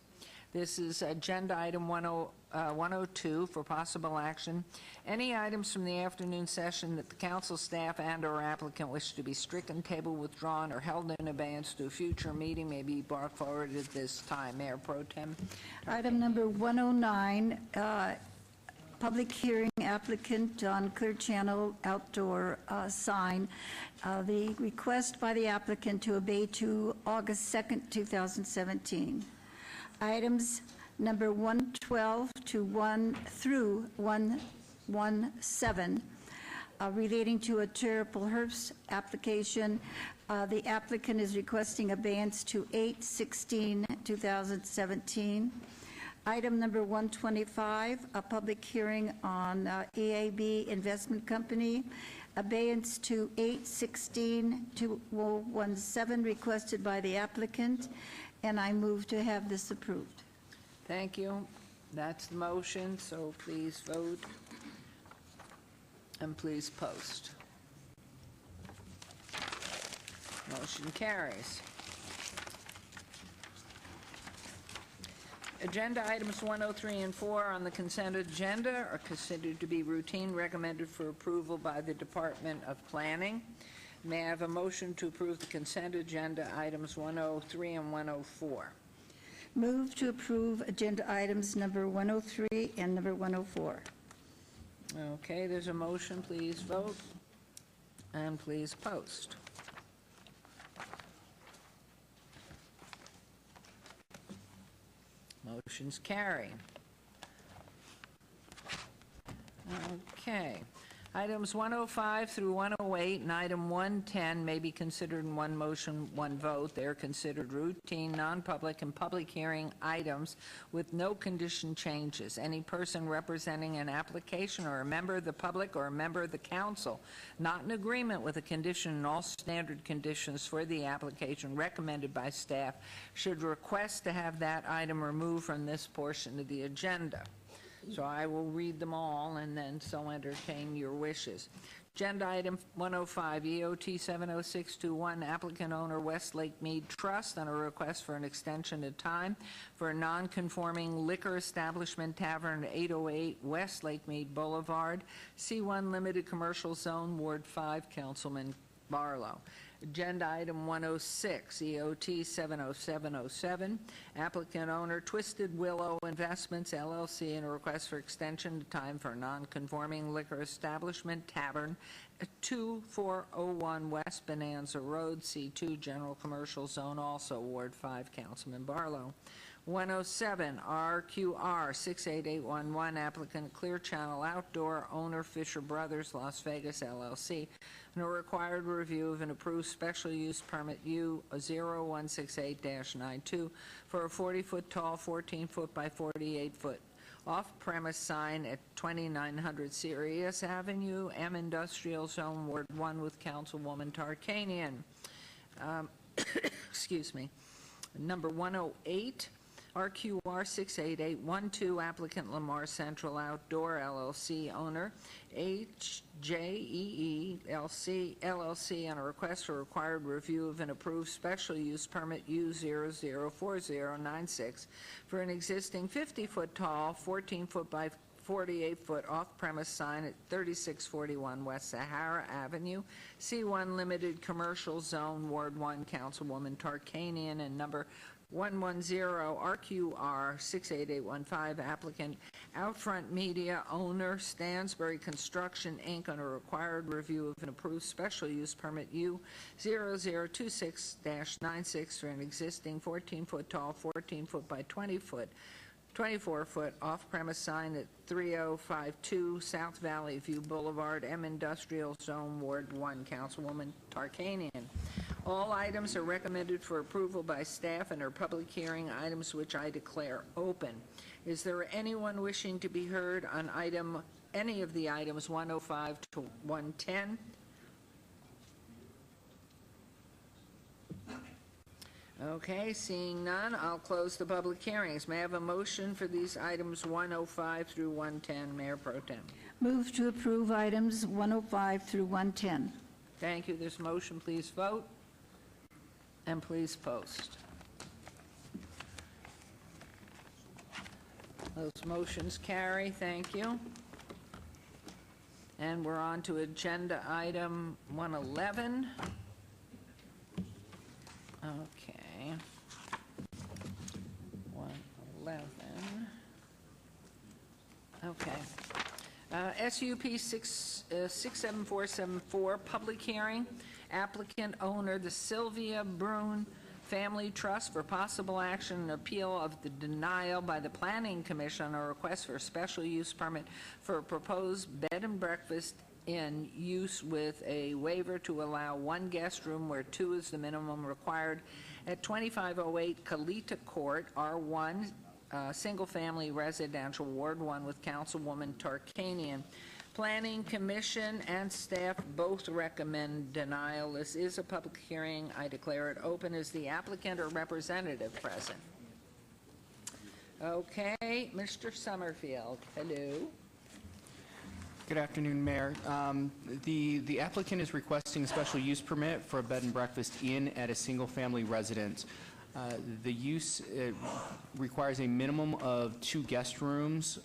This is agenda item 102 for possible action. Any items from the afternoon session that the council staff and/or applicant wish to be stricken, tabled, withdrawn, or held in abeyance to a future meeting may be brought forward at this time. Mayor Pro Tem. Item number 109, public hearing applicant on Clear Channel outdoor sign. The request by the applicant to abate to August 2nd, 2017. Items number 112 to 1 through 117 relating to a Terrible Herbst application. The applicant is requesting abeyance to 8/16/2017. Item number 125, a public hearing on EAB Investment Company, abeyance to 8/16/2017 requested by the applicant, and I move to have this approved. Thank you. That's the motion, so please vote and please post. Motion carries. Agenda items 103 and 4 on the consent agenda are considered to be routine, recommended for approval by the Department of Planning. May I have a motion to approve the consent agenda items 103 and 104? Move to approve agenda items number 103 and number 104. Okay, there's a motion. Please vote and please post. motions carry. Okay. Items 105 through 108 and item 110 may be considered in one motion, one vote. They are considered routine, non-public, and public hearing items with no condition changes. Any person representing an application or a member of the public or a member of the council not in agreement with a condition and all standard conditions for the application recommended by staff should request to have that item removed from this portion of the agenda. So I will read them all and then so entertain your wishes. Agenda item 105, EOT 70621, applicant owner Westlake Mead Trust on a request for an extension of time for a non-conforming liquor establishment tavern at 808 Westlake Mead Boulevard, C1 Limited Commercial Zone, Ward 5, Councilman Barlow. Agenda item 106, EOT 70707, applicant owner Twisted Willow Investments LLC, and a request for extension of time for a non-conforming liquor establishment tavern at 2401 West Bonanza Road, C2 General Commercial Zone, also Ward 5, Councilman Barlow. 107, RQR 68811, applicant Clear Channel Outdoor, owner Fisher Brothers Las Vegas LLC, and a required review of an approved special use permit U0168-92 for a 40-foot tall, 14-foot by 48-foot off-premise sign at 2900 Sirius Avenue, M Industrial Zone, Ward 1, with Councilwoman Tarkanian. Excuse me. Number 108, RQR 68812, applicant Lamar Central Outdoor LLC, owner HJEE LLC, on a request for required review of an approved special use permit U004096 for an existing 50-foot tall, 14-foot by 48-foot off-premise sign at 3641 West Sahara Avenue, C1 Limited Commercial Zone, Ward 1, Councilwoman Tarkanian, and number 110 RQR 68815, applicant Outfront Media, owner Stansbury Construction, Inc., on a required review of an approved special use permit U0026-96 for an existing 14-foot tall, 14-foot by 24-foot off-premise sign at 3052 South Valley View Boulevard, M Industrial Zone, Ward 1, Councilwoman Tarkanian. All items are recommended for approval by staff and are public hearing items which I declare open. Is there anyone wishing to be heard on any of the items 105 to 110? Okay, seeing none, I'll close the public hearings. May I have a motion for these items 105 through 110, Mayor Pro Tem? Move to approve items 105 through 110. Thank you. This motion, please vote. And please post. Those motions carry. Thank you. And we're on to agenda item 111. Okay. 111. Okay. SUP 67474, public hearing. Applicant owner, the Sylvia Brune Family Trust, for possible action and appeal of the denial by the Planning Commission on a request for a special use permit for a proposed bed and breakfast in use with a waiver to allow one guest room where two is the minimum required at 2508 Kalita Court, R1, single-family residential, Ward 1, with Councilwoman Tarkanian. Planning Commission and staff both recommend denial. This is a public hearing. I declare it open. Is the applicant or representative present? Okay, Mr. Summerfield, hello. Good afternoon, Mayor. The applicant is requesting a special use permit for a bed and breakfast inn at a single-family residence. The use requires a minimum of 2 guest rooms.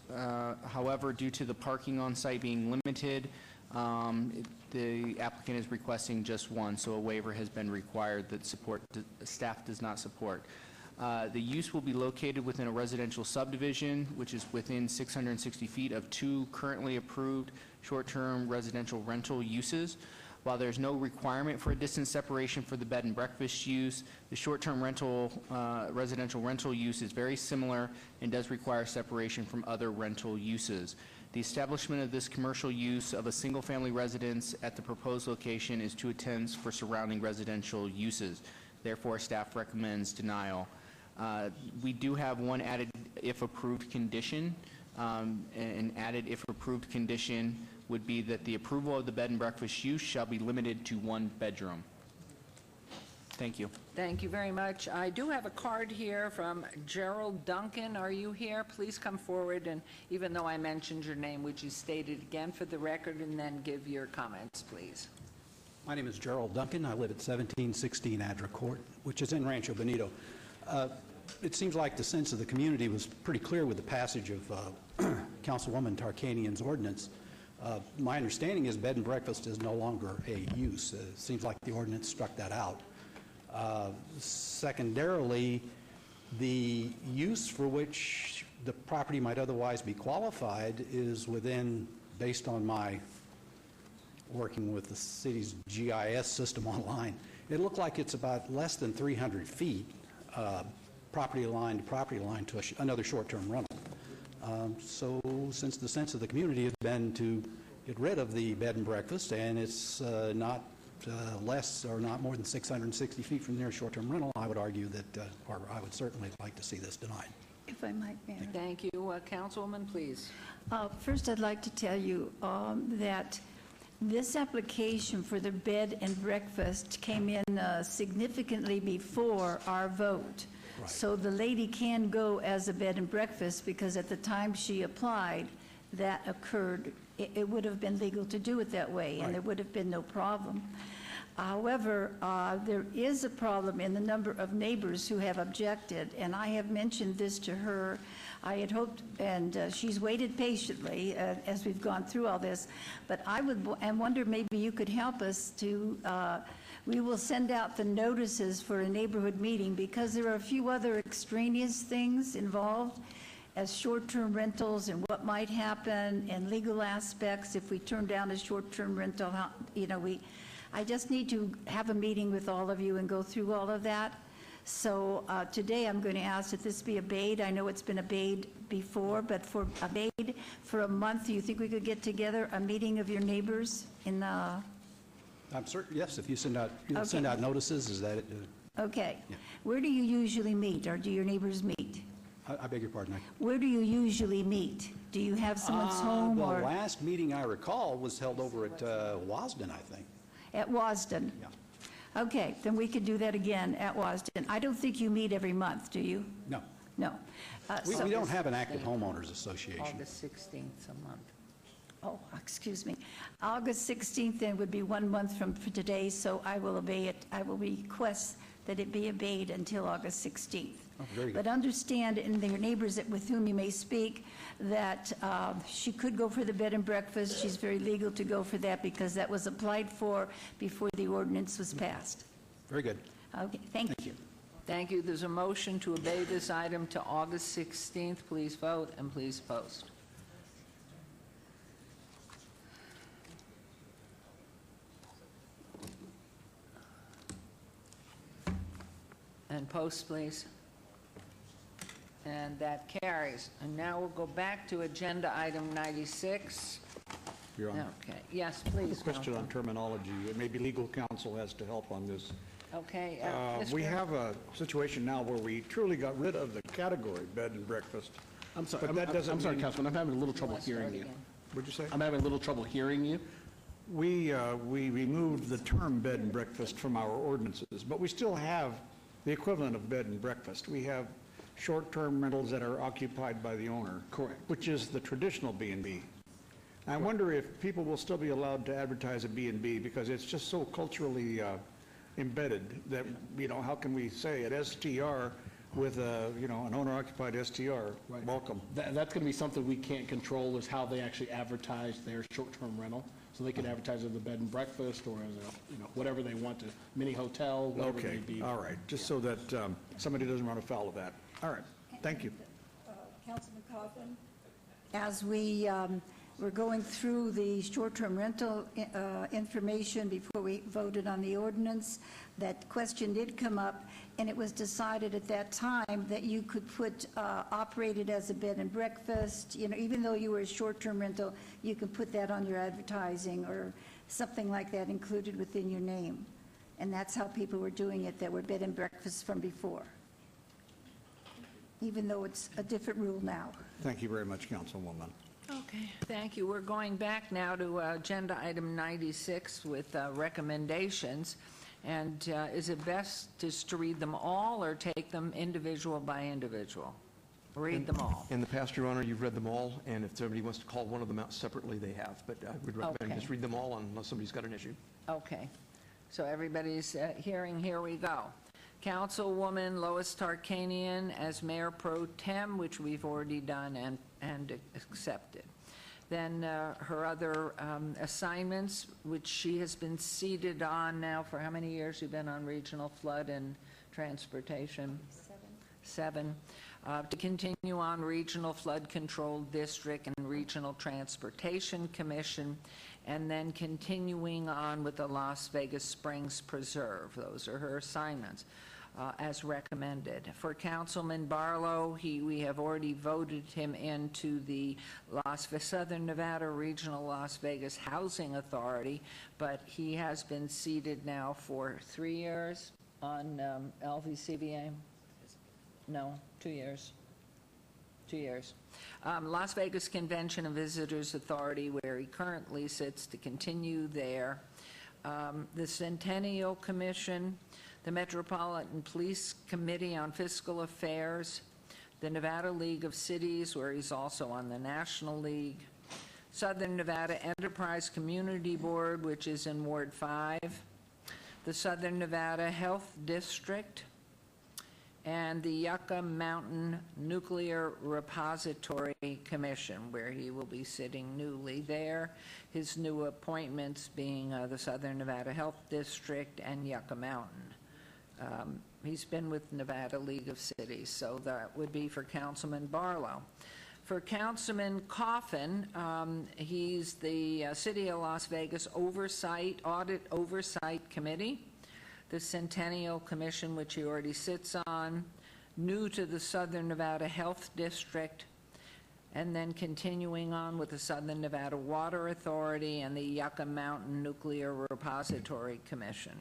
However, due to the parking on site being limited, the applicant is requesting just one, so a waiver has been required that staff does not support. The use will be located within a residential subdivision, which is within 660 feet of 2 currently approved short-term residential rental uses. While there's no requirement for a distance separation for the bed and breakfast use, the short-term rental, residential rental use is very similar and does require separation from other rental uses. The establishment of this commercial use of a single-family residence at the proposed location is too intense for surrounding residential uses. Therefore, staff recommends denial. We do have one added if approved condition. An added if approved condition would be that the approval of the bed and breakfast use shall be limited to one bedroom. Thank you. Thank you very much. I do have a card here from Gerald Duncan. Are you here? Please come forward, and even though I mentioned your name, would you state it again for the record and then give your comments, please? My name is Gerald Duncan. I live at 1716 Adra Court, which is in Rancho Bonito. It seems like the sense of the community was pretty clear with the passage of Councilwoman Tarkanian's ordinance. My understanding is bed and breakfast is no longer a use. It seems like the ordinance struck that out. Secondarily, the use for which the property might otherwise be qualified is within, based on my working with the city's GIS system online, it looked like it's about less than 300 feet property line to another short-term rental. So since the sense of the community has been to get rid of the bed and breakfast, and it's not less or not more than 660 feet from the nearest short-term rental, I would argue that, or I would certainly like to see this denied. If I might, Mayor. Thank you. Councilwoman, please. First, I'd like to tell you that this application for the bed and breakfast came in significantly before our vote. Right. So the lady can go as a bed and breakfast because at the time she applied, that occurred. It would have been legal to do it that way, right, and there would have been no problem. However, there is a problem in the number of neighbors who have objected, and I have mentioned this to her. I had hoped, and she's waited patiently as we've gone through all this, but I would and wonder maybe you could help us to, we will send out the notices for a neighborhood meeting because there are a few other extraneous things involved as short-term rentals and what might happen and legal aspects if we turn down a short-term rental. You know, I just need to have a meeting with all of you and go through all of that. So today I'm going to ask that this be obeyed. I know it's been obeyed before, but for obeyed for a month, do you think we could get together a meeting of your neighbors in I'm certain, yes, if you send out, send out notices, is that it? Okay. Yeah. Where do you usually meet, or do your neighbors meet? I beg your pardon? Where do you usually meet? Do you have someone's home? The or last meeting I recall was held over at Wasden, I think. At Wasden? Yeah. Okay, then we could do that again at Wasden. I don't think you meet every month, do you? No. No. We don't have an active homeowners association. August 16th a month. Oh, excuse me. August 16th then would be 1 month from today, so I will obey it. I will request that it be obeyed until August 16th. Oh, very good. But understand, and your neighbors with whom you may speak, that she could go for the bed and breakfast. She's very legal to go for that because that was applied for before the ordinance was passed. Very good. Okay, thank you. Thank you. There's a motion to obey this item to August 16th. Please vote and please post. And post, please. And that carries. And now we'll go back to agenda item 96. Your Honor. Okay, yes, please. A question on Counsel. terminology. Maybe legal counsel has to help on this. Okay. We Mr. have a situation now where we truly got rid of the category bed and breakfast. I'm sorry, But that doesn't I'm sorry, mean- Councilman, I'm having a little trouble Let's start hearing you. again. What'd you say? I'm having a little trouble hearing you. We removed the term bed and breakfast from our ordinances, but we still have the equivalent of bed and breakfast. We have short-term rentals that are occupied by the owner. Correct. Which is the traditional B&B. I wonder if people will still be allowed to advertise a B&B because it's just so culturally embedded that, how can we say at STR with an owner-occupied STR, welcome. That's going to be something we can't control is how they actually advertise their short-term rental. So they can advertise as a bed and breakfast or as a, whatever they want to, mini hotel, whatever it may Okay, be. all right, just so that somebody doesn't run afoul of that. All right, thank you. Councilman Coughlin? As we were going through the short-term rental information before we voted on the ordinance. That question did come up, and it was decided at that time that you could put operated as a bed and breakfast, even though you were a short-term rental, you could put that on your advertising or something like that included within your name. And that's how people were doing it that were bed and breakfasts from before, even though it's a different rule now. Thank you very much, Councilwoman. Okay, thank you. We're going back now to agenda item 96 with recommendations. And is it best just to read them all or take them individual by individual? Read them all. In the past, Your Honor, you've read them all, and if somebody wants to call one of them out separately, they have. But I would recommend Okay. just read them all unless somebody's got an issue. Okay, so everybody's hearing, here we go. Councilwoman Lois Tarkanian as Mayor Pro Tem, which we've already done and accepted. Then her other assignments, which she has been seated on now for how many years you've been on Regional Flood and Transportation? 7. To continue on Regional Flood Control District and Regional Transportation Commission, and then continuing on with the Las Vegas Springs Preserve. Those are her assignments. As recommended. For Councilman Barlow, we have already voted him into the Southern Nevada Regional Las Vegas Housing Authority, but he has been seated now for 3 years on LVCVA. No, 2 years. 2 years. Las Vegas Convention and Visitors Authority, where he currently sits, to continue there. The Centennial Commission, the Metropolitan Police Committee on Fiscal Affairs, the Nevada League of Cities, where he's also on the National League, Southern Nevada Enterprise Community Board, which is in Ward 5, the Southern Nevada Health District, and the Yucca Mountain Nuclear Repository Commission, where he will be sitting newly there. His new appointments being the Southern Nevada Health District and Yucca Mountain. He's been with Nevada League of Cities, so that would be for Councilman Barlow. For Councilman Coffin, he's the City of Las Vegas Audit Oversight Committee, the Centennial Commission, which he already sits on, new to the Southern Nevada Health District, and then continuing on with the Southern Nevada Water Authority and the Yucca Mountain Nuclear Repository Commission.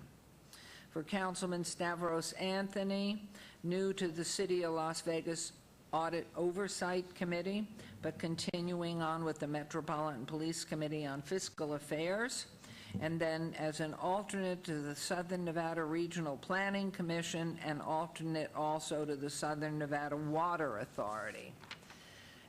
For Councilman Stavros Anthony, new to the City of Las Vegas Audit Oversight Committee, but continuing on with the Metropolitan Police Committee on Fiscal Affairs, and then as an alternate to the Southern Nevada Regional Planning Commission and alternate also to the Southern Nevada Water Authority.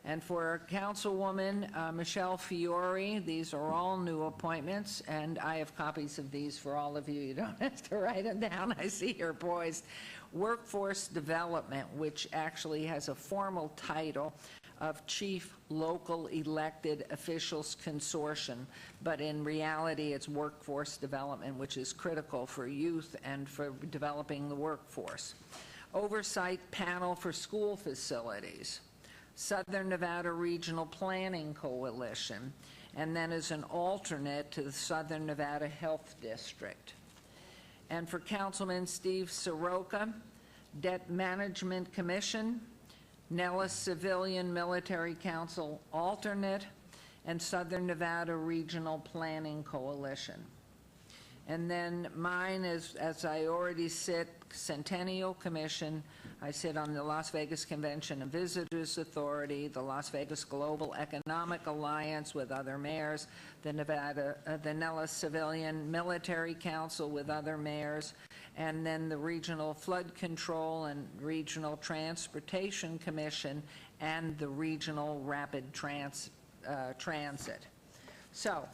And for Councilwoman Michelle Fiore, these are all new appointments, and I have copies of these for all of you. You don't have to write them down. I see you're poised. Workforce Development, which actually has a formal title of Chief Local Elected Officials Consortium, but in reality it's Workforce Development, which is critical for youth and for developing the workforce. Oversight Panel for School Facilities, Southern Nevada Regional Planning Coalition, and then as an alternate to the Southern Nevada Health District. And for Councilman Steve Soroka, Debt Management Commission, Nellis Civilian Military Council alternate, and Southern Nevada Regional Planning Coalition. And then mine is, as I already sit, Centennial Commission. I sit on the Las Vegas Convention and Visitors Authority, the Las Vegas Global Economic Alliance with other mayors, the Nellis Civilian Military Council with other mayors, and then the Regional Flood Control and Regional Transportation Commission and the Regional Rapid Transit. So,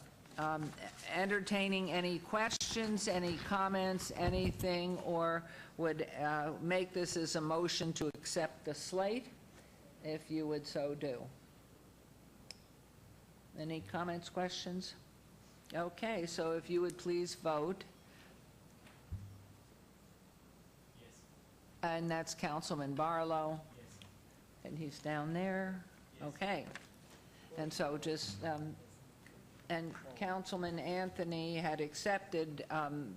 entertaining any questions, any comments, anything, or would make this as a motion to accept the slate, if you would so do. Any comments, questions? Okay, so if you would please vote. Yes. And that's Councilman Barlow. Yes. And he's down there? Yes. Okay. And so just And Councilman Anthony had accepted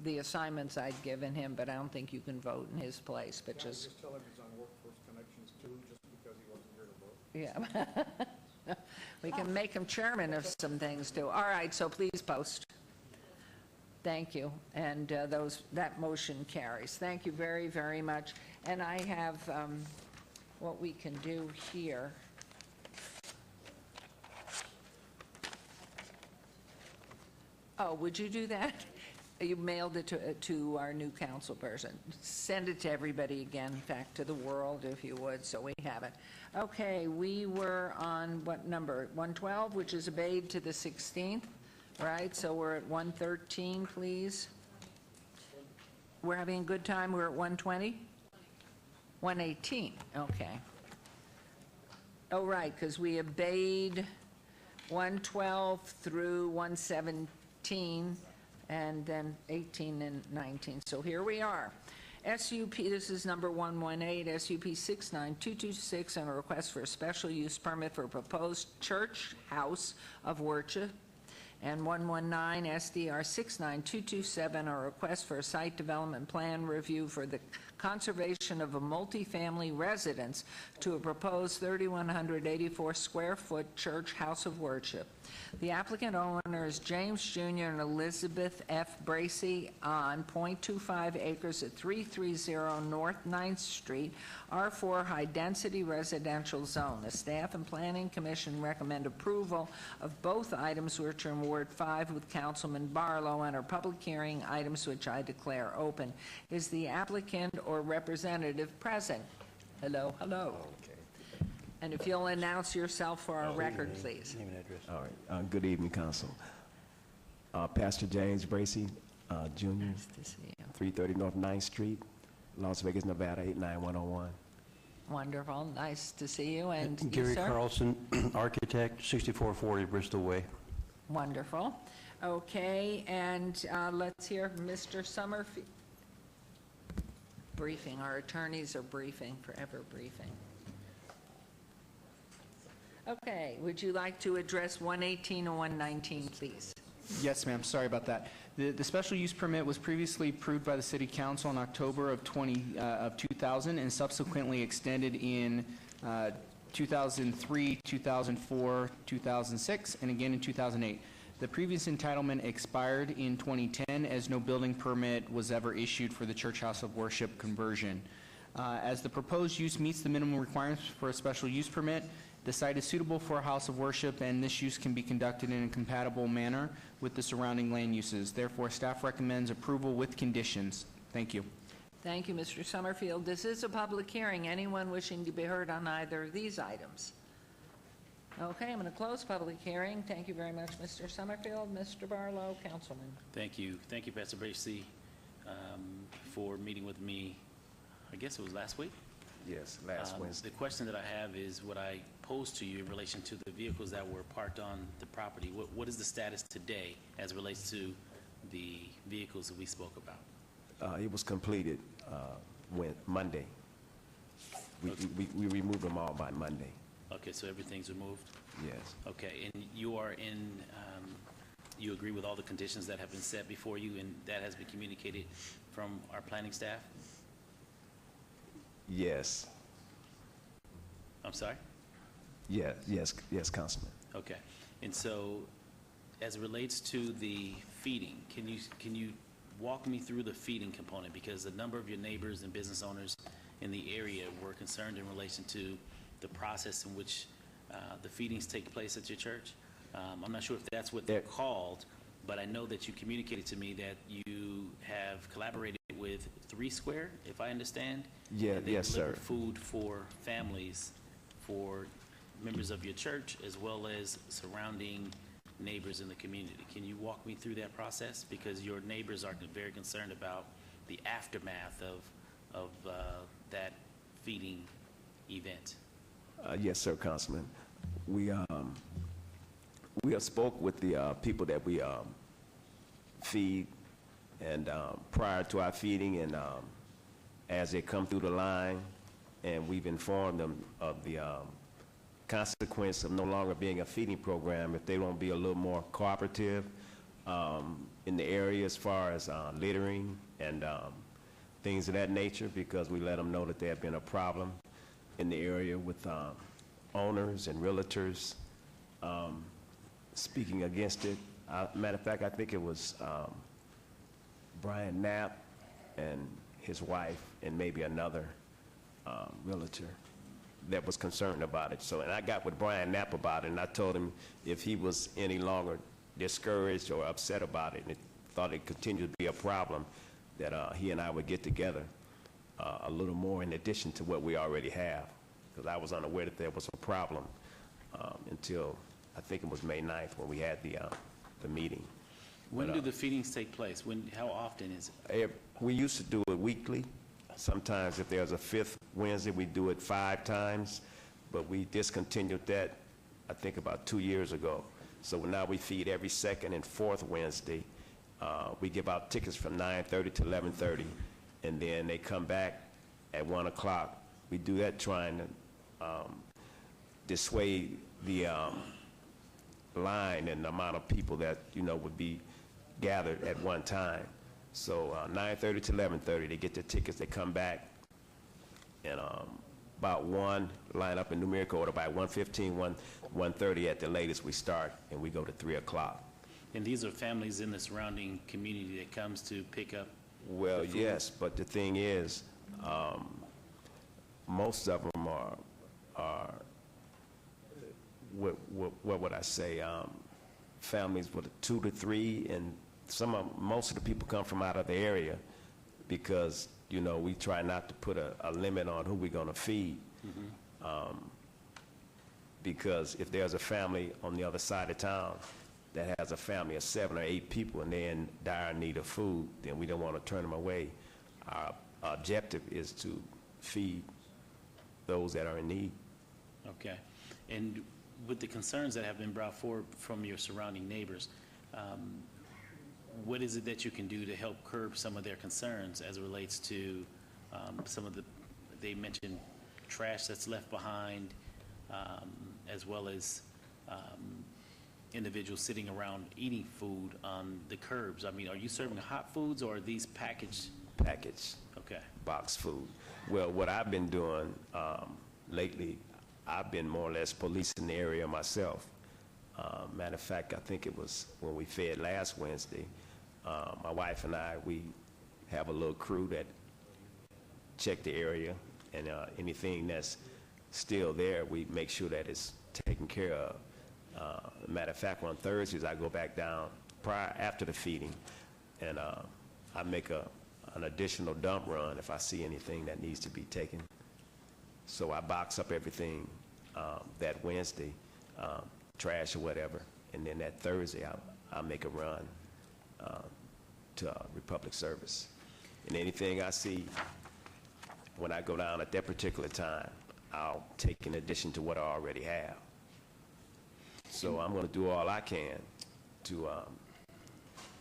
the assignments I'd given him, but I don't think you can vote in his place, but just... tell him he's on Workforce Connections too, just because he wasn't here to vote. Yeah. We can make him chairman of some things, too. All right, so please post. Thank you. And that motion carries. Thank you very, very much. And I have what we can do here. Oh, would you do that? You mailed it to our new council person. Send it to everybody again, in fact, to the world, if you would, so we have it. Okay, we were on what number? 112, which is obeyed to the 16th, right? So we're at 113, please. We're having a good time. We're at 120? 118, okay. Oh, right, because we obeyed 112 through 117. And then 18 and 19. So here we are. SUP, this is number 118, SUP 69226, and a request for a special use permit for a proposed church house of worship. And 119, SDR 69227, a request for a site development plan review for the conservation of a multifamily residence to a proposed 3,184 square foot church house of worship. The applicant owner is James Jr. and Elizabeth F. Bracey on .25 acres at 330 North 9th Street, R4 High Density Residential Zone. The Staff and Planning Commission recommend approval of both items, which are in Ward 5 with Councilman Barlow, and are public hearing items which I declare open. Is the applicant or representative present? Hello, hello. And if you'll announce yourself for our record, please. Name and address. All right. Good evening, Council. Pastor James Bracey, Jr., Nice to see you. 330 North 9th Street, Las Vegas, Nevada, 89101. Wonderful. Nice to see you. And you, Gary sir? Carlson, architect, 6440 Bristol Way. Wonderful. Okay, and let's hear from Mr. Summerfield. Briefing. Our attorneys are briefing, forever briefing. Okay, would you like to address 118 and 119, please? Yes, ma'am. Sorry about that. The special use permit was previously approved by the City Council in October of 2000 and subsequently extended in 2003, 2004, 2006, and again in 2008. The previous entitlement expired in 2010 as no building permit was ever issued for the Church House of Worship conversion. As the proposed use meets the minimum requirements for a special use permit, the site is suitable for a house of worship, and this use can be conducted in a compatible manner with the surrounding land uses. Therefore, staff recommends approval with conditions. Thank you. Thank you, Mr. Summerfield. This is a public hearing. Anyone wishing to be heard on either of these items? Okay, I'm going to close public hearing. Thank you very much, Mr. Summerfield. Mr. Barlow, Councilman. Thank you. Thank you, Pastor Bracey, for meeting with me, I guess it was last week? Yes, last Wednesday. The question that I have is what I posed to you in relation to the vehicles that were parked on the property. What is the status today as it relates to the vehicles that we spoke about? It was completed Monday. We removed them all by Monday. Okay, so everything's removed? Yes. Okay, and you are in, you agree with all the conditions that have been set before you, and that has been communicated from our planning staff? Yes. I'm sorry? Yes, Councilman. Okay, and so as it relates to the feeding, can you walk me through the feeding component? Because a number of your neighbors and business owners in the area were concerned in relation to the process in which the feedings take place at your church. I'm not sure if that's what they're called, but I know that you communicated to me that you have collaborated with 3 Square, if I understand. Yeah, and they yes, sir. deliver food for families, for members of your church, as well as surrounding neighbors in the community. Can you walk me through that process? Because your neighbors are very concerned about the aftermath of that feeding event. Yes, sir, Councilman. We have spoke with the people that we feed, and prior to our feeding, and as they come through the line, and we've informed them of the consequence of no longer being a feeding program if they don't be a little more cooperative in the area as far as littering and things of that nature, because we let them know that there had been a problem in the area with owners and realtors speaking against it. Matter of fact, I think it was Brian Knapp and his wife and maybe another realtor that was concerned about it. So, and I got with Brian Knapp about it, and I told him if he was any longer discouraged or upset about it, and thought it continued to be a problem, that he and I would get together a little more in addition to what we already have, because I was unaware that there was a problem until I think it was May 9th when we had the meeting. When do the feedings take place? How often is it? We used to do it weekly. Sometimes if there's a fifth Wednesday, we do it 5 times, but we discontinued that, I think, about 2 years ago. So now we feed every second and fourth Wednesday. We give out tickets from 9:30 to 11:30, and then they come back at 1 o'clock. We do that trying to dissuade the line and the amount of people that, would be gathered at one time. So 9:30 to 11:30, they get their tickets, they come back, and about 1, line up in numerical order. By 1:15, 1:30 at the latest, we start, and we go to 3 o'clock. And these are families in the surrounding community that comes to pick up? Well, yes, but the thing is, most of them are what would I say, families with 2 to 3, and most of the people come from out of the area because, we try not to put a limit on who we're going to feed. Because if there's a family on the other side of town that has a family of 7 or 8 people and they're in dire need of food, then we don't want to turn them away. Our objective is to feed those that are in need. Okay. And with the concerns that have been brought forward from your surrounding neighbors, what is it that you can do to help curb some of their concerns as it relates to some of they mentioned trash that's left behind, as well as individuals sitting around eating food on the curbs? I mean, are you serving hot foods or are these packaged? Packaged. Okay. Box food. Well, what I've been doing lately, I've been more or less policing the area myself. Matter of fact, I think it was when we fed last Wednesday, my wife and I, we have a little crew that check the area, and anything that's still there, we make sure that it's taken care of. Matter of fact, on Thursdays, I go back down after the feeding, and I make an additional dump run if I see anything that needs to be taken. So I box up everything that Wednesday, trash or whatever, and then that Thursday, I'll make a run to Republic Service. And anything I see when I go down at that particular time, I'll take in addition to what I already have. So I'm going to do all I can to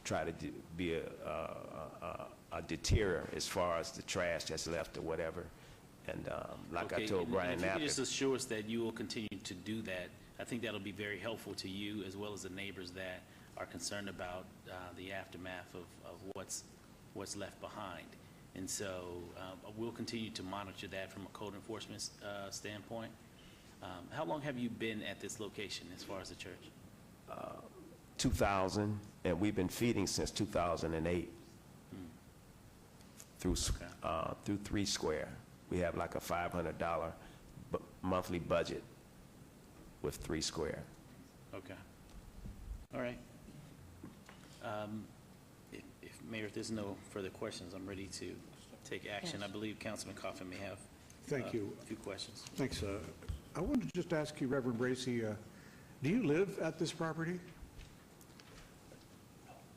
try to be a deterrent as far as the trash that's left or whatever. And like I told Brian Knapp, if you could just assure us that you will continue to do that, I think that'll be very helpful to you as well as the neighbors that are concerned about the aftermath of what's left behind. And so we'll continue to monitor that from a code enforcement standpoint. How long have you been at this location as far as the church? 2000, and we've been feeding since 2008 through 3 Square. We have like a $500 monthly budget with 3 Square. Okay. All right. Mayor, if there's no further questions, I'm ready to take action. I believe Councilman Coffin may have Thank you. a few questions. Thanks. I wanted to just ask you, Reverend Bracy, do you live at this property?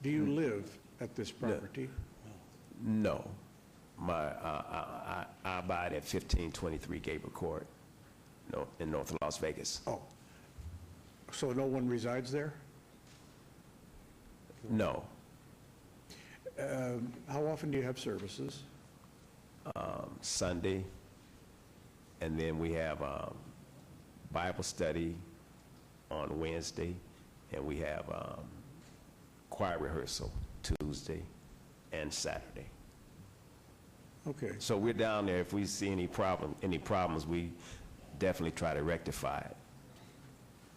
Do you live at this property? No. I abide at 1523 Gabriel Court in North Las Vegas. Oh. So no one resides there? No. How often do you have services? Sunday, and then we have Bible study on Wednesday, and we have choir rehearsal Tuesday and Saturday. Okay. So we're down there. If we see any problems, we definitely try to rectify it.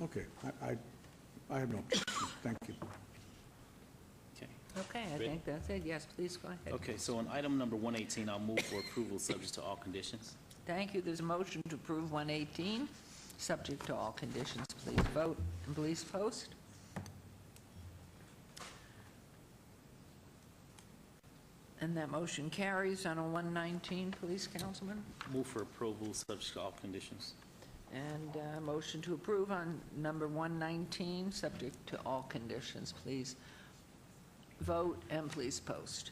Okay. I have no objection. Thank you. Okay, I Ready? think that's it. Yes, please go ahead. Okay, so on item number 118, I'll move for approval subject to all conditions. Thank you. There's a motion to approve 118, subject to all conditions. Please vote and please post. And that motion carries on a 119, please, Councilman. Move for approval subject to all conditions. And motion to approve on number 119, subject to all conditions. Please vote and please post.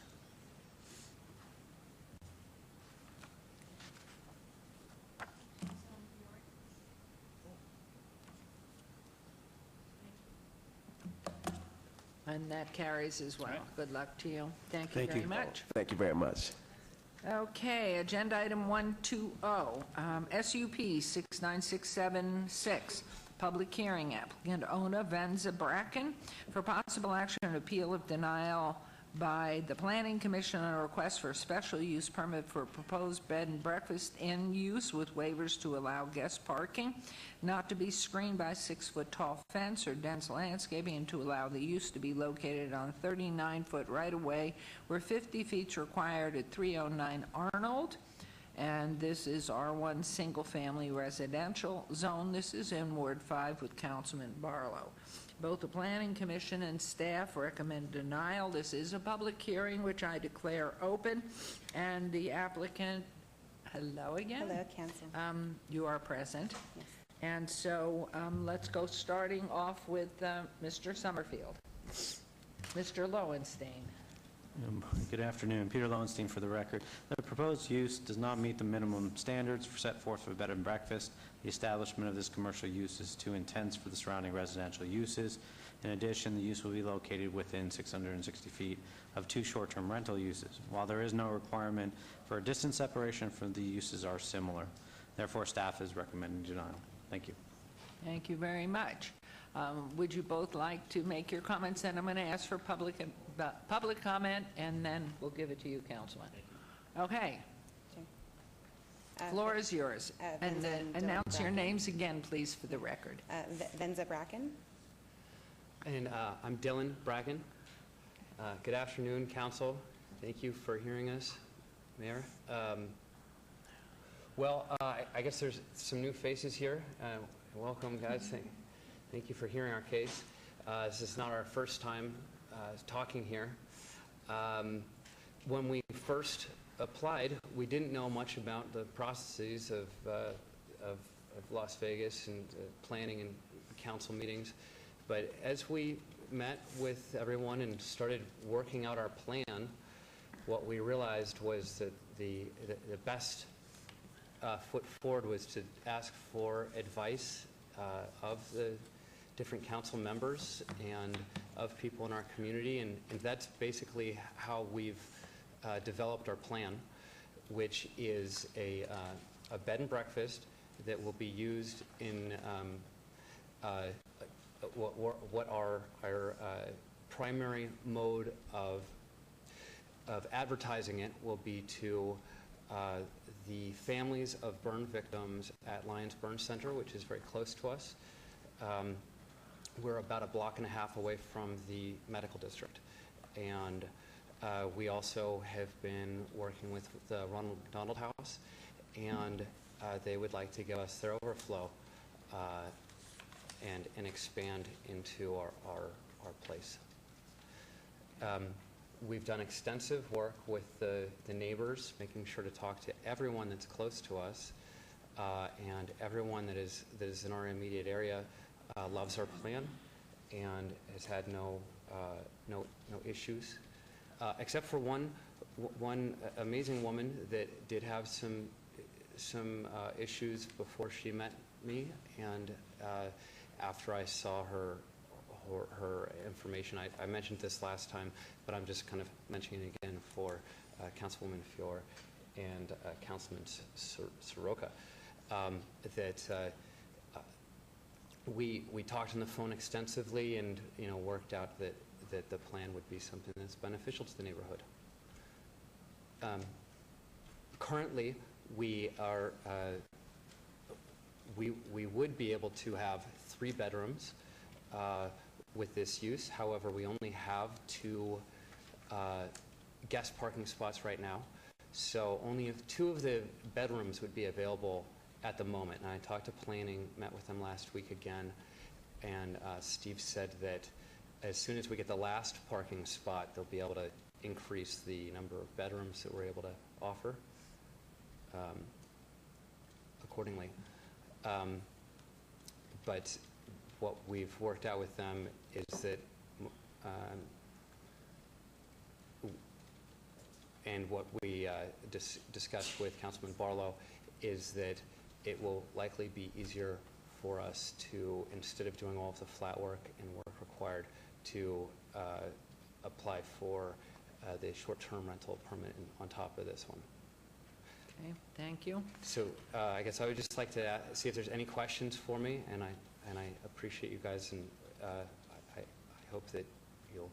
And that carries as well. Good luck to you. Thank you very much. Thank you very much. Okay, agenda item 120, SUP 69676, public hearing, applicant Ona Venza Bracken for possible action and appeal of denial by the Planning Commission on a request for a special use permit for a proposed bed and breakfast in use with waivers to allow guest parking, not to be screened by 6-foot-tall fence or dense landscaping, and to allow the use to be located on 39-foot right-of-way where 50 feet is required at 309 Arnold. And this is R1 single-family residential zone. This is in Ward 5 with Councilman Barlow. Both the Planning Commission and staff recommend denial. This is a public hearing, which I declare open, and the applicant, hello again? Hello, Council. You are present. Yes. And so let's go starting off with Mr. Summerfield. Mr. Lowenstein. Good afternoon. Peter Lowenstein for the record. The proposed use does not meet the minimum standards set forth for bed and breakfast. The establishment of this commercial use is too intense for the surrounding residential uses. In addition, the use will be located within 660 feet of 2 short-term rental uses. While there is no requirement for a distance separation, from the uses are similar. Therefore, staff is recommending denial. Thank you. Thank you very much. Would you both like to make your comments? And I'm going to ask for public comment, and then we'll give it to you, Councilman. Okay. Floor is yours. And announce your names again, please, for the record. Venza Bracken. And I'm Dylan Bracken. Good afternoon, Council. Thank you for hearing us, Mayor. I guess there's some new faces here. Welcome, guys. Thank you for hearing our case. This is not our first time talking here. When we first applied, we didn't know much about the processes of Las Vegas and planning and council meetings. But as we met with everyone and started working out our plan, what we realized was that the best foot forward was to ask for advice of the different council members and of people in our community, and that's basically how we've developed our plan, which is a bed and breakfast that will be used in what our primary mode of advertising it will be to the families of burn victims at Lions Burn Center, which is very close to us. We're about a block and a half away from the medical district. And we also have been working with the Ronald McDonald House, and they would like to give us their overflow and expand into our place. We've done extensive work with the neighbors, making sure to talk to everyone that's close to us, and everyone that is in our immediate area loves our plan and has had no issues, except for one amazing woman that did have some issues before she met me, and after I saw her information. I mentioned this last time, but I'm just kind of mentioning it again for Councilwoman Fior and Councilman Soroka, that we talked on the phone extensively and, worked out that the plan would be something that's beneficial to the neighborhood. Currently, we would be able to have 3 bedrooms with this use. However, we only have 2 guest parking spots right now. So only 2 of the bedrooms would be available at the moment. And I talked to planning, met with them last week again, and Steve said that as soon as we get the last parking spot, they'll be able to increase the number of bedrooms that we're able to offer accordingly. But what we've worked out with them is that, and what we discussed with Councilman Barlow, is that it will likely be easier for us to, instead of doing all of the flat work and work required, to apply for the short-term rental permit on top of this one. Okay, thank you. So I guess I would just like to see if there's any questions for me, and I appreciate you guys, and I hope that you'll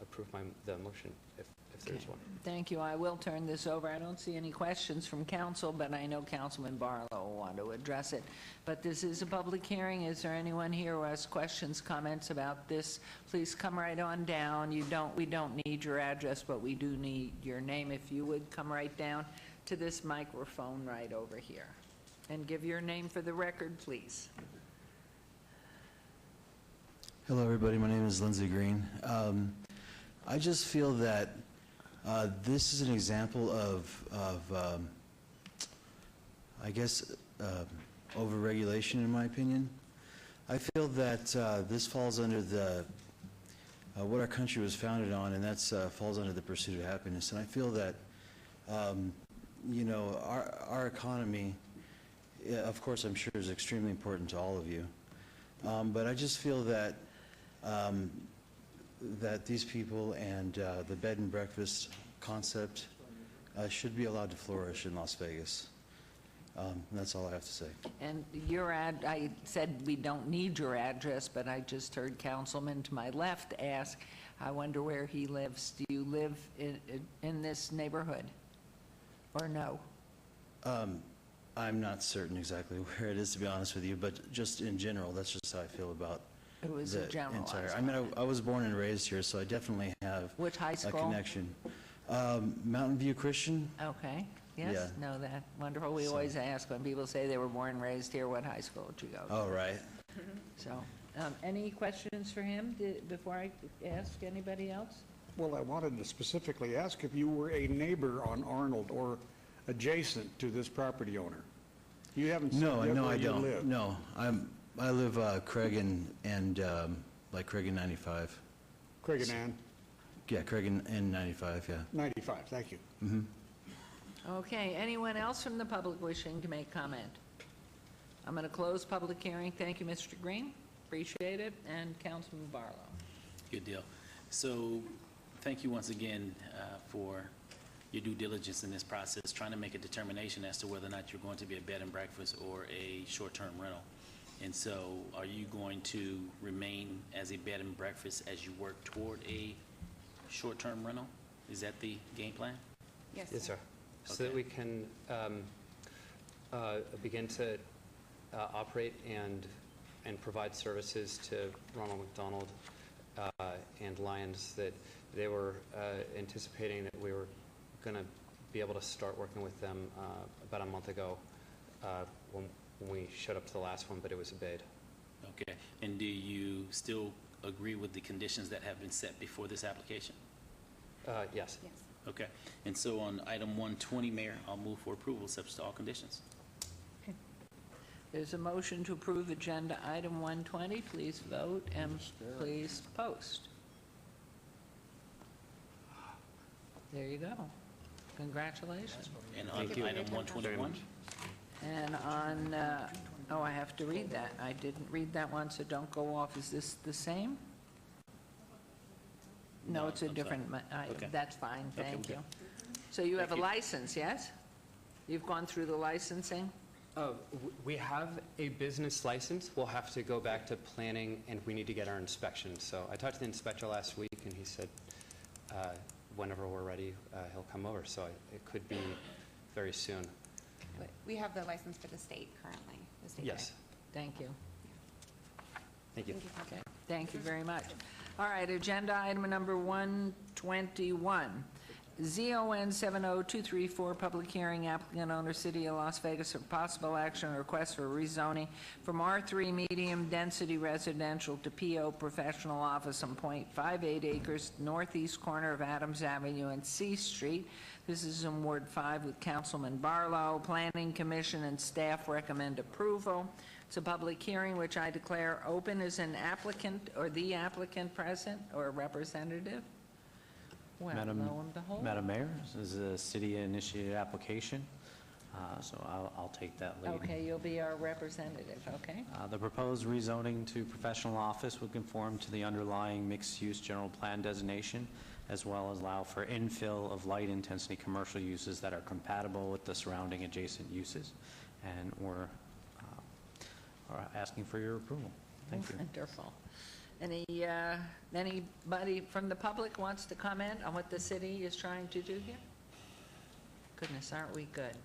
approve the motion if there's one. Thank you. I will turn this over. I don't see any questions from council, but I know Councilman Barlow will want to address it. But this is a public hearing. Is there anyone here who has questions, comments about this? Please come right on down. We don't need your address, but we do need your name. If you would come right down to this microphone right over here and give your name for the record, please. Hello, everybody. My name is Lindsey Green. I just feel that this is an example of I guess, overregulation, in my opinion. I feel that this falls under the what our country was founded on, and that's falls under the pursuit of happiness. And I feel that our economy, of course, I'm sure is extremely important to all of you. But I just feel that that these people and the bed and breakfast concept should be allowed to flourish in Las Vegas. That's all I have to say. And I said we don't need your address, but I just heard Councilman to my left ask, I wonder where he lives. Do you live in this neighborhood or no? I'm not certain exactly where it is, to be honest with you, but just in general, that's just how I feel about it was a general. I mean, I was born and raised here, so I definitely have Which high school? a connection. Mountain View Christian. Okay. Yes, Yeah. know that. Wonderful. We always ask when people say they were born and raised here, what high school did you go to? Oh, right. So, any questions for him before I ask anybody else? Well, I wanted to specifically ask if you were a neighbor on Arnold or adjacent to this property owner. You haven't said No, yet no, where I you don't. live. No, I live Craig and like Craig and 95. Craig and Ann? Yeah, Craig and 95. Yeah. 95, thank you. Mm-hmm. Okay, anyone else from the public wishing to make comment? I'm going to close public hearing. Thank you, Mr. Green. Appreciate it. And Councilman Barlow. Good deal. So thank you once again for your due diligence in this process, trying to make a determination as to whether or not you're going to be a bed and breakfast or a short-term rental. And so are you going to remain as a bed and breakfast as you work toward a short-term rental? Is that the game plan? Yes, sir. So that we can begin to operate and provide services to Ronald McDonald and Lions, that they were anticipating that we were going to be able to start working with them about a month ago when we showed up to the last one, but it was obeyed. Okay. And do you still agree with the conditions that have been set before this application? Yes. Yes. Okay. And so on item 120, Mayor, I'll move for approval subject to all conditions. There's a motion to approve agenda item 120. Please vote and please post. There you go. Congratulations. And on item 121? And on, oh, I have to read that. I didn't read that one, so don't go off. Is this the same? No, it's a different item. Okay. That's fine, Okay, thank okay. you. So you have a Thank you. license, yes? You've gone through the licensing? We have a business license. We'll have to go back to planning, and we need to get our inspection. So I talked to the inspector last week, and he said whenever we're ready, he'll come over. So it could be very soon. But we have the license for the state currently. The state Yes. Thank you. Thank you. Okay, thank you very much. All right, agenda item number 121. ZON 70234, public hearing, applicant owner, City of Las Vegas, for possible action on request for rezoning from R3 medium density residential to PO professional office on .58 acres northeast corner of Adams Avenue and C Street. This is in Ward 5 with Councilman Barlow. Planning Commission and staff recommend approval. It's a public hearing which I declare open. Is an applicant or the applicant present or a representative? Well, lo and behold. Madam Mayor, this is a city-initiated application, so I'll take that lead. Okay, you'll be our representative, okay? The proposed rezoning to professional office would conform to the underlying mixed-use general plan designation, as well as allow for infill of light-intensity commercial uses that are compatible with the surrounding adjacent uses. And we're asking for your approval. Thank you. Wonderful. Anybody from the public wants to comment on what the city is trying to do here? Goodness, aren't we good?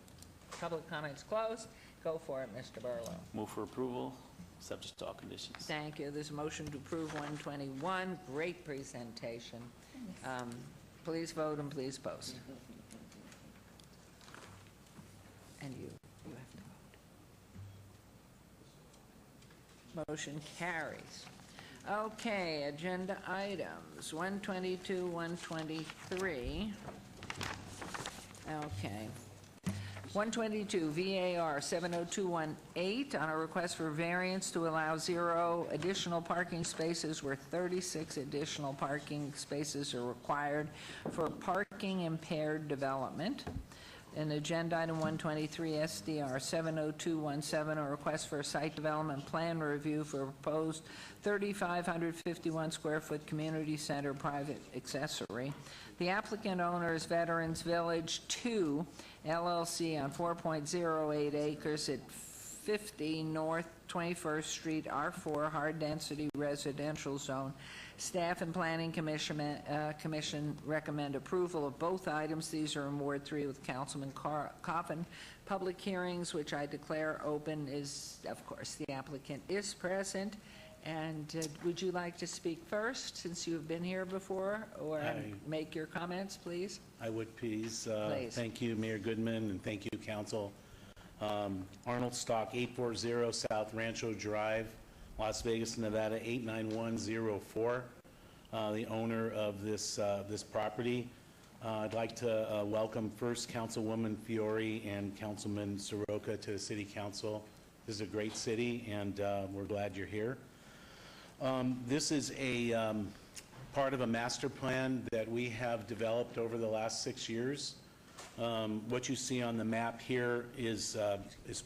Public comments closed. Go for it, Mr. Barlow. Move for approval, subject to all conditions. Thank you. There's a motion to approve 121. Great presentation. Please vote and please post. And you have to vote. Motion carries. Okay, agenda items, 122, 123. Okay. 122, VAR 70218, on a request for variance to allow 0 additional parking spaces where 36 additional parking spaces are required for parking impaired development. And agenda item 123, SDR 70217, a request for a site development plan review for a proposed 3,551 square foot community center private accessory. The applicant owner is Veterans Village 2 LLC on 4.08 acres at 50 North 21st Street, R4, hard density residential zone. Staff and Planning Commission recommend approval of both items. These are in Ward 3 with Councilman Coffin. Public hearings, which I declare open, is, of course, the applicant is present. And would you like to speak first, since you've been here before, or make your comments, please? I would, please. Please. Thank you, Mayor Goodman, and thank you, Council. Arnold Stock, 840 South Rancho Drive, Las Vegas, Nevada, 89104. The owner of this property. I'd like to welcome first Councilwoman Fiore and Councilman Soroka to the City Council. This is a great city, and we're glad you're here. This is a part of a master plan that we have developed over the last 6 years. What you see on the map here is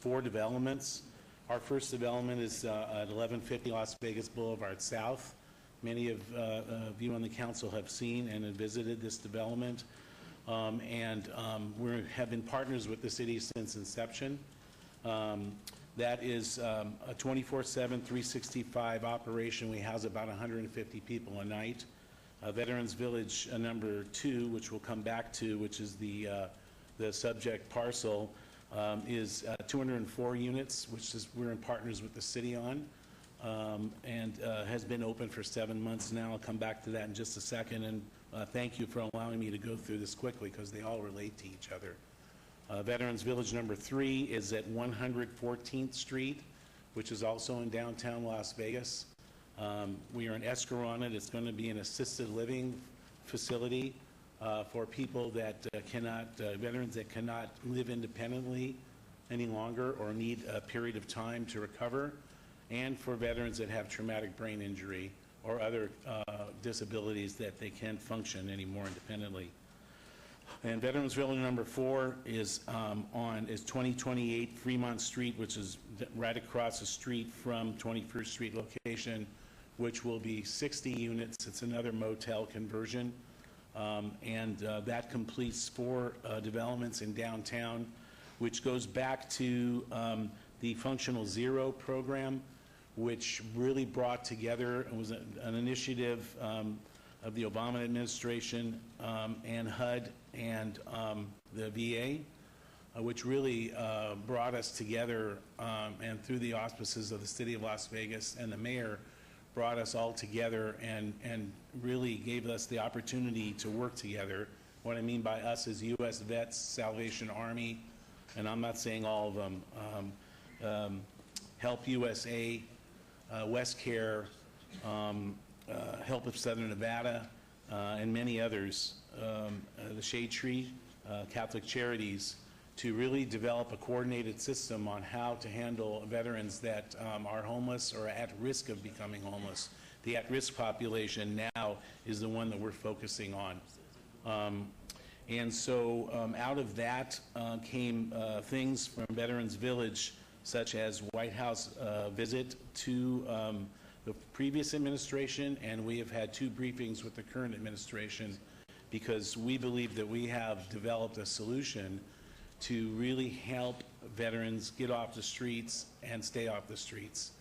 4 developments. Our first development is at 1150 Las Vegas Boulevard South. Many of you on the council have seen and have visited this development. We have been partners with the city since inception. That is a 24/7, 365 operation. We house about 150 people a night. Veterans Village number 2, which we'll come back to, which is the subject parcel, is 204 units, which is we're in partners with the city on, and has been open for 7 months now. I'll come back to that in just a second, and thank you for allowing me to go through this quickly because they all relate to each other. Veterans Village number 3 is at 114th Street, which is also in downtown Las Vegas. We are an escrow on it. It's going to be an assisted living facility for people that veterans that cannot live independently any longer or need a period of time to recover, and for veterans that have traumatic brain injury or other disabilities that they can't function anymore independently. And Veterans Village number 4 is 2028 Fremont Street, which is right across the street from 21st Street location, which will be 60 units. It's another motel conversion. That completes 4 developments in downtown. which goes back to the Functional Zero program, which really brought together, it was an initiative of the Obama administration and HUD and the VA, which really brought us together, and through the auspices of the City of Las Vegas and the mayor, brought us all together and really gave us the opportunity to work together. What I mean by us is U.S. Vets, Salvation Army, and I'm not saying all of them, Help USA, West Care, Help of Southern Nevada, and many others, the Shade Tree, Catholic Charities, to really develop a coordinated system on how to handle veterans that are homeless or at risk of becoming homeless. The at-risk population now is the one that we're focusing on. And so out of that came things from Veterans Village, such as White House visit to the previous administration, and we have had 2 briefings with the current administration because we believe that we have developed a solution to really help veterans get off the streets and stay off the streets,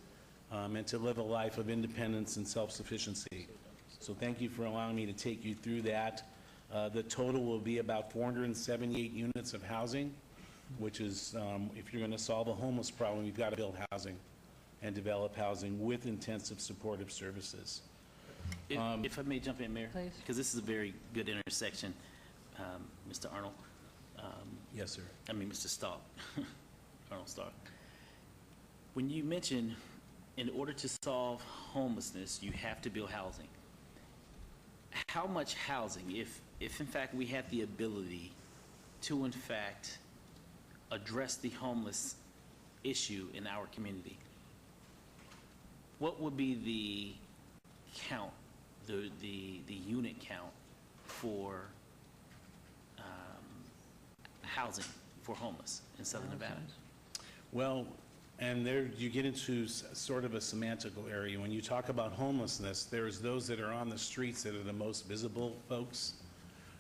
and to live a life of independence and self-sufficiency. So thank you for allowing me to take you through that. The total will be about 478 units of housing, which is, if you're going to solve a homeless problem, you've got to build housing and develop housing with intensive supportive services. If I may jump in, Mayor? Please. Because this is a very good intersection, Mr. Arnold. Yes, sir. I mean, Mr. Stark, Arnold Stark. When you mention in order to solve homelessness, you have to build housing. How much housing, if in fact we had the ability to in fact address the homeless issue in our community, what would be the count, the unit count for housing for homeless in Southern Nevada? Well, and there you get into sort of a semantical area. When you talk about homelessness, there's those that are on the streets that are the most visible folks,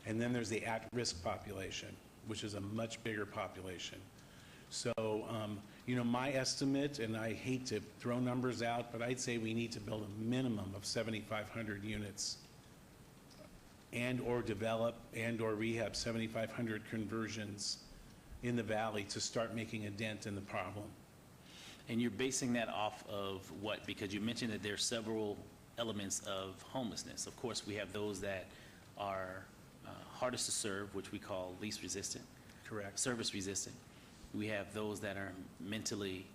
and then there's the at-risk population, which is a much bigger population. So, you know, my estimate, and I hate to throw numbers out, but I'd say we need to build a minimum of 7,500 units and or develop and or rehab 7,500 conversions in the valley to start making a dent in the problem. And you're basing that off of what? Because you mentioned that there are several elements of homelessness. Of course, we have those that are hardest to serve, which we call least resistant. Correct. Service resistant. We have those that are mentally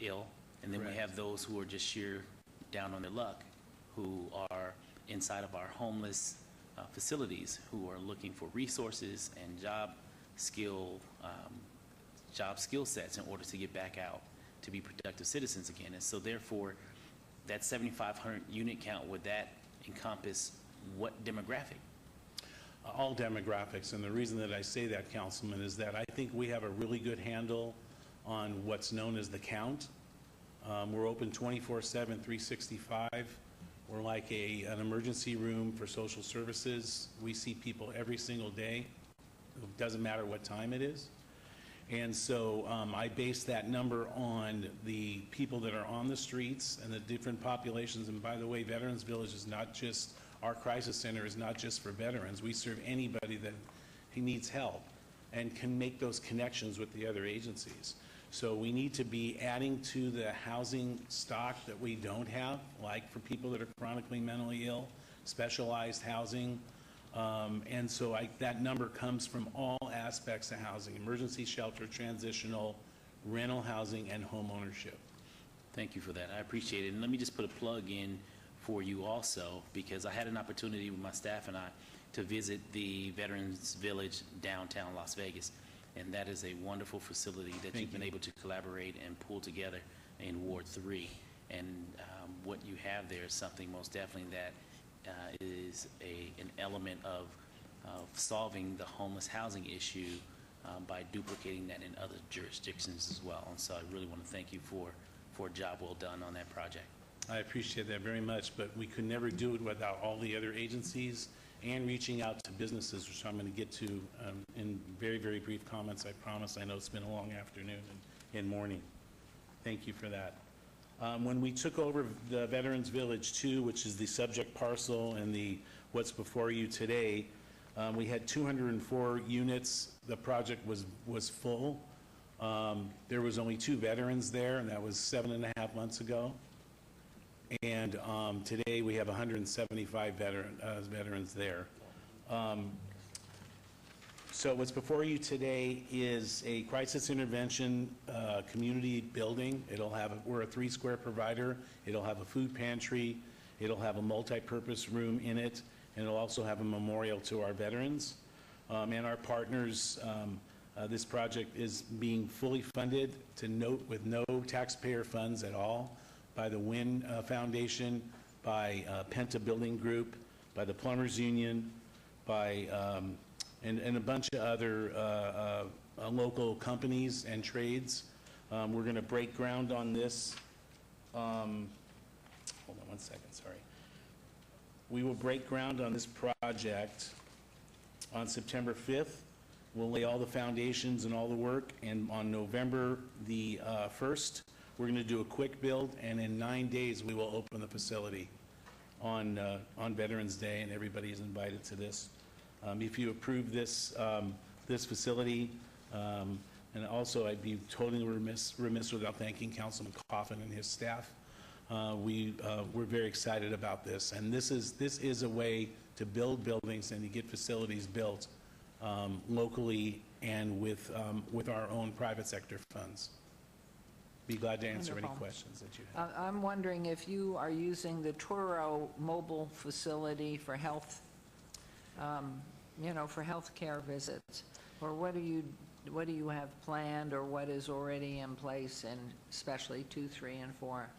ill, and then we have those who are just sheer down on their luck, who are inside of our homeless facilities, who are looking for resources and job skill sets in order to get back out to be productive citizens again. And so therefore, that 7,500 unit count, would that encompass what demographic? All demographics, and the reason that I say that, Councilman, is that I think we have a really good handle on what's known as the count. We're open 24/7, 365. We're like an emergency room for social services. We see people every single day. It doesn't matter what time it is. And so I base that number on the people that are on the streets and the different populations. And by the way, Veterans Village is not just, our crisis center is not just for veterans. We serve anybody that needs help and can make those connections with the other agencies. So we need to be adding to the housing stock that we don't have, like for people that are chronically mentally ill, specialized housing. And so that number comes from all aspects of housing: emergency shelter, transitional, rental housing, and home ownership. Thank you for that. I appreciate it. And let me just put a plug in for you also, because I had an opportunity with my staff and I to visit the Veterans Village downtown Las Vegas. And that is a wonderful facility that you've been able to collaborate and pull together in Ward 3. And what you have there is something most definitely that is an element of solving the homeless housing issue by duplicating that in other jurisdictions as well. And so I really want to thank you for a job well done on that project. I appreciate that very much, but we could never do it without all the other agencies and reaching out to businesses, which I'm going to get to in very, very brief comments, I promise. I know it's been a long afternoon and morning. Thank you for that. When we took over the Veterans Village 2, which is the subject parcel and the what's before you today, we had 204 units. The project was full. There was only 2 veterans there, and that was 7.5 months ago. And today we have 175 veterans there. So what's before you today is a crisis intervention community building. We're a 3-square provider. It'll have a food pantry. It'll have a multi-purpose room in it, and it'll also have a memorial to our veterans. And our partners, this project is being fully funded with no taxpayer funds at all by the WIN Foundation, by Penta Building Group, by the Plumbers Union, by and a bunch of other local companies and trades. We're going to break ground on this. Hold on one second, sorry. We will break ground on this project on September 5th. We'll lay all the foundations and all the work, and on November the 1st, we're going to do a quick build, and in 9 days, we will open the facility on Veterans Day, and everybody is invited to this. If you approve this facility, and also I'd be totally remiss without thanking Councilman Coffin and his staff. We're very excited about this, and this is a way to build buildings and to get facilities built locally and with our own private sector funds. Be glad to answer any questions that you have. I'm wondering if you are using the Toro mobile facility for health, for health care visits, or what do you have planned, or what is already in place, and especially 2, 3, and 4?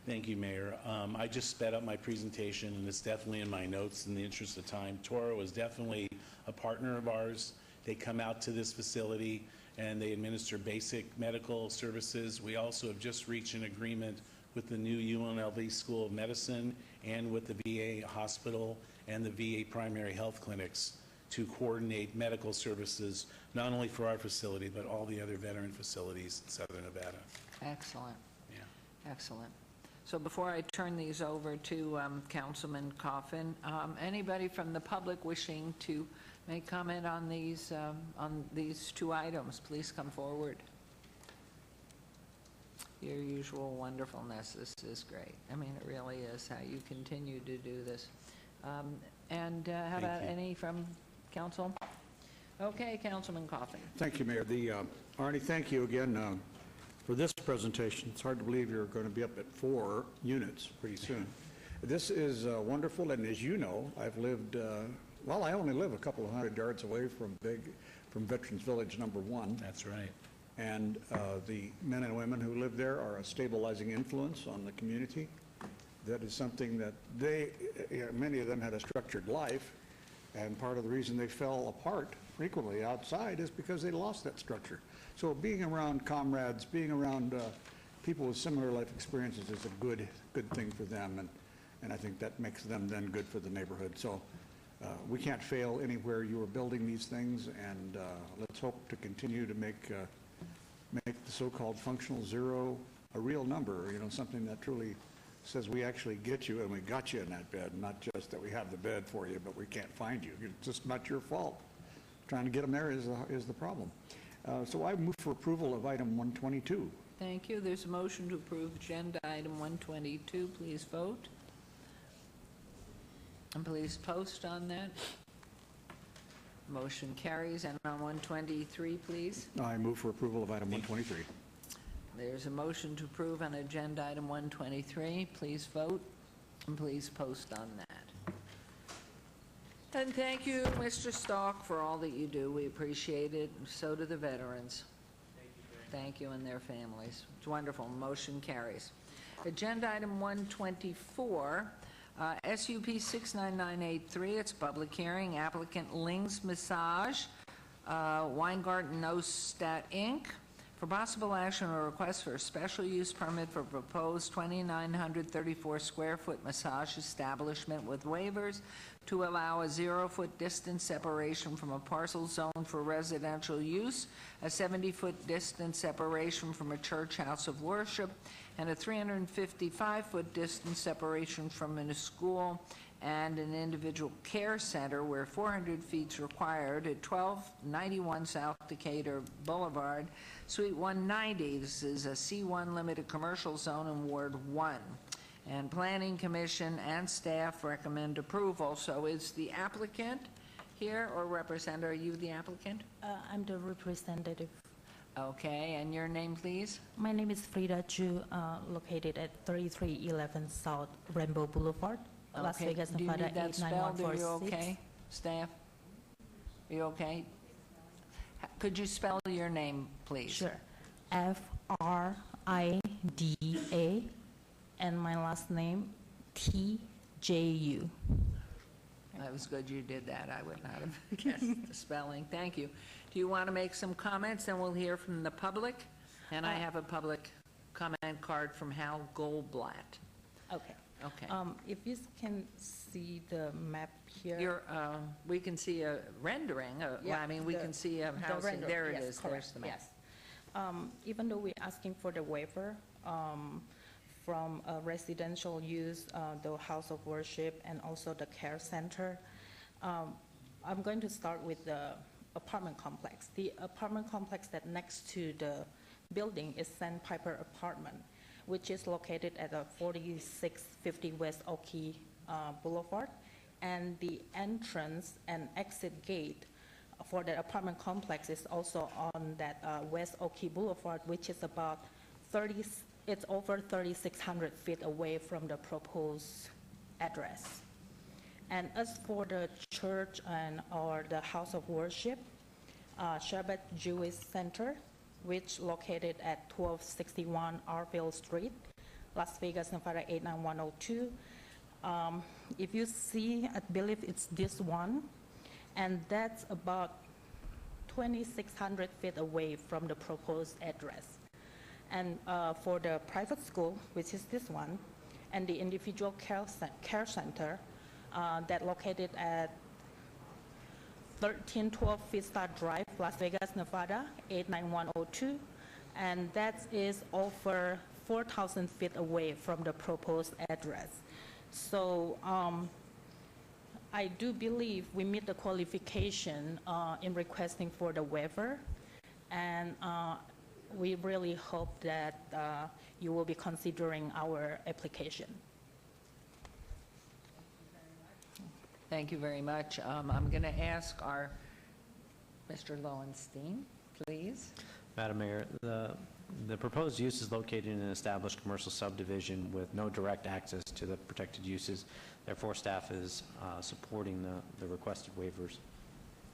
Thank you, Mayor. I just sped up my presentation, and it's definitely in my notes in the interest of time. Toro is definitely a partner of ours. They come out to this facility, and they administer basic medical services. We also have just reached an agreement with the new UNLV School of Medicine and with the VA hospital and the VA primary health clinics to coordinate medical services, not only for our facility, but all the other veteran facilities in Southern Nevada. Excellent. Yeah. Excellent. So before I turn these over to Councilman Coffin, anybody from the public wishing to make comment on these 2 items, please come forward. Your usual wonderfulness. This is great. I mean, it really is how you continue to do this. How about any from council? Okay, Councilman Coffin. Thank you, Mayor. Arnie, thank you again for this presentation. It's hard to believe you're going to be up at 4 units pretty soon. This is wonderful, and as you know, I've lived, I only live a couple of 100 yards away from Veterans Village number 1. That's right. And the men and women who live there are a stabilizing influence on the community. That is something that many of them had a structured life, and part of the reason they fell apart frequently outside is because they lost that structure. So being around comrades, being around people with similar life experiences is a good thing for them, and I think that makes them then good for the neighborhood. So we can't fail anywhere you are building these things, and let's hope to continue to make the so-called functional zero a real number, something that truly says we actually get you and we got you in that bed, not just that we have the bed for you, but we can't find you. It's just not your fault. Trying to get them there is the problem. So I move for approval of item 122. Thank you. There's a motion to approve agenda item 122. Please vote. And please post on that. Motion carries. And on 123, please. I move for approval of item 123. There's a motion to approve on agenda item 123. Please vote, and please post on that. And thank you, Mr. Stalk, for all that you do. We appreciate it, and so do the veterans. Thank you and their families. It's wonderful. Motion carries. Agenda item 124, SUP 69983. It's a public hearing. Applicant Ling's Massage, Weingarten Nostat, Inc., For possible action or request for a special use permit for proposed 2,934 square foot massage establishment with waivers to allow a 0-foot distance separation from a parcel zoned for residential use, a 70-foot distance separation from a church house of worship, and a 355-foot distance separation from a school and an individual care center where 400 feet is required at 1291 South Decatur Boulevard, Suite 190. This is a C1 limited commercial zone in Ward 1. And Planning Commission and staff recommend approval. So is the applicant here or representative? Are you the applicant? I'm the representative. Okay, and your name, please? My name is Frida Chu, located at 3311 South Rainbow Boulevard, Las Okay. Vegas, Do you Nevada, need that spelled? Are you 89146. okay, staff? Are you okay? Could you spell your name, please? Sure. Frida, and my last name, TJU. That was good you did that. I would not have guessed the spelling. Thank you. Do you want to make some comments? Then we'll hear from the public. And I have a public comment card from Hal Goldblatt. Okay. Okay. If you can see the map here. We can see a rendering. Yeah, I mean, we can see a house. rendering, There it yes, is. There's correct, the map. yes. Even though we're asking for the waiver from a residential use, the house of worship, and also the care center, I'm going to start with the apartment complex. The apartment complex that next to the building is Sandpiper Apartment, which is located at 4650 West Oakey Boulevard. And the entrance and exit gate for the apartment complex is also on that West Oakey Boulevard, which is about it's over 3,600 feet away from the proposed address. And as for the church or the house of worship, Shabbat Jewish Center, which located at 1261 Arville Street, Las Vegas, Nevada 89102. If you see, I believe it's this one, and that's about 2,600 feet away from the proposed address. And for the private school, which is this one, and the individual care center that located at 1312 Vista Drive, Las Vegas, Nevada 89102, and that is over 4,000 feet away from the proposed address. So I do believe we meet the qualification in requesting for the waiver, and we really hope that you will be considering our application. Thank you very much. I'm going to ask our Mr. Lowenstein, please. Madam Mayor, the proposed use is located in an established commercial subdivision with no direct access to the protected uses. Therefore, staff is supporting the requested waivers.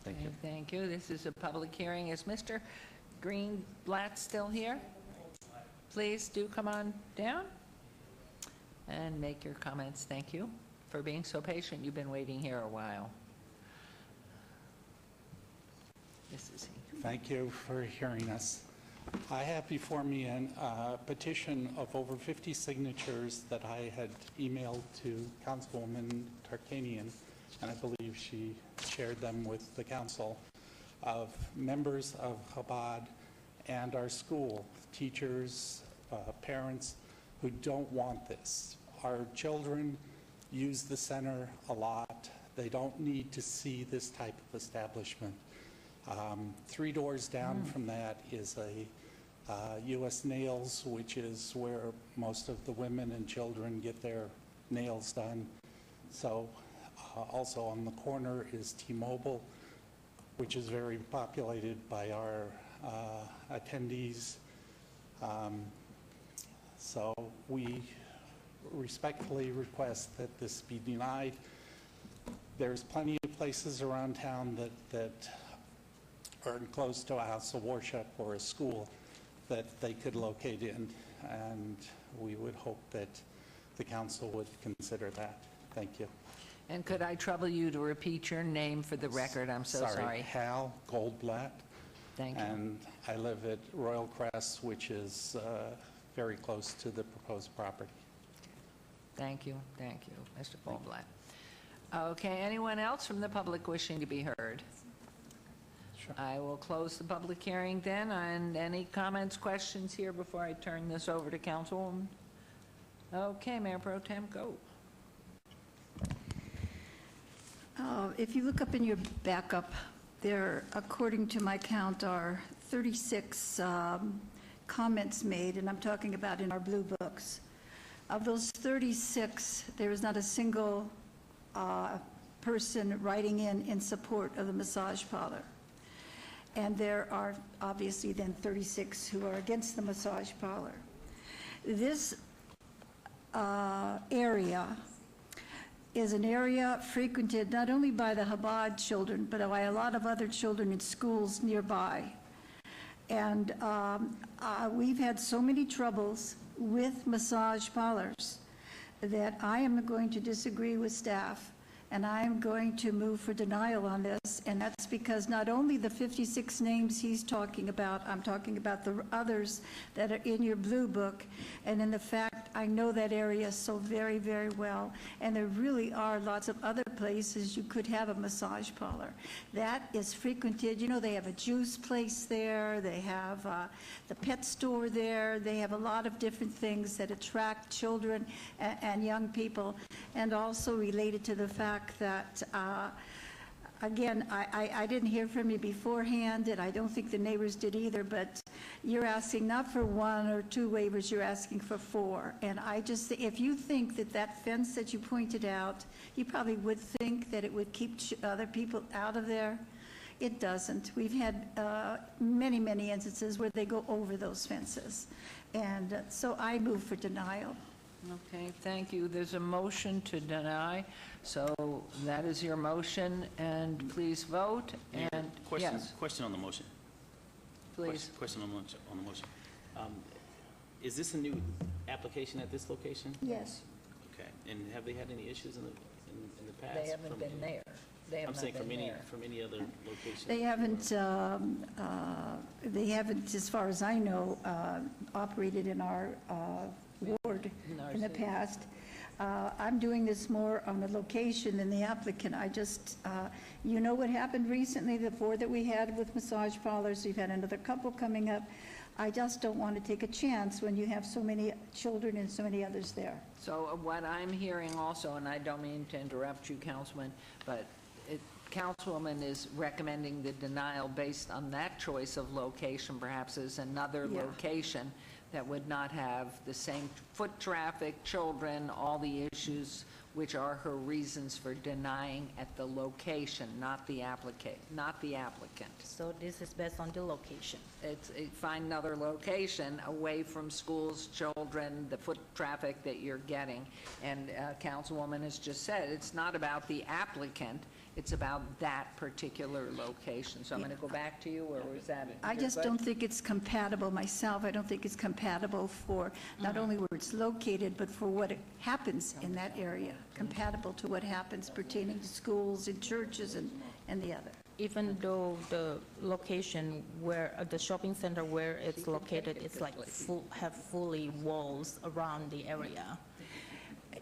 Thank you. Thank you. This is a public hearing. Is Mr. Greenblatt still here? Please do come on down and make your comments. Thank you for being so patient. You've been waiting here a while. This is he. Thank you for hearing us. I have before me a petition of over 50 signatures that I had emailed to Councilwoman Tarkanian, and I believe she shared them with the council, of members of Chabad and our school, teachers, parents who don't want this. Our children use the center a lot. They don't need to see this type of establishment. 3 doors down from that is a U.S. Nails, which is where most of the women and children get their nails done. So also on the corner is T-Mobile, which is very populated by our attendees. So we respectfully request that this be denied. There's plenty of places around town that are close to a house of worship or a school that they could locate in, and we would hope that the council would consider that. Thank you. And could I trouble you to repeat your name for the record? I'm so sorry. Hal Goldblatt, Thank you. And I live at Royal Crest, which is very close to the proposed property. Thank you, Mr. Goldblatt. Okay, anyone else from the public wishing to be heard? Sure. I will close the public hearing then, and any comments, questions here before I turn this over to Councilwoman? Okay, Mayor Pro Tem, go. If you look up in your backup, there, according to my count, are 36 comments made, and I'm talking about in our blue books. Of those 36, there is not a single person writing in support of the massage parlor. And there are obviously then 36 who are against the massage parlor. This area is an area frequented not only by the Chabad children, but by a lot of other children in schools nearby. And we've had so many troubles with massage parlors that I am going to disagree with staff, and I am going to move for denial on this, and that's because not only the 56 names he's talking about, I'm talking about the others that are in your blue book, and in the fact I know that area so very, very well, and there really are lots of other places you could have a massage parlor. That is frequented, you know, they have a juice place there, they have the pet store there, they have a lot of different things that attract children and young people, and also related to the fact that again, I didn't hear from you beforehand, and I don't think the neighbors did either, but you're asking not for 1 or 2 waivers, you're asking for 4. And I just, if you think that that fence that you pointed out, you probably would think that it would keep other people out of there. It doesn't. We've had many, many instances where they go over those fences. And so I move for denial. Okay, thank you. There's a motion to deny, so that is your motion, and please vote. Mayor, And yes, question on the motion. please. Question on the motion. Is this a new application at this location? Yes. Okay, and have they had any issues in the past? They haven't been there. They have I'm not saying been there. from any other location? They haven't, as far as I know, operated in our ward in the past. I'm doing this more on the location than the applicant. I just, you know what happened recently, the 4 that we had with massage parlors, we've had another couple coming up. I just don't want to take a chance when you have so many children and so many others there. So what I'm hearing also, and I don't mean to interrupt you, Councilman, but Councilwoman is recommending the denial based on that choice of location, perhaps as another location that would not have the same foot traffic, children, all the issues, which are her reasons for denying at the location, not the applicant. So this is based on the location. Find another location away from schools, children, the foot traffic that you're getting. And Councilwoman has just said, it's not about the applicant, it's about that particular location. So I'm going to go back to you, or was that? I just don't think it's compatible myself. I don't think it's compatible for not only where it's located, but for what happens in that area, compatible to what happens pertaining to schools and churches and the other. Even though the location where, the shopping center where it's located, it's like have fully walls around the area.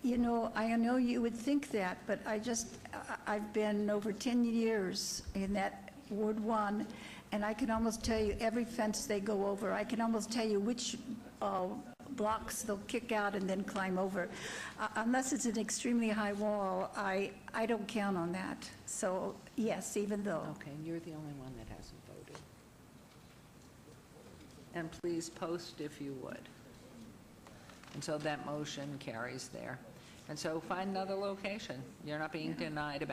You know, I know you would think that, but I've been over 10 years in that Ward 1, and I can almost tell you every fence they go over. I can almost tell you which blocks they'll kick out and then climb over. Unless it's an extremely high wall, I don't count on that. So, yes, even though. Okay, you're the only one that hasn't voted. And please post if you would. And so that motion carries there. And so find another location. You're not being denied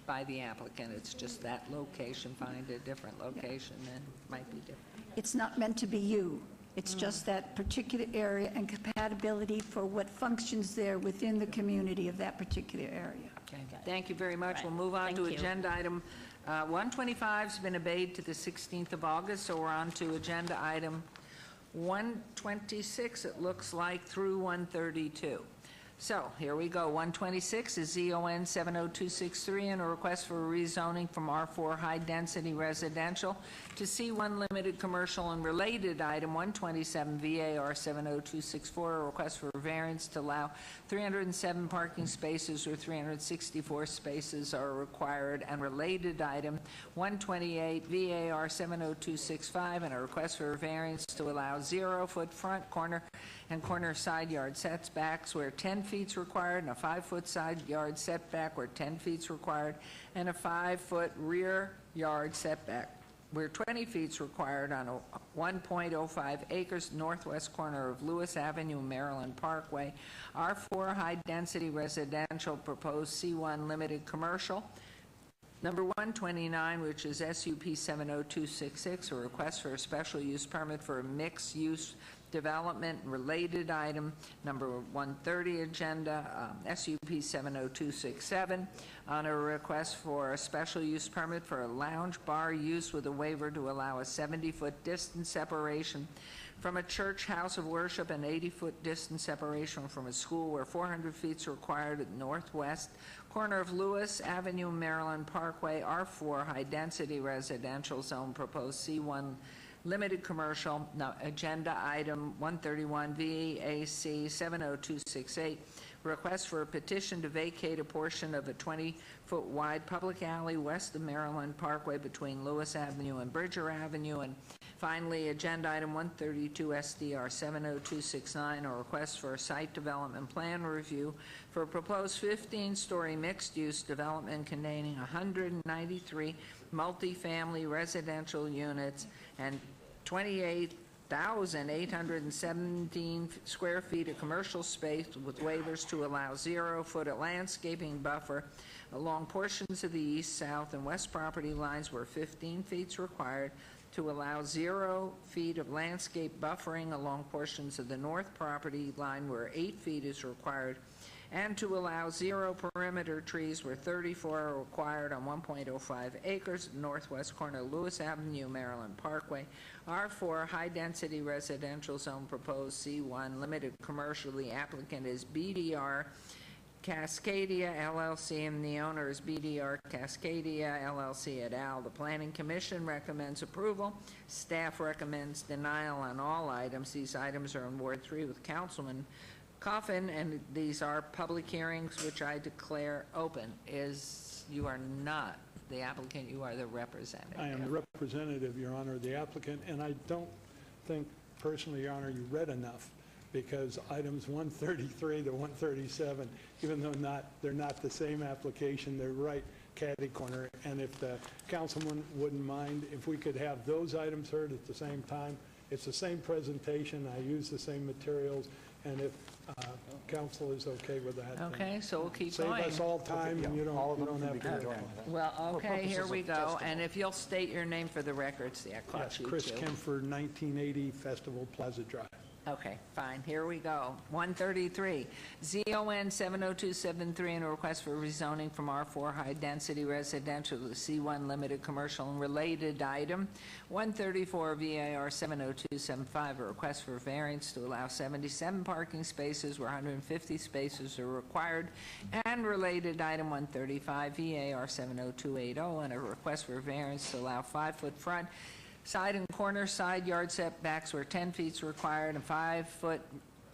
by the applicant. It's just that location. Find a different location, and it might be different. It's not meant to be you. It's just that particular area and compatibility for what functions there within the community of that particular area. Okay. Thank you very much. We'll move on to agenda item 125 has been obeyed to the 16th of August, so we're on to agenda item 126, it looks like, through 132. So, here we go. 126 is ZON 70263, and a request for rezoning from R4 high-density residential to C1 limited commercial and related item. 127 VAR 70264, a request for variance to allow 307 parking spaces where 364 spaces are required, and related item. 128 VAR 70265, and a request for variance to allow 0-foot front, corner, and corner side yard setbacks where 10 feet is required, and a 5-foot side yard setback where 10 feet is required, and a 5-foot rear yard setback where 20 feet is required on a 1.05 acres northwest corner of Lewis Avenue, Maryland Parkway. R4 high-density residential, proposed C1 limited commercial. Number 129, which is SUP 70266, a request for a special use permit for a mixed-use development related item. Number 130 agenda, SUP 70267, on a request for a special use permit for a lounge bar use with a waiver to allow a 70-foot distance separation from a church house of worship and 80-foot distance separation from a school where 400 feet is required at northwest corner of Lewis Avenue, Maryland Parkway. R4 high-density residential zone, proposed C1 limited commercial. Now, agenda item 131 VAC 70268, request for a petition to vacate a portion of a 20-foot wide public alley west of Maryland Parkway between Lewis Avenue and Bridger Avenue. And finally, agenda item 132 SDR 70269, a request for a site development plan review for a proposed 15-story mixed-use development containing 193 multifamily residential units and 28,817 square feet of commercial space with waivers to allow 0-foot landscaping buffer along portions of the east, south, and west property lines where 15 feet is required, to allow 0 feet of landscape buffering along portions of the north property line where 8 feet is required, and to allow 0 perimeter trees where 34 are required on 1.05 acres northwest corner of Lewis Avenue, Maryland Parkway. R4 high-density residential zone, proposed C1 limited commercial. The applicant is BDR Cascadia LLC, and the owner is BDR Cascadia LLC et al. The Planning Commission recommends approval. Staff recommends denial on all items. These items are in Ward 3 with Councilman Coffin, and these are public hearings, which I declare open. You are not the applicant, you are the representative. I am the representative, Your Honor, the applicant, and I don't think personally, Your Honor, you read enough, because items 133 to 137, even though they're not the same application, they're right catty corner. And if the councilman wouldn't mind, if we could have those items heard at the same time. It's the same presentation, I use the same materials, and if council is okay with that. Okay, so we'll keep going. Save us all time, and you don't have to. Well, okay, here we go. And if you'll state your name for the records, I caught Yes, you Chris too. Kempfer, 1980 Festival Plaza Drive. Okay, fine, here we go. 133, ZON 70273, and a request for rezoning from R4 high-density residential to C1 limited commercial and related item. 134 VAR 70275, a request for variance to allow 77 parking spaces where 150 spaces are required, and related item 135 VAR 70280, and a request for variance to allow 5-foot front, side and corner side yard setbacks where 10 feet is required, and 5-foot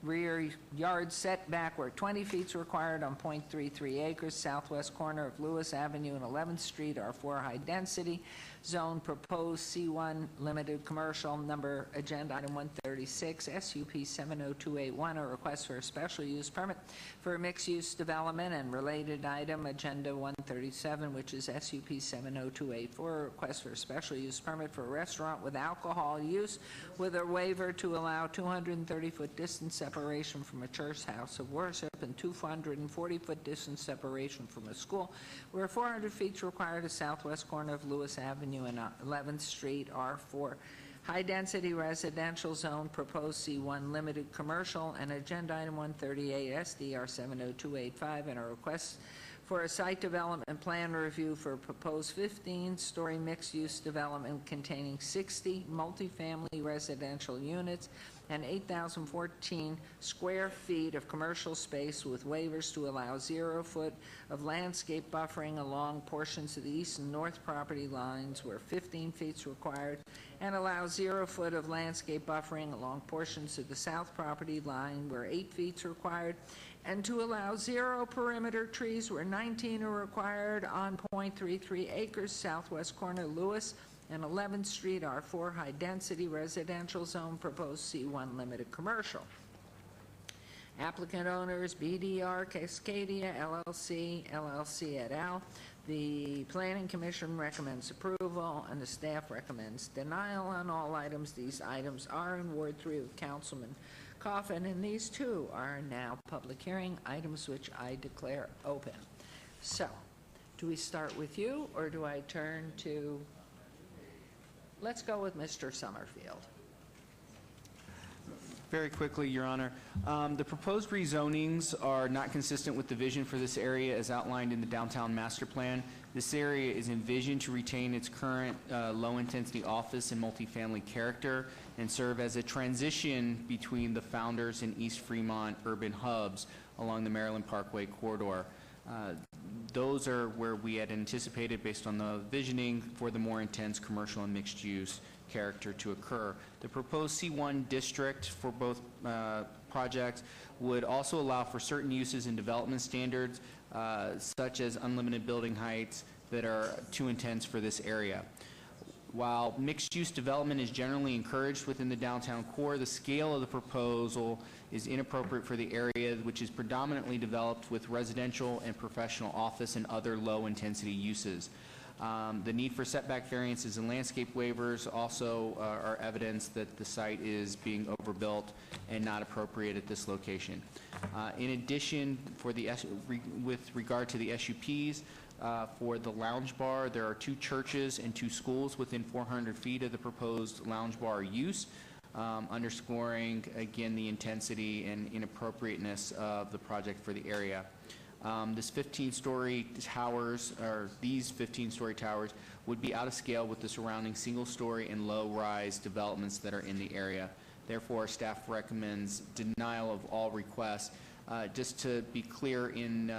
rear yard setback where 20 feet is required on .33 acres southwest corner of Lewis Avenue and 11th Street, R4 high density zone, proposed C1 limited commercial. Number agenda item 136 SUP 70281, a request for a special use permit for a mixed use development, and related item agenda 137, which is SUP 70284, a request for a special use permit for a restaurant with alcohol use with a waiver to allow 230-foot distance separation from a church house of worship and 240-foot distance separation from a school where 400 feet is required at southwest corner of Lewis Avenue and 11th Street, R4 high-density residential zone, proposed C1 limited commercial, and agenda item 138 SDR 70285, and a request for a site development plan review for a proposed 15-story mixed-use development containing 60 multifamily residential units and 8,014 square feet of commercial space with waivers to allow 0 foot of landscape buffering along portions of the east and north property lines where 15 feet is required, and allow 0 foot of landscape buffering along portions of the south property line where 8 feet is required, and to allow 0 perimeter trees where 19 are required on .33 acres southwest corner Lewis and 11th Street, R4 high-density residential zone, proposed C1 limited commercial. Applicant owners, BDR Cascadia LLC, LLC et al. The Planning Commission recommends approval, and the staff recommends denial on all items. These items are in Ward 3 of Councilman Coffin, and these two are now public hearing items which I declare open. So, do we start with you, or do I turn to... Let's go with Mr. Summerfield. Very quickly, Your Honor. The proposed rezonings are not consistent with the vision for this area as outlined in the downtown master plan. This area is envisioned to retain its current low-intensity office and multifamily character and serve as a transition between the Founders and East Fremont urban hubs along the Maryland Parkway corridor. Those are where we had anticipated, based on the visioning, for the more intense commercial and mixed-use character to occur. The proposed C1 district for both projects would also allow for certain uses and development standards, such as unlimited building heights, that are too intense for this area. While mixed-use development is generally encouraged within the downtown core, the scale of the proposal is inappropriate for the area, which is predominantly developed with residential and professional office and other low-intensity uses. The need for setback variances and landscape waivers also are evidence that the site is being overbuilt and not appropriate at this location. In addition, with regard to the SUPs, for the lounge bar, there are 2 churches and 2 schools within 400 feet of the proposed lounge bar use, underscoring, again, the intensity and inappropriateness of the project for the area. These 15-story towers would be out of scale with the surrounding single-story and low-rise developments that are in the area. Therefore, staff recommends denial of all requests. Just to be clear, in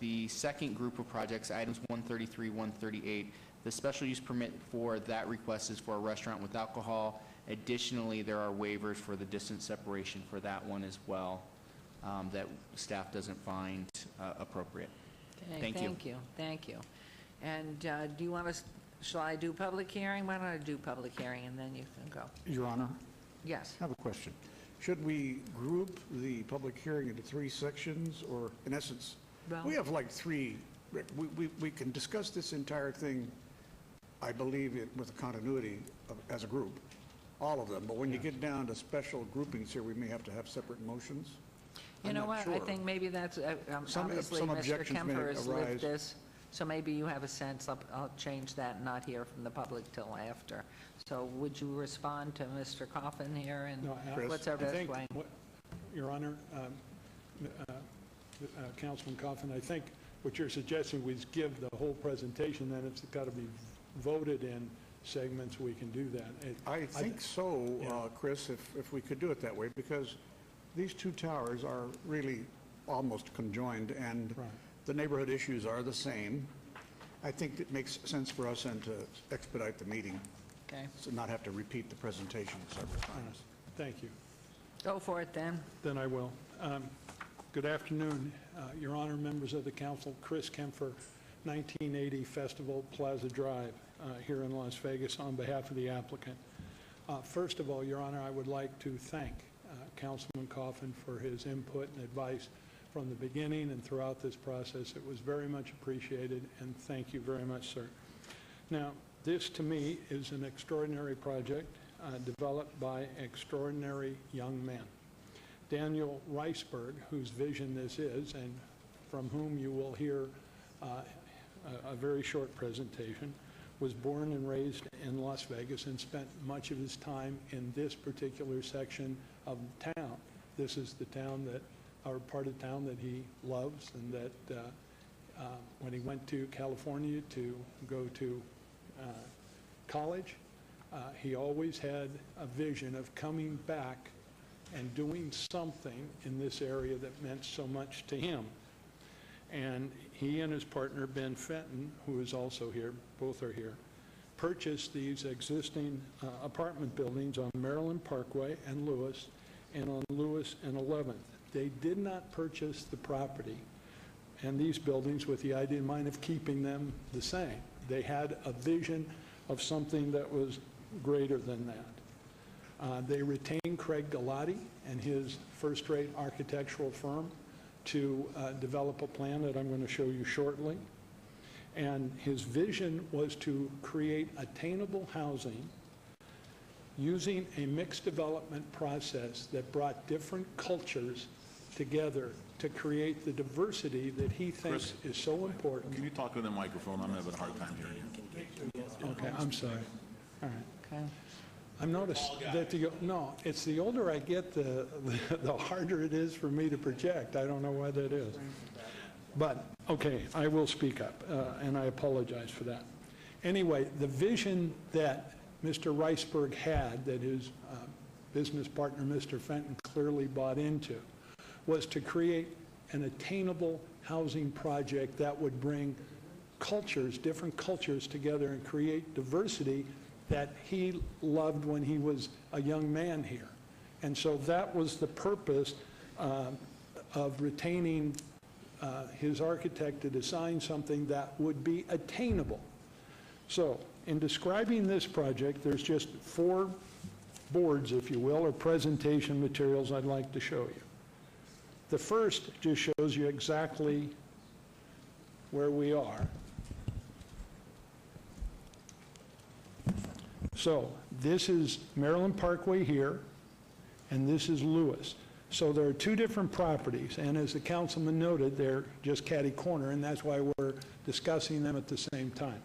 the second group of projects, items 133, 138, the special use permit for that request is for a restaurant with alcohol. Additionally, there are waivers for the distance separation for that one as well, that staff doesn't find appropriate. Okay, Thank you. Thank you. And do you want to, shall I do public hearing? Why don't I do public hearing and then you can go? Your Honor, Yes. I have a question. Should we group the public hearing into 3 sections, or in essence, Well- we have like 3, we can discuss this entire thing, I believe, with a continuity as a group, all of them, but when you get down to special groupings here, we may have to have separate motions. You I'm know not what, I sure. think maybe that's, Some obviously, Mr. objections may Kemper has lived arise. this, so maybe you have a sense, I'll change that and not hear from the public till after. So would you respond to Mr. Coffin here, and No, what's our I best think way? Your Honor, Councilman Coffin, I think what you're suggesting was give the whole presentation, then it's got to be voted in segments, we can do that. I think so, Chris, if we could do it that way, because these 2 towers are really almost conjoined, and the neighborhood issues are the same. I think it makes sense for us then to expedite the meeting. Okay. So not have to repeat the presentation several times. Thank you. Go for it then. Then I will. Good afternoon, Your Honor, members of the council. Chris Kempfer, 1980 Festival Plaza Drive, here in Las Vegas, on behalf of the applicant. First of all, Your Honor, I would like to thank Councilman Coffin for his input and advice from the beginning and throughout this process. It was very much appreciated, and thank you very much, sir. Now, this to me is an extraordinary project developed by extraordinary young men. Daniel Reisberg, whose vision this is, and from whom you will hear a very short presentation, was born and raised in Las Vegas and spent much of his time in this particular section of town. This is the town that, or part of town that he loves, and that when he went to California to go to college, he always had a vision of coming back and doing something in this area that meant so much to him. And he and his partner, Ben Fenton, who is also here, both are here, purchased these existing apartment buildings on Maryland Parkway and Lewis, and on Lewis and 11th. They did not purchase the property and these buildings with the idea in mind of keeping them the same. They had a vision of something that was greater than that. They retained Craig Galati and his first-rate architectural firm to develop a plan that I'm going to show you shortly. And his vision was to create attainable housing using a mixed development process that brought different cultures together to create the diversity that he thinks is so important. Can you talk with the microphone? I'm having a hard time hearing you. Okay, I'm sorry. All right. Okay. I've noticed that it's the older I get, the harder it is for me to project. I don't know why that is. But, okay, I will speak up, and I apologize for that. Anyway, the vision that Mr. Riceberg had, that his business partner, Mr. Fenton, clearly bought into, was to create an attainable housing project that would bring cultures, different cultures together and create diversity that he loved when he was a young man here. And so that was the purpose of retaining his architect to design something that would be attainable. So in describing this project, there's just 4 boards, if you will, or presentation materials I'd like to show you. The first just shows you exactly where we are. So this is Maryland Parkway here, and this is Lewis. So there are 2 different properties, and as the councilman noted, they're just catty corner, and that's why we're discussing them at the same time.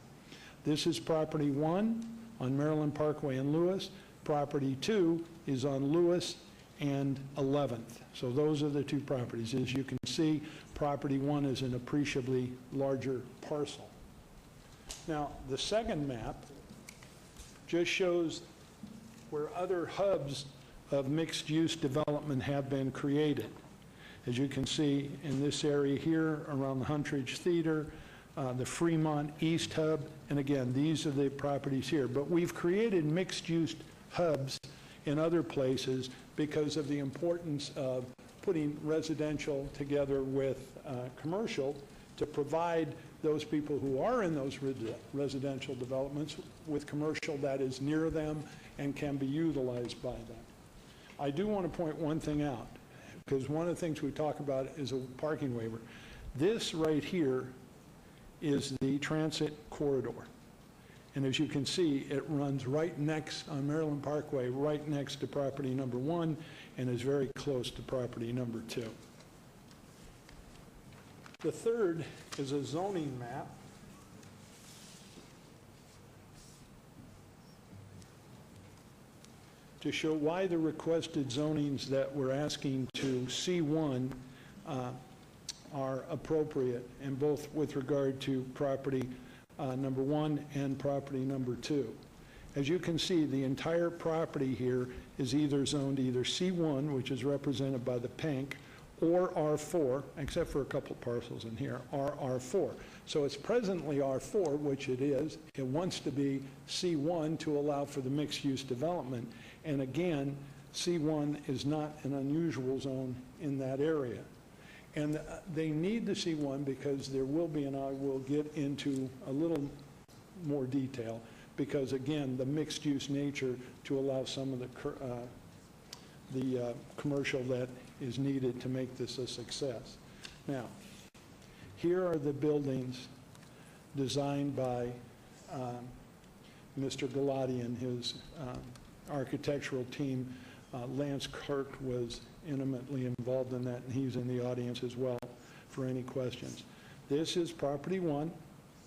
This is property 1 on Maryland Parkway and Lewis. Property 2 is on Lewis and 11th. So those are the 2 properties. As you can see, property 1 is an appreciably larger parcel. Now, the second map just shows where other hubs of mixed-use development have been created. As you can see in this area here around the Huntridge Theater, the Fremont East Hub, and again, these are the properties here. But we've created mixed-use hubs in other places because of the importance of putting residential together with commercial to provide those people who are in those residential developments with commercial that is near them and can be utilized by them. I do want to point one thing out, because one of the things we talk about is a parking waiver. This right here is the transit corridor. And as you can see, it runs right next on Maryland Parkway, right next to property number 1, and is very close to property number 2. The third is a zoning map. To show why the requested zonings that we're asking to C1 are appropriate, and both with regard to property number 1 and property number 2. As you can see, the entire property here is either zoned either C1, which is represented by the pink, or R4, except for a couple parcels in here, or R4. So it's presently R4, which it is. It wants to be C1 to allow for the mixed-use development. And again, C1 is not an unusual zone in that area. And they need the C1 because there will be, and I will get into a little more detail, because again, the mixed-use nature to allow some of the commercial that is needed to make this a success. Now, here are the buildings designed by Mr. Galati and his architectural team. Lance Kirk was intimately involved in that, and he's in the audience as well for any questions. This is property 1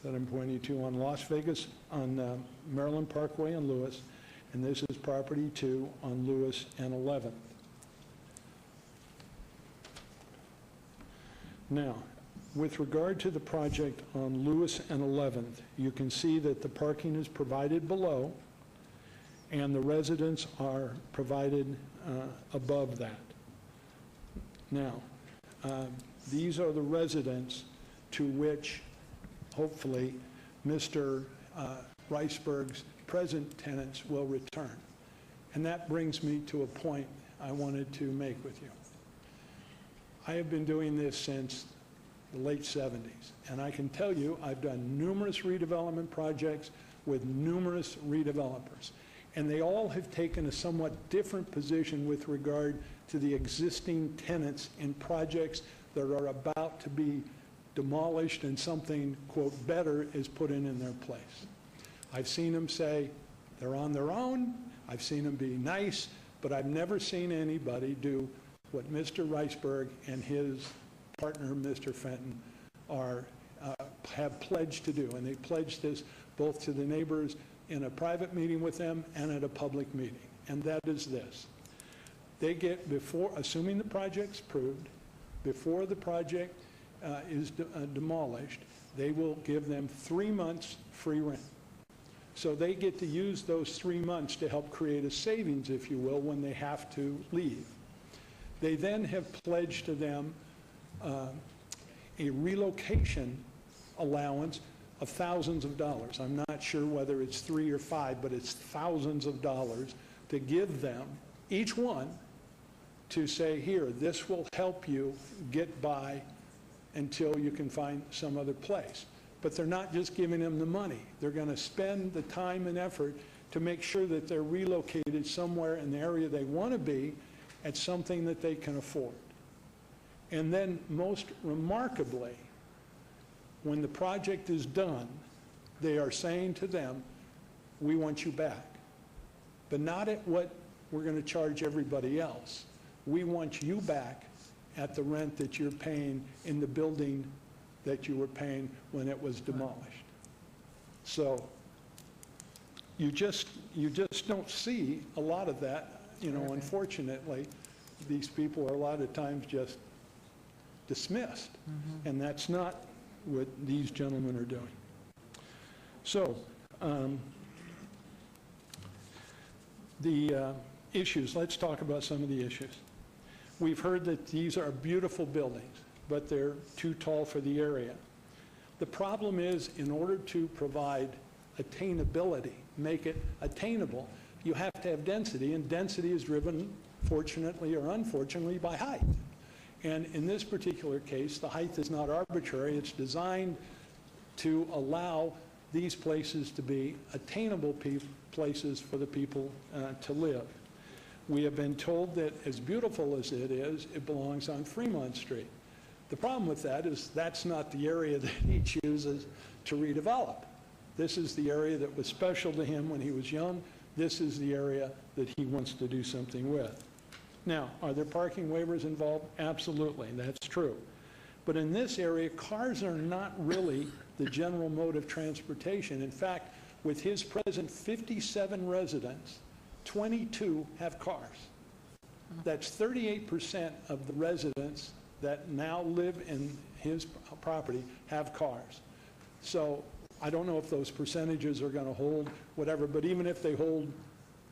that I'm pointing to on Las Vegas, on Maryland Parkway and Lewis, and this is property 2 on Lewis and 11th. Now, with regard to the project on Lewis and 11th, you can see that the parking is provided below, and the residents are provided above that. Now, these are the residents to which, hopefully, Mr. Riceburg's present tenants will return. And that brings me to a point I wanted to make with you. I have been doing this since the late 70s, and I can tell you I've done numerous redevelopment projects with numerous redevelopers, and they all have taken a somewhat different position with regard to the existing tenants in projects that are about to be demolished and something, quote, better is put in their place. I've seen them say they're on their own. I've seen them be nice, but I've never seen anybody do what Mr. Riceburg and his partner, Mr. Fenton, have pledged to do. And they pledged this both to the neighbors in a private meeting with them and at a public meeting. And that is this. They get, before, assuming the project's approved, before the project is demolished, they will give them 3 months free rent. So they get to use those 3 months to help create a savings, if you will, when they have to leave. They then have pledged to them a relocation allowance of thousands of dollars. I'm not sure whether it's 3 or 5, but it's thousands of dollars to give them, each one, to say, here, this will help you get by until you can find some other place. But they're not just giving them the money. They're going to spend the time and effort to make sure that they're relocated somewhere in the area they want to be at something that they can afford. And then, most remarkably, when the project is done, they are saying to them, we want you back. But not at what we're going to charge everybody else. We want you back at the rent that you're paying in the building that you were paying when it was demolished. So you just don't see a lot of that. You know, unfortunately, these people are a lot of times just dismissed. And that's not what these gentlemen are doing. So the issues, let's talk about some of the issues. We've heard that these are beautiful buildings, but they're too tall for the area. The problem is, in order to provide attainability, make it attainable, you have to have density, and density is driven, fortunately or unfortunately, by height. And in this particular case, the height is not arbitrary. It's designed to allow these places to be attainable places for the people to live. We have been told that as beautiful as it is, it belongs on Fremont Street. The problem with that is that's not the area that he chooses to redevelop. This is the area that was special to him when he was young. This is the area that he wants to do something with. Now, are there parking waivers involved? Absolutely, that's true. But in this area, cars are not really the general mode of transportation. In fact, with his present 57 residents, 22 have cars. That's 38% of the residents that now live in his property have cars. So I don't know if those percentages are going to hold, whatever, but even if they hold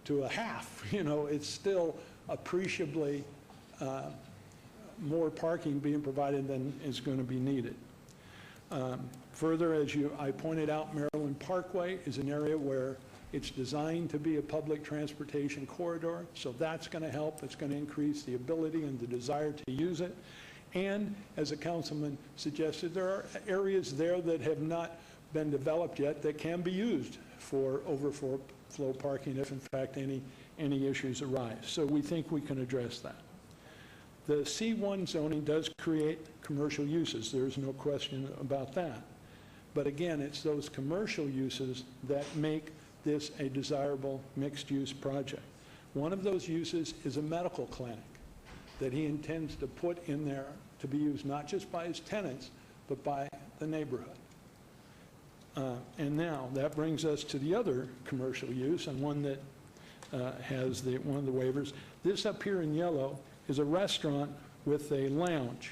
to a half, you know, it's still appreciably more parking being provided than is going to be needed. Further, as I pointed out, Maryland Parkway is an area where it's designed to be a public transportation corridor, so that's going to help. It's going to increase the ability and the desire to use it. And as the councilman suggested, there are areas there that have not been developed yet that can be used for overflow parking if, in fact, any issues arise. So we think we can address that. The C1 zoning does create commercial uses. There's no question about that. But again, it's those commercial uses that make this a desirable mixed-use project. One of those uses is a medical clinic that he intends to put in there to be used not just by his tenants, but by the neighborhood. And now that brings us to the other commercial use, and one that has one of the waivers. This up here in yellow is a restaurant with a lounge.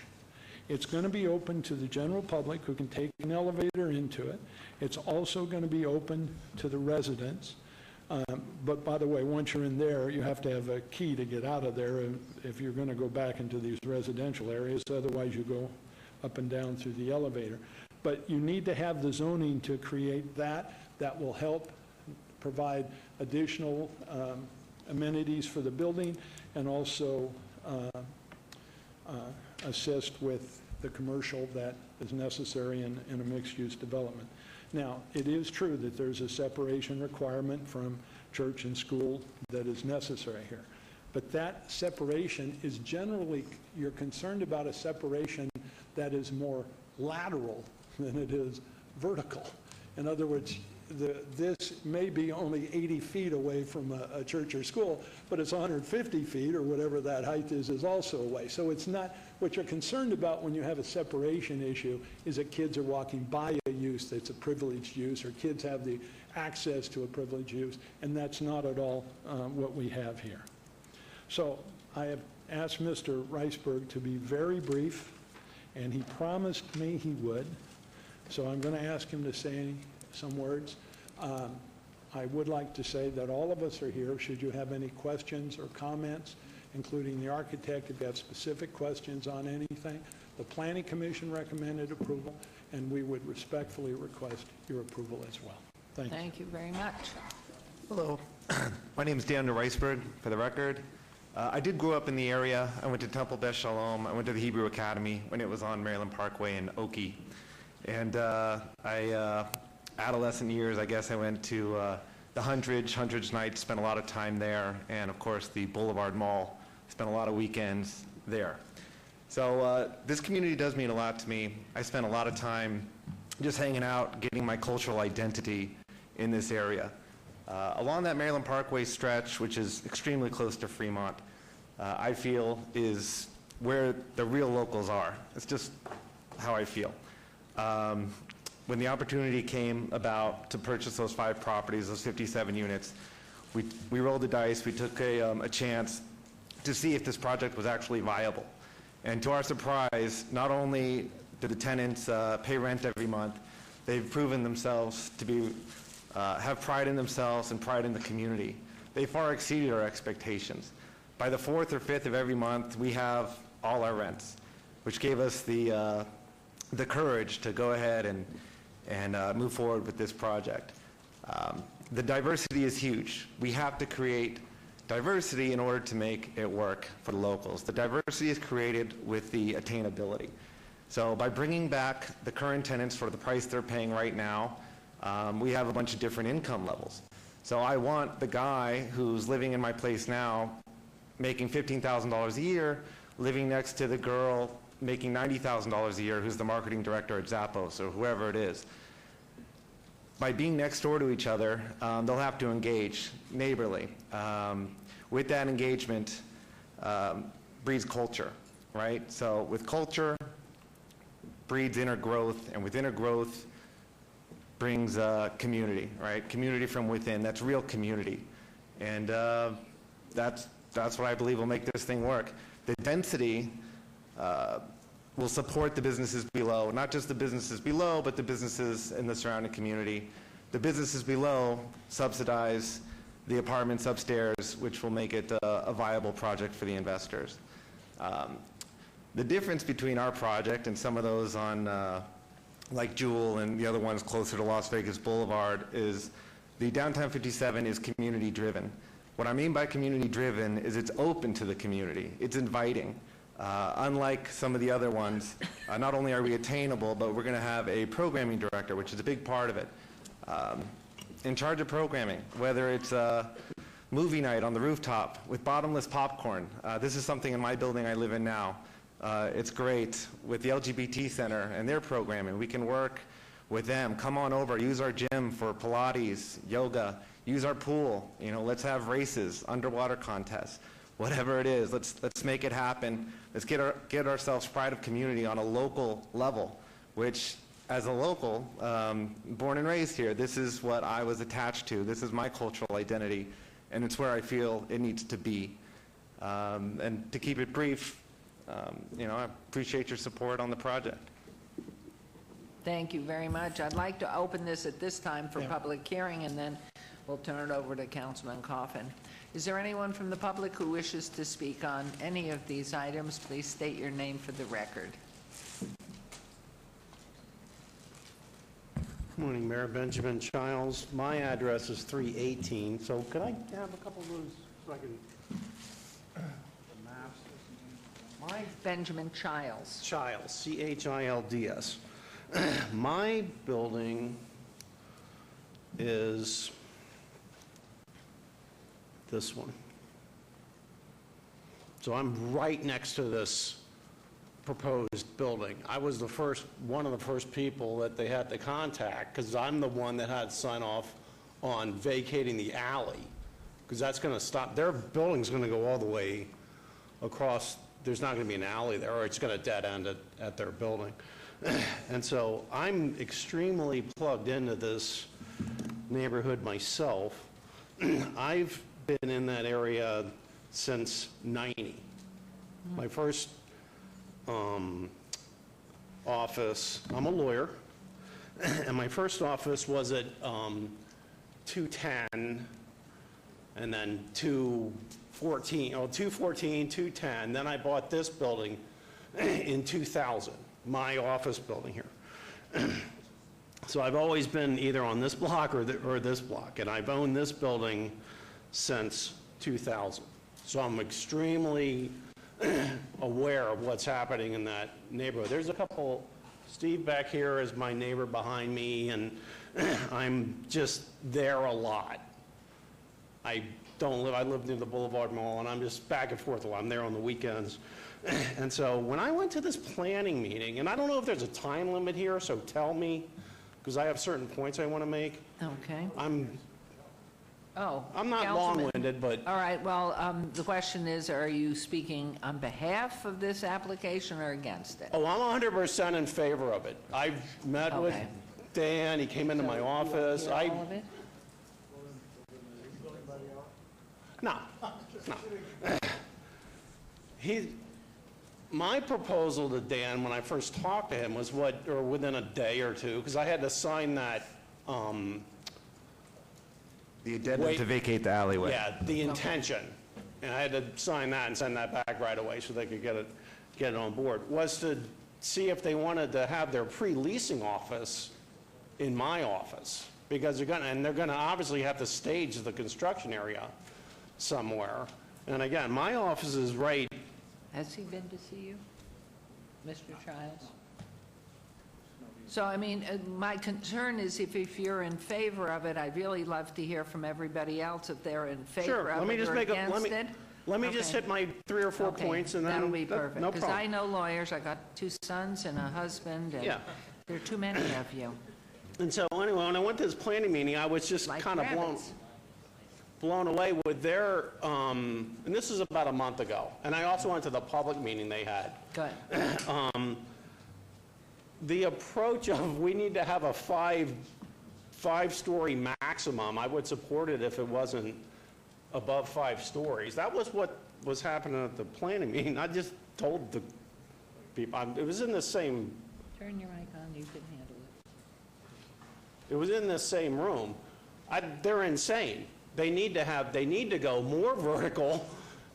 It's going to be open to the general public who can take an elevator into it. It's also going to be open to the residents. But by the way, once you're in there, you have to have a key to get out of there if you're going to go back into these residential areas. Otherwise, you go up and down through the elevator. But you need to have the zoning to create that. That will help provide additional amenities for the building and also assist with the commercial that is necessary in a mixed-use development. Now, it is true that there's a separation requirement from church and school that is necessary here. But that separation is generally, you're concerned about a separation that is more lateral than it is vertical. In other words, this may be only 80 feet away from a church or school, but it's 150 feet or whatever that height is also away. So it's not, what you're concerned about when you have a separation issue is that kids are walking by a use that's a privileged use, or kids have the access to a privileged use, and that's not at all what we have here. So I have asked Mr. Reisberg to be very brief, and he promised me he would. So I'm going to ask him to say some words. I would like to say that all of us are here. Should you have any questions or comments, including the architect, if you have specific questions on anything, the Planning Commission recommended approval, and we would respectfully request your approval as well. Thank you. Thank you very much. Hello. My name is Daniel Reisberg, for the record. I did grow up in the area. I went to Temple Beth Shalom. I went to the Hebrew Academy when it was on Maryland Parkway in Oakey. And adolescent years, I guess I went to the Hundreds Night, spent a lot of time there, and of course the Boulevard Mall, spent a lot of weekends there. So this community does mean a lot to me. I spent a lot of time just hanging out, getting my cultural identity in this area. Along that Maryland Parkway stretch, which is extremely close to Fremont, I feel is where the real locals are. It's just how I feel. When the opportunity came about to purchase those 5 properties, those 57 units, we rolled the dice. We took a chance to see if this project was actually viable. And to our surprise, not only do the tenants pay rent every month, they've proven themselves to be, have pride in themselves and pride in the community. They far exceeded our expectations. By the 4th or 5th of every month, we have all our rents, which gave us the courage to go ahead and move forward with this project. The diversity is huge. We have to create diversity in order to make it work for the locals. The diversity is created with the attainability. So by bringing back the current tenants for the price they're paying right now, we have a bunch of different income levels. So I want the guy who's living in my place now making $15,000 a year, living next to the girl making $90,000 a year who's the marketing director at Zappos or whoever it is. By being next door to each other, they'll have to engage neighborly. With that engagement breeds culture, right? So with culture breeds inner growth, and with inner growth brings community, right? Community from within, that's real community. And that's what I believe will make this thing work. The density will support the businesses below, not just the businesses below, but the businesses in the surrounding community. The businesses below subsidize the apartments upstairs, which will make it a viable project for the investors. The difference between our project and some of those on like Jewel and the other ones closer to Las Vegas Boulevard is the Downtown 57 is community driven. What I mean by community driven is it's open to the community. It's inviting. Unlike some of the other ones, not only are we attainable, but we're going to have a programming director, which is a big part of it, in charge of programming, whether it's a movie night on the rooftop with bottomless popcorn. This is something in my building I live in now. It's great with the LGBT Center and their programming. We can work with them. Come on over, use our gym for Pilates, yoga, use our pool. You know, let's have races, underwater contests. Whatever it is, let's make it happen. Let's get ourselves pride of community on a local level, which as a local, born and raised here, this is what I was attached to. This is my cultural identity, and it's where I feel it needs to be. And to keep it brief, you know, I appreciate your support on the project. Thank you very much. I'd like to open this at this time for public hearing, and then we'll turn it over to Councilman Coffin. Is there anyone from the public who wishes to speak on any of these items? Please state your name for the record. Good morning, Mayor. Benjamin Childs. My address is 318, so could I have a couple of those so I can, the maps? Benjamin Childs. Childs, C-H-I-L-D-S. My building is this one. So I'm right next to this proposed building. I was one of the first people that they had to contact, because I'm the one that had to sign off on vacating the alley, because that's going to stop, their building's going to go all the way across, there's not going to be an alley there, or it's going to dead end at their building. And so I'm extremely plugged into this neighborhood myself. I've been in that area since '90. My first office, I'm a lawyer, and my first office was at 210, and then 214, 210. Then I bought this building in 2000, my office building here. So I've always been either on this block or this block, and I've owned this building since 2000. So I'm extremely aware of what's happening in that neighborhood. There's a couple, Steve back here is my neighbor behind me, and I'm just there a lot. I live near the Boulevard Mall, and I'm just back and forth a lot. I'm there on the weekends. And so when I went to this planning meeting, and I don't know if there's a time limit here, so tell me, because I have certain points I want to make. Okay. I'm not Councilman. long-winded, but All right, well, the question is, are you speaking on behalf of this application or against it? oh, I'm 100% in favor of it. I've met with Okay. Dan, he came into my office. All of it? No. My proposal to Dan, when I first talked to him, was within a day or two, because I had to sign that, The addendum to vacate the alleyway. yeah, the intention. And I had to sign that and send that back right away so they could get it on board, was to see if they wanted to have their pre-leasing office in my office, because they're gonna obviously have to stage the construction area somewhere. And again, my office is right. Has he been to see you, Mr. Childs? So, I mean, my concern is if you're in favor of it, I'd really love to hear from everybody else if they're in favor Sure, of let me it just or make against it. let me just Okay. hit my 3 or 4 Okay, points, and then that'll be perfect. No Because I problem. know lawyers, I got 2 sons and a husband, and Yeah. there are too many of you. And so anyway, when I went to this planning meeting, I was just Like kind of rabbits. blown away with their, and this is about a month ago. And I also went to the public meeting they had. Good. The approach of we need to have a five-story maximum, I would support it if it wasn't above 5 stories. That was what was happening at the planning meeting. I just told the people, it was in the same, Turn your mic on, you can handle it. it was in the same room. They're insane. They need to go more vertical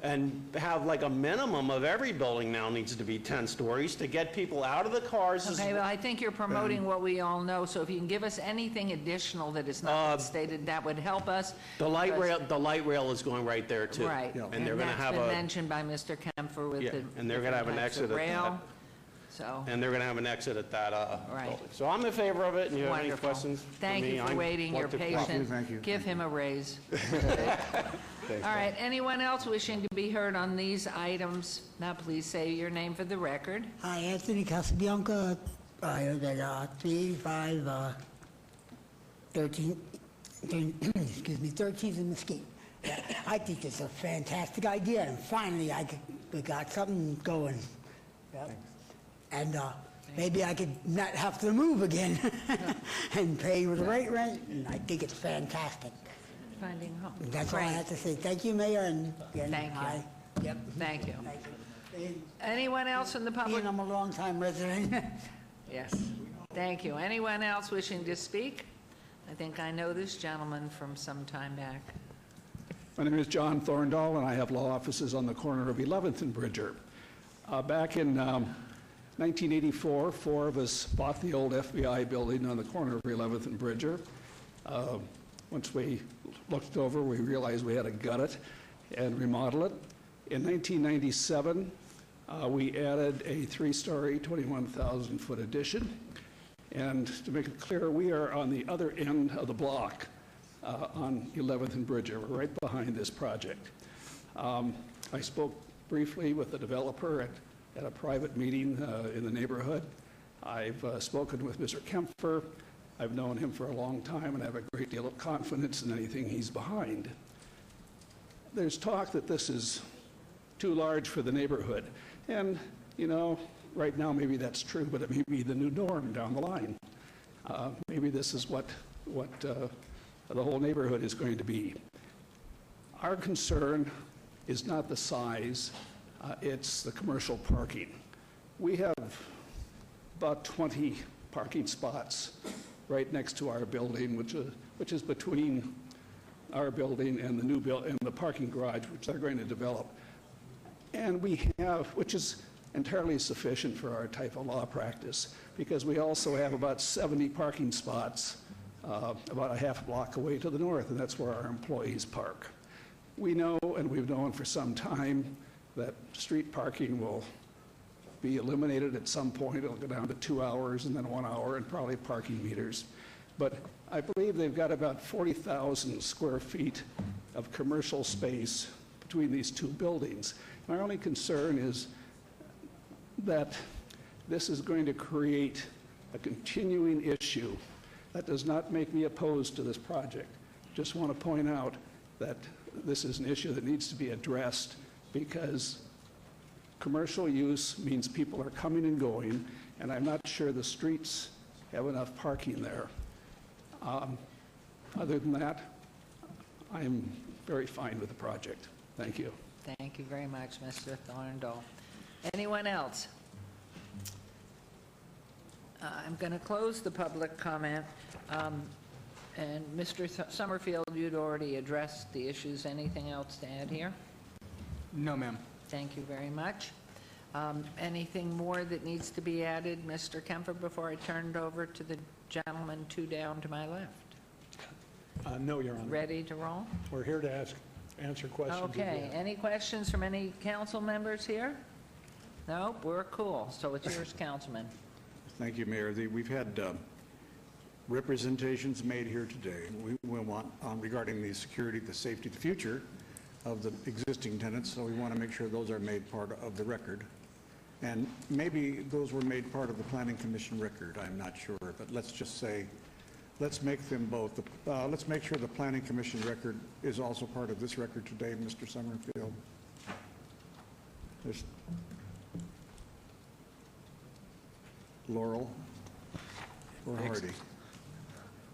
and have like a minimum of every building now needs to be 10 stories to get people out of the cars. Okay, well, I think you're promoting what we all know, so if you can give us anything additional that is not been stated, that would help us. The light because- rail is going right there too. Right, And they're going to have that's been a, mentioned by Mr. Kempfer with Yeah, the and they're gonna have an different types of exit at rail. that. So, and they're going to have an exit at that Right. building. So I'm in favor of it, and you have any wonderful. questions for Thank me? you for I'm waiting, your like to- patience. Thank you. Give him a raise. All right, anyone else wishing to be heard on these items? Now, please say your name for the record. Hi, Anthony Casabianca. I live at 13th and Mesquite. I think it's a fantastic idea, and finally we got something going. Yep. And maybe I could not have to move again and pay the right rent, and I think it's fantastic. Finding home. That's all I Great. have to say. Thank you, Mayor, and again, Thank you. hi. Yep. Thank you. Thank you. Anyone else in the public? Being I'm a longtime resident. Yes, thank you. Anyone else wishing to speak? I think I know this gentleman from some time back. My name is John Thorndall, and I have law offices on the corner of 11th and Bridger. Back in 1984, four of us bought the old FBI building on the corner of 11th and Bridger. Once we looked it over, we realized we had to gut it and remodel it. In 1997, we added a three-story, 21,000-foot addition. And to make it clear, we are on the other end of the block on 11th and Bridger. We're right behind this project. I spoke briefly with the developer at a private meeting in the neighborhood. I've spoken with Mr. Kempfer. I've known him for a long time, and I have a great deal of confidence in anything he's behind. There's talk that this is too large for the neighborhood. And, you know, right now maybe that's true, but it may be the new norm down the line. Maybe this is what the whole neighborhood is going to be. Our concern is not the size, it's the commercial parking. We have about 20 parking spots right next to our building, which is between our building and the new and the parking garage, which they're going to develop. And we have, which is entirely sufficient for our type of law practice, because we also have about 70 parking spots about a half block away to the north, and that's where our employees park. We know, and we've known for some time, that street parking will be eliminated at some point. It'll go down to 2 hours and then 1 hour, and probably parking meters. But I believe they've got about 40,000 square feet of commercial space between these two buildings. My only concern is that this is going to create a continuing issue. That does not make me opposed to this project. Just want to point out that this is an issue that needs to be addressed, because commercial use means people are coming and going, and I'm not sure the streets have enough parking there. Other than that, I'm very fine with the project. Thank you. Thank you very much, Mr. Thorndall. Anyone else? I'm going to close the public comment. And Mr. Summerfield, you'd already addressed the issues. Anything else to add here? No, ma'am. Thank you very much. Anything more that needs to be added, Mr. Kempfer, before I turn it over to the gentleman two down to my left? No, Your Honor. Ready to roll? We're here to answer questions. Okay. Any questions from any council members here? No, we're cool. So it's yours, Councilman. Thank you, Mayor. We've had representations made here today. We want regarding the security, the safety, the future of the existing tenants, so we want to make sure those are made part of the record. And maybe those were made part of the Planning Commission record, I'm not sure, but let's just say, let's make them both. Let's make sure the Planning Commission record is also part of this record today, Mr. Summerfield. There's Laurel or Hardy?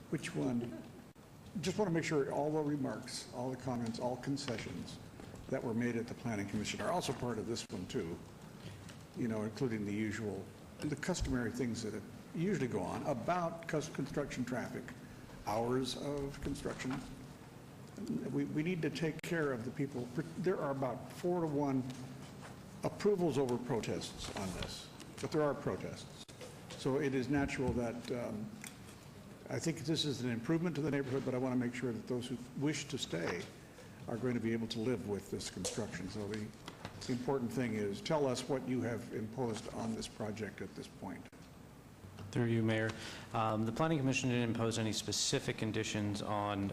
Which one? Just want to make sure all the remarks, all the comments, all concessions that were made at the Planning Commission are also part of this one too, you know, including the usual, the customary things that usually go on about construction traffic, hours of construction. We need to take care of the people. There are about 4-to-1 approvals over protests on this, but there are protests. So it is natural that I think this is an improvement to the neighborhood, but I want to make sure that those who wish to stay are going to be able to live with this construction. So the important thing is tell us what you have imposed on this project at this point. Through you, Mayor. The Planning Commission didn't impose any specific conditions on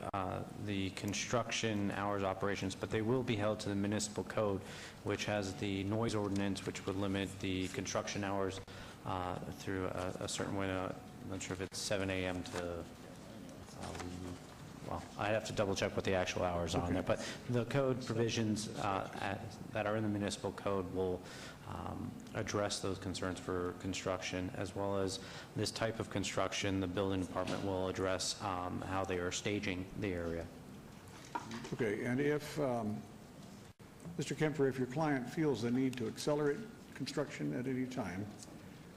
the construction hours operations, but they will be held to the municipal code, which has the noise ordinance, which would limit the construction hours through a certain way. I'm not sure if it's 7 a.m. to, well, I'd have to double check what the actual hours are on there, but the code provisions that are in the municipal code will address those concerns for construction, as well as this type of construction. The building department will address how they are staging the area. Okay, and if, Mr. Kempfer, if your client feels the need to accelerate construction at any time,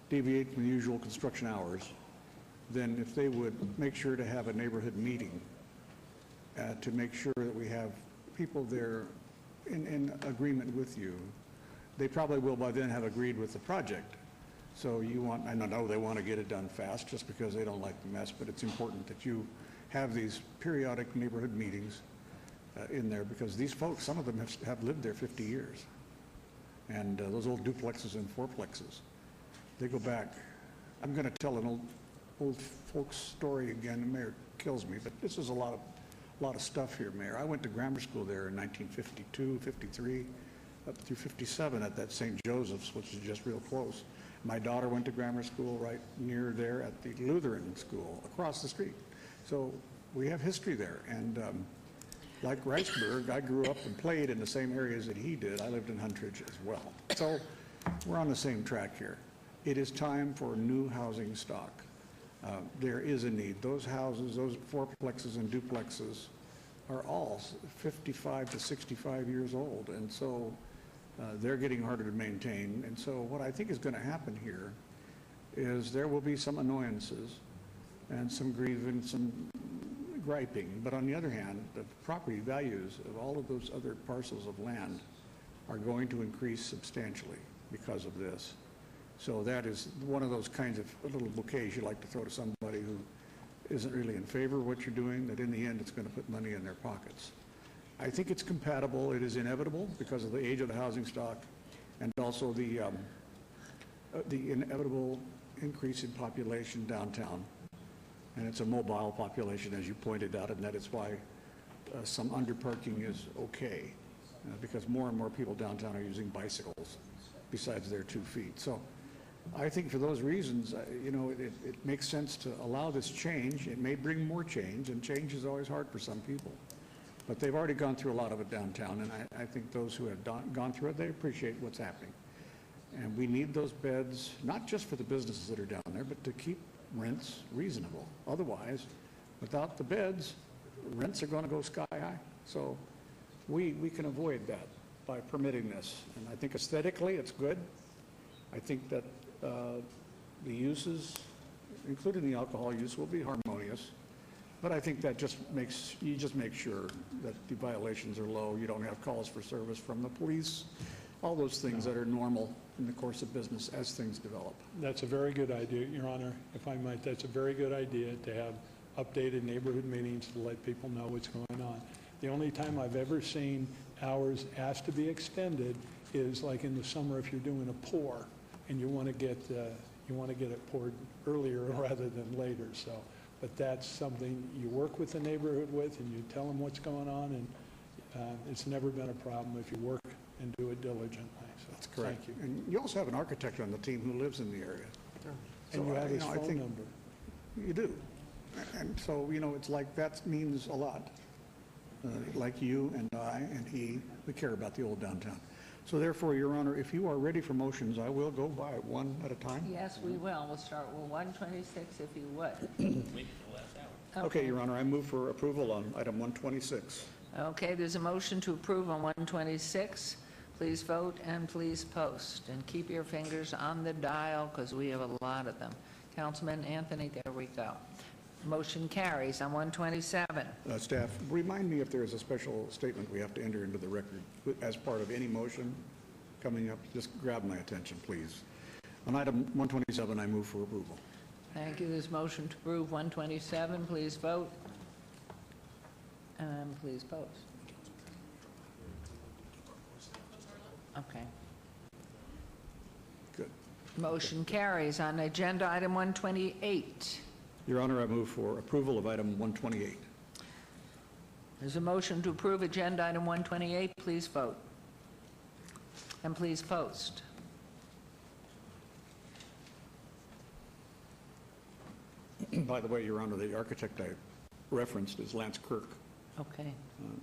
deviate from the usual construction hours, then if they would make sure to have a neighborhood meeting to make sure that we have people there in agreement with you. They probably will by then have agreed with the project. So you want, I know they want to get it done fast just because they don't like the mess, but it's important that you have these periodic neighborhood meetings in there, because these folks, some of them have lived there 50 years. And those old duplexes and fourplexes, they go back. I'm going to tell an old folks story again. The mayor kills me, but this is a lot of stuff here, Mayor. I went to grammar school there in 1952, 53, up through 57 at that St. Joseph's, which is just real close. My daughter went to grammar school right near there at the Lutheran school across the street. So we have history there. And like Reichsburg, I grew up and played in the same areas that he did. I lived in Huntridge as well. So we're on the same track here. It is time for new housing stock. There is a need. Those houses, those fourplexes and duplexes are all 55 to 65 years old. And so they're getting harder to maintain. And so what I think is going to happen here is there will be some annoyances and some grievance, some griping. But on the other hand, the property values of all of those other parcels of land are going to increase substantially because of this. So that is one of those kinds of little bouquets you like to throw to somebody who isn't really in favor of what you're doing, that in the end it's going to put money in their pockets. I think it's compatible. It is inevitable because of the age of the housing stock and also the inevitable increase in population downtown. And it's a mobile population, as you pointed out, and that is why some underparking is okay, because more and more people downtown are using bicycles besides their 2 feet. So I think for those reasons, you know, it makes sense to allow this change. It may bring more change, and change is always hard for some people. But they've already gone through a lot of it downtown, and I think those who have gone through it, they appreciate what's happening. And we need those beds, not just for the businesses that are down there, but to keep rents reasonable. Otherwise, without the beds, rents are going to go sky high. So we can avoid that by permitting this. And I think aesthetically it's good. I think that the uses, including the alcohol use, will be harmonious. But I think that you just make sure that the violations are low. You don't have calls for service from the police, all those things that are normal in the course of business as things develop. That's a very good idea, Your Honor. If I might, that's a very good idea to have updated neighborhood meetings to let people know what's going on. The only time I've ever seen hours asked to be extended is like in the summer if you're doing a pour and you want to get it poured earlier rather than later. So, but that's something you work with the neighborhood with, and you tell them what's going on, and it's never been a problem if you work and do it diligently. So, that's correct. Thank you. And you also have an architect on the team who lives in the area. Sure. And you have his phone number. You do. And so, you know, it's like that means a lot. Like you and I and he, we care about the old downtown. So therefore, Your Honor, if you are ready for motions, I will go by one at a time. Yes, we will. We'll start with 126, if you would. Okay, Your Honor, I move for approval on item 126. Okay, there's a motion to approve on 126. Please vote and please post. And keep your fingers on the dial because we have a lot of them. Councilman Anthony, there we go. Motion carries on 127. Staff, remind me if there is a special statement we have to enter into the record as part of any motion coming up. Just grab my attention, please. On item 127, I move for approval. Thank you. There's motion to approve 127. Please vote. And please post. Okay. Good. Motion carries on agenda item 128. Your Honor, I move for approval of item 128. There's a motion to approve agenda item 128. Please vote. And please post. By the way, Your Honor, the architect I referenced is Lance Kirk. Okay.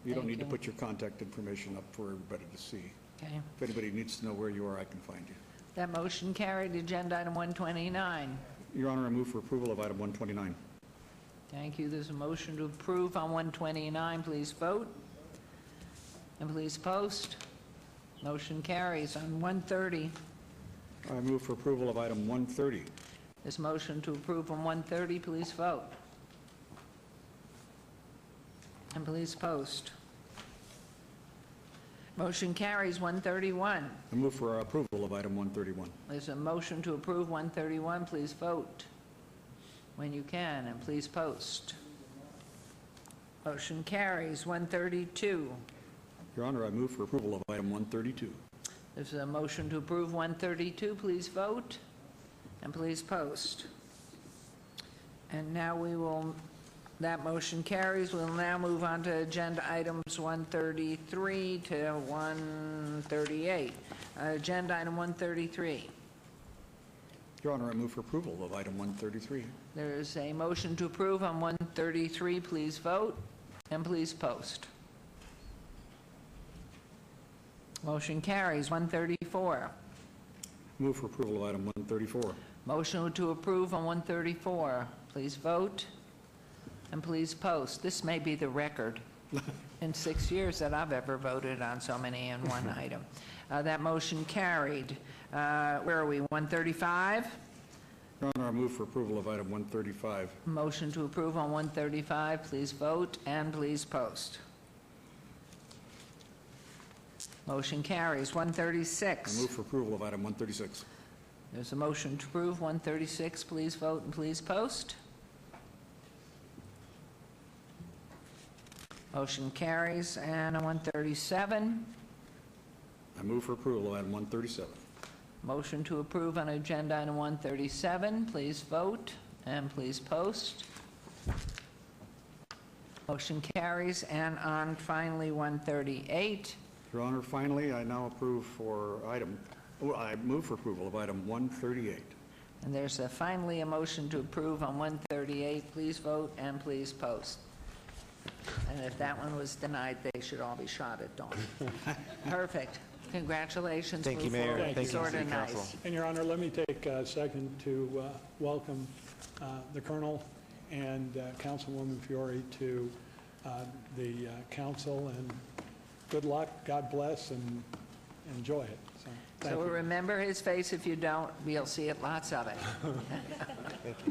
You don't Thank need to you. put your contact information up for everybody to see. Okay. If anybody needs to know where you are, I can find you. That motion carried. Agenda item 129. Your Honor, I move for approval of item 129. Thank you. There's a motion to approve on 129. Please vote. And please post. Motion carries on 130. I move for approval of item 130. There's a motion to approve on 130. Please vote. And please post. Motion carries. 131. I move for approval of item 131. There's a motion to approve 131. Please vote when you can, and please post. Motion carries. 132. Your Honor, I move for approval of item 132. There's a motion to approve 132. Please vote, and please post. And now we will, that motion carries. We'll now move on to agenda items 133 to 138. Agenda item 133. Your Honor, I move for approval of item 133. There is a motion to approve on 133. Please vote, and please post. Motion carries. 134. Move for approval of item 134. Motion to approve on 134. Please vote, and please post. This may be the record in 6 years that I've ever voted on so many in one item. That motion carried. Where are we? 135? Your Honor, I move for approval of item 135. Motion to approve on 135. Please vote, and please post. Motion carries. 136. I move for approval of item 136. There's a motion to approve 136. Please vote and please post. Motion carries. And on 137. I move for approval of item 137. Motion to approve on agenda item 137. Please vote and please post. Motion carries. And on finally 138. Your Honor, finally, I now approve for item, I move for approval of item 138. And there's finally a motion to approve on 138. Please vote and please post. And if that one was denied, they should all be shot at dawn. Perfect. Congratulations. Thank you, Move Mayor. forward. Thank you, Sorta City nice. Council. And, Your Honor, let me take a second to welcome the Colonel and Councilwoman Fiore to the council, and good luck, God bless, and enjoy it. So, thank So you. remember his face. If you don't, we'll see it, lots of it.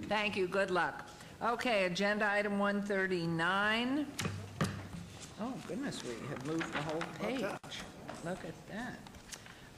Thank you. Good luck. Okay, agenda item 139. Oh, goodness, we have moved the whole page. Look at that.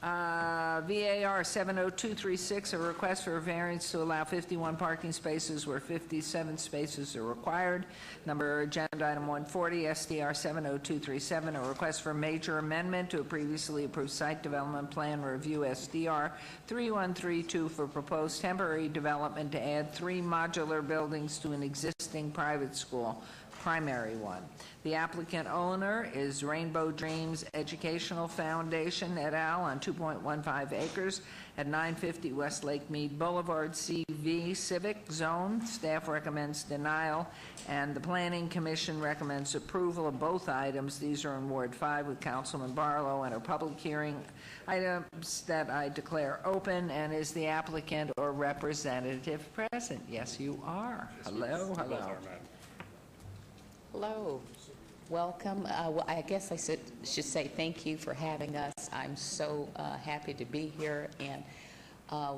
VAR 70236, a request for a variance to allow 51 parking spaces where 57 spaces are required. Number agenda item 140, SDR 70237, a request for major amendment to a previously approved site development plan review SDR 3132 for proposed temporary development to add 3 modular buildings to an existing private school, primary one. The applicant owner is Rainbow Dreams Educational Foundation et al. On 2.15 acres at 950 West Lake Mead Boulevard, CV Civic Zone. Staff recommends denial, and the Planning Commission recommends approval of both items. These are in Ward 5 with Councilman Barlow, and are public hearing items that I declare open. And is the applicant or representative present? Yes, you are. Hello, hello. Hello, welcome. Well, I guess I should say thank you for having us. I'm so happy to be here, and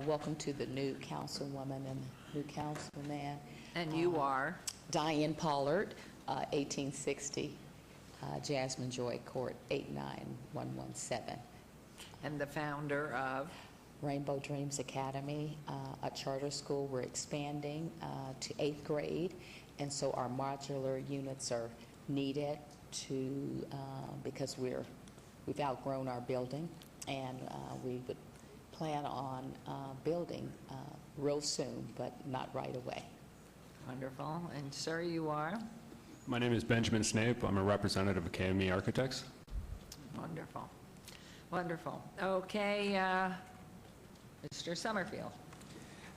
welcome to the new councilwoman and new councilman. And you are? Diane Pollard, 1860 Jasmine Joy Court, 89117. And the founder of? Rainbow Dreams Academy, a charter school. We're expanding to 8th grade. And so our modular units are needed to, because we've outgrown our building, and we would plan on building real soon, but not right away. Wonderful. And sir, you are? My name is Benjamin Snape. I'm a representative of KME Architects. Wonderful. Wonderful. Okay, Mr. Summerfield.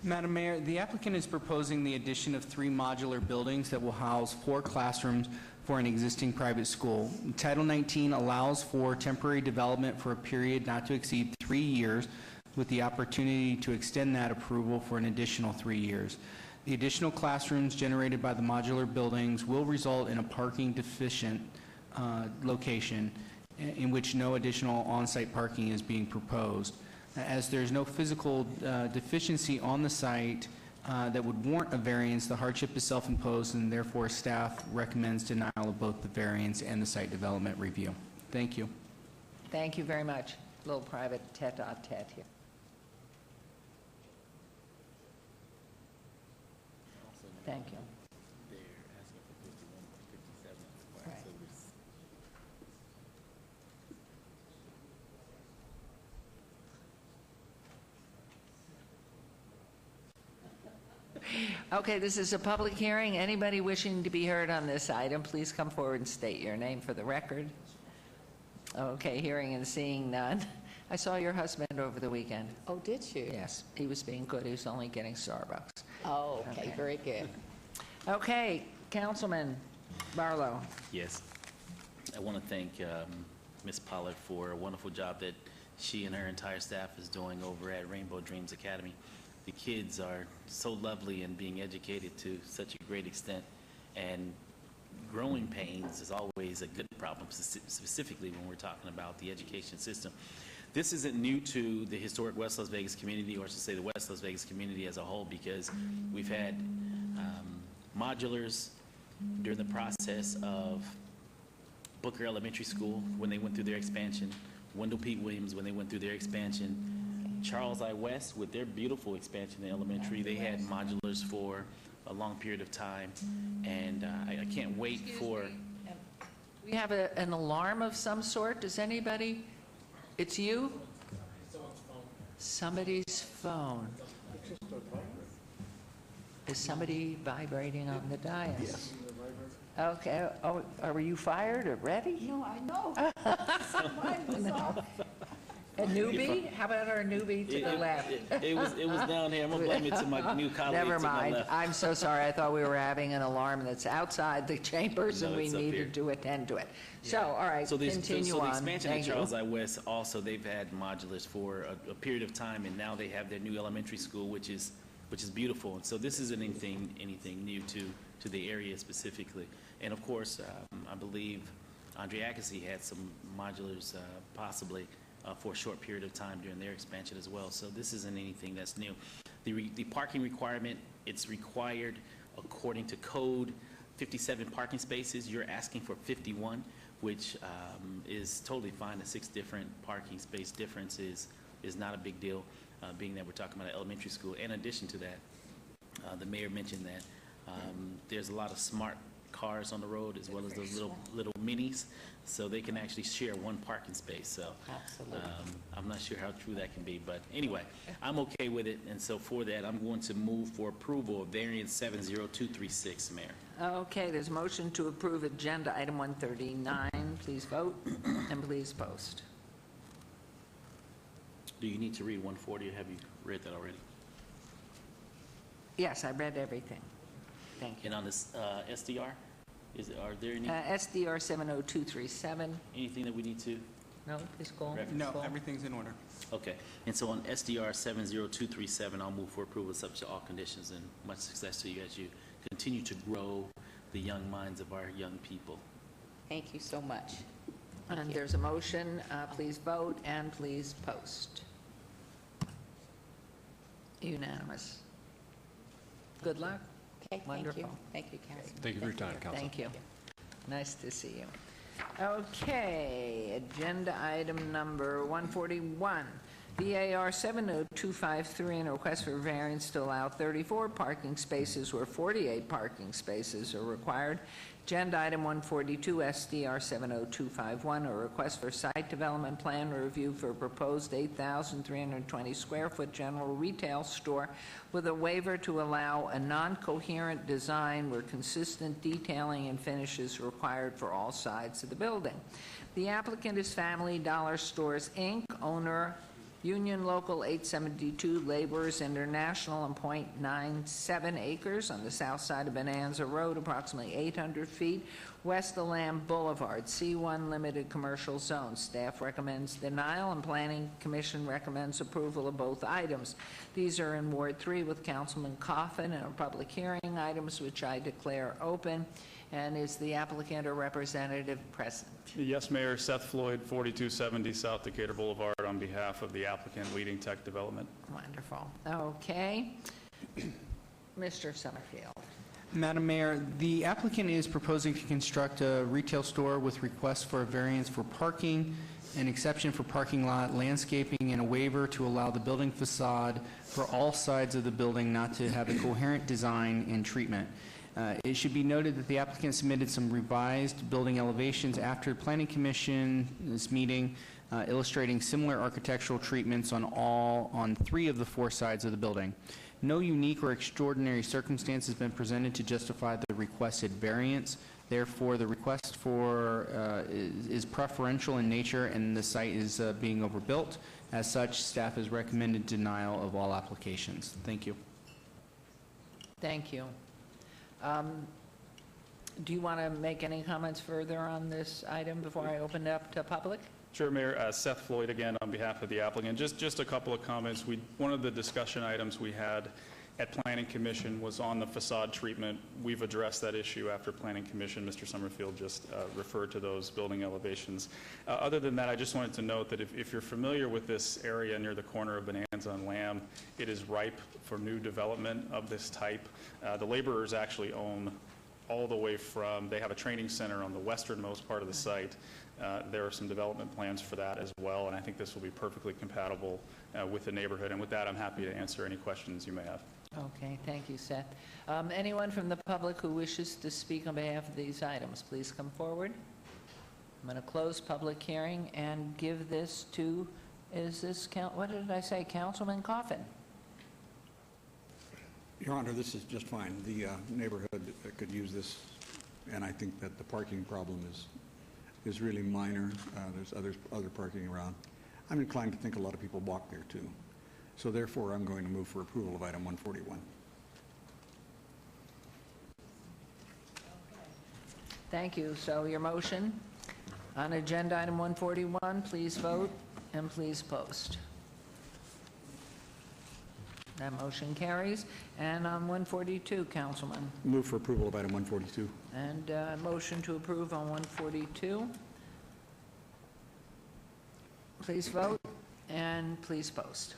Madam Mayor, the applicant is proposing the addition of 3 modular buildings that will house 4 classrooms for an existing private school. Title 19 allows for temporary development for a period not to exceed 3 years, with the opportunity to extend that approval for an additional 3 years. The additional classrooms generated by the modular buildings will result in a parking deficient location in which no additional on-site parking is being proposed. As there's no physical deficiency on the site that would warrant a variance, the hardship is self-imposed, and therefore staff recommends denial of both the variance and the site development review. Thank you. Thank you very much. A little private tete-a-tete here. Thank you. Okay, this is a public hearing. Anybody wishing to be heard on this item, please come forward and state your name for the record. Okay, hearing and seeing none. I saw your husband over the weekend. Oh, did you? Yes, he was being good. He was only getting Starbucks. Oh, okay, very good. Okay, Councilman Barlow. Yes. I want to thank Ms. Pollard for a wonderful job that she and her entire staff is doing over at Rainbow Dreams Academy. The kids are so lovely and being educated to such a great extent, and growing pains is always a good problem, specifically when we're talking about the education system. This isn't new to the historic West Las Vegas community, or I should say the West Las Vegas community as a whole, because we've had modulars during the process of Booker Elementary School when they went through their expansion, Wendell P. Williams when they went through their expansion, Charles I. West with their beautiful expansion in elementary. They had modulars for a long period of time, and I can't wait for... We have an alarm of some sort. Does anybody? It's you? Somebody's phone. Is somebody vibrating on the dais? Yes. Okay. Oh, are you fired or ready? No, I know. Mine was off. A newbie? How about our newbie to the left? It was down here. I'm going to blame it to my new colleague Never to my mind. left. I'm so sorry. I thought we were having an alarm that's outside the chambers, No, and we it's up here. needed to attend to it. So, all right, So continue the on. expansion Thank at you. Charles I. West also, they've had modulars for a period of time, and now they have their new elementary school, which is beautiful. And so this isn't anything new to the area specifically. And of course, I believe Andre Agassi had some modulars possibly for a short period of time during their expansion as well. So this isn't anything that's new. The parking requirement, it's required according to code, 57 parking spaces. You're asking for 51, which is totally fine. A 6 different parking space difference is not a big deal, being that we're talking about an elementary school. In addition to that, the mayor mentioned that there's a lot of smart cars on the road, as well as those little minis, so they can actually share one parking space. So I'm not sure how true that can be, but anyway, I'm okay with it. And so for that, I'm going to move for approval of variance 70236, Mayor. Okay, there's a motion to approve agenda item 139. Please vote and please post. Do you need to read 140, or have you read that already? Yes, I read everything. Thank you. And on this SDR, are there any SDR 70237. anything that we need to? No, please call. No, everything's in order. Okay, and so on SDR 70237, I'll move for approval subject to all conditions, and much success to you as you continue to grow the young minds of our young people. Thank you so much. And there's a motion. Please vote and please post. Unanimous. Good luck. Okay, Wonderful. Thank you, Councilman. Thank you for your time, Council. Thank you. Nice to see you. Okay, agenda item number 141. VAR 70253, and a request for variance to allow 34 parking spaces where 48 parking spaces are required. Agenda item 142, SDR 70251, a request for site development plan review for a proposed 8,320 square foot general retail store with a waiver to allow a non-coherent design where consistent detailing and finishes are required for all sides of the building. The applicant is Family Dollar Stores, Inc., owner Union Local 872, Laborers International, and .97 acres on the south side of Bonanza Road, approximately 800 feet west of Lamb Boulevard, C1 Limited Commercial Zone. Staff recommends denial, and Planning Commission recommends approval of both items. These are in Ward 3 with Councilman Coffin, and are public hearing items which I declare open. And is the applicant or representative present? Yes, Mayor. Seth Floyd, 4270 South Decatur Boulevard, on behalf of the applicant, Leading Tech Development. Wonderful. Okay. Mr. Summerfield. Madam Mayor, the applicant is proposing to construct a retail store with requests for a variance for parking, an exception for parking lot, landscaping, and a waiver to allow the building facade for all sides of the building not to have a coherent design and treatment. It should be noted that the applicant submitted some revised building elevations after the Planning Commission's meeting, illustrating similar architectural treatments on 3 of the 4 sides of the building. No unique or extraordinary circumstance has been presented to justify the requested variance. Therefore, the request is preferential in nature, and the site is being overbuilt. As such, staff has recommended denial of all applications. Thank you. Thank you. Do you want to make any comments further on this item before I open it up to public? Sure, Mayor. Seth Floyd again on behalf of the applicant. Just a couple of comments. One of the discussion items we had at Planning Commission was on the facade treatment. We've addressed that issue after Planning Commission. Mr. Summerfield just referred to those building elevations. Other than that, I just wanted to note that if you're familiar with this area near the corner of Bonanza and Lamb, it is ripe for new development of this type. The laborers actually own all the way from, they have a training center on the westernmost part of the site. There are some development plans for that as well, and I think this will be perfectly compatible with the neighborhood. And with that, I'm happy to answer any questions you may have. Okay, thank you, Seth. Anyone from the public who wishes to speak on behalf of these items, please come forward. I'm going to close public hearing and give this to, what did I say, Councilman Coffin? Your Honor, this is just fine. The neighborhood could use this, and I think that the parking problem is really minor. There's other parking around. I'm inclined to think a lot of people walk there too. So therefore, I'm going to move for approval of item 141. Thank you. So your motion on agenda item 141, please vote and please post. That motion carries. And on 142, Councilman. Move for approval of item 142. And motion to approve on 142. Please vote and please post.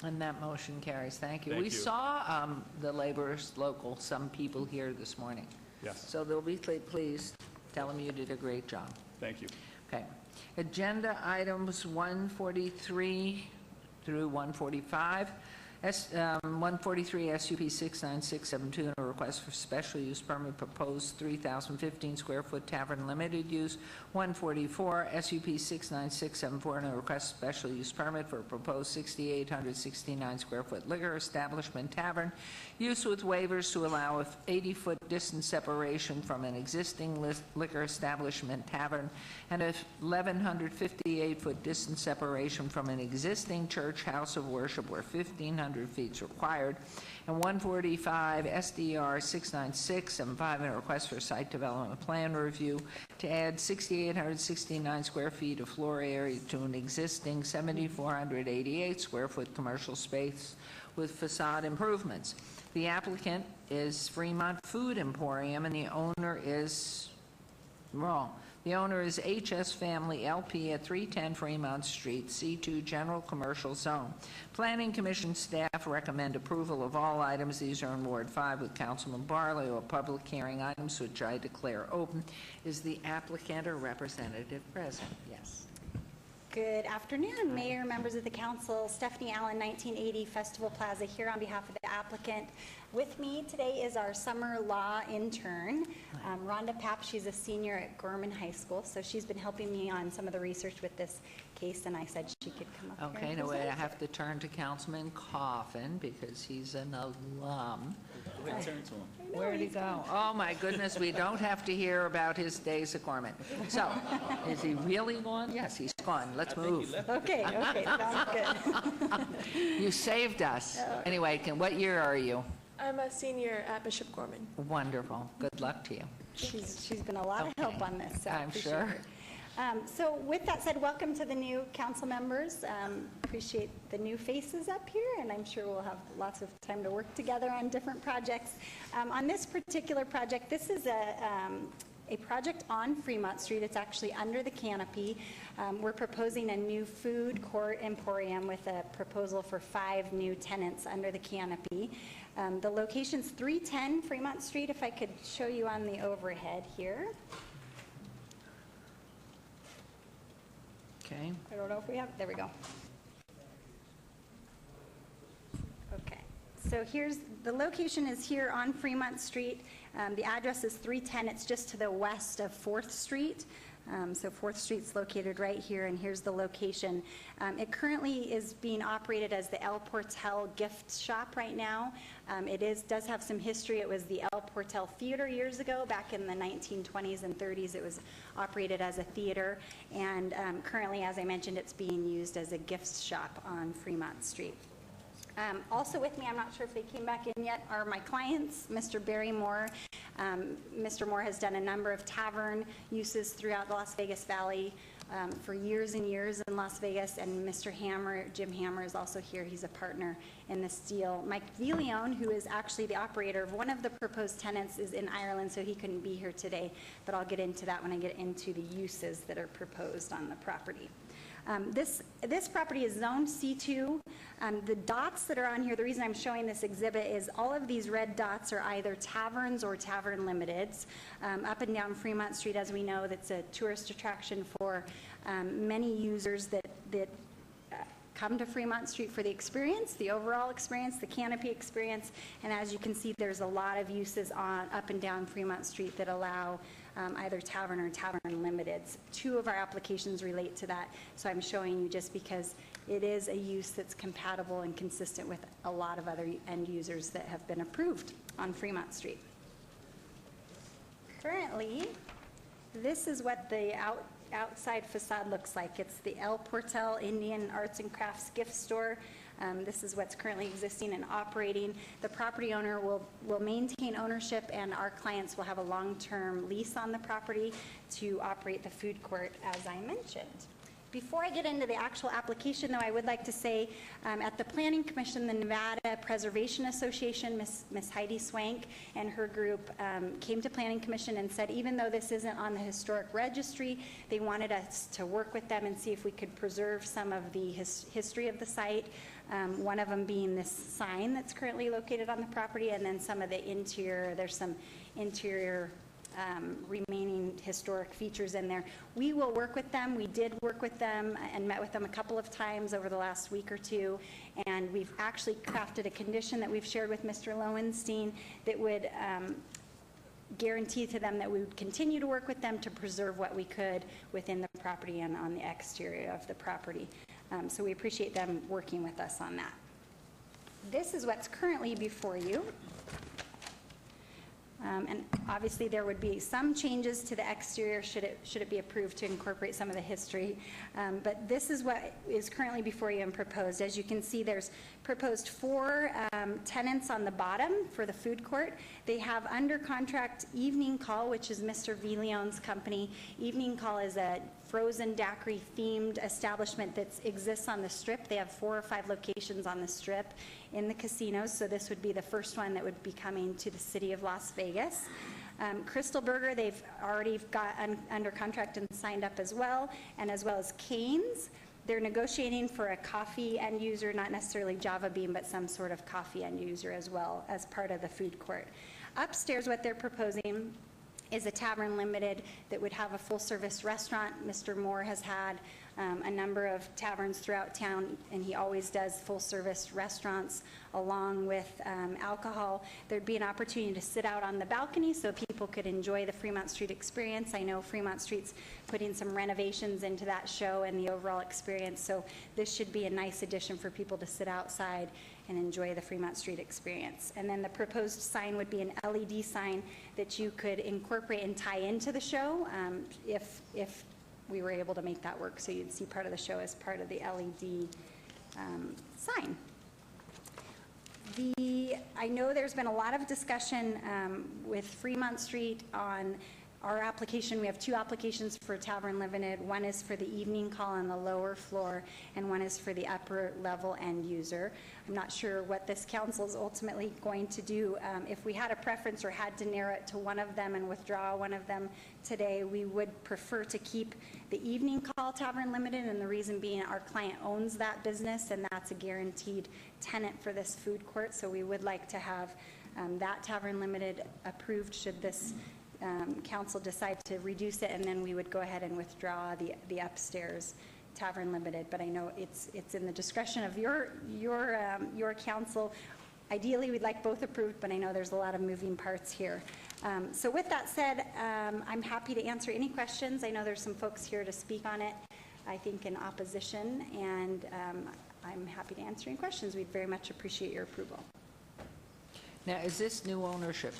And that motion carries. Thank you. Thank We you. saw the laborers local, some people here this morning. Yes. So they'll be pleased. Tell them you did a great job. Thank you. Okay. Agenda items 143 through 145. 143 SUP 69672, and a request for special use permit, proposed 3,015 square foot tavern limited use. 144 SUP 69674, and a request special use permit for a proposed 6,869 square foot liquor establishment tavern use with waivers to allow a 80-foot distance separation from an existing liquor establishment tavern and a 1,158-foot distance separation from an existing church house of worship where 1,500 feet is required, and 145 SDR 69675, and a request for site development plan review to add 6,869 square feet of floor area to an existing 7,488 square foot commercial space with facade improvements. The applicant is Fremont Food Emporium, and the owner is wrong. The owner is HS Family LP at 310 Fremont Street, C2 General Commercial Zone. Planning Commission staff recommend approval of all items. These are in Ward 5 with Councilman Barlow. Public hearing items, which I declare open. Is the applicant or representative present? Yes. Good afternoon, Mayor, members of the council. Stephanie Allen, 1980 Festival Plaza, here on behalf of the applicant. With me today is our summer law intern, Rhonda Papp. She's a senior at Gorman High School, so she's been helping me on some of the research with this case, and I said she could come up here. Okay, and no, wait, I present. have to turn to Councilman Coffin because he's an alum. Turn to him. Where'd he go? Oh, my goodness, we don't have to hear about his days at Gorman. So, is he really gone? Yes, he's gone. Let's move. Okay, sounds good. You saved us. Anyway, what year are you? I'm a senior at Bishop Gorman. Wonderful. Good luck to you. She's been a lot of help on this. So I I'm appreciate sure. her. So with that said, welcome to the new council members. Appreciate the new faces up here, and I'm sure we'll have lots of time to work together on different projects. On this particular project, this is a project on Fremont Street. It's actually under the canopy. We're proposing a new food court emporium with a proposal for 5 new tenants under the canopy. The location's 310 Fremont Street, if I could show you on the overhead here. Okay. I don't know if we have, there we go. Okay, so here's, the location is here on Fremont Street. The address is 310, it's just to the west of 4th Street. So 4th Street's located right here, and here's the location. It currently is being operated as the El Portel gift shop right now. It does have some history. It was the El Portel Theater years ago, back in the 1920s and 30s. It was operated as a theater, and currently, as I mentioned, it's being used as a gift shop on Fremont Street. Also with me, I'm not sure if they came back in yet, are my clients, Mr. Barry Moore. Mr. Moore has done a number of tavern uses throughout the Las Vegas Valley for years and years in Las Vegas, and Mr. Hammer, Jim Hammer, is also here. He's a partner in this deal. Mike Villione, who is actually the operator of one of the proposed tenants, is in Ireland, so he couldn't be here today, but I'll get into that when I get into the uses that are proposed on the property. This property is zoned C2. The dots that are on here, the reason I'm showing this exhibit is all of these red dots are either taverns or tavern limiteds. Up and down Fremont Street, as we know, that's a tourist attraction for many users that come to Fremont Street for the experience, the overall experience, the canopy experience, and as you can see, there's a lot of uses on up and down Fremont Street that allow either tavern or tavern limiteds. 2 of our applications relate to that, so I'm showing you just because it is a use that's compatible and consistent with a lot of other end users that have been approved on Fremont Street. Currently, this is what the outside facade looks like. It's the El Portel Indian Arts and Crafts gift store. This is what's currently existing and operating. The property owner will maintain ownership, and our clients will have a long-term lease on the property to operate the food court, as I mentioned. Before I get into the actual application, though, I would like to say at the Planning Commission, the Nevada Preservation Association, Miss Heidi Swank and her group came to Planning Commission and said even though this isn't on the historic registry, they wanted us to work with them and see if we could preserve some of the history of the site. One of them being this sign that's currently located on the property, and then some of the interior, there's some interior remaining historic features in there. We will work with them. We did work with them and met with them a couple of times over the last week or 2, and we've actually crafted a condition that we've shared with Mr. Lowenstein that would guarantee to them that we would continue to work with them to preserve what we could within the property and on the exterior of the property. So we appreciate them working with us on that. This is what's currently before you. And obviously there would be some changes to the exterior should it be approved to incorporate some of the history. But this is what is currently before you and proposed. As you can see, there's proposed 4 tenants on the bottom for the food court. They have under contract Evening Call, which is Mr. Villione's company. Evening Call is a frozen daiquiri themed establishment that exists on the Strip. They have 4 or 5 locations on the Strip in the casinos, so this would be the first one that would be coming to the city of Las Vegas. Crystal Burger, they've already got under contract and signed up as well as Cane's. They're negotiating for a coffee end user, not necessarily Java Bean, but some sort of coffee end user as well as part of the food court. Upstairs, what they're proposing is a tavern limited that would have a full-service restaurant. Mr. Moore has had a number of taverns throughout town, and he always does full-service restaurants along with alcohol. There'd be an opportunity to sit out on the balcony so people could enjoy the Fremont Street experience. I know Fremont Street's putting some renovations into that show and the overall experience, so this should be a nice addition for people to sit outside and enjoy the Fremont Street experience. And then the proposed sign would be an LED sign that you could incorporate and tie into the show if we were able to make that work. So you'd see part of the show as part of the LED sign. I know there's been a lot of discussion with Fremont Street on Our application, we have 2 applications for Tavern Limited. One is for the evening call on the lower floor, and one is for the upper level end user. I'm not sure what this council is ultimately going to do. If we had a preference or had to narrow it to one of them and withdraw one of them today, we would prefer to keep the evening call Tavern Limited, and the reason being our client owns that business, and that's a guaranteed tenant for this food court, so we would like to have that Tavern Limited approved should this council decide to reduce it, and then we would go ahead and withdraw the upstairs Tavern Limited. But I know it's in the discretion of your council. Ideally, we'd like both approved, but I know there's a lot of moving parts here. So with that said, I'm happy to answer any questions. I know there's some folks here to speak on it, I think in opposition, and I'm happy to answer any questions. We'd very much appreciate your approval. Now, is this new ownership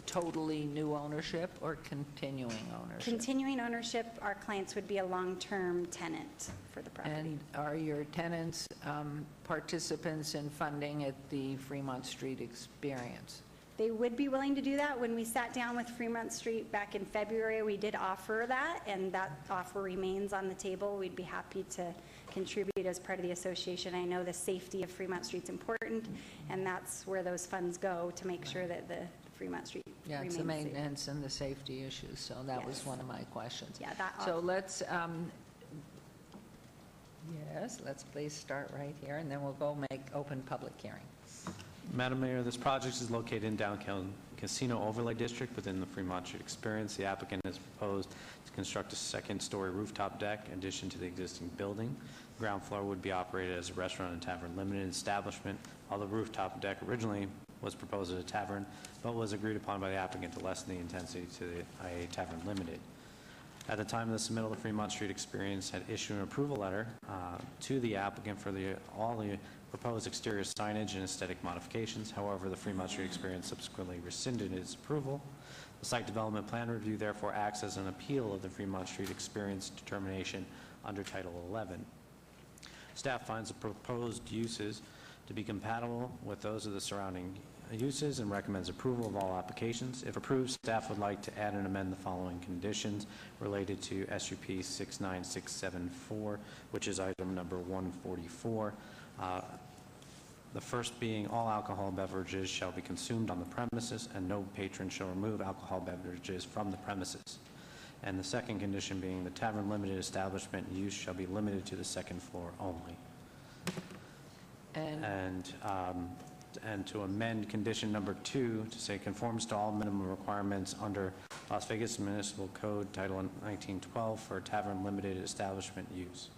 totally new ownership or continuing ownership? Continuing ownership, our clients would be a long-term tenant for the property. And are your tenants participants in funding at the Fremont Street Experience? They would be willing to do that. When we sat down with Fremont Street back in February, we did offer that, and that offer remains on the table. We'd be happy to contribute as part of the association. I know the safety of Fremont Street's important, and that's where those funds go to make sure that the Fremont Street Yeah, remains it's the safe. maintenance and the safety issues, so that was Yes. one of my questions. Yeah, that. So let's, yes, let's please start right here, and then we'll go make open public hearing. Madam Mayor, this project is located in downtown Casino Overlay District within the Fremont Street Experience. The applicant has proposed to construct a second-story rooftop deck in addition to the existing building. The ground floor would be operated as a restaurant and tavern limited establishment. While the rooftop deck originally was proposed as a tavern, but was agreed upon by the applicant to lessen the intensity to the IA Tavern Limited. At the time of the submittal, the Fremont Street Experience had issued an approval letter to the applicant for all the proposed exterior signage and aesthetic modifications. However, the Fremont Street Experience subsequently rescinded its approval. The site development plan review therefore acts as an appeal of the Fremont Street Experience determination under Title 11. Staff finds the proposed uses to be compatible with those of the surrounding uses and recommends approval of all applications. If approved, staff would like to add and amend the following conditions related to SUP 69674, which is item number 144. The first being all alcohol beverages shall be consumed on the premises and no patron shall remove alcohol beverages from the premises. And the second condition being the tavern limited establishment use shall be limited to the second floor only. And to amend condition number 2 to say conforms to all minimum requirements under Las Vegas Municipal Code Title 1912 for tavern limited establishment use.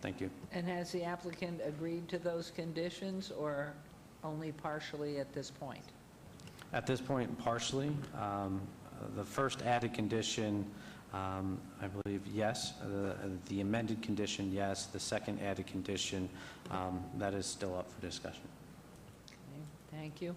Thank you. And has the applicant agreed to those conditions or only partially at this point? At this point, partially. The first added condition, I believe, yes. The amended condition, yes. The second added condition, that is still up for discussion. Okay, thank you.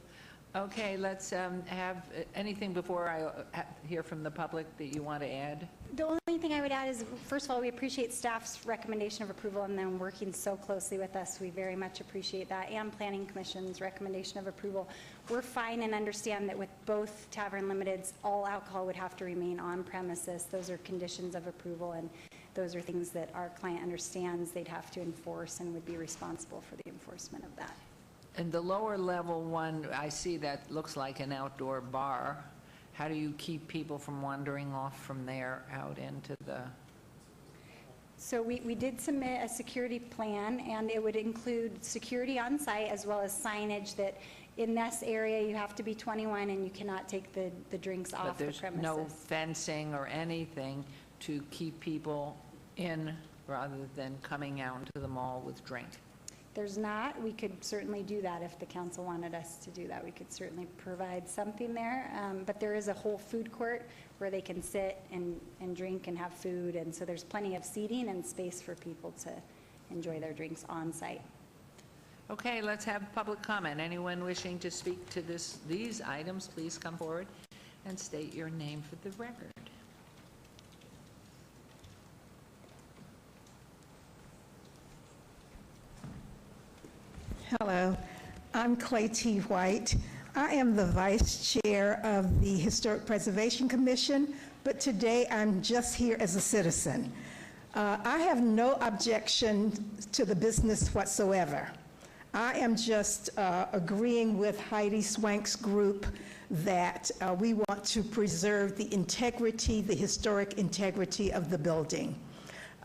Okay, let's have anything before I hear from the public that you want to add? The only thing I would add is, first of all, we appreciate staff's recommendation of approval and then working so closely with us. We very much appreciate that, and Planning Commission's recommendation of approval. We're fine and understand that with both Tavern Limiteds, all alcohol would have to remain on premises. Those are conditions of approval, and those are things that our client understands they'd have to enforce and would be responsible for the enforcement of that. And the lower level one, I see that looks like an outdoor bar. How do you keep people from wandering off from there out into the? So we did submit a security plan, and it would include security on site as well as signage that in this area you have to be 21 and you cannot take the drinks off the premises. But there's no fencing or anything to keep people in rather than coming out into the mall with drink? There's not. We could certainly do that if the council wanted us to do that. We could certainly provide something there. But there is a whole food court where they can sit and drink and have food. And so there's plenty of seating and space for people to enjoy their drinks on site. Okay, let's have public comment. Anyone wishing to speak to these items, please come forward and state your name for the record. Hello, I'm Clay T. White. I am the vice chair of the Historic Preservation Commission, but today I'm just here as a citizen. I have no objection to the business whatsoever. I am just agreeing with Heidi Swank's group that we want to preserve the integrity, the historic integrity of the building.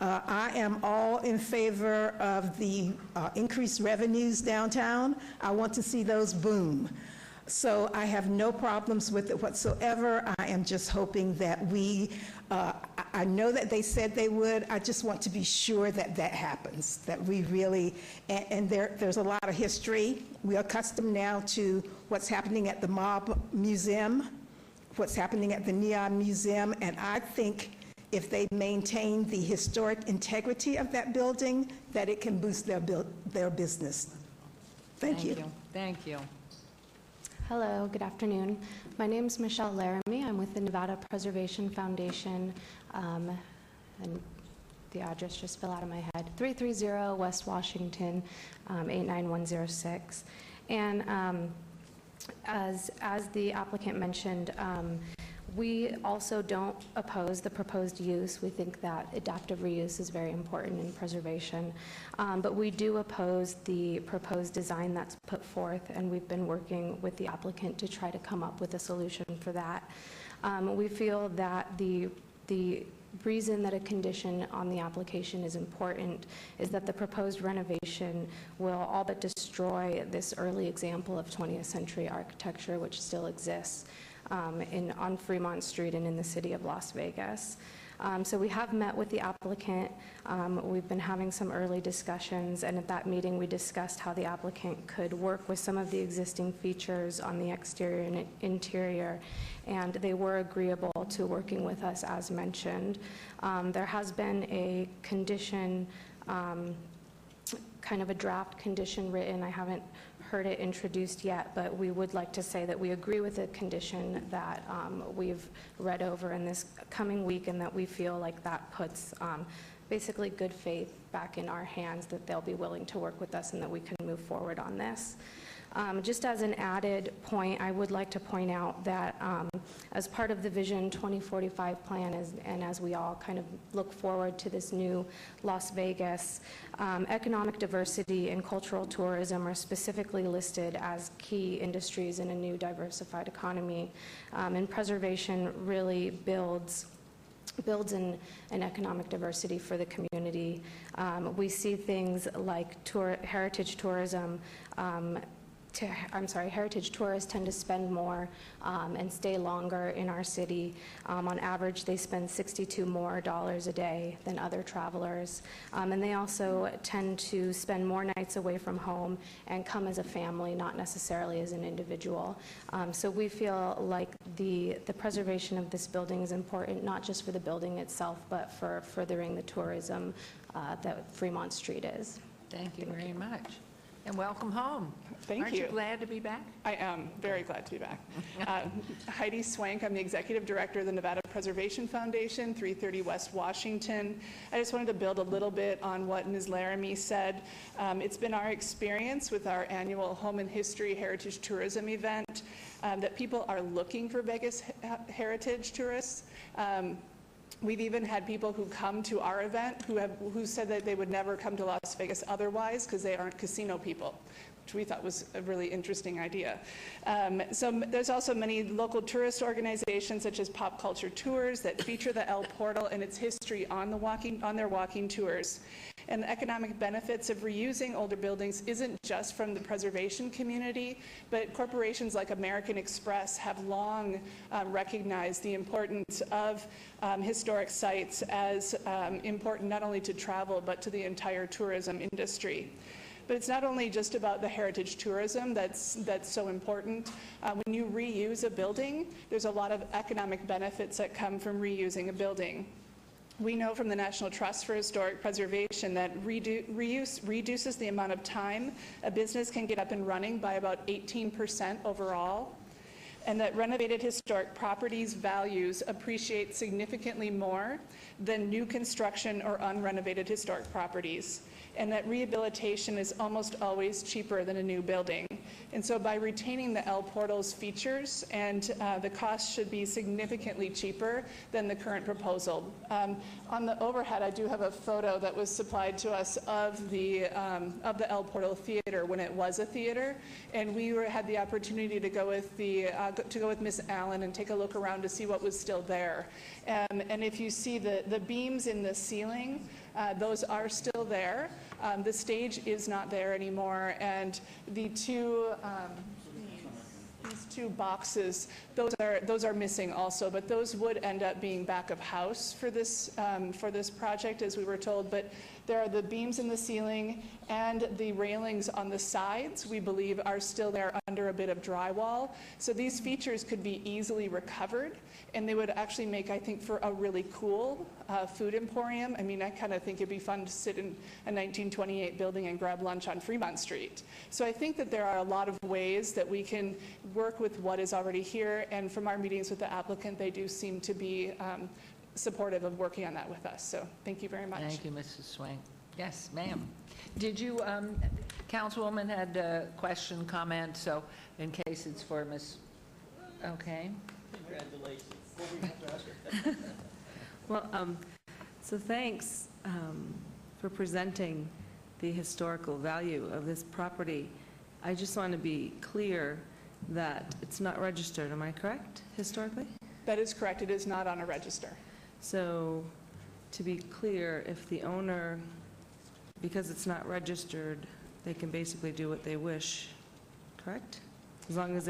I am all in favor of the increased revenues downtown. I want to see those boom. So I have no problems with it whatsoever. I am just hoping that I know that they said they would. I just want to be sure that that happens, that we really, and there's a lot of history. We are accustomed now to what's happening at the Mob Museum, what's happening at the Neon Museum, and I think if they maintain the historic integrity of that building, that it can boost their business. Thank you. Thank you. Hello, good afternoon. My name is Michelle Laramie. I'm with the Nevada Preservation Foundation, and the address just fell out of my head, 330 West Washington, 89106. And as the applicant mentioned, we also don't oppose the proposed use. We think that adaptive reuse is very important in preservation. But we do oppose the proposed design that's put forth, and we've been working with the applicant to try to come up with a solution for that. We feel that the reason that a condition on the application is important is that the proposed renovation will all but destroy this early example of 20th century architecture which still exists on Fremont Street and in the city of Las Vegas. So we have met with the applicant. We've been having some early discussions, and at that meeting we discussed how the applicant could work with some of the existing features on the exterior and interior, and they were agreeable to working with us as mentioned. There has been a condition, kind of a draft condition written. I haven't heard it introduced yet, but we would like to say that we agree with the condition that we've read over in this coming week, and that we feel like that puts basically good faith back in our hands, that they'll be willing to work with us and that we can move forward on this. Just as an added point, I would like to point out that as part of the Vision 2045 plan, and as we all kind of look forward to this new Las Vegas, economic diversity and cultural tourism are specifically listed as key industries in a new diversified economy. And preservation really builds in an economic diversity for the community. We see things like heritage tourism. Heritage tourists tend to spend more and stay longer in our city. On average, they spend $62 more a day than other travelers. And they also tend to spend more nights away from home and come as a family, not necessarily as an individual. So we feel like the preservation of this building is important, not just for the building itself, but for furthering the tourism that Fremont Street is. Thank you very much. And welcome home. Thank Aren't you glad to be back? I am very glad to be back. Heidi Swank, I'm the Executive Director of the Nevada Preservation Foundation, 330 West Washington. I just wanted to build a little bit on what Ms. Laramie said. It's been our experience with our annual Home and History Heritage Tourism event that people are looking for Vegas heritage tourists. We've even had people who come to our event who said that they would never come to Las Vegas otherwise because they aren't casino people, which we thought was a really interesting idea. So there's also many local tourist organizations such as Pop Culture Tours that feature the El Portal and its history on their walking tours. And the economic benefits of reusing older buildings isn't just from the preservation community, but corporations like American Express have long recognized the importance of historic sites as important not only to travel, but to the entire tourism industry. But it's not only just about the heritage tourism that's so important. When you reuse a building, there's a lot of economic benefits that come from reusing a building. We know from the National Trust for Historic Preservation that reuse reduces the amount of time a business can get up and running by about 18% overall, and that renovated historic properties' values appreciate significantly more than new construction or unrenovated historic properties, and that rehabilitation is almost always cheaper than a new building. And so by retaining the L Portals features, and the cost should be significantly cheaper than the current proposal. On the overhead, I do have a photo that was supplied to us of the L Portal Theater when it was a theater, and we had the opportunity to go with Miss Allen and take a look around to see what was still there. And if you see the beams in the ceiling, those are still there. The stage is not there anymore, and the these two boxes, those are missing also, but those would end up being back of house for this project, as we were told. But there are the beams in the ceiling and the railings on the sides, we believe, are still there under a bit of drywall. So these features could be easily recovered, and they would actually make, I think, for a really cool food emporium. I mean, I kind of think it'd be fun to sit in a 1928 building and grab lunch on Fremont Street. So I think that there are a lot of ways that we can work with what is already here, and from our meetings with the applicant, they do seem to be supportive of working on that with us. So thank you very much. Thank you, Mrs. Swank. Yes, ma'am. Did you, Councilwoman had a question, comment, so in case it's for Ms., okay. Congratulations. What were you have to ask her? Well, so thanks for presenting the historical value of this property. I just want to be clear that it's not registered, am I correct, historically? That is correct. It is not on a register. So, to be clear, if the owner, because it's not registered, they can basically do what they wish, correct? As long as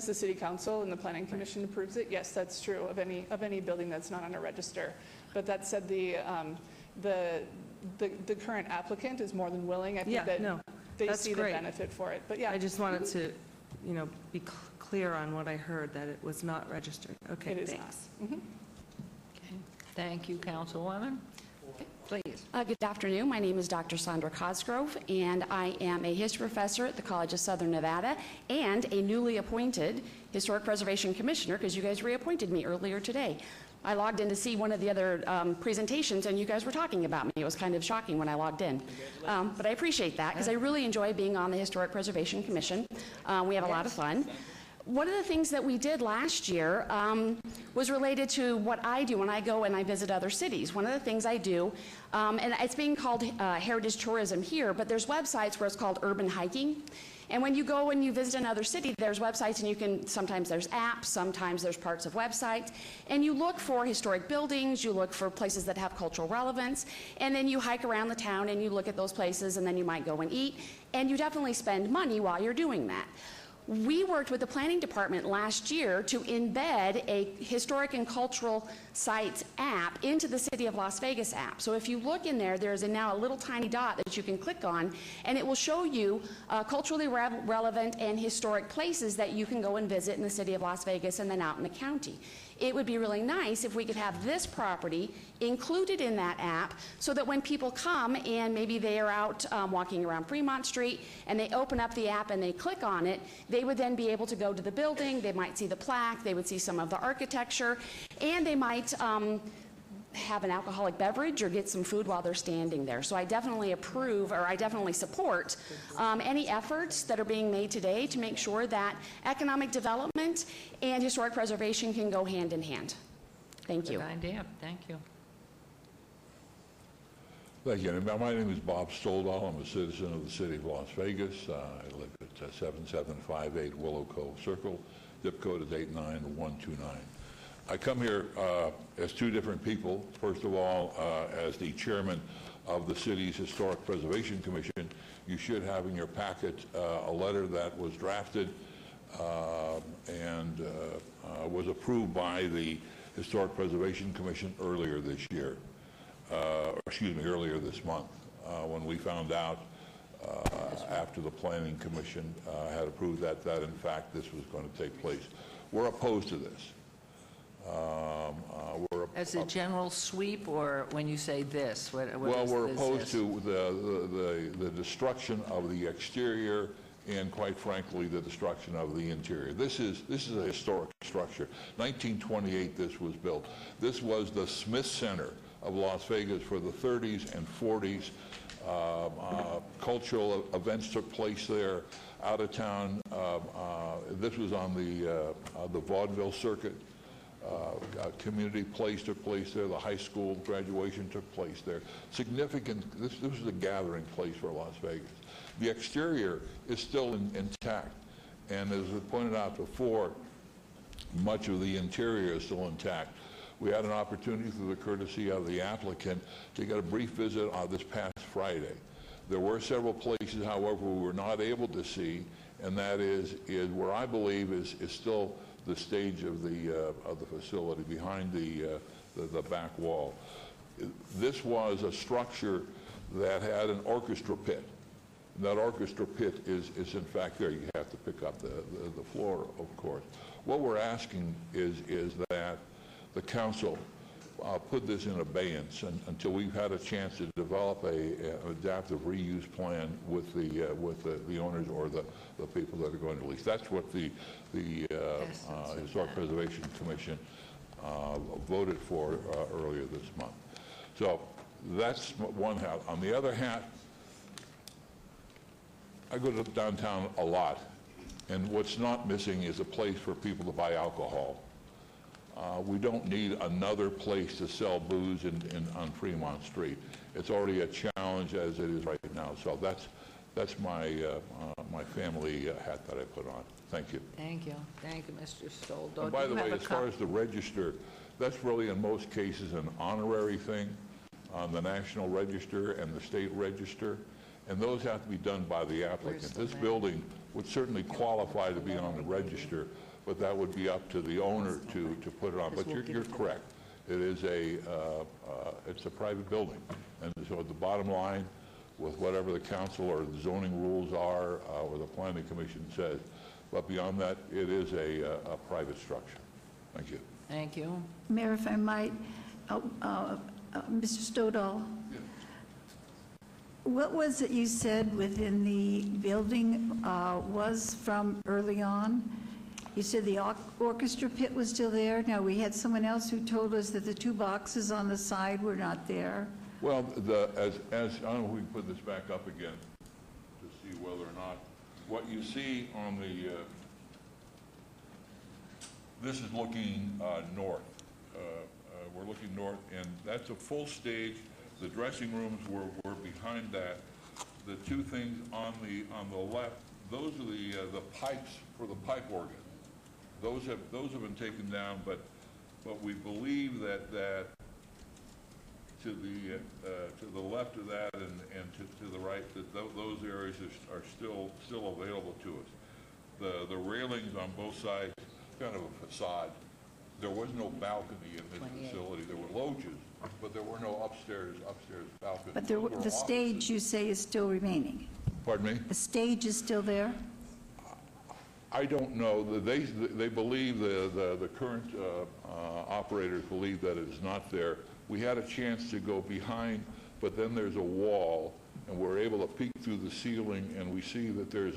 the city council and the planning commission approves it, yes, that's true of any building that's not on a register. But that said, the current applicant is more than willing. I think that they see the benefit for it. But yeah, I just wanted to, be clear on what I heard, that it was not registered. Okay, it is thanks. not. Mm-hmm. Okay. Thank you, Councilwoman. Please. Good afternoon. My name is Dr. Sandra Cosgrove, and I am a history professor at the College of Southern Nevada and a newly appointed Historic Preservation Commissioner, because you guys reappointed me earlier today. I logged in to see one of the other presentations, and you guys were talking about me. It was kind of shocking when I logged in. But I appreciate that, because I really enjoy being on the Historic Preservation Commission. We have a lot of fun. One of the things that we did last year was related to what I do when I go and I visit other cities. One of the things I do, and it's being called heritage tourism here, but there's websites where it's called urban hiking. And when you go and you visit another city, there's websites, and sometimes there's apps, sometimes there's parts of websites, and you look for historic buildings, you look for places that have cultural relevance, and then you hike around the town and you look at those places, and then you might go and eat, and you definitely spend money while you're doing that. We worked with the planning department last year to embed a historic and cultural sites app into the City of Las Vegas app. So if you look in there, there's now a little tiny dot that you can click on, and it will show you culturally relevant and historic places that you can go and visit in the City of Las Vegas and then out in the county. It would be really nice if we could have this property included in that app, so that when people come and maybe they are out walking around Fremont Street and they open up the app and they click on it, they would then be able to go to the building, they might see the plaque, they would see some of the architecture, and they might have an alcoholic beverage or get some food while they're standing there. So I definitely approve, or I definitely support any efforts that are being made today to make sure that economic development and historic preservation can go hand in hand. Thank you. Good idea. Thank you. Thank you. My name is Bob Stoldal. I'm a citizen of the City of Las Vegas. I live at 7758 Willow Cove Circle. Zip code is 89129. I come here as two different people. First of all, as the chairman of the city's Historic Preservation Commission. You should have in your packet a letter that was drafted and was approved by the Historic Preservation Commission earlier this year, earlier this month, when we found out after the Planning Commission had approved that in fact this was going to take place. We're opposed to this. As a general sweep, or when you say this, what well, is we're this opposed is? to the destruction of the exterior and, quite frankly, the destruction of the interior. This is a historic structure. 1928 this was built. This was the Smith Center of Las Vegas for the 30s and 40s. Cultural events took place there. Out of town, this was on the vaudeville circuit. Community plays took place there. The high school graduation took place there. Significant, this was a gathering place for Las Vegas. The exterior is still intact. And as was pointed out before, much of the interior is still intact. We had an opportunity through the courtesy of the applicant to get a brief visit on this past Friday. There were several places, however, we were not able to see, and that is where I believe is still the stage of the facility behind the back wall. This was a structure that had an orchestra pit. And that orchestra pit is in fact there. You have to pick up the floor, of course. What we're asking is that the council put this in abeyance until we've had a chance to develop an adaptive reuse plan with the owners or the people that are going to lease. That's what the Historic Preservation Commission voted for earlier this month. So that's one hat. On the other hat, I go to downtown a lot, and what's not missing is a place for people to buy alcohol. We don't need another place to sell booze on Fremont Street. It's already a challenge as it is right now. So that's my my family hat that I put on. Thank you. Thank you. Thank you, Mr. Stoldo. And by the way, as far as the register, that's really in most cases an honorary thing on the National Register and the State Register, and those have to be done by the applicant. This building would certainly qualify to be on the register, but that would be up to the owner to put it on. But you're correct. It is it's a private building. And so at the bottom line, with whatever the council or the zoning rules are, or the planning commission says, but beyond that, it is a private structure. Thank you. Thank you. Mayor, if I might, Mr. Stodahl, what was it you said within the building was from early on? You said the orchestra pit was still there. Now, we had someone else who told us that the two boxes on the side were not there. Well, as I don't know if we can put this back up again to see whether or not what you see on the this is looking north. We're looking north, and that's a full stage. The dressing rooms were behind that. The two things on the left, those are the pipes for the pipe organ. Those have been taken down, but we believe that to the left of that and to the right, that those areas are still available to us. The railings on both sides, kind of a facade. There was no balcony in this facility. There were loges, but there were no upstairs balconies. But the stage, you say, is still remaining? Pardon me? The stage is still there? I don't know. They believe, the current operators believe that it is not there. We had a chance to go behind, but then there's a wall, and we're able to peek through the ceiling, and we see that there's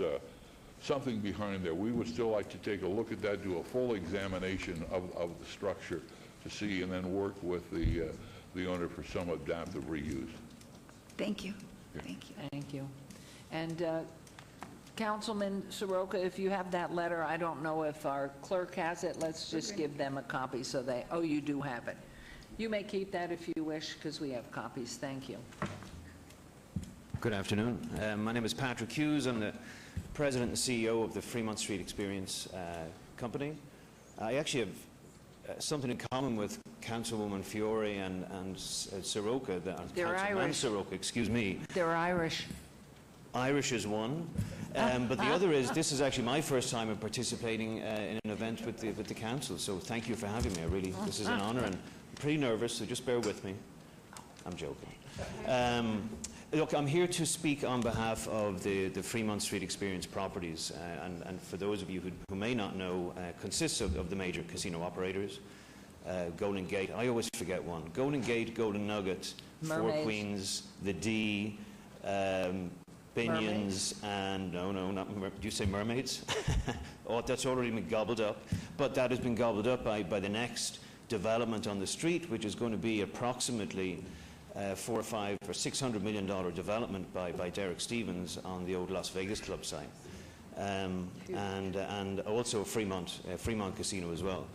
something behind there. We would still like to take a look at that, do a full examination of the structure to see, and then work with the owner for some adaptive reuse. Thank you. Yeah. Thank you. Thank you. And Councilman Soroka, if you have that letter, I don't know if our clerk has it. Let's just give them a copy so they, oh, you do have it. You may keep that if you wish, because we have copies. Thank you. Good afternoon. My name is Patrick Hughes. I'm the President and CEO of the Fremont Street Experience Company. I actually have something in common with Councilwoman Fiore and Soroka. They're Irish. Soroka, excuse me. They're Irish. Irish is one, but the other is, this is actually my first time in participating in an event with the council, so thank you for having me. This is an honor, and I'm pretty nervous, so just bear with me. I'm joking. Look, I'm here to speak on behalf of the Fremont Street Experience Properties, and for those of you who may not know, consists of the major casino operators. Golden Gate, I always forget one. Golden Gate, Golden Nugget, Mermaids. Four Queens, the D, Binions, and no, not do you say Mermaids? Oh, that's already been gobbled up, but that has been gobbled up by the next development on the street, which is going to be approximately $400 or $500 or $600 million development by Derek Stevens on the old Las Vegas club site, and also Fremont Casino as well.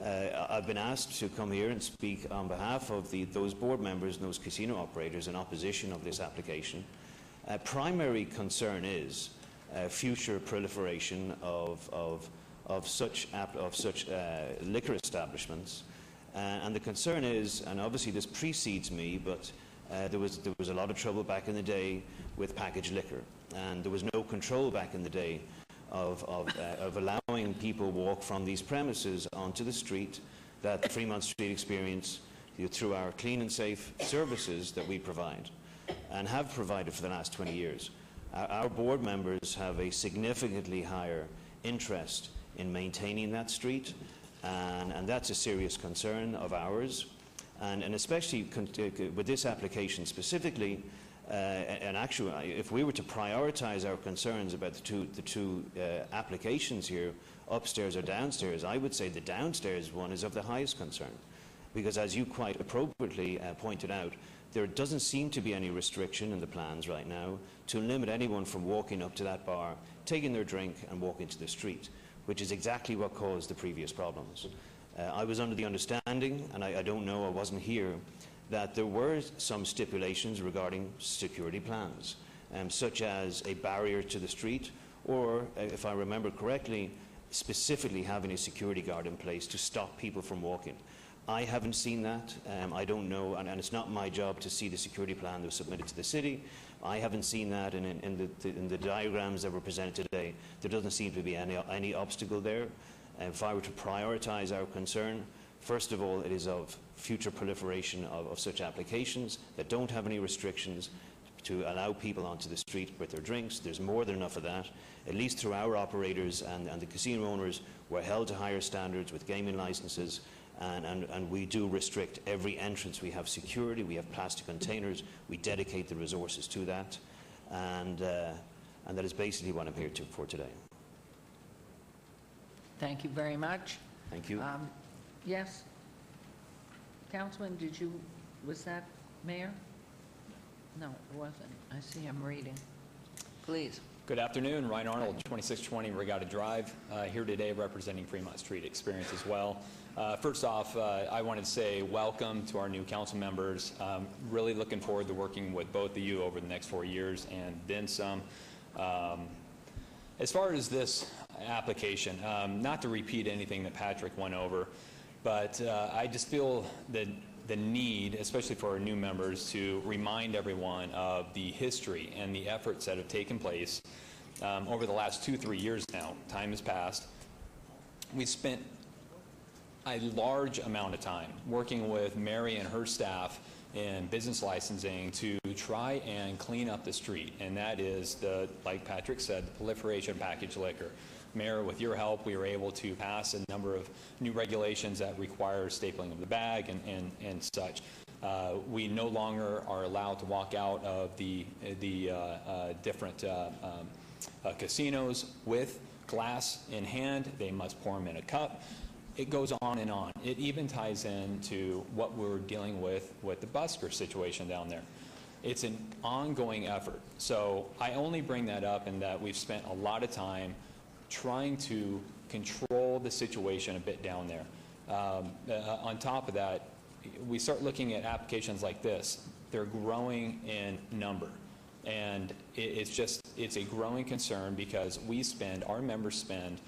I've been asked to come here and speak on behalf of those board members and those casino operators in opposition of this application. Primary concern is future proliferation of such liquor establishments, and the concern is, and obviously this precedes me, but there was a lot of trouble back in the day with packaged liquor, and there was no control back in the day of allowing people walk from these premises onto the street that the Fremont Street experience through our clean and safe services that we provide and have provided for the last 20 years. Our board members have a significantly higher interest in maintaining that street, and that's a serious concern of ours. And especially with this application specifically, and actually, if we were to prioritize our concerns about the two applications here, upstairs or downstairs, I would say the downstairs one is of the highest concern. Because as you quite appropriately pointed out, there doesn't seem to be any restriction in the plans right now to limit anyone from walking up to that bar, taking their drink and walking to the street, which is exactly what caused the previous problems. I was under the understanding, and I don't know, I wasn't here, that there were some stipulations regarding security plans, such as a barrier to the street, or, if I remember correctly, specifically having a security guard in place to stop people from walking. I haven't seen that. I don't know, and it's not my job to see the security plan that was submitted to the city. I haven't seen that, and in the diagrams that were presented today, there doesn't seem to be any obstacle there. If I were to prioritize our concern, first of all, it is of future proliferation of such applications that don't have any restrictions to allow people onto the street with their drinks. There's more than enough of that. At least through our operators and the casino owners, we're held to higher standards with gaming licenses, and we do restrict every entrance. We have security, we have plastic containers, we dedicate the resources to that, and that is basically what I'm here for today. Thank you very much. Thank you. Yes? Councilman, was that Mayor? No, it wasn't. I see him reading. Please. Good afternoon. Ryan Arnold, 2620 Regatta Drive, here today representing Fremont Street Experience as well. First off, I wanted to say welcome to our new council members. Really looking forward to working with both of you over the next 4 years and then some. As far as this application, not to repeat anything that Patrick went over, but I just feel that the need, especially for our new members, to remind everyone of the history and the efforts that have taken place over the last 2-3 years now. Time has passed. We spent a large amount of time working with Mary and her staff in business licensing to try and clean up the street, and that is, like Patrick said, the proliferation of packaged liquor. Mayor, with your help, we were able to pass a number of new regulations that require stapling of the bag and such. We no longer are allowed to walk out of the different casinos with glass in hand. They must pour them in a cup. It goes on and on. It even ties into what we're dealing with the busker situation down there. It's an ongoing effort. So I only bring that up in that we've spent a lot of time trying to control the situation a bit down there. On top of that, we start looking at applications like this. They're growing in number. And it's a growing concern because our members spend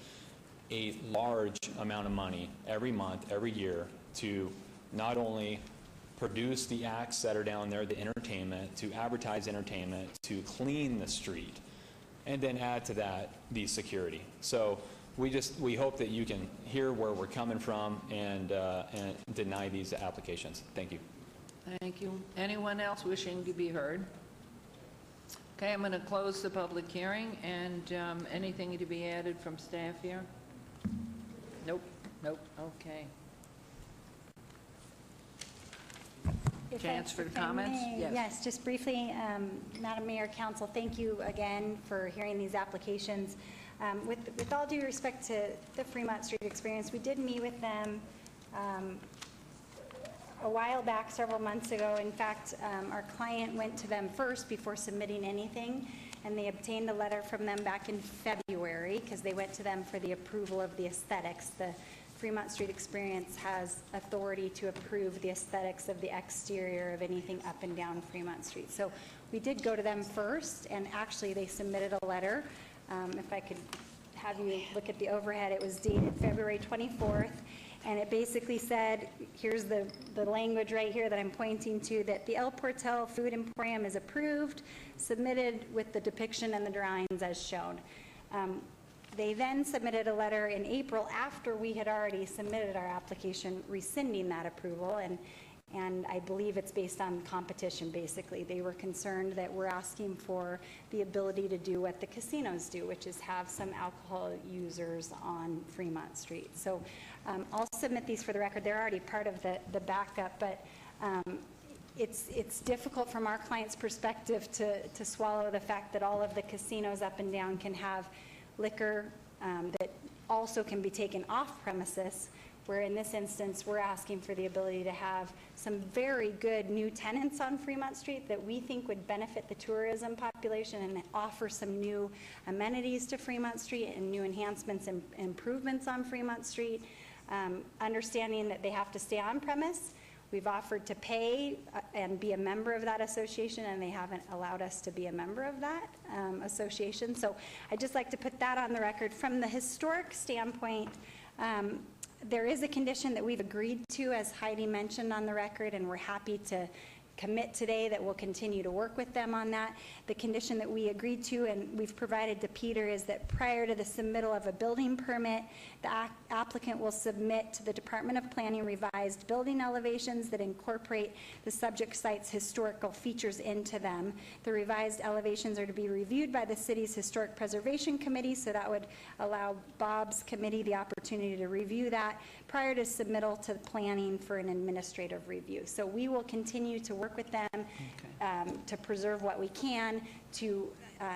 a large amount of money every month, every year, to not only produce the acts that are down there, the entertainment, to advertise entertainment, to clean the street, and then add to that the security. So we hope that you can hear where we're coming from and deny these applications. Thank you. Thank you. Anyone else wishing to be heard? Okay, I'm going to close the public hearing, and anything to be added from staff here? Nope. Okay. Chance for comments? Yes, just briefly, Madam Mayor, Council, thank you again for hearing these applications. With all due respect to the Fremont Street Experience, we did meet with them a while back, several months ago. In fact, our client went to them first before submitting anything, and they obtained a letter from them back in February because they went to them for the approval of the aesthetics. The Fremont Street Experience has authority to approve the aesthetics of the exterior of anything up and down Fremont Street. So we did go to them first, and actually they submitted a letter. If I could have you look at the overhead, it was dated February 24th, and it basically said, here's the language right here that I'm pointing to, that the El Portel Food Emporium is approved, submitted with the depiction and the drawings as shown. They then submitted a letter in April after we had already submitted our application rescinding that approval, and I believe it's based on competition, basically. They were concerned that we're asking for the ability to do what the casinos do, which is have some alcohol users on Fremont Street. So I'll submit these for the record. They're already part of the backup, but it's difficult from our client's perspective to swallow the fact that all of the casinos up and down can have liquor that also can be taken off premises, where in this instance we're asking for the ability to have some very good new tenants on Fremont Street that we think would benefit the tourism population and offer some new amenities to Fremont Street and new enhancements and improvements on Fremont Street, understanding that they have to stay on premise. We've offered to pay and be a member of that association, and they haven't allowed us to be a member of that association. So I'd just like to put that on the record. From the historic standpoint, there is a condition that we've agreed to, as Heidi mentioned on the record, and we're happy to commit today that we'll continue to work with them on that. The condition that we agreed to and we've provided to Peter is that prior to the submittal of a building permit, the applicant will submit to the Department of Planning revised building elevations that incorporate the subject site's historical features into them. The revised elevations are to be reviewed by the city's Historic Preservation Committee, so that would allow Bob's committee the opportunity to review that prior to submittal to planning for an administrative review. So we will continue to work with them to preserve what we can, to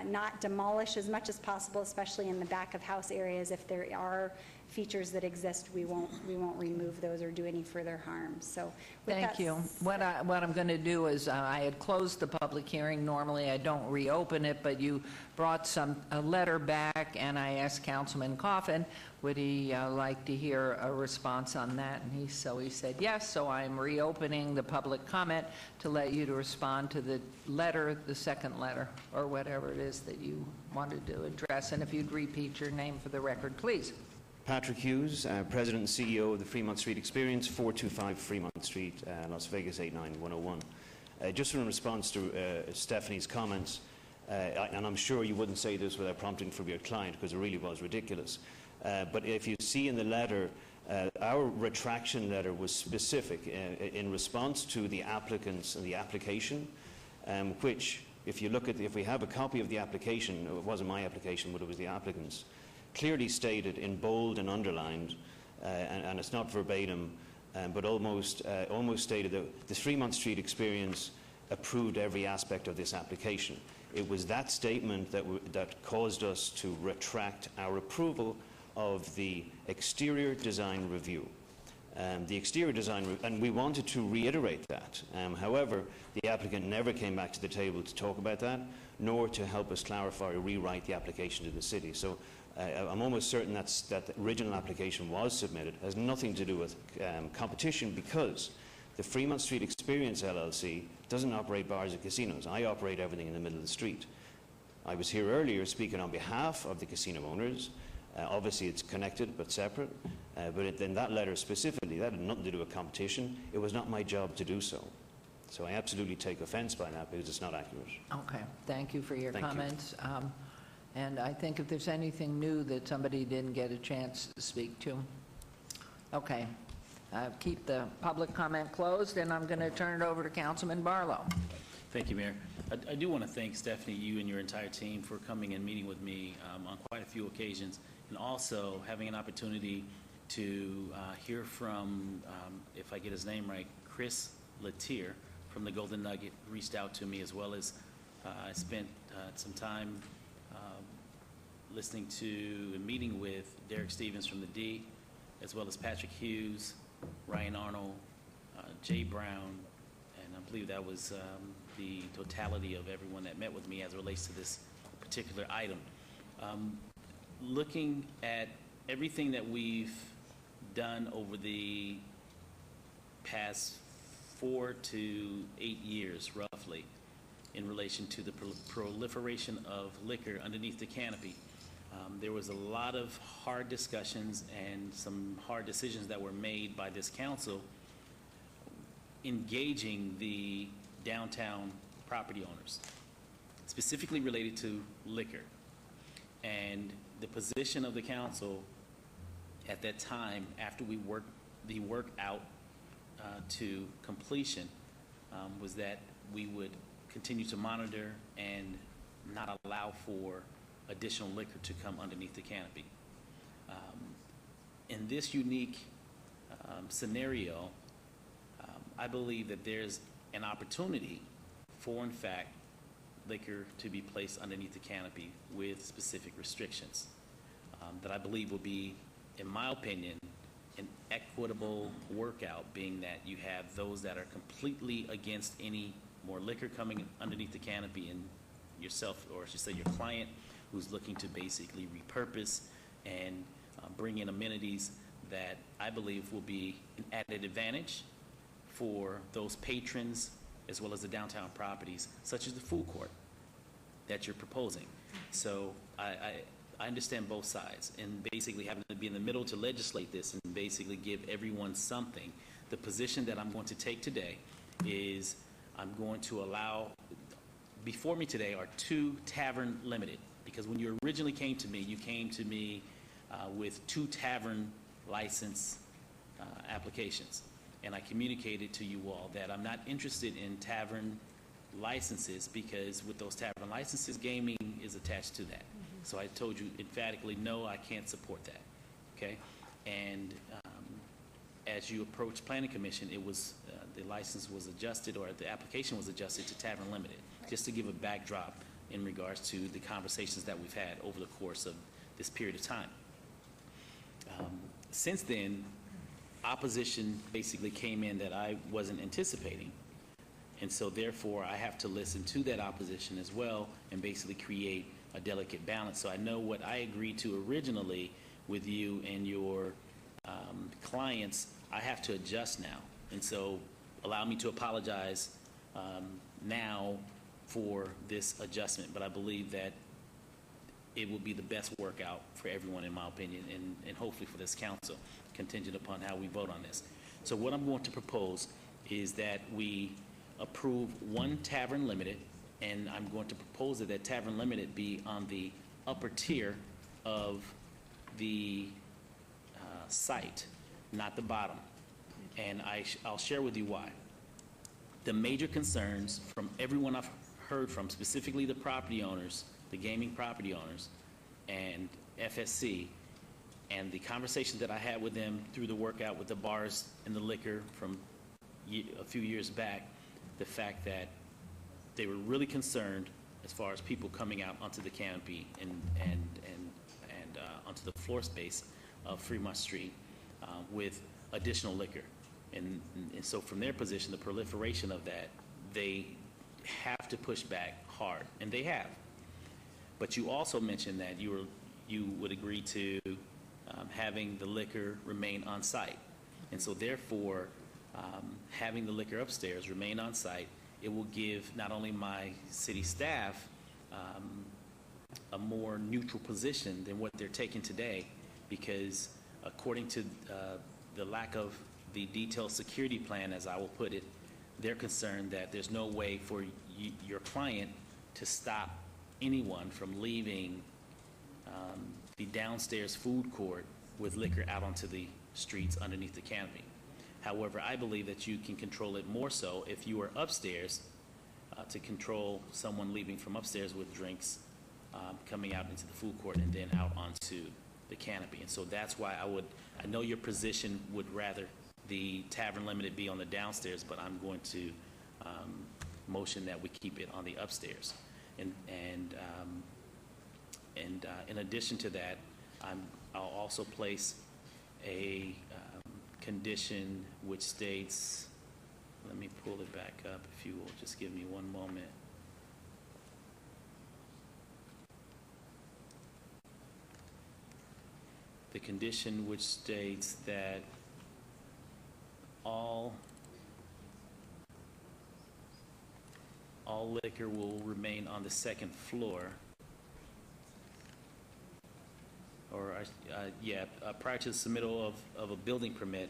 not demolish as much as possible, especially in the back of house areas. If there are features that exist, we won't remove those or do any further harm. So thank you. What I'm going to do is I had closed the public hearing. Normally I don't reopen it, but you brought a letter back, and I asked Councilman Coffin would he like to hear a response on that, and he said yes. So I'm reopening the public comment to let you to respond to the letter, the second letter, or whatever it is that you wanted to address. And if you'd repeat your name for the record, please. Patrick Hughes, President and CEO of the Fremont Street Experience, 425 Fremont Street, Las Vegas 89101. Just in response to Stephanie's comments, and I'm sure you wouldn't say this without prompting from your client, because it really was ridiculous. But if you see in the letter, our retraction letter was specific in response to the applicants and the application, which, if you look at, if we have a copy of the application, it wasn't my application, but it was the applicant's, clearly stated in bold and underlined, and it's not verbatim, but almost stated that the Fremont Street Experience approved every aspect of this application. It was that statement that caused us to retract our approval of the exterior design review. The exterior design, and we wanted to reiterate that. However, the applicant never came back to the table to talk about that, nor to help us clarify or rewrite the application to the city. So I'm almost certain that the original application was submitted. It has nothing to do with competition, because the Fremont Street Experience LLC doesn't operate bars and casinos. I operate everything in the middle of the street. I was here earlier speaking on behalf of the casino owners. Obviously it's connected but separate, but in that letter specifically, that had nothing to do with competition. It was not my job to do so. So I absolutely take offense by that, because it's not accurate. Okay, thank you for your comments. And I think if there's anything new that somebody didn't get a chance to speak to. Okay, keep the public comment closed, and I'm going to turn it over to Councilman Barlow. Thank you, Mayor. I do want to thank Stephanie, you and your entire team, for coming and meeting with me on quite a few occasions, and also having an opportunity to hear from, if I get his name right, Chris Latier from the Golden Nugget reached out to me, as well as I spent some time listening to and meeting with Derek Stevens from the D, as well as Patrick Hughes, Ryan Arnold, Jay Brown, and I believe that was the totality of everyone that met with me as it relates to this particular item. Looking at everything that we've done over the past 4 to 8 years, roughly, in relation to the proliferation of liquor underneath the canopy, there was a lot of hard discussions and some hard decisions that were made by this council engaging the downtown property owners, specifically related to liquor. And the position of the council at that time, after we worked the work out to completion, was that we would continue to monitor and not allow for additional liquor to come underneath the canopy. In this unique scenario, I believe that there's an opportunity for, in fact, liquor to be placed underneath the canopy with specific restrictions that I believe will be, in my opinion, an equitable workout, being that you have those that are completely against any more liquor coming underneath the canopy, and yourself, or I should say your client, who's looking to basically repurpose and bring in amenities that I believe will be an added advantage for those patrons as well as the downtown properties, such as the food court that you're proposing. So I understand both sides, and basically having to be in the middle to legislate this and basically give everyone something. The position that I'm going to take today is I'm going to allow, before me today are 2 tavern limited, because when you originally came to me, you came to me with 2 tavern license applications. And I communicated to you all that I'm not interested in tavern licenses, because with those tavern licenses, gaming is attached to that. So I told you emphatically, no, I can't support that, okay? And as you approach Planning Commission, it was, the license was adjusted, or the application was adjusted to tavern limited, just to give a backdrop in regards to the conversations that we've had over the course of this period of time. Since then, opposition basically came in that I wasn't anticipating. And so therefore, I have to listen to that opposition as well and basically create a delicate balance. So I know what I agreed to originally with you and your clients, I have to adjust now. And so allow me to apologize now for this adjustment, but I believe that it will be the best workout for everyone, in my opinion, and hopefully for this council, contingent upon how we vote on this. So what I'm going to propose is that we approve 1 tavern limited, and I'm going to propose that that tavern limited be on the upper tier of the site, not the bottom. And I'll share with you why. The major concerns from everyone I've heard from, specifically the property owners, the gaming property owners, and FSC, and the conversations that I had with them through the workout with the bars and the liquor from a few years back, the fact that they were really concerned as far as people coming out onto the canopy and onto the floor space of Fremont Street with additional liquor. And so from their position, the proliferation of that, they have to push back hard, and they have. But you also mentioned that you would agree to having the liquor remain on site. And so therefore, having the liquor upstairs remain on site, it will give not only my city staff a more neutral position than what they're taking today, because according to the lack of the detailed security plan, as I will put it, they're concerned that there's no way for your client to stop anyone from leaving the downstairs food court with liquor out onto the streets underneath the canopy. However, I believe that you can control it more so if you are upstairs to control someone leaving from upstairs with drinks coming out into the food court and then out onto the canopy. And so that's why I know your position would rather the tavern limited be on the downstairs, but I'm going to motion that we keep it on the upstairs. And in addition to that, I'll also place a condition which states, let me pull it back up, if you will just give me one moment. The condition which states that all liquor will remain on the second floor, or, prior to the submittal of a building permit,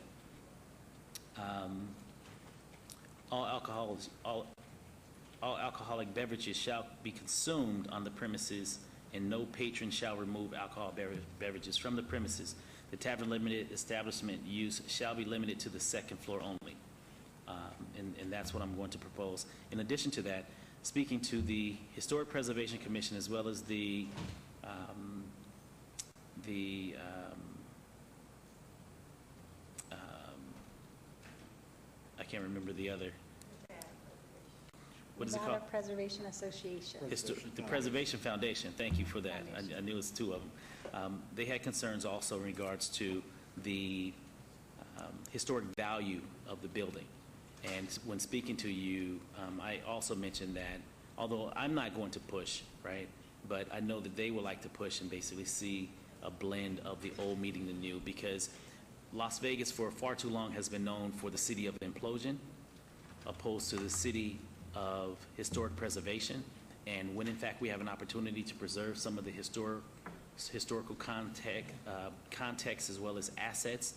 all alcoholic beverages shall be consumed on the premises, and no patron shall remove alcohol beverages from the premises. The tavern limited establishment use shall be limited to the second floor only. And that's what I'm going to propose. In addition to that, speaking to the Historic Preservation Commission as well as I can't remember the other. What is it Nevada called? Preservation Association. The Preservation Foundation, thank you for that. I knew it was two of them. They had concerns also in regards to the historic value of the building. And when speaking to you, I also mentioned that, although I'm not going to push, right, but I know that they would like to push and basically see a blend of the old meeting the new, because Las Vegas for far too long has been known for the city of implosion, opposed to the city of historic preservation. And when in fact we have an opportunity to preserve some of the historical context as well as assets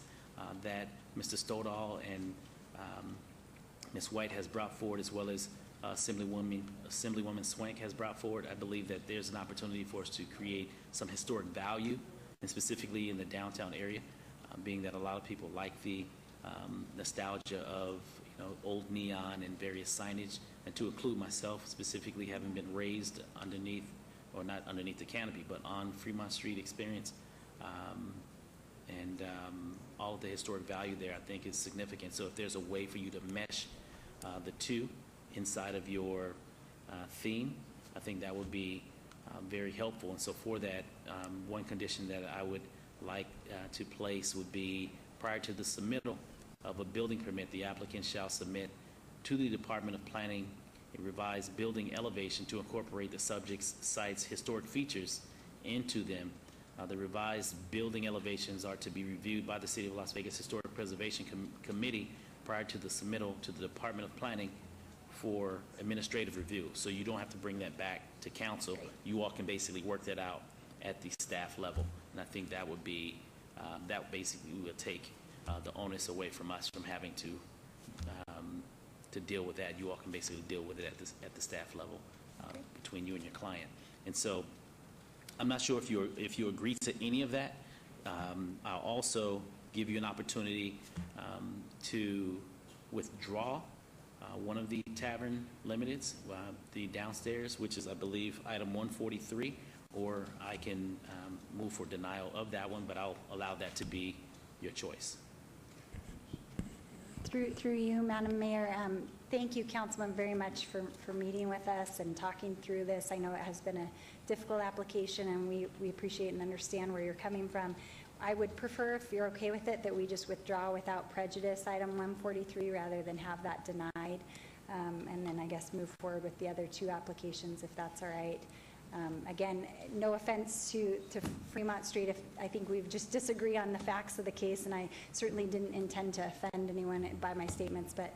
that Mr. Stodahl and Ms. White has brought forward, as well as Assemblywoman Swank has brought forward, I believe that there's an opportunity for us to create some historic value, and specifically in the downtown area, being that a lot of people like the nostalgia of old neon and various signage, and to include myself specifically, having been raised underneath, or not underneath the canopy, but on Fremont Street experience, and all of the historic value there, I think is significant. So if there's a way for you to mesh the two inside of your theme, I think that would be very helpful. And so for that, one condition that I would like to place would be, prior to the submittal of a building permit, the applicant shall submit to the Department of Planning a revised building elevation to incorporate the subject site's historic features into them. The revised building elevations are to be reviewed by the City of Las Vegas Historic Preservation Committee prior to the submittal to the Department of Planning for administrative review. So you don't have to bring that back to council. You all can basically work that out at the staff level. And I think that would be, that basically would take the onus away from us from having to deal with that. You all can basically deal with it at the staff level between you and your client. And so I'm not sure if you agree to any of that. I'll also give you an opportunity to withdraw one of the tavern limiteds, the downstairs, which is, I believe, item 143, or I can move for denial of that one, but I'll allow that to be your choice. Through you, Madam Mayor, thank you, Councilman, very much for meeting with us and talking through this. I know it has been a difficult application, and we appreciate and understand where you're coming from. I would prefer, if you're okay with it, that we just withdraw without prejudice item 143 rather than have that denied, and then I guess move forward with the other two applications, if that's all right. Again, no offense to Fremont Street. I think we just disagree on the facts of the case, and I certainly didn't intend to offend anyone by my statements, but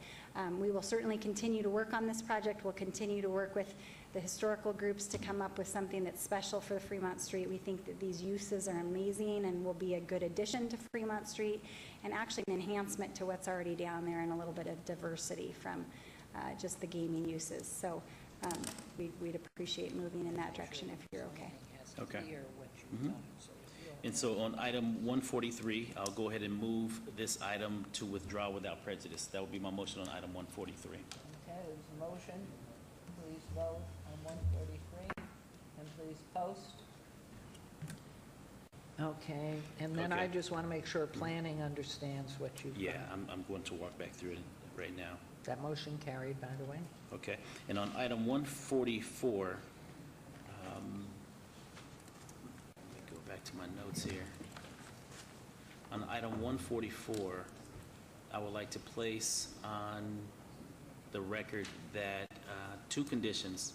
we will certainly continue to work on this project. We'll continue to work with the historical groups to come up with something that's special for Fremont Street. We think that these uses are amazing and will be a good addition to Fremont Street, and actually an enhancement to what's already down there, and a little bit of diversity from just the gaming uses. So we'd appreciate moving in that direction if you're okay. Okay. And so on item 143, I'll go ahead and move this item to withdraw without prejudice. That would be my motion on item 143. Okay, there's a motion. Please vote on 143, and please post. Okay, and then Okay. I just want to make sure planning understands what you've done. Yeah, I'm going to walk back through it right now. That motion carried, by the way. Okay, and on item 144, let me go back to my notes here. On item 144, I would like to place on the record that two conditions,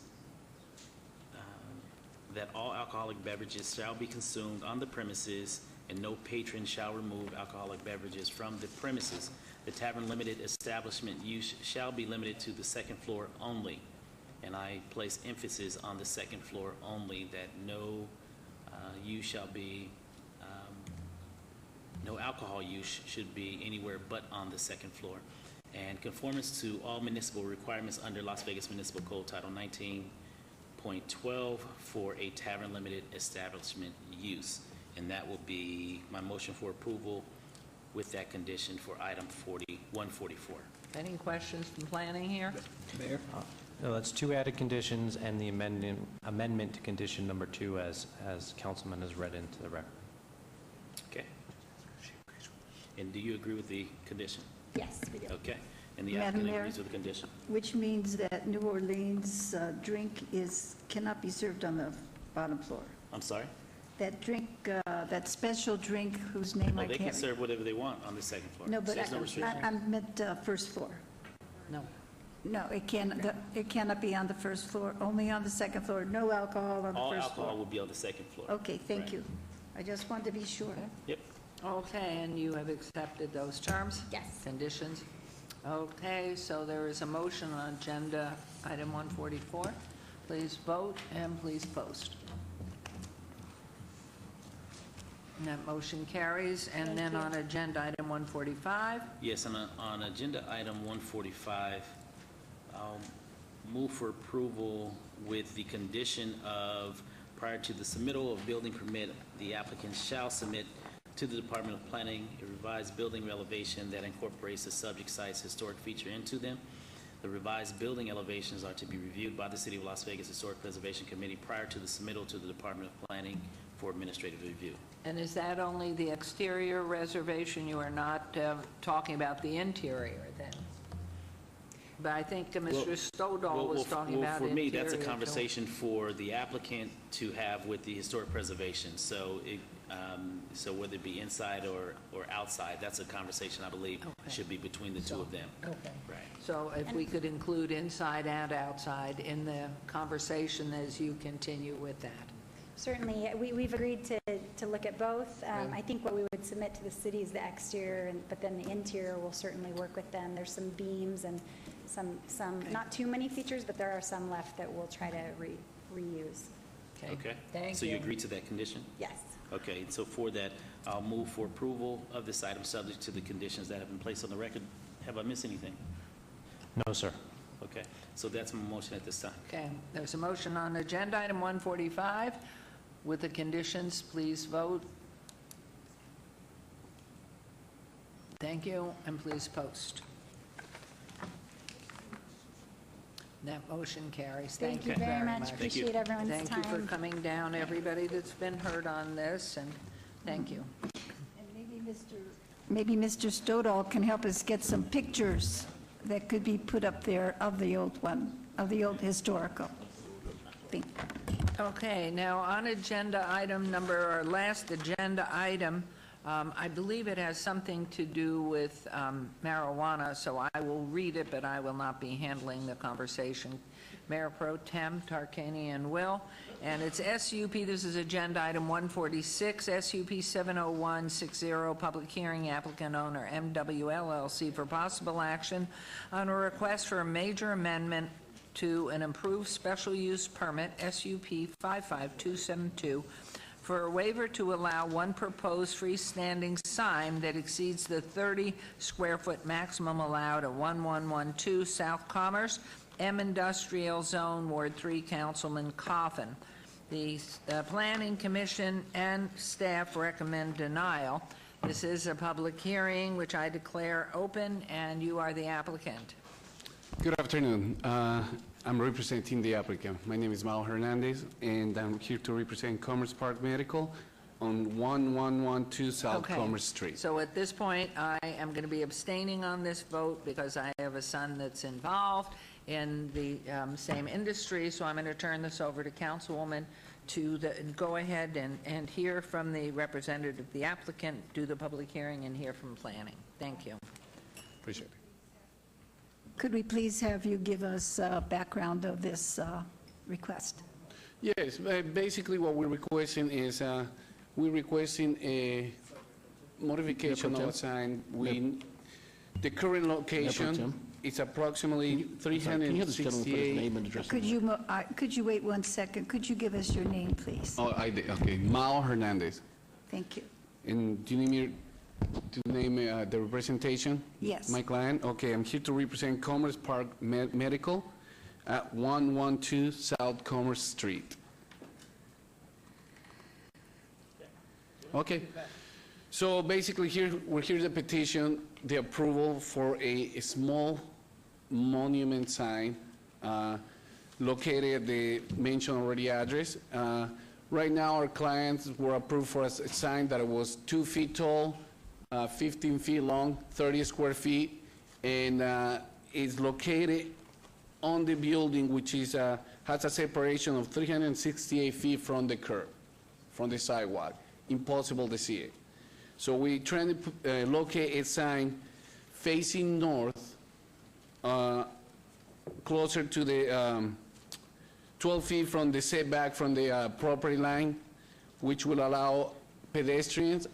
that all alcoholic beverages shall be consumed on the premises and no patron shall remove alcoholic beverages from the premises. The tavern limited establishment use shall be limited to the second floor only. And I place emphasis on the second floor only, that no use shall be, no alcohol use should be anywhere but on the second floor. And conformance to all municipal requirements under Las Vegas Municipal Code Title 19.12 for a tavern limited establishment use. And that will be my motion for approval with that condition for item 144. Any questions from planning here? Mayor? No, that's two added conditions and the amendment to condition number 2 as Councilman has read into the record. Okay. And do you agree with the condition? Yes, we do. Okay. And the Madam applicant Mayor? agrees with the condition? Which means that New Orleans drink cannot be served on the bottom floor. I'm sorry? That drink, that special drink whose name Oh, I they can't... can serve whatever they want on the second floor. No, but There's no restriction. I meant first floor. No. No, it cannot be on the first floor, only on the second floor, no alcohol on the All first floor. alcohol will be on the second floor. Okay, thank Right. you. I just wanted to be sure. Yep. Okay, and you have accepted those terms? Yes. Conditions? Okay, so there is a motion on agenda item 144. Please vote and please post. And that motion carries. And then on agenda item 145, Yes, and on agenda item 145, I'll move for approval with the condition of, prior to the submittal of building permit, the applicant shall submit to the Department of Planning a revised building elevation that incorporates the subject site's historic feature into them. The revised building elevations are to be reviewed by the City of Las Vegas Historic Preservation Committee prior to the submittal to the Department of Planning for administrative review. and is that only the exterior reservation? You are not talking about the interior then? But I think Mr. Stoddall was talking about For me, that's a interior, too. conversation for the applicant to have with the historic preservation. So so whether it be inside or outside, that's a conversation I believe should be between the two of them. Okay. Right. So if we could include inside and outside in the conversation as you continue with that. Certainly, we've agreed to look at both. I think what we would submit to the city is the exterior, but then the interior will certainly work with them. There's some beams and some not too many features, but there are some left that we'll try to reuse. Okay. Thank So you you. agree to that condition? Yes. Okay, so for that, I'll move for approval of this item subject to the conditions that have been placed on the record. Have I missed anything? No, sir. Okay, so that's my motion at this time. Okay, there's a motion on agenda item 145. With the conditions, please vote. Thank you, and please post. That motion carries. Thank you very much. Appreciate everyone's Thank you for time. coming down, everybody that's been heard on this, and thank you. And maybe Mr. Stoddall can help us get some pictures that could be put up there of the old one, of the old historical thing. Okay, now on agenda item our last agenda item, I believe it has something to do with marijuana, so I will read it, but I will not be handling the conversation. Mayor Pro Tem Tarkanian will, and it's SUP, this is agenda item 146, SUP 70160, public hearing, applicant owner MWLLC for possible action on a request for a major amendment to an improved special use permit, SUP 55272, for a waiver to allow one proposed freestanding sign that exceeds the 30-square-foot maximum allowed at 1112 South Commerce, M Industrial Zone, Ward 3, Councilman Coffin. The Planning Commission and staff recommend denial. This is a public hearing, which I declare open, and you are the applicant. Good afternoon. I'm representing the applicant. My name is Mal Hernandez, and I'm here to represent Commerce Park Medical on 1112 South Okay. Commerce Street. So at this point, I am going to be abstaining on this vote because I have a son that's involved in the same industry, so I'm going to turn this over to Councilwoman to go ahead and hear from the representative of the applicant, do the public hearing, and hear from planning. Thank you. Appreciate it. Could we please have you give us a background of this request? Yes, basically what we're requesting is, we're requesting a modification of a sign. The current location is approximately Can you have this gentleman put his 368. name and address? Could you wait one second? Could you give us your name, please? Oh, I did, okay, Mao Hernandez. Thank you. And do you need me to name the representation? Yes. My client? Okay, I'm here to represent Commerce Park Medical at 112 South Commerce Street. Okay. So basically here's the petition, the approval for a small monument sign located at the mentioned already address. Right now, our clients were approved for a sign that was 2 feet tall, 15 feet long, 30 square feet, and is located on the building, which is has a separation of 368 feet from the curb, from the sidewalk. Impossible to see it. So we're trying to locate a sign facing north, closer to the 12 feet from the setback from the property line, which will allow pedestrians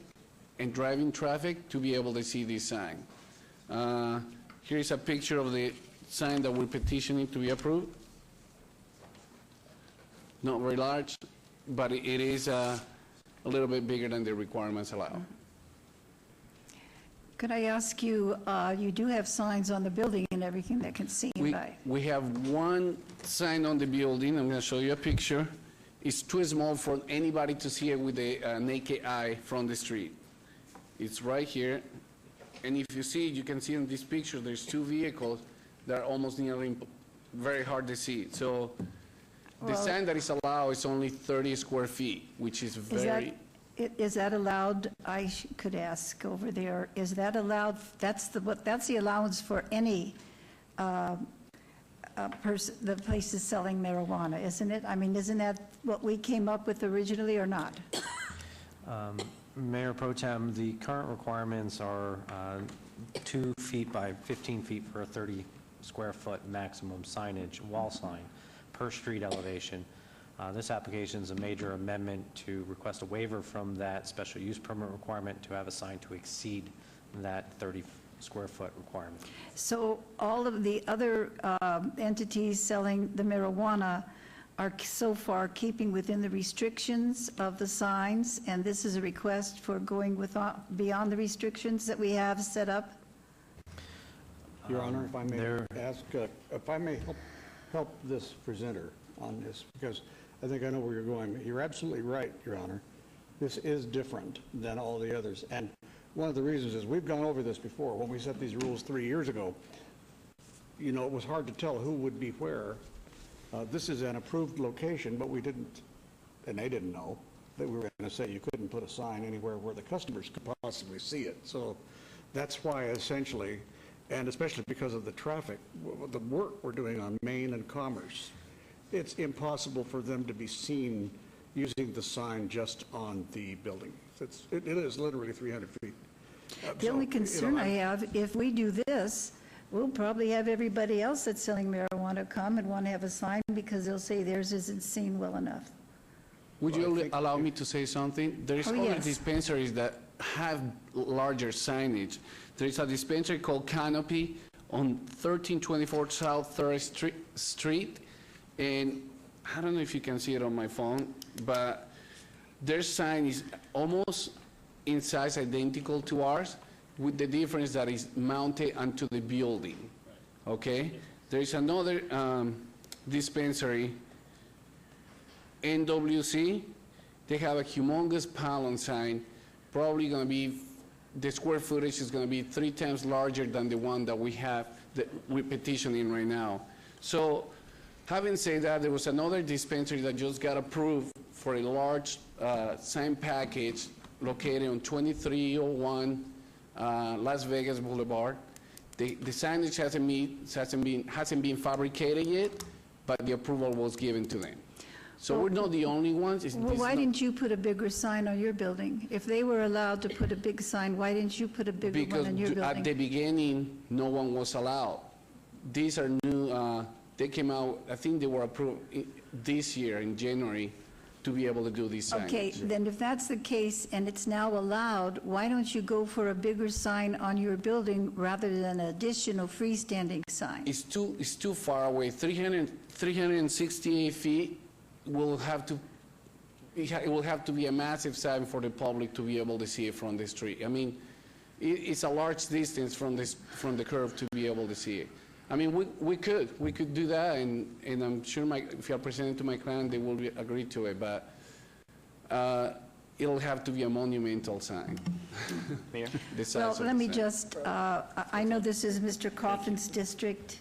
and driving traffic to be able to see this sign. Here's a picture of the sign that we're petitioning to be approved. Not very large, but it is a little bit bigger than the requirements allow. Could I ask you, you do have signs on the building and everything that can see by? We have one sign on the building. I'm going to show you a picture. It's too small for anybody to see it with a naked eye from the street. It's right here. And if you see it, you can see in this picture, there's 2 vehicles that are almost nearly very hard to see. So the sign that is allowed is only 30 square feet, which is very... Is that allowed? I could ask over there. Is that allowed? That's the allowance for any person, the places selling marijuana, isn't it? I mean, isn't that what we came up with originally or not? Mayor Pro Tem, the current requirements are 2 feet by 15 feet for a 30 square foot maximum signage, wall sign, per street elevation. This application is a major amendment to request a waiver from that special use permit requirement to have a sign to exceed that 30 square foot requirement. So all of the other entities selling the marijuana are so far keeping within the restrictions of the signs, and this is a request for going beyond the restrictions that we have set up? Your Honor, if I may ask, if I may help this presenter on this, because I think I know where you're going. You're absolutely right, Your Honor. This is different than all the others. And one of the reasons is we've gone over this before. When we set these rules 3 years ago, you know, it was hard to tell who would be where. This is an approved location, but we didn't, and they didn't know, that we were going to say you couldn't put a sign anywhere where the customers could possibly see it. So that's why essentially, and especially because of the traffic, the work we're doing on Main and Commerce, it's impossible for them to be seen using the sign just on the building. It is literally 300 feet. The only concern I have, if we do this, we'll probably have everybody else that's selling marijuana come and want to have a sign because they'll say theirs isn't seen well enough. Would you allow me to say something? There is other dispensaries that have larger signage. There is a dispensary called Canopy on 1324 South 3rd Street. And I don't know if you can see it on my phone, but their sign is almost in size identical to ours, with the difference that is mounted onto the building, okay? There is another dispensary, NWC. They have a humongous pylon sign, probably going to be, the square footage is going to be 3 times larger than the one that we have, that we're petitioning right now. So, having said that, there was another dispensary that just got approved for a large sign package located on 2301 Las Vegas Boulevard. The signage hasn't been fabricated yet, but the approval was given to them. So we're not the only ones. Well, why didn't you put a bigger sign on your building? If they were allowed to put a big sign, why didn't you put a bigger one on your building? Because at the beginning, no one was allowed. these are new, they came out, I think they were approved this year in January to be able to do these signage. Okay, then if that's the case and it's now allowed, why don't you go for a bigger sign on your building rather than an additional freestanding sign? It's too far away. 368 feet will have to, it will have to be a massive sign for the public to be able to see it from the street. I mean, it's a large distance from the curb to be able to see it. I mean, we could do that, and I'm sure if I present it to my client, they will agree to it, but it'll have to be a monumental sign. Mayor? Well, let me just, I know this is Mr. Coffin's district.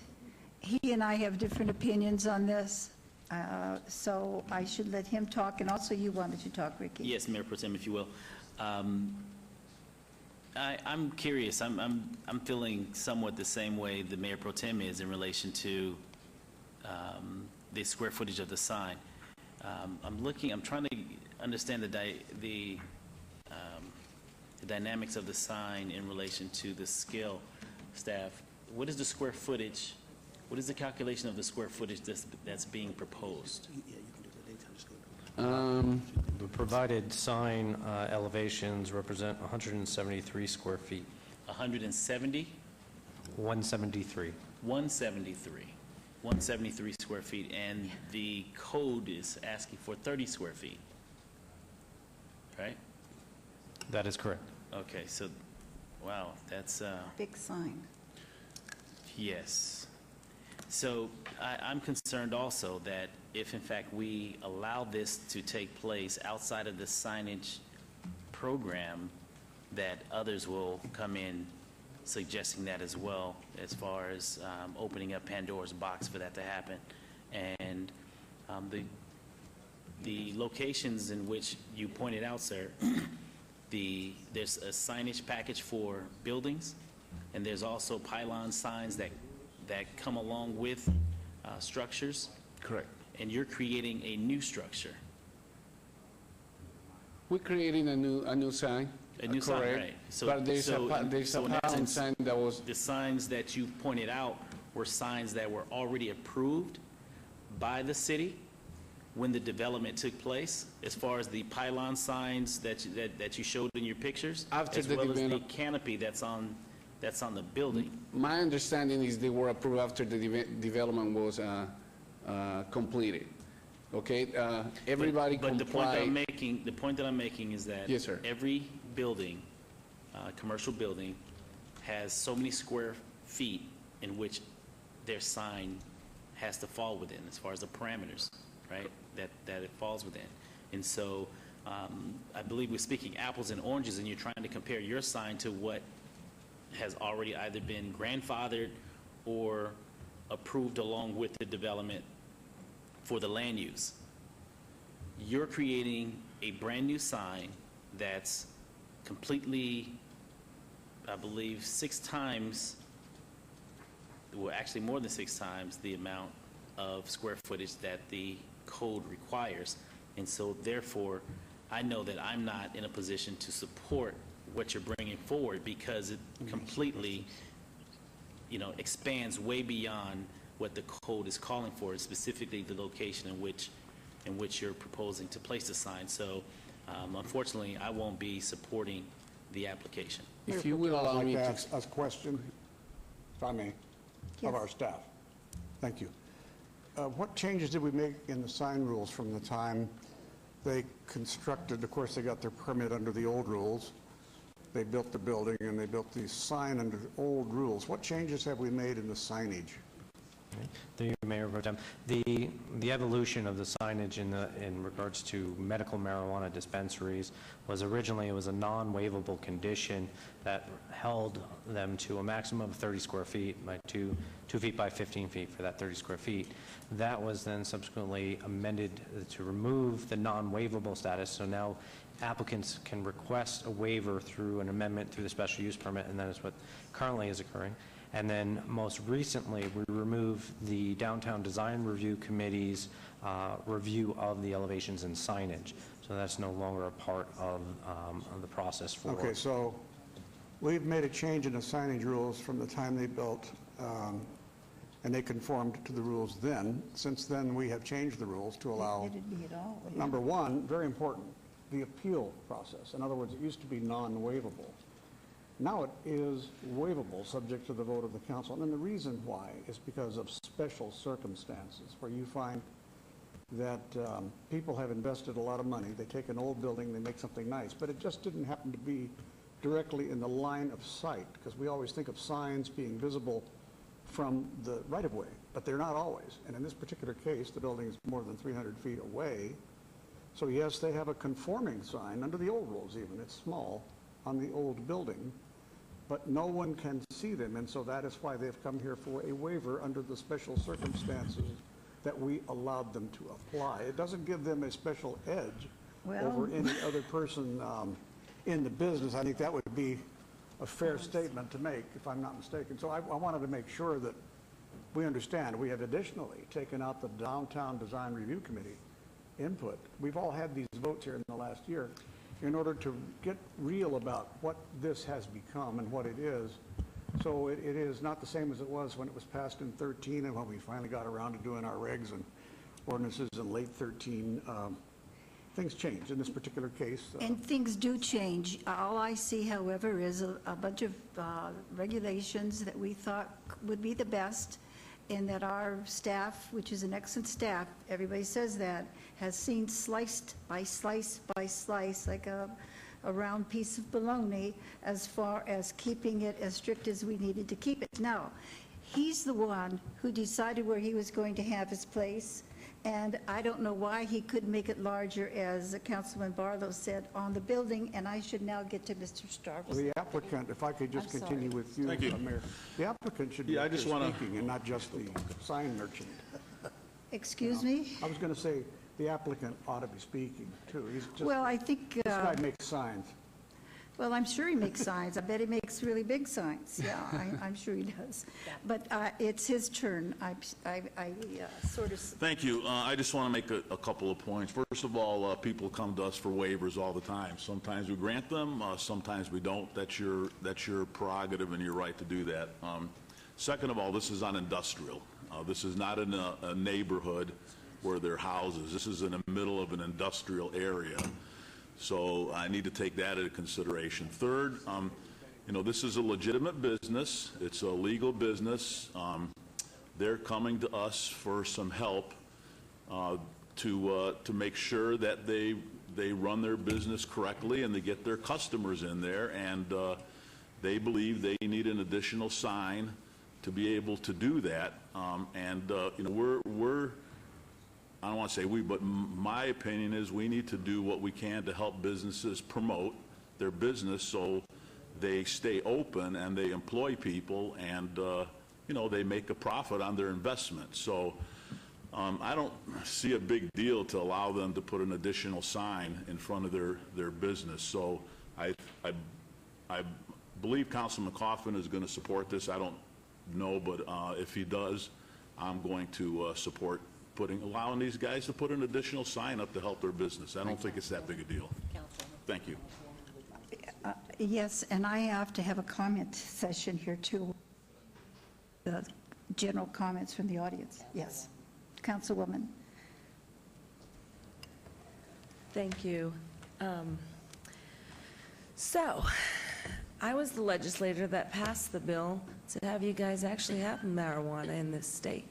He and I have different opinions on this, so I should let him talk, and also you wanted to talk, Ricky. Yes, Mayor Pro Tem, if you will. I'm curious. I'm feeling somewhat the same way the Mayor Pro Tem is in relation to the square footage of the sign. I'm trying to understand the dynamics of the sign in relation to the scale. Staff, what is the square footage? What is the calculation of the square footage that's being proposed? The provided sign elevations represent 173 square feet. 170? 173. 173 square feet, and the code is asking for 30 square feet, right? That is correct. Okay, so, wow, that's... Big sign. Yes. So I'm concerned also that if in fact we allow this to take place outside of the signage program, that others will come in suggesting that as well, as far as opening up Pandora's box for that to happen. And the locations in which you pointed out, sir, there's a signage package for buildings, and there's also pylon signs that come along with structures. Correct. And you're creating a new structure. We're creating a new sign. A new sign, correct. right. But there's a in pylon essence, sign that was... The signs that you pointed out were signs that were already approved by the city when the development took place, as far as the pylon signs that you showed in your pictures, After as the well as the develop- canopy that's on the building. My understanding is they were approved after the development was completed. Okay, everybody But the complied. the point that I'm making is that Yes, sir. every building, commercial building, has so many square feet in which their sign has to fall within, as far as the parameters, right, that it falls within. And so I believe we're speaking apples and oranges, and you're trying to compare your sign to what has already either been grandfathered or approved along with the development for the land use. You're creating a brand-new sign that's completely, I believe, 6 times, well, actually more than 6 times the amount of square footage that the code requires. And so therefore, I know that I'm not in a position to support what you're bringing forward, because it completely, expands way beyond what the code is calling for, specifically the location in which you're proposing to place the sign. So unfortunately, I won't be supporting the application. If you will allow me I'd like to... to ask a question, if I may, of our staff. Thank you. What changes did we make in the sign rules from the time they constructed? Of course, they got their permit under the old rules. They built the building, and they built the sign under the old rules. What changes have we made in the signage? Through you, Mayor Pro Tem, the evolution of the signage in regards to medical marijuana dispensaries was originally, it was a non-waivable condition that held them to a maximum of 30 square feet, like 2 feet by 15 feet for that 30 square feet. That was then subsequently amended to remove the non-waivable status, so now applicants can request a waiver through an amendment through the special use permit, and that is what currently is occurring. And then most recently, we removed the Downtown Design Review Committee's review of the elevations and signage. So that's no longer a part of the process for... Okay, so we've made a change in the signage rules from the time they built and they conformed to the rules then. Since then, we have changed the rules to allow, number one, very important, the appeal process. In other words, it used to be non-waivable. Now it is waivable, subject to the vote of the council. And then the reason why is because of special circumstances where you find that people have invested a lot of money. They take an old building, they make something nice, but it just didn't happen to be directly in the line of sight, because we always think of signs being visible from the right-of-way, but they're not always. And in this particular case, the building is more than 300 feet away. So yes, they have a conforming sign under the old rules even. It's small on the old building, but no one can see them. And so that is why they've come here for a waiver under the special circumstances that we allowed them to apply. It doesn't give them a special edge over any other person in the business. I think that would be a fair statement to make, if I'm not mistaken. So I wanted to make sure that we understand. We have additionally taken out the Downtown Design Review Committee input. We've all had these votes here in the last year in order to get real about what this has become and what it is. So it is not the same as it was when it was passed in 13 and when we finally got around to doing our regs and ordinances in late 13. Things change in this particular case. And things do change. All I see, however, is a bunch of regulations that we thought would be the best, and that our staff, which is an excellent staff, everybody says that, has seen sliced by slice by slice, like a round piece of bologna, as far as keeping it as strict as we needed to keep it. Now, he's the one who decided where he was going to have his place, and I don't know why he couldn't make it larger, as Councilman Barlow said, on the building, and I should now get to Mr. Starvis. The applicant, if I could just continue with you, Thank you. Mayor. The applicant should be I just wanna- speaking and not just the sign merchant. Excuse me? I was going to say the applicant ought to be speaking too. He's just, Well, I think, this guy makes signs. well, I'm sure he makes signs. I bet he makes really big signs. Yeah, I'm sure he does. But it's his turn. I sort of... Thank you. I just want to make a couple of points. First of all, people come to us for waivers all the time. Sometimes we grant them, sometimes we don't. That's your prerogative and your right to do that. Second of all, this is on industrial. This is not in a neighborhood where there are houses. This is in the middle of an industrial area. So I need to take that into consideration. Third, this is a legitimate business. It's a legal business. They're coming to us for some help to make sure that they run their business correctly and they get their customers in there. And they believe they need an additional sign to be able to do that. We're I don't want to say we, but my opinion is we need to do what we can to help businesses promote their business so they stay open and they employ people and, they make a profit on their investment. So I don't see a big deal to allow them to put an additional sign in front of their business. So I believe Councilman Kaufman is going to support this. I don't know, but if he does, I'm going to support allowing these guys to put an additional sign up to help their business. I don't think it's that big a deal. Thank you. Yes, and I have to have a comment session here, too. The general comments from the audience. Yes. Councilwoman. Thank you. So, I was the legislator that passed the bill to have you guys actually have marijuana in this state.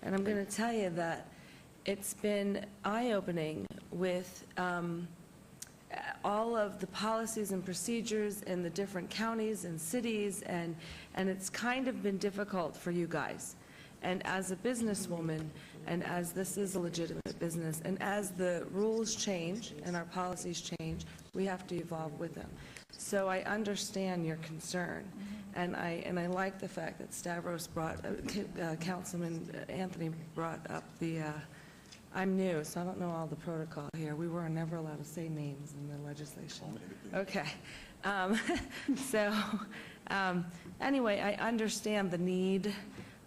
And I'm going to tell you that it's been eye-opening with all of the policies and procedures in the different counties and cities, and it's kind of been difficult for you guys. And as a businesswoman, and as this is a legitimate business, and as the rules change and our policies change, we have to evolve with them. So I understand your concern, and I like the fact that Stavros Councilman Anthony brought up the, I'm new, so I don't know all the protocol here. We were never allowed to say names in the legislation. Okay. Anyway, I understand the need,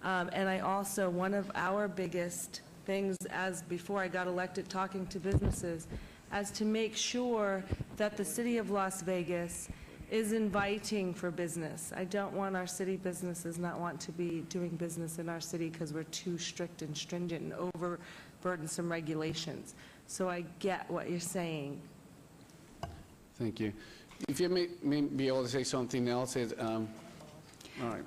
and I also, one of our biggest things as before I got elected talking to businesses, as to make sure that the city of Las Vegas is inviting for business. I don't want our city businesses not want to be doing business in our city because we're too strict and stringent and overburdensome regulations. So I get what you're saying. Thank you. If you may be able to say something else, all right.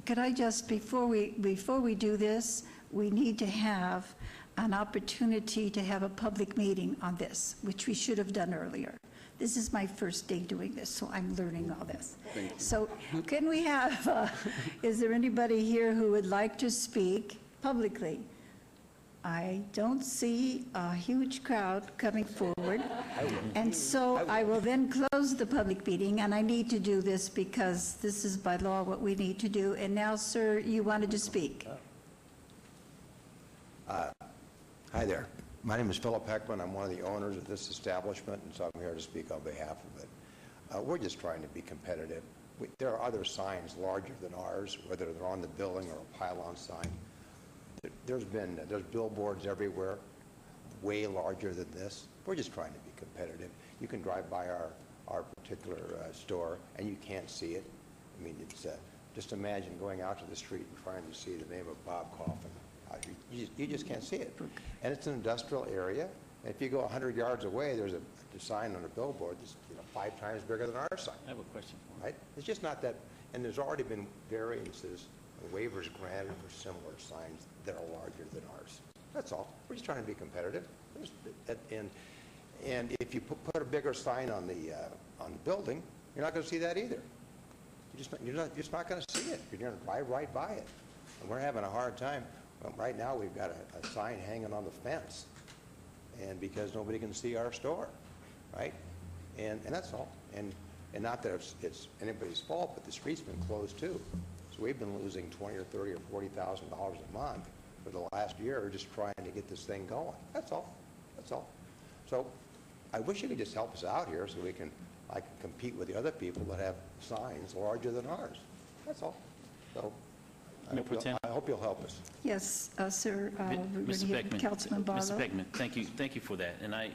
Could I just, before we do this, we need to have an opportunity to have a public meeting on this, which we should have done earlier. This is my first day doing this, so I'm learning all this. Thank you. So can we have, is there anybody here who would like to speak publicly? I don't see a huge crowd coming forward. And so I will then close the public meeting, and I need to do this because this is by law what we need to do. And now, sir, you wanted to speak. Hi there. My name is Philip Heckman. I'm one of the owners of this establishment, and so I'm here to speak on behalf of it. We're just trying to be competitive. There are other signs larger than ours, whether they're on the building or a pylon sign. There's billboards everywhere, way larger than this. We're just trying to be competitive. You can drive by our particular store, and you can't see it. I mean, it's just imagine going out to the street and trying to see the name of Bob Coffin. You just can't see it. And it's an industrial area. And if you go 100 yards away, there's a sign on a billboard that's 5 times bigger than our sign. I have a question for you. Right? It's just not that. And there's already been variances, waivers granted for similar signs that are larger than ours. That's all. We're just trying to be competitive. And if you put a bigger sign on the building, you're not going to see that either. You're just not going to see it. You're going to drive right by it. And we're having a hard time. Right now, we've got a sign hanging on the fence, and because nobody can see our store, right? And that's all. And not that it's anybody's fault, but the street's been closed too. So we've been losing $20,000 or $30,000 or $40,000 a month for the last year just trying to get this thing going. That's all. That's all. So I wish you could just help us out here so I can compete with the other people that have signs larger than ours. That's all. So I hope you'll help us. Yes, sir. Mr. Beckman, Councilman Barlow. Mr. Beckman, thank you for that, and I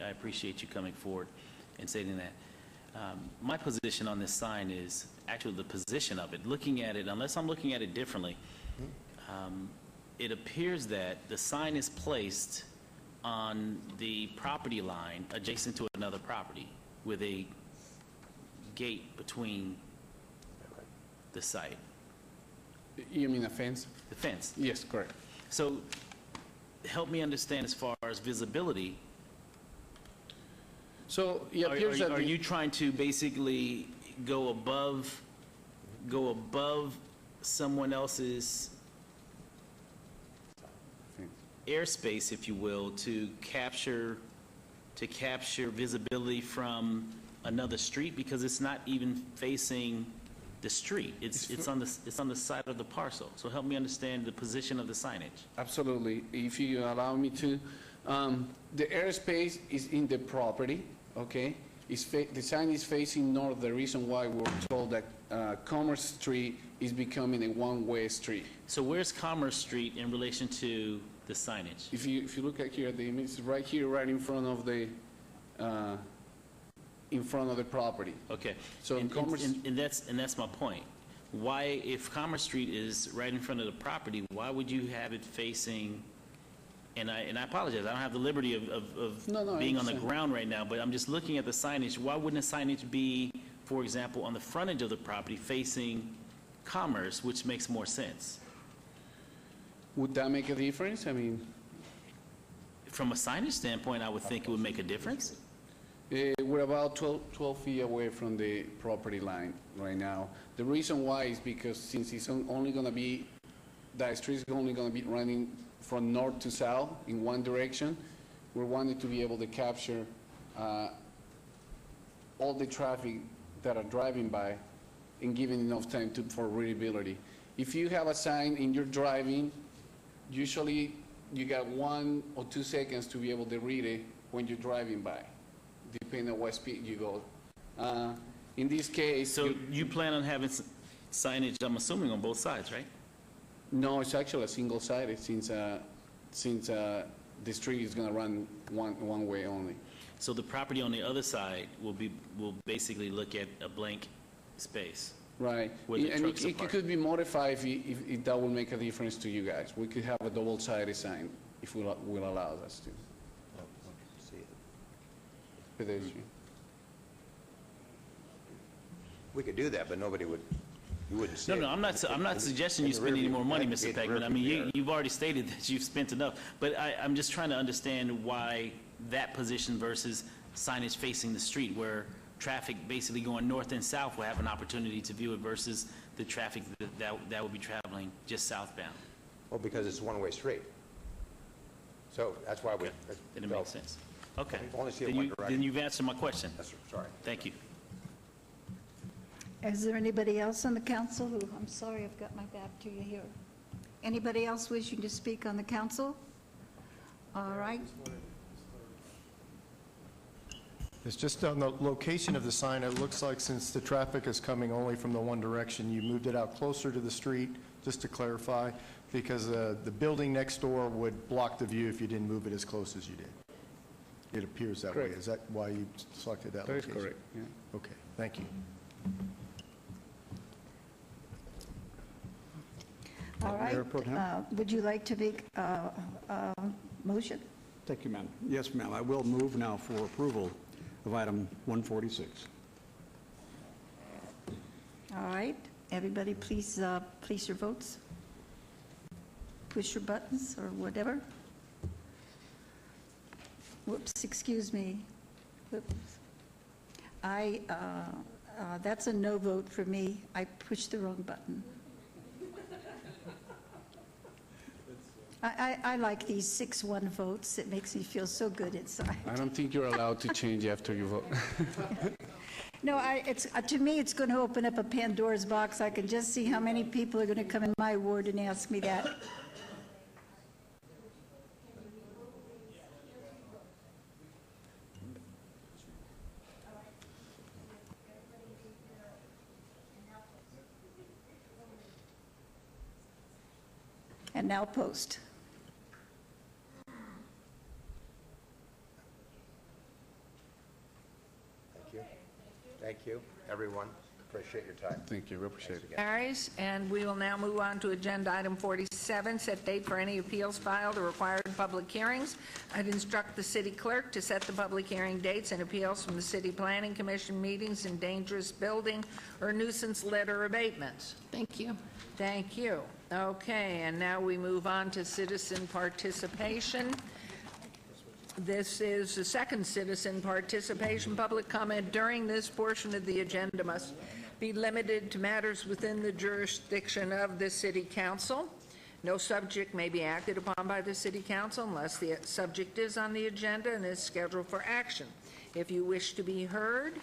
appreciate you coming forward and stating that. My position on this sign is actually the position of it. Looking at it, unless I'm looking at it differently, it appears that the sign is placed on the property line adjacent to another property with a gate between the site. You mean a fence? The fence. Yes, correct. So help me understand as far as visibility. So it appears that are you trying to basically go above someone else's airspace, if you will, to capture visibility from another street, because it's not even facing the street. It's on the side of the parcel. So help me understand the position of the signage. Absolutely. If you allow me to, the airspace is in the property, okay? The sign is facing north. The reason why we're told that Commerce Street is becoming a one-way street. So where's Commerce Street in relation to the signage? If you look at here, the image is right here, right in front of the property. Okay. So and that's my point. Why, if Commerce Street is right in front of the property, why would you have it facing? And I apologize, I don't have the liberty of being on the ground right now, but I'm just looking at the signage. Why wouldn't the signage be, for example, on the frontage of the property facing Commerce, which makes more sense? Would that make a difference? I mean, from a signage standpoint, I would think it would make a difference. We're about 12 feet away from the property line right now. The reason why is because since it's only going to be, that street is only going to be running from north to south in one direction, we wanted to be able to capture all the traffic that are driving by and giving enough time for readability. If you have a sign and you're driving, usually you got 1 or 2 seconds to be able to read it when you're driving by, depending on what speed you go. In this case... So you plan on having signage, I'm assuming, on both sides, right? No, it's actually a single-sided since the street is going to run one way only. So the property on the other side will basically look at a blank space. Right. Where the And trucks are it parked. could be modified if that will make a difference to you guys. We could have a double-sided sign if will allow us to. See it. Pedestrian. We could do that, but nobody would, you wouldn't see it. No, I'm not suggesting you spend any more money, Mr. Peckman. I mean, you've already stated that you've spent enough. But I'm just trying to understand why that position versus signage facing the street where traffic basically going north and south will have an opportunity to view it versus the traffic that will be traveling just southbound. Well, because it's a one-way street. So that's why we. Then it makes sense. Okay. We only see it Then one you- direction. Then you've answered my question. Yes, sir. Sorry. Thank you. Is there anybody else on the council who, I'm sorry, I've got my back to you here. Anybody else wishing to speak on the council? All right. It's just on the location of the sign, it looks like since the traffic is coming only from the one direction, you moved it out closer to the street, just to clarify, because the building next door would block the view if you didn't move it as close as you did. It appears that way. Correct. Is that why you selected that That is location? correct, yeah. Okay, thank you. All right. Mayor Pro Tem? Would you like to make a motion? Thank you, ma'am. Yes, ma'am, I will move now for approval of item 146. All right. Everybody, please place your votes. Push your buttons or whatever. Whoops, excuse me. Whoops. That's a no vote for me. I pushed the wrong button. I like these 6-1 votes. It makes me feel so good inside. I don't think you're allowed to change after you vote. No, to me, it's going to open up a Pandora's box. I can just see how many people are going to come in my ward and ask me that. And now post. Thank you. Thank you, everyone. Appreciate your time. Thank you, we appreciate it. Carries, and we will now move on to agenda item 47, set date for any appeals filed or required public hearings. I'd instruct the city clerk to set the public hearing dates and appeals from the city planning commission meetings in dangerous building or nuisance litter abatements. Thank you. Thank you. Okay, and now we move on to citizen participation. This is the second citizen participation. Public comment during this portion of the agenda must be limited to matters within the jurisdiction of the city council. No subject may be acted upon by the city council unless the subject is on the agenda and is scheduled for action. If you wish to be heard,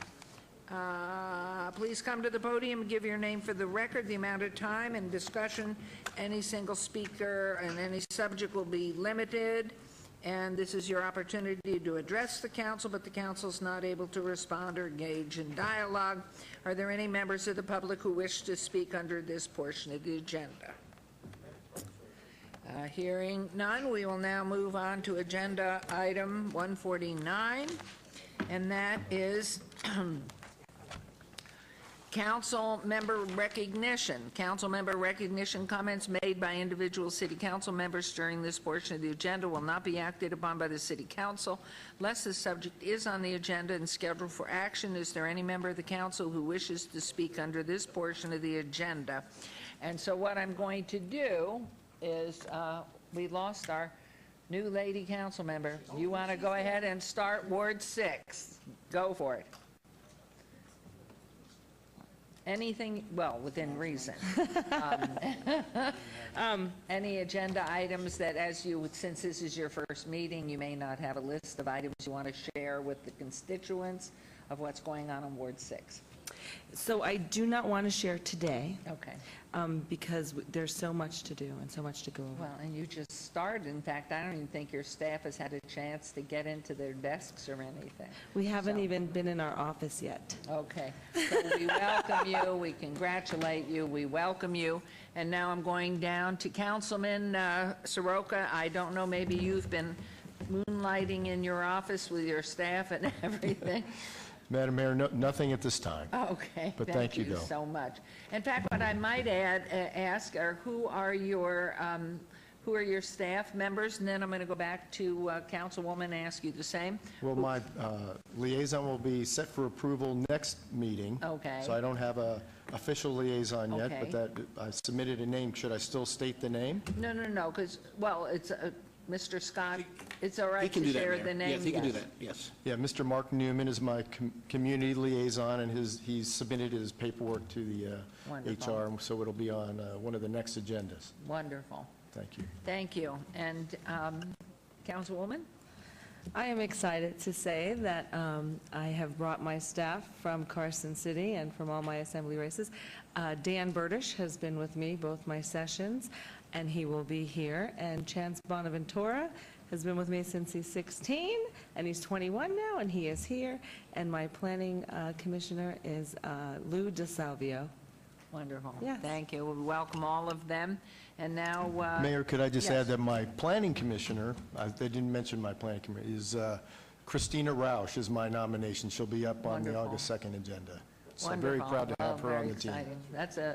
please come to the podium and give your name for the record, the amount of time and discussion. Any single speaker and any subject will be limited. And this is your opportunity to address the council, but the council's not able to respond or engage in dialogue. Are there any members of the public who wish to speak under this portion of the agenda? Hearing none, we will now move on to agenda item 149, and that is council member recognition. Council member recognition comments made by individual city council members during this portion of the agenda will not be acted upon by the city council unless the subject is on the agenda and scheduled for action. Is there any member of the council who wishes to speak under this portion of the agenda? And so what I'm going to do is, we lost our new lady council member. You want to go ahead and start Ward 6? Go for it. Anything, well, within reason. Any agenda items that, since this is your first meeting, you may not have a list of items you want to share with the constituents of what's going on in Ward 6? So I do not want to share today. Okay. Because there's so much to do and so much to go over. Well, and you just started. In fact, I don't even think your staff has had a chance to get into their desks or anything. We haven't even been in our office yet. Okay. So we welcome you. We congratulate you. We welcome you. And now I'm going down to Councilman Soroka. I don't know, maybe you've been moonlighting in your office with your staff and everything? Madam Mayor, nothing at this time. Okay. But thank you, though. so much. In fact, what I might ask are who are your staff members? And then I'm going to go back to Councilwoman and ask you the same. Well, my liaison will be set for approval next meeting. Okay. So I don't have a official liaison yet, Okay. but that, I submitted a name. Should I still state the name? No, because, well, it's Mr. Scott, it's all right He can to do that, share Mayor. the name? Yes, he can do that, yes. Yeah, Mr. Mark Newman is my community liaison, and he's submitted his paperwork to the Wonderful. HR, so it'll be on one of the next agendas. Wonderful. Thank you. Thank you. And Councilwoman? I am excited to say that I have brought my staff from Carson City and from all my assembly races. Dan Burdish has been with me both my sessions, and he will be here. And Chance Bonaventura has been with me since he's 16, and he's 21 now, and he is here. And my planning commissioner is Lou DeSalvio. Wonderful. Yes. Thank you. We welcome all of them. And now... Mayor, could I just yes. add that my planning commissioner, they didn't mention my planning commissioner, is Christina Rausch is my nomination. She'll be up on the Wonderful. August 2nd agenda. So I'm very Wonderful. proud to have Well, her on very the team. exciting.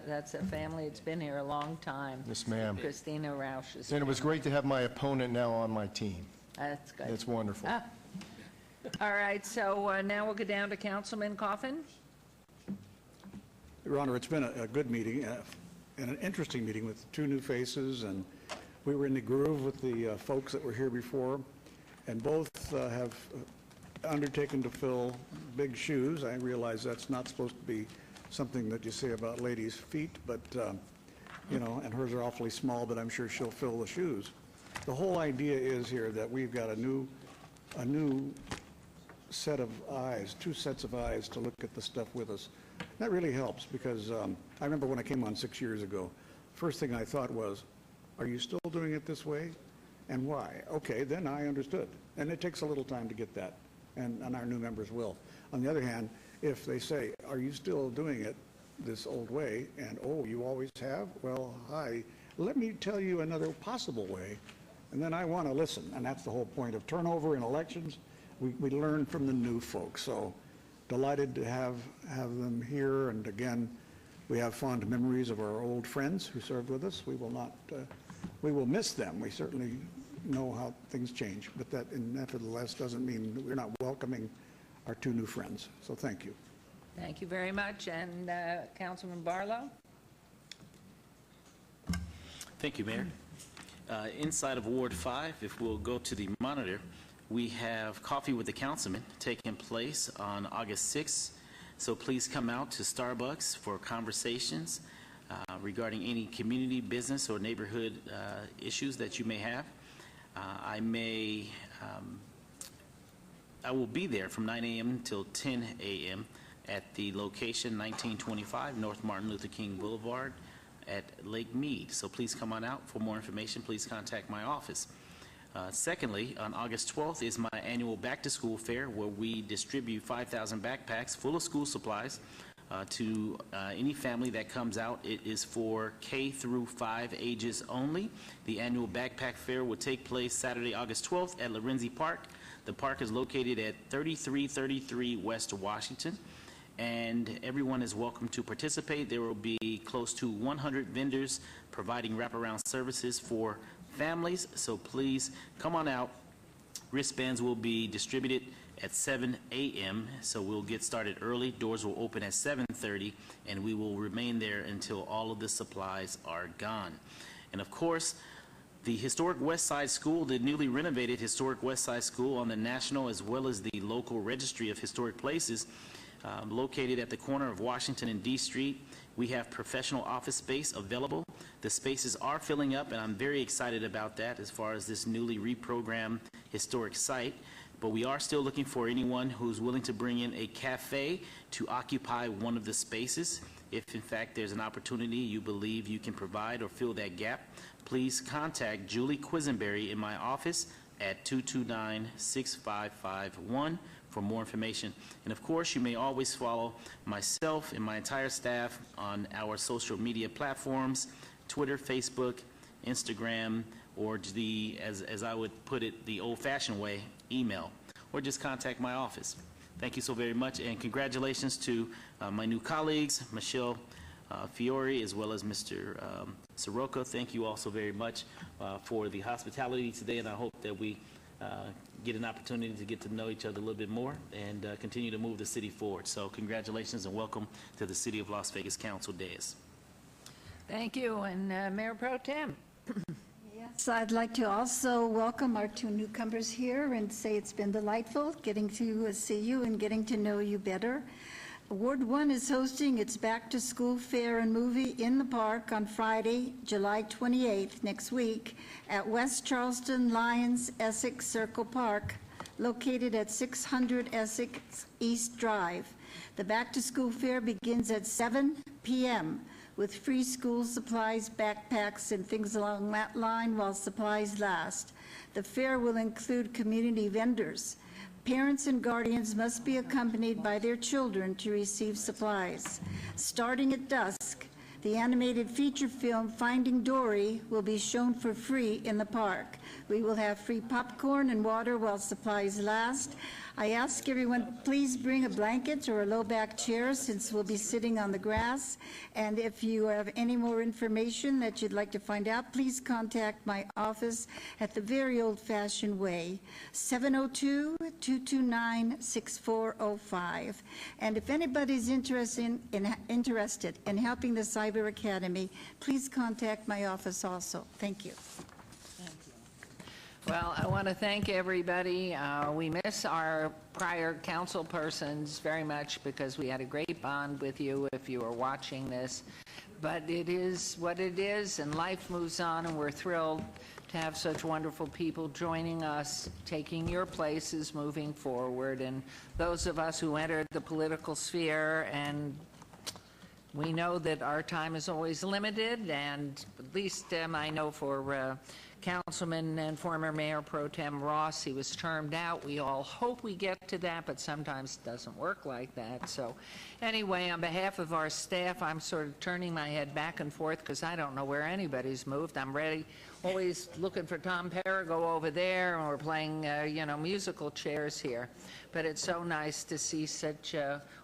That's a family that's been here a long time. Yes, ma'am. Christina Rausch is... And it was great to have my opponent now on my team. That's good. It's wonderful. All right, so now we'll go down to Councilman Coffin. Your Honor, it's been a good meeting and an interesting meeting with two new faces, and we were in the groove with the folks that were here before, and both have undertaken to fill big shoes. I realize that's not supposed to be something that you say about ladies' feet, but, you know, and hers are awfully small, but I'm sure she'll fill the shoes. The whole idea is here that we've got a new set of eyes, two sets of eyes to look at the stuff with us. That really helps because I remember when I came on 6 years ago, first thing I thought was, are you still doing it this way? And why? Okay, then I understood. And it takes a little time to get that, and our new members will. On the other hand, if they say, are you still doing it this old way? And, oh, you always have? Well, hi, let me tell you another possible way. And then I want to listen, and that's the whole point of turnover in elections. We learn from the new folks. So delighted to have them here, and again, we have fond memories of our old friends who served with us. We will not, we will miss them. We certainly know how things change, but that nevertheless doesn't mean we're not welcoming our two new friends. So thank you. Thank you very much. And Councilman Barlow? Thank you, Mayor. Inside of Ward 5, if we'll go to the monitor, we have Coffee with the Councilman taking place on August 6th. So please come out to Starbucks for conversations regarding any community, business, or neighborhood issues that you may have. I will be there from 9 a.m. till 10 a.m. at the location 1925 North Martin Luther King Boulevard at Lake Mead. So please come on out. For more information, please contact my office. Secondly, on August 12th is my annual back-to-school fair where we distribute 5,000 backpacks full of school supplies to any family that comes out. It is for K through 5 ages only. The annual backpack fair will take place Saturday, August 12th at Lorenzi Park. The park is located at 3333 West Washington, and everyone is welcome to participate. There will be close to 100 vendors providing wraparound services for families, so please come on out. Wristbands will be distributed at 7 a.m., so we'll get started early. Doors will open at 7:30, and we will remain there until all of the supplies are gone. And of course, the Historic West Side School, the newly renovated Historic West Side School on the National as well as the local Registry of Historic Places, located at the corner of Washington and D Street. We have professional office space available. The spaces are filling up, and I'm very excited about that as far as this newly reprogrammed historic site. But we are still looking for anyone who's willing to bring in a cafe to occupy one of the spaces. If in fact there's an opportunity you believe you can provide or fill that gap, please contact Julie Quisenberry in my office at 229-6551 for more information. And of course, you may always follow myself and my entire staff on our social media platforms, Twitter, Facebook, Instagram. or as I would put it, the old-fashioned way, email, or just contact my office. Thank you so very much, and congratulations to my new colleagues, Michelle Fiore, as well as Mr. Soroka. Thank you also very much for the hospitality today, and I hope that we get an opportunity to get to know each other a little bit more and continue to move the city forward. So congratulations and welcome to the City of Las Vegas Council dais. Thank you, and Mayor Pro Tem. Yes, I'd like to also welcome our two newcomers here and say it's been delightful getting to see you and getting to know you better. Ward 1 is hosting its back-to-school fair and movie in the park on Friday, July 28th, next week, at West Charleston Lions Essex Circle Park, located at 600 Essex East Drive. The back-to-school fair begins at 7 p.m. with free school supplies, backpacks, and things along that line while supplies last. The fair will include community vendors. Parents and guardians must be accompanied by their children to receive supplies. Starting at dusk, the animated feature film Finding Dory will be shown for free in the park. We will have free popcorn and water while supplies last. I ask everyone, please bring a blanket or a low-back chair since we'll be sitting on the grass. And if you have any more information that you'd like to find out, please contact my office at the very old-fashioned way, 702-229-6405. And if anybody's interested in helping the Cyber Academy, please contact my office also. Thank you. Well, I want to thank everybody. We miss our prior council persons very much because we had a great bond with you if you were watching this. But it is what it is, and life moves on, and we're thrilled to have such wonderful people joining us, taking your places, moving forward. And those of us who entered the political sphere, and we know that our time is always limited, and at least I know for Councilman and former Mayor Pro Tem Ross, he was termed out. We all hope we get to that, but sometimes it doesn't work like that. So anyway, on behalf of our staff, I'm sort of turning my head back and forth because I don't know where anybody's moved. I'm ready, always looking for Tom Perigo over there, and we're playing, musical chairs here. But it's so nice to see such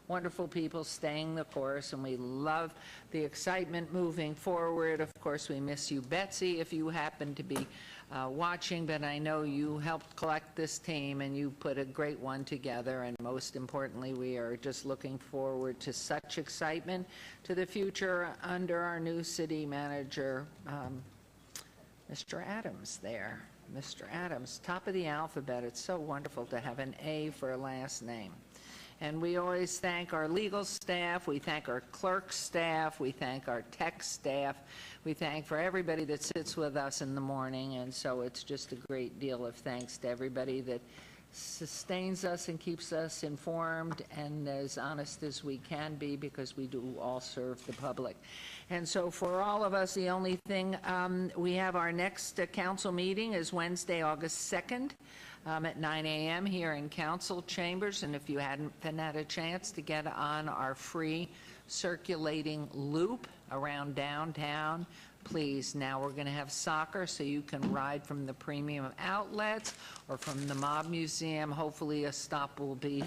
wonderful people staying the course, and we love the excitement moving forward. Of course, we miss you, Betsy, if you happen to be watching, but I know you helped collect this team and you put a great one together, and most importantly, we are just looking forward to such excitement to the future under our new city manager, Mr. Adams there. Mr. Adams, top of the alphabet. It's so wonderful to have an A for a last name. And we always thank our legal staff, we thank our clerk staff, we thank our tech staff, we thank for everybody that sits with us in the morning, and so it's just a great deal of thanks to everybody that sustains us and keeps us informed and as honest as we can be, because we do all serve the public. And so for all of us, the only thing, we have our next council meeting is Wednesday, August 2nd. At 9 a.m. here in council chambers, and if you hadn't had a chance to get on our free circulating loop around downtown, please. Now we're going to have soccer, so you can ride from the premium outlets or from the Mob Museum. Hopefully a stop will be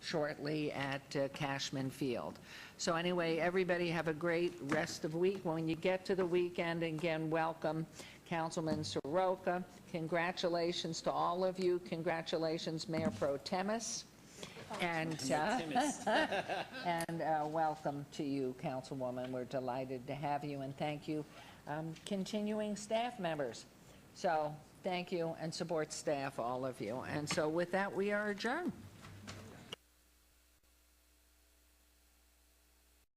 shortly at Cashman Field. So anyway, everybody have a great rest of week. When you get to the weekend, again, welcome Councilman Soroka. Congratulations to all of you. Congratulations, Mayor Pro Temis. And, welcome to you, Councilwoman. We're delighted to have you, and thank you, continuing staff members. So thank you, and support staff, all of you. And so with that, we are adjourned.